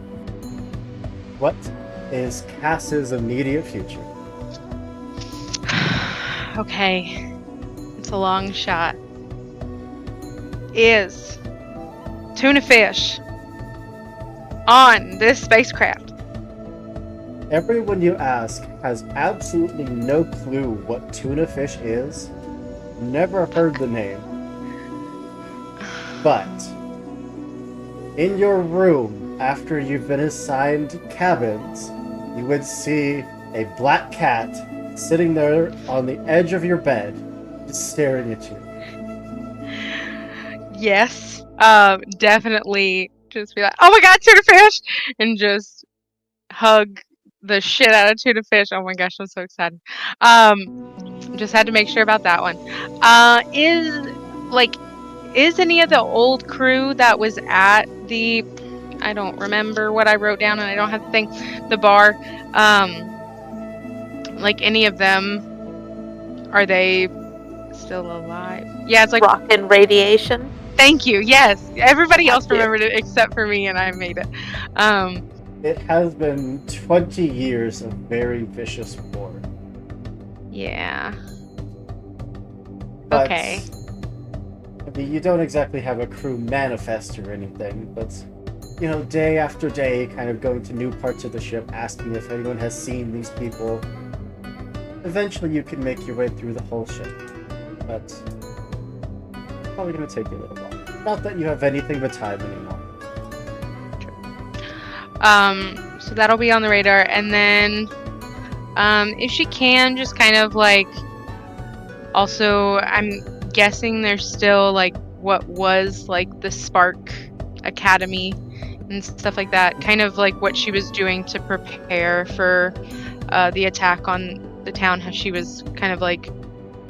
Speaker 1: What is Cass's immediate future?
Speaker 4: Okay, it's a long shot. Is tuna fish on this spacecraft?
Speaker 1: Everyone you ask has absolutely no clue what tuna fish is. Never heard the name. But in your room, after you've been assigned cabins, you would see a black cat sitting there on the edge of your bed, just staring at you.
Speaker 4: Yes, definitely just be like, oh my god, tuna fish! And just hug the shit out of tuna fish. Oh my gosh, I'm so excited. Just had to make sure about that one. Is any of the old crew that was at the, I don't remember what I wrote down and I don't have the thing, the bar, like any of them, are they still alive? Yeah, it's like
Speaker 3: Rock and radiation.
Speaker 4: Thank you. Yes, everybody else
Speaker 3: Thank you.
Speaker 4: remembered it except for me, and I made it.
Speaker 1: It has been 20 years of very vicious war.
Speaker 4: Yeah.
Speaker 1: But,
Speaker 4: Okay.
Speaker 1: I mean, you don't exactly have a crew manifest or anything, but, you know, day after day, kind of going to new parts of the ship, asking if anyone has seen these people. Eventually you can make your way through the whole ship, but it's probably going to take you a little while. Not that you have anything but time anymore.
Speaker 4: So that'll be on the radar, and then, if she can, just kind of like, also, I'm guessing there's still like what was like the Spark Academy and stuff like that, kind of like what she was doing to prepare for the attack on the town, how she was kind of like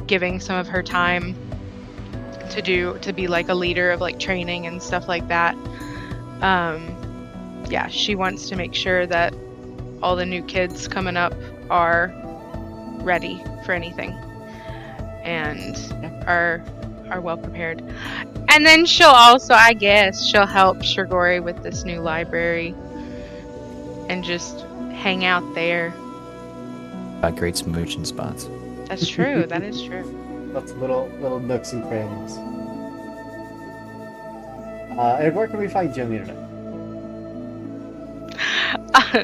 Speaker 4: giving some of her time to be like a leader of like training and stuff like that. Yeah, she wants to make sure that all the new kids coming up are ready for anything and are well prepared. And then she'll also, I guess, she'll help Shigori with this new library and just hang out there.
Speaker 2: Great smooching spots.
Speaker 4: That's true. That is true.
Speaker 1: Lots of little nooks and crannies. And where can we find you on the internet?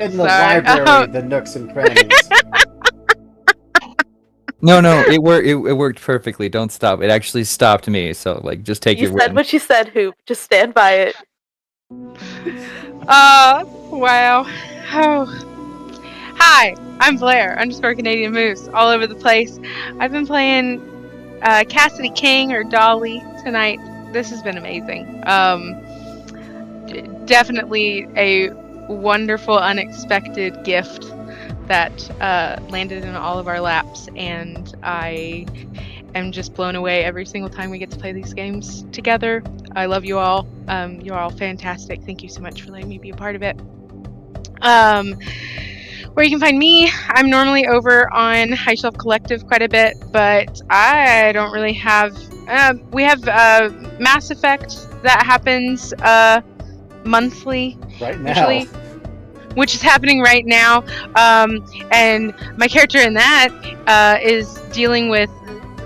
Speaker 1: In the library, the nooks and crannies.
Speaker 2: No, it worked perfectly. Don't stop. It actually stopped me. So like, just take
Speaker 3: You
Speaker 2: your
Speaker 3: said
Speaker 2: win.
Speaker 3: what you said, Hoop. Just stand by it.
Speaker 4: Wow. Oh. Hi, I'm Blair, _Canadian Moose, all over the place. I've been playing Cassidy King or Dolly tonight. This has been amazing. Definitely a wonderful, unexpected gift that landed in all of our laps, and I am just blown away every single time we get to play these games together. I love you all. You're all fantastic. Thank you so much for letting me be a part of it. Where you can find me, I'm normally over on High Shelf Collective quite a bit, but I don't really have... we have Mass Effect that happens monthly,
Speaker 1: Right now.
Speaker 4: usually. which is happening right now. And my character in that is dealing with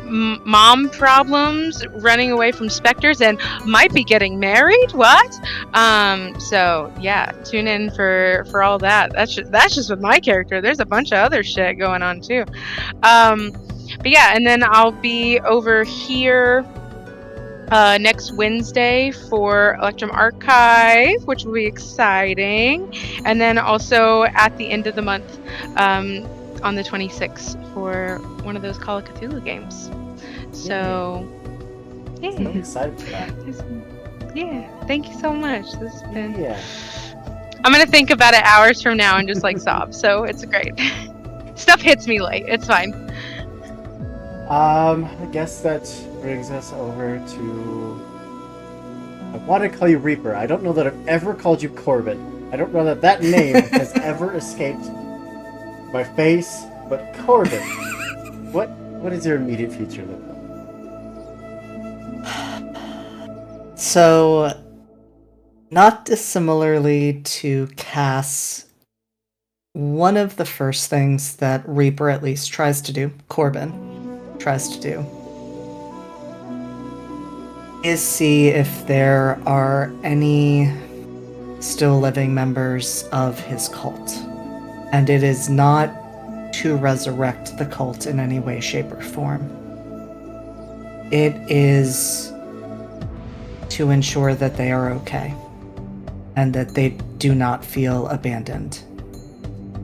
Speaker 4: mom problems, running away from specters, and might be getting married. What? So yeah, tune in for all that. That's just with my character. There's a bunch of other shit going on too. But yeah, and then I'll be over here next Wednesday for Electrum Archive, which will be exciting. And then also at the end of the month, on the 26th, for one of those Call of Cthulhu games. So,
Speaker 1: So
Speaker 4: yeah.
Speaker 1: excited for that.
Speaker 4: Yeah, thank you so much. This has been.
Speaker 1: Yeah.
Speaker 4: I'm gonna think about it hours from now and just like sob. So it's great. Stuff hits me late. It's fine.
Speaker 1: I guess that brings us over to. I want to call you Reaper. I don't know that I've ever called you Corbin. I don't know that that name has ever escaped my face. But Corbin, what is your immediate future look like?
Speaker 5: So, not dissimilarly to Cass, one of the first things that Reaper at least tries to do, Corbin tries to do, is see if there are any still living members of his cult. And it is not to resurrect the cult in any way, shape, or form. It is to ensure that they are okay and that they do not feel abandoned.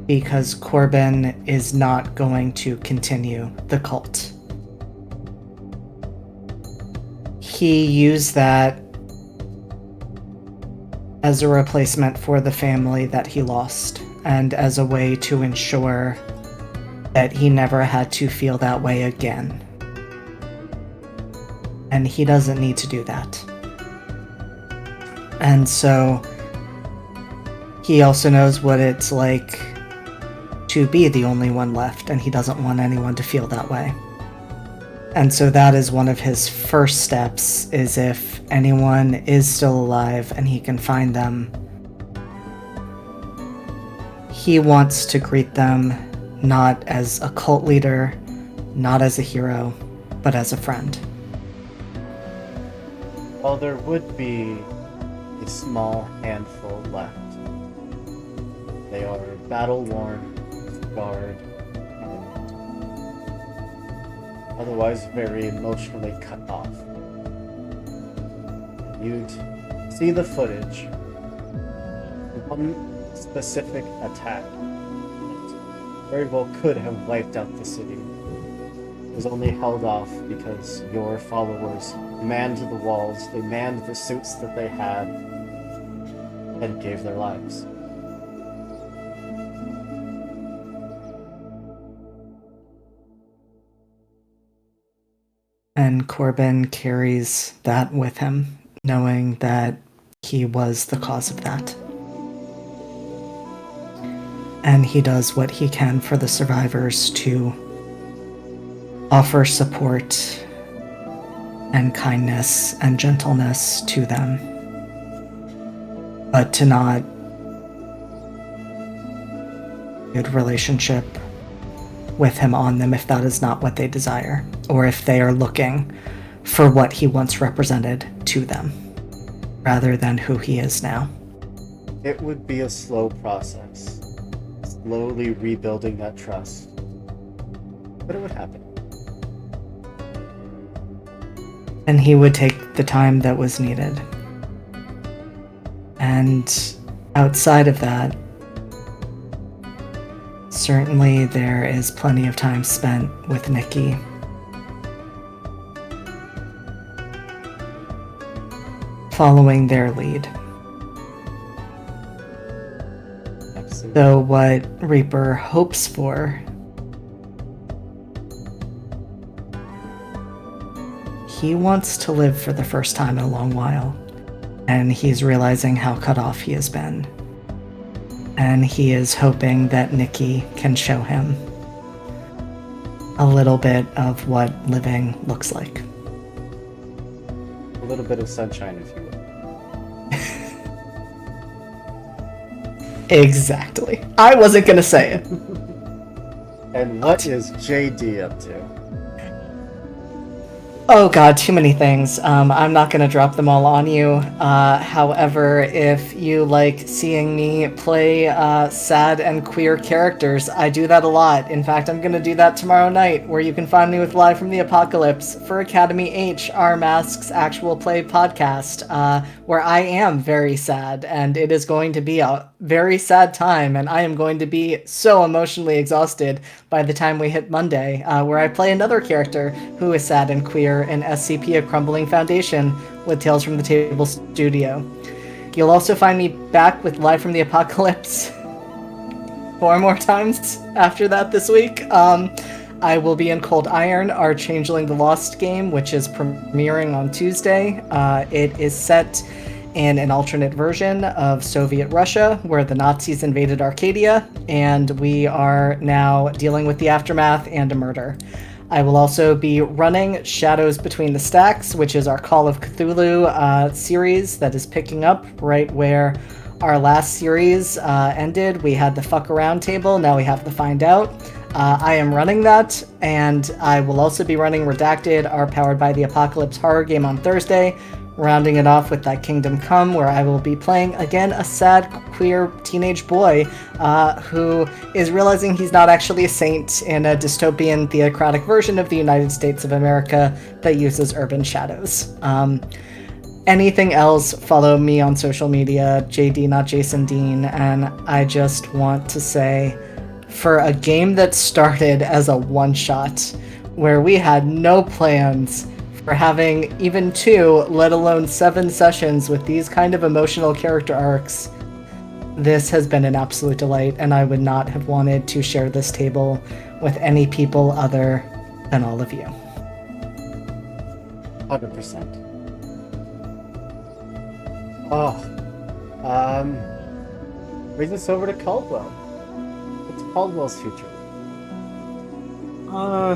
Speaker 5: Because Corbin is not going to continue the cult. He used that as a replacement for the family that he lost, and as a way to ensure that he never had to feel that way again. And he doesn't need to do that. And so he also knows what it's like to be the only one left, and he doesn't want anyone to feel that way. And so that is one of his first steps, is if anyone is still alive and he can find them, he wants to greet them not as a cult leader, not as a hero, but as a friend.
Speaker 1: While there would be a small handful left, they are battle-worn, scarred, otherwise very emotionally cut off. You'd see the footage. One specific attack that very well could have wiped out the city was only held off because your followers manned the walls, they manned the suits that they had, and gave their lives.
Speaker 5: And Corbin carries that with him, knowing that he was the cause of that. And he does what he can for the survivors to offer support and kindness and gentleness to them, but to not build relationship with him on them if that is not what they desire, or if they are looking for what he once represented to them, rather than who he is now.
Speaker 1: It would be a slow process, slowly rebuilding that trust, but it would happen.
Speaker 5: And he would take the time that was needed. And outside of that, certainly there is plenty of time spent with Nikki. Following their lead.
Speaker 1: Absolutely.
Speaker 5: So what Reaper hopes for he wants to live for the first time in a long while, and he's realizing how cut off he has been. And he is hoping that Nikki can show him a little bit of what living looks like.
Speaker 1: A little bit of sunshine, if you will.
Speaker 5: Exactly. I wasn't gonna say it.
Speaker 1: And what is JD up to?
Speaker 5: Oh god, too many things. I'm not gonna drop them all on you. However, if you like seeing me play sad and queer characters, I do that a lot. In fact, I'm gonna do that tomorrow night, where you can find me with Live from the Apocalypse for Academy H, our Masks actual play podcast, where I am very sad, and it is going to be a very sad time, and I am going to be so emotionally exhausted by the time we hit Monday, where I play another character who is sad and queer in SCP: A Crumbling Foundation with Tales from the Table Studio. You'll also find me back with Live from the Apocalypse 4 more times after that this week. I will be in Cold Iron, our Changeling the Lost game, which is premiering on Tuesday. It is set in an alternate version of Soviet Russia, where the Nazis invaded Arcadia, and we are now dealing with the aftermath and a murder. I will also be running Shadows Between the Stacks, which is our Call of Cthulhu series that is picking up right where our last series ended. We had the fuck around table, now we have to find out. I am running that, and I will also be running Redacted, our Powered by the Apocalypse horror game on Thursday, rounding it off with that Kingdom Come, where I will be playing, again, a sad, queer teenage boy who is realizing he's not actually a saint in a dystopian, theocratic version of the United States of America that uses urban shadows. Anything else, follow me on social media, JD not Jason Dean, and I just want to say, for a game that started as a one-shot, where we had no plans for having even 2, let alone 7 sessions with these kind of emotional character arcs, this has been an absolute delight, and I would not have wanted to share this table with any people other than all of you.
Speaker 1: 100%. Brings us over to Caldwell. What's Caldwell's future?
Speaker 6: I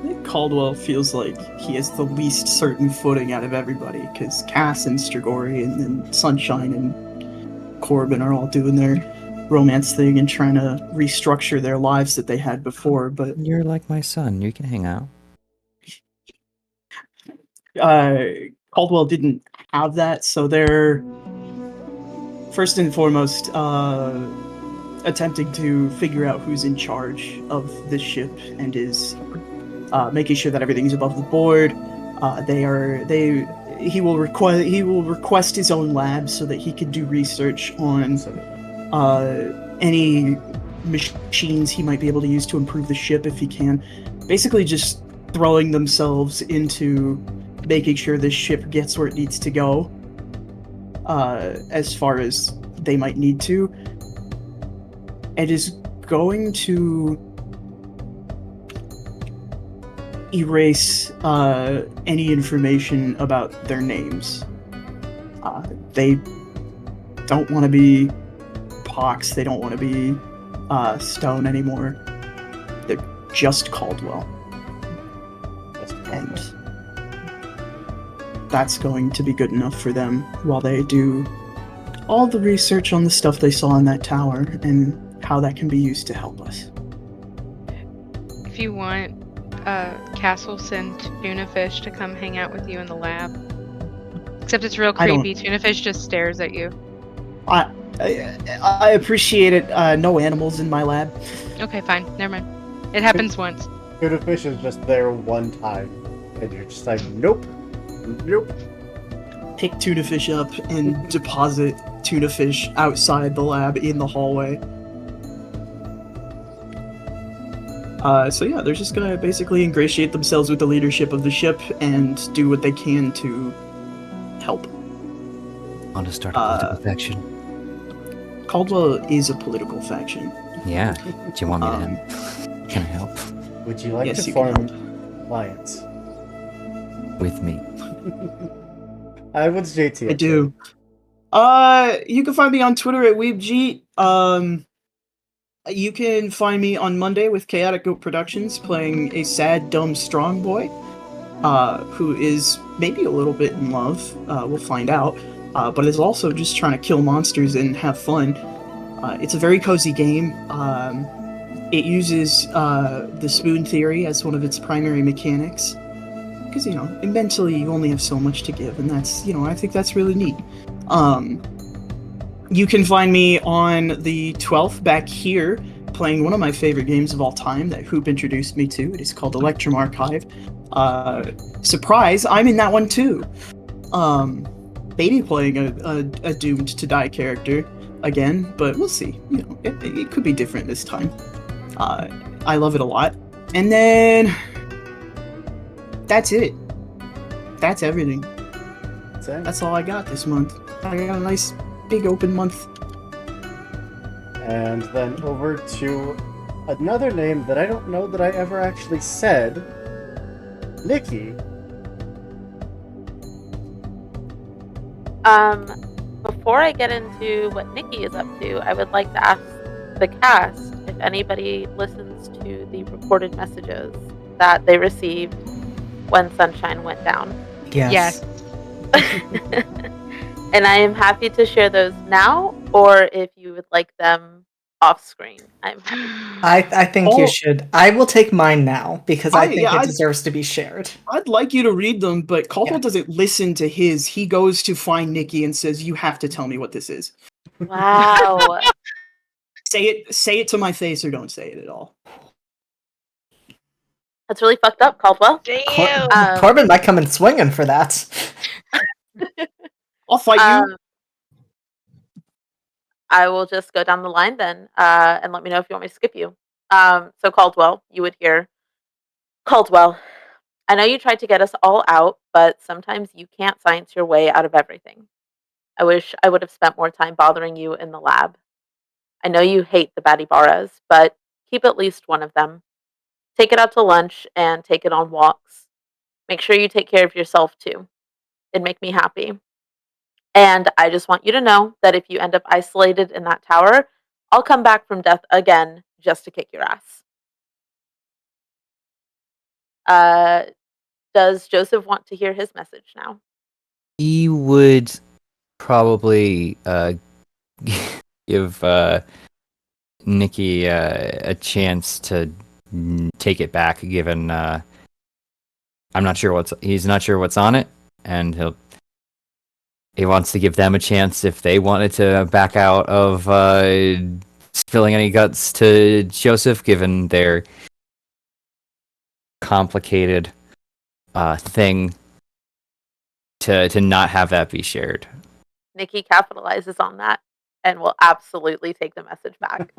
Speaker 6: think Caldwell feels like he has the least certain footing out of everybody, because Cass and Strigori and then Sunshine and Corbin are all doing their romance thing and trying to restructure their lives that they had before, but
Speaker 2: You're like my son. You can hang out.
Speaker 6: Caldwell didn't have that, so they're first and foremost attempting to figure out who's in charge of this ship and is making sure that everything's above the board. He will request his own lab so that he can do research on any machines he might be able to use to improve the ship if he can. Basically just throwing themselves into making sure this ship gets where it needs to go, as far as they might need to. It is going to erase any information about their names. They don't want to be Pox, they don't want to be Stone anymore. They're just Caldwell. And that's going to be good enough for them while they do all the research on the stuff they saw in that tower and how that can be used to help us.
Speaker 4: If you want, Castle send Tuna Fish to come hang out with you in the lab. Except it's real creepy. Tuna Fish just stares at you.
Speaker 6: I appreciate it. No animals in my lab.
Speaker 4: Okay, fine. Never mind. It happens once.
Speaker 1: Tuna Fish is just there one time, and you're just like, nope.
Speaker 6: Pick Tuna Fish up and deposit Tuna Fish outside the lab in the hallway. So yeah, they're just gonna basically ingratiate themselves with the leadership of the ship and do what they can to help.
Speaker 2: Want to start a political faction?
Speaker 6: Caldwell is a political faction.
Speaker 2: Yeah. Do you want me to? Can I help?
Speaker 1: Would you like
Speaker 6: Yes,
Speaker 1: to
Speaker 6: you can
Speaker 1: form
Speaker 6: help.
Speaker 1: alliance?
Speaker 2: With me.
Speaker 1: What's JT?
Speaker 6: I do. You can find me on Twitter at WeebG. You can find me on Monday with Chaotic Goat Productions playing a sad, dumb, strong boy, who is maybe a little bit in love. We'll find out. but it's also just trying to kill monsters and have fun. It's a very cozy game. It uses the spoon theory as one of its primary mechanics. Because, eventually you only have so much to give, and that's, I think that's really neat. You can find me on the 12th back here playing one of my favorite games of all time that Hoop introduced me to. It is called Electrum Archive. Surprise, I'm in that one too. Maybe playing a Doomed to Die character again, but we'll see. It could be different this time. I love it a lot. And then that's it. That's everything. That's all I got this month. I got a nice big open month.
Speaker 1: And then over to another name that I don't know that I ever actually said. Nikki.
Speaker 3: Before I get into what Nikki is up to, I would like to ask the cast if anybody listens to the recorded messages that they received when Sunshine went down.
Speaker 5: Yes.
Speaker 3: And I am happy to share those now, or if you would like them off screen, I'm happy.
Speaker 5: I think you should. I will take mine now because I think it deserves to be shared.
Speaker 6: I'd like you to read them, but Caldwell
Speaker 5: Yeah.
Speaker 6: doesn't listen to his. He goes to find Nikki and says, "You have to tell me what this is."
Speaker 3: Wow.
Speaker 6: Say it to my face, or don't say it at all.
Speaker 3: That's really fucked up, Caldwell.
Speaker 4: Damn.
Speaker 5: Corbin might come in swinging for that.
Speaker 6: I'll fight you.
Speaker 3: I will just go down the line then, and let me know if you want me to skip you. So Caldwell, you would hear, Caldwell, I know you tried to get us all out, but sometimes you can't science your way out of everything. I wish I would have spent more time bothering you in the lab. I know you hate the Badibaras, but keep at least one of them. Take it out to lunch and take it on walks. Make sure you take care of yourself too. It'd make me happy. And I just want you to know that if you end up isolated in that tower, I'll come back from death again just to kick your ass. Does Joseph want to hear his message now?
Speaker 2: He would probably give Nikki a chance to take it back, given he's not sure what's on it, and he wants to give them a chance if they wanted to back out of spilling any guts to Joseph, given their complicated thing to not have that be shared.
Speaker 3: Nikki capitalizes on that and will absolutely take the message back.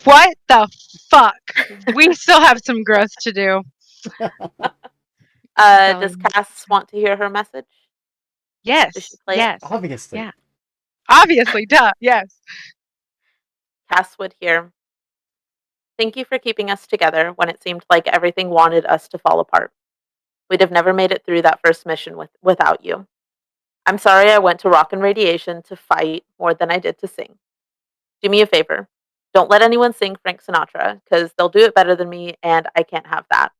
Speaker 4: What the fuck? We still have some growth to do.
Speaker 3: Does Cass want to hear her message?
Speaker 4: Yes.
Speaker 3: Does she play it?
Speaker 4: Yes.
Speaker 1: Obviously.
Speaker 4: Yeah. Obviously, duh. Yes.
Speaker 3: Cass would hear, thank you for keeping us together when it seemed like everything wanted us to fall apart. We'd have never made it through that first mission without you. I'm sorry I went to rock and radiation to fight more than I did to sing. Do me a favor. Don't let anyone sing Frank Sinatra, because they'll do it better than me, and I can't have that.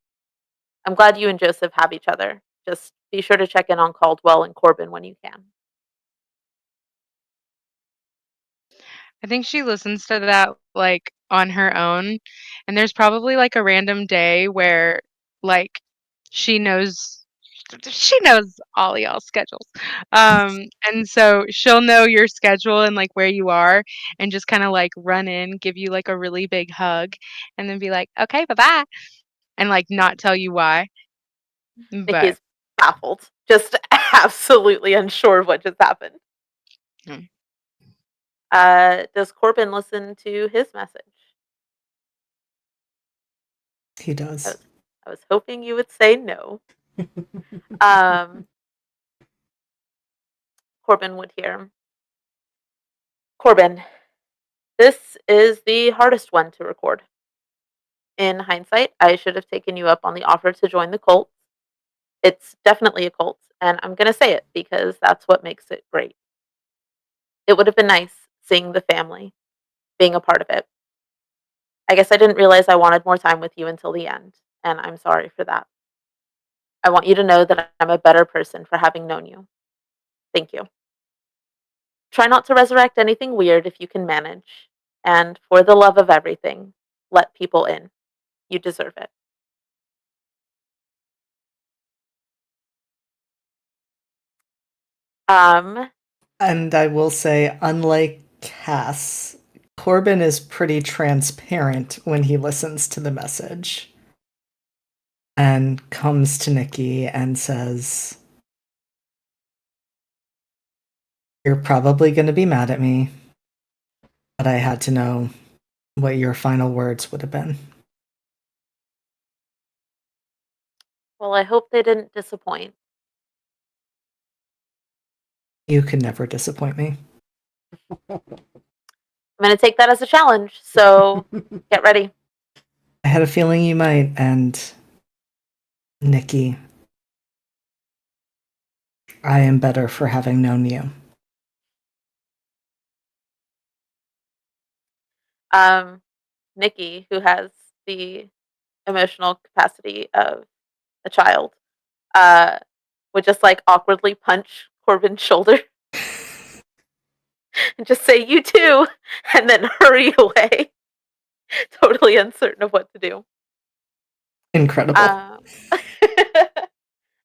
Speaker 3: I'm glad you and Joseph have each other. Just be sure to check in on Caldwell and Corbin when you can.
Speaker 4: I think she listens to that like on her own, and there's probably like a random day where like she knows all y'all's schedules. And so she'll know your schedule and like where you are and just kind of like run in, give you like a really big hug and then be like, "Okay, bye-bye." And like not tell you why. But
Speaker 3: Nikki's baffled, just absolutely unsure of what just happened.
Speaker 4: Hmm.
Speaker 3: Does Corbin listen to his message?
Speaker 5: He does.
Speaker 3: I was hoping you would say no. Corbin would hear. Corbin, this is the hardest one to record. In hindsight, I should have taken you up on the offer to join the cult. It's definitely a cult, and I'm going to say it because that's what makes it great. It would have been nice seeing the family, being a part of it. I guess I didn't realize I wanted more time with you until the end, and I'm sorry for that. I want you to know that I'm a better person for having known you. Thank you. Try not to resurrect anything weird if you can manage. And for the love of everything, let people in. You deserve it.
Speaker 5: And I will say, unlike Cass, Corbin is pretty transparent when he listens to the message. And comes to Nikki and says, "You're probably going to be mad at me, but I had to know what your final words would have been."
Speaker 3: Well, I hope they didn't disappoint.
Speaker 5: You can never disappoint me.
Speaker 3: I'm going to take that as a challenge, so get ready.
Speaker 5: I had a feeling you might, and Nikki, I am better for having known you.
Speaker 3: Nikki, who has the emotional capacity of a child, would just like awkwardly punch Corbin's shoulder and just say, "You too," and then hurry away, totally uncertain of what to do.
Speaker 5: Incredible.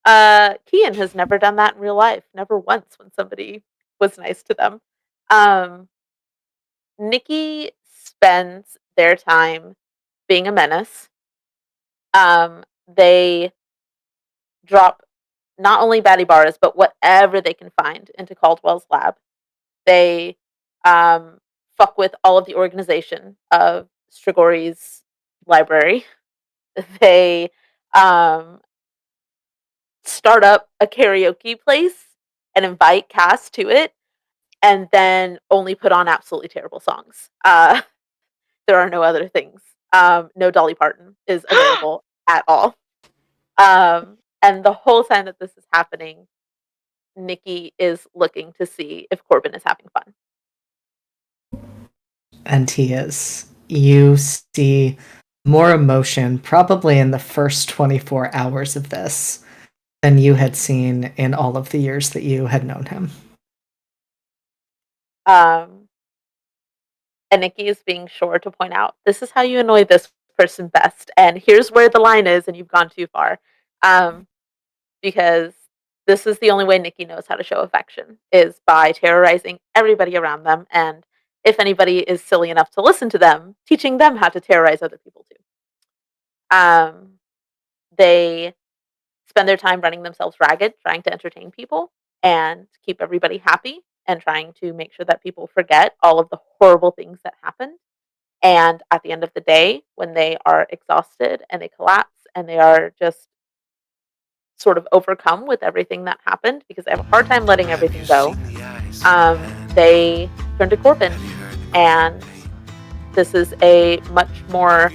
Speaker 3: Kian has never done that in real life, never once when somebody was nice to them. Nikki spends their time being a menace. They drop not only batty bars, but whatever they can find into Caldwell's lab. They fuck with all of the organization of Strigori's library. They start up a karaoke place and invite Cass to it, and then only put on absolutely terrible songs. There are no other things. No Dolly Parton is available at all. And the whole time that this is happening, Nikki is looking to see if Corbin is having fun.
Speaker 5: And he is. You see more emotion probably in the first 24 hours of this than you had seen in all of the years that you had known him.
Speaker 3: And Nikki is being sure to point out, this is how you annoy this person best, and here's where the line is, and you've gone too far. Because this is the only way Nikki knows how to show affection, is by terrorizing everybody around them, and if anybody is silly enough to listen to them, teaching them how to terrorize other people too. They spend their time running themselves ragged, trying to entertain people and keep everybody happy, and trying to make sure that people forget all of the horrible things that happened. And at the end of the day, when they are exhausted and they collapse and they are just sort of overcome with everything that happened, because they have a hard time letting everything go, they turn to Corbin. And this is a much more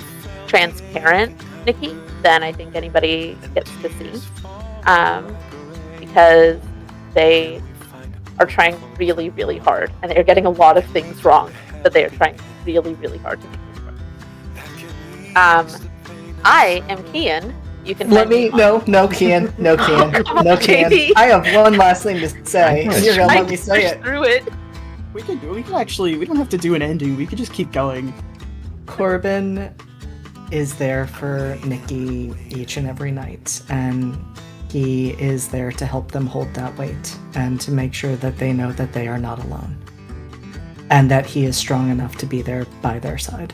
Speaker 3: transparent Nikki than I think anybody gets to see, because they are trying really, really hard, and they're getting a lot of things wrong, but they are trying really, really hard to make this work. I am Kian. You can
Speaker 5: Let me no, Kian, no, Kian. I have one last thing to say. You're gonna let me say it.
Speaker 3: Through it.
Speaker 6: We can actually, we don't have to do an ending. We could just keep going.
Speaker 5: Corbin is there for Nikki each and every night, and he is there to help them hold that weight and to make sure that they know that they are not alone and that he is strong enough to be there by their side.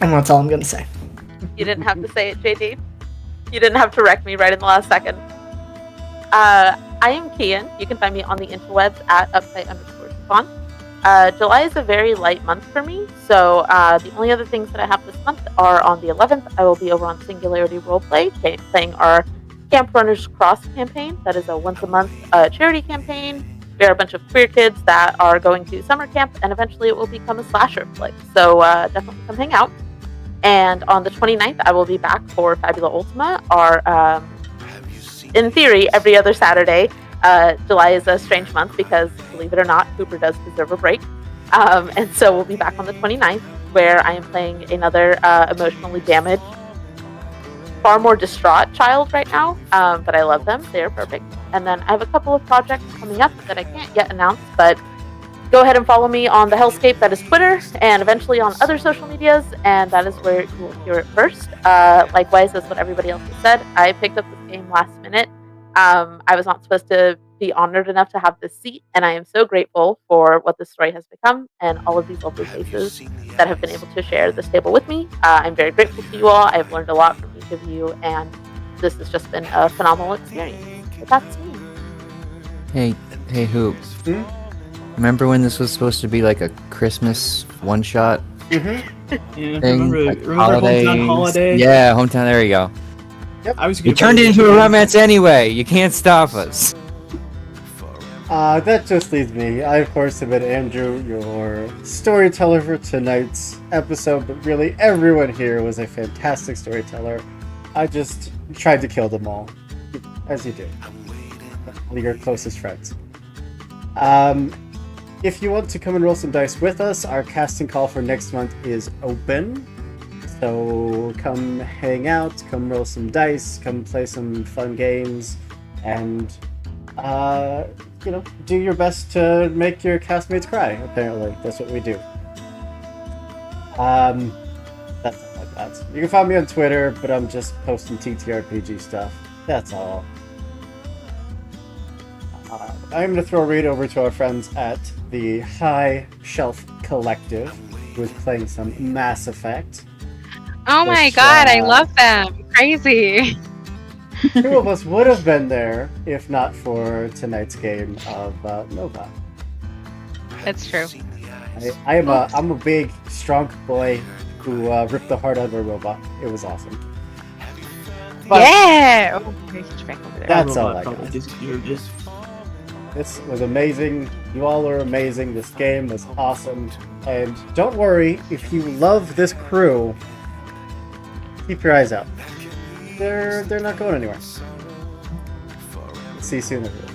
Speaker 5: And that's all I'm going to say.
Speaker 3: You didn't have to say it, JD. You didn't have to wreck me right in the last second. I am Kian. You can find me on the interwebs at upside_Chiffon. July is a very light month for me, so the only other things that I have this month are on the 11th, I will be over on Singularity Roleplay, playing our Camp Runners Cross campaign. That is a once-a-month charity campaign. We are a bunch of queer kids that are going to summer camp, and eventually it will become a slasher flick, so definitely come hang out. And on the 29th, I will be back for Fabula Ultima, our, in theory, every other Saturday. July is a strange month because, believe it or not, Cooper does deserve a break. And so we'll be back on the 29th, where I am playing another emotionally damaged far more distraught child right now, but I love them. They are perfect. And then I have a couple of projects coming up that I can't yet announce, but go ahead and follow me on the Hellscape, that is Twitter, and eventually on other social medias, and that is where you will hear it first. Likewise, as what everybody else has said, I picked up this game last minute. I was not supposed to be honored enough to have this seat, and I am so grateful for what this story has become and all of these lovely faces that have been able to share this table with me. I'm very grateful to you all. I've learned a lot from each of you, and this has just been a phenomenal experience. But that's me.
Speaker 2: Hey, Hoop.
Speaker 1: Hmm?
Speaker 2: Remember when this was supposed to be like a Christmas one-shot
Speaker 1: Mm-hmm.
Speaker 6: Yeah,
Speaker 2: thing?
Speaker 6: remember
Speaker 2: Like
Speaker 6: Hometown Holiday?
Speaker 2: Yeah, Hometown, there you go.
Speaker 6: I was
Speaker 2: You turned it into a romance anyway. You can't stop us.
Speaker 1: That just leaves me. I, of course, have been Andrew, your storyteller for tonight's episode, but really everyone here was a fantastic storyteller. I just tried to kill them all, as you do. All your closest friends. If you want to come and roll some dice with us, our casting call for next month is open. So come hang out, come roll some dice, come play some fun games, and do your best to make your castmates cry. Apparently, that's what we do. That's all I got. You can find me on Twitter, but I'm just posting TTRPG stuff. That's all. I'm going to throw a read over to our friends at the High Shelf Collective, who is playing some Mass Effect.
Speaker 4: Oh my god, I love them. Crazy.
Speaker 1: Two of us would have been there if not for tonight's game of Nova.
Speaker 4: That's true.
Speaker 1: I'm a big, strong boy who ripped the heart out of a robot. It was awesome. But
Speaker 4: Yeah! Oh, there's a back over there.
Speaker 1: that's all I
Speaker 6: probably
Speaker 1: got.
Speaker 6: disappeared.
Speaker 1: This was amazing. You all are amazing. This game was awesome. And don't worry, if you love this crew, keep your eyes out. They're not going anywhere. See you soon, everyone.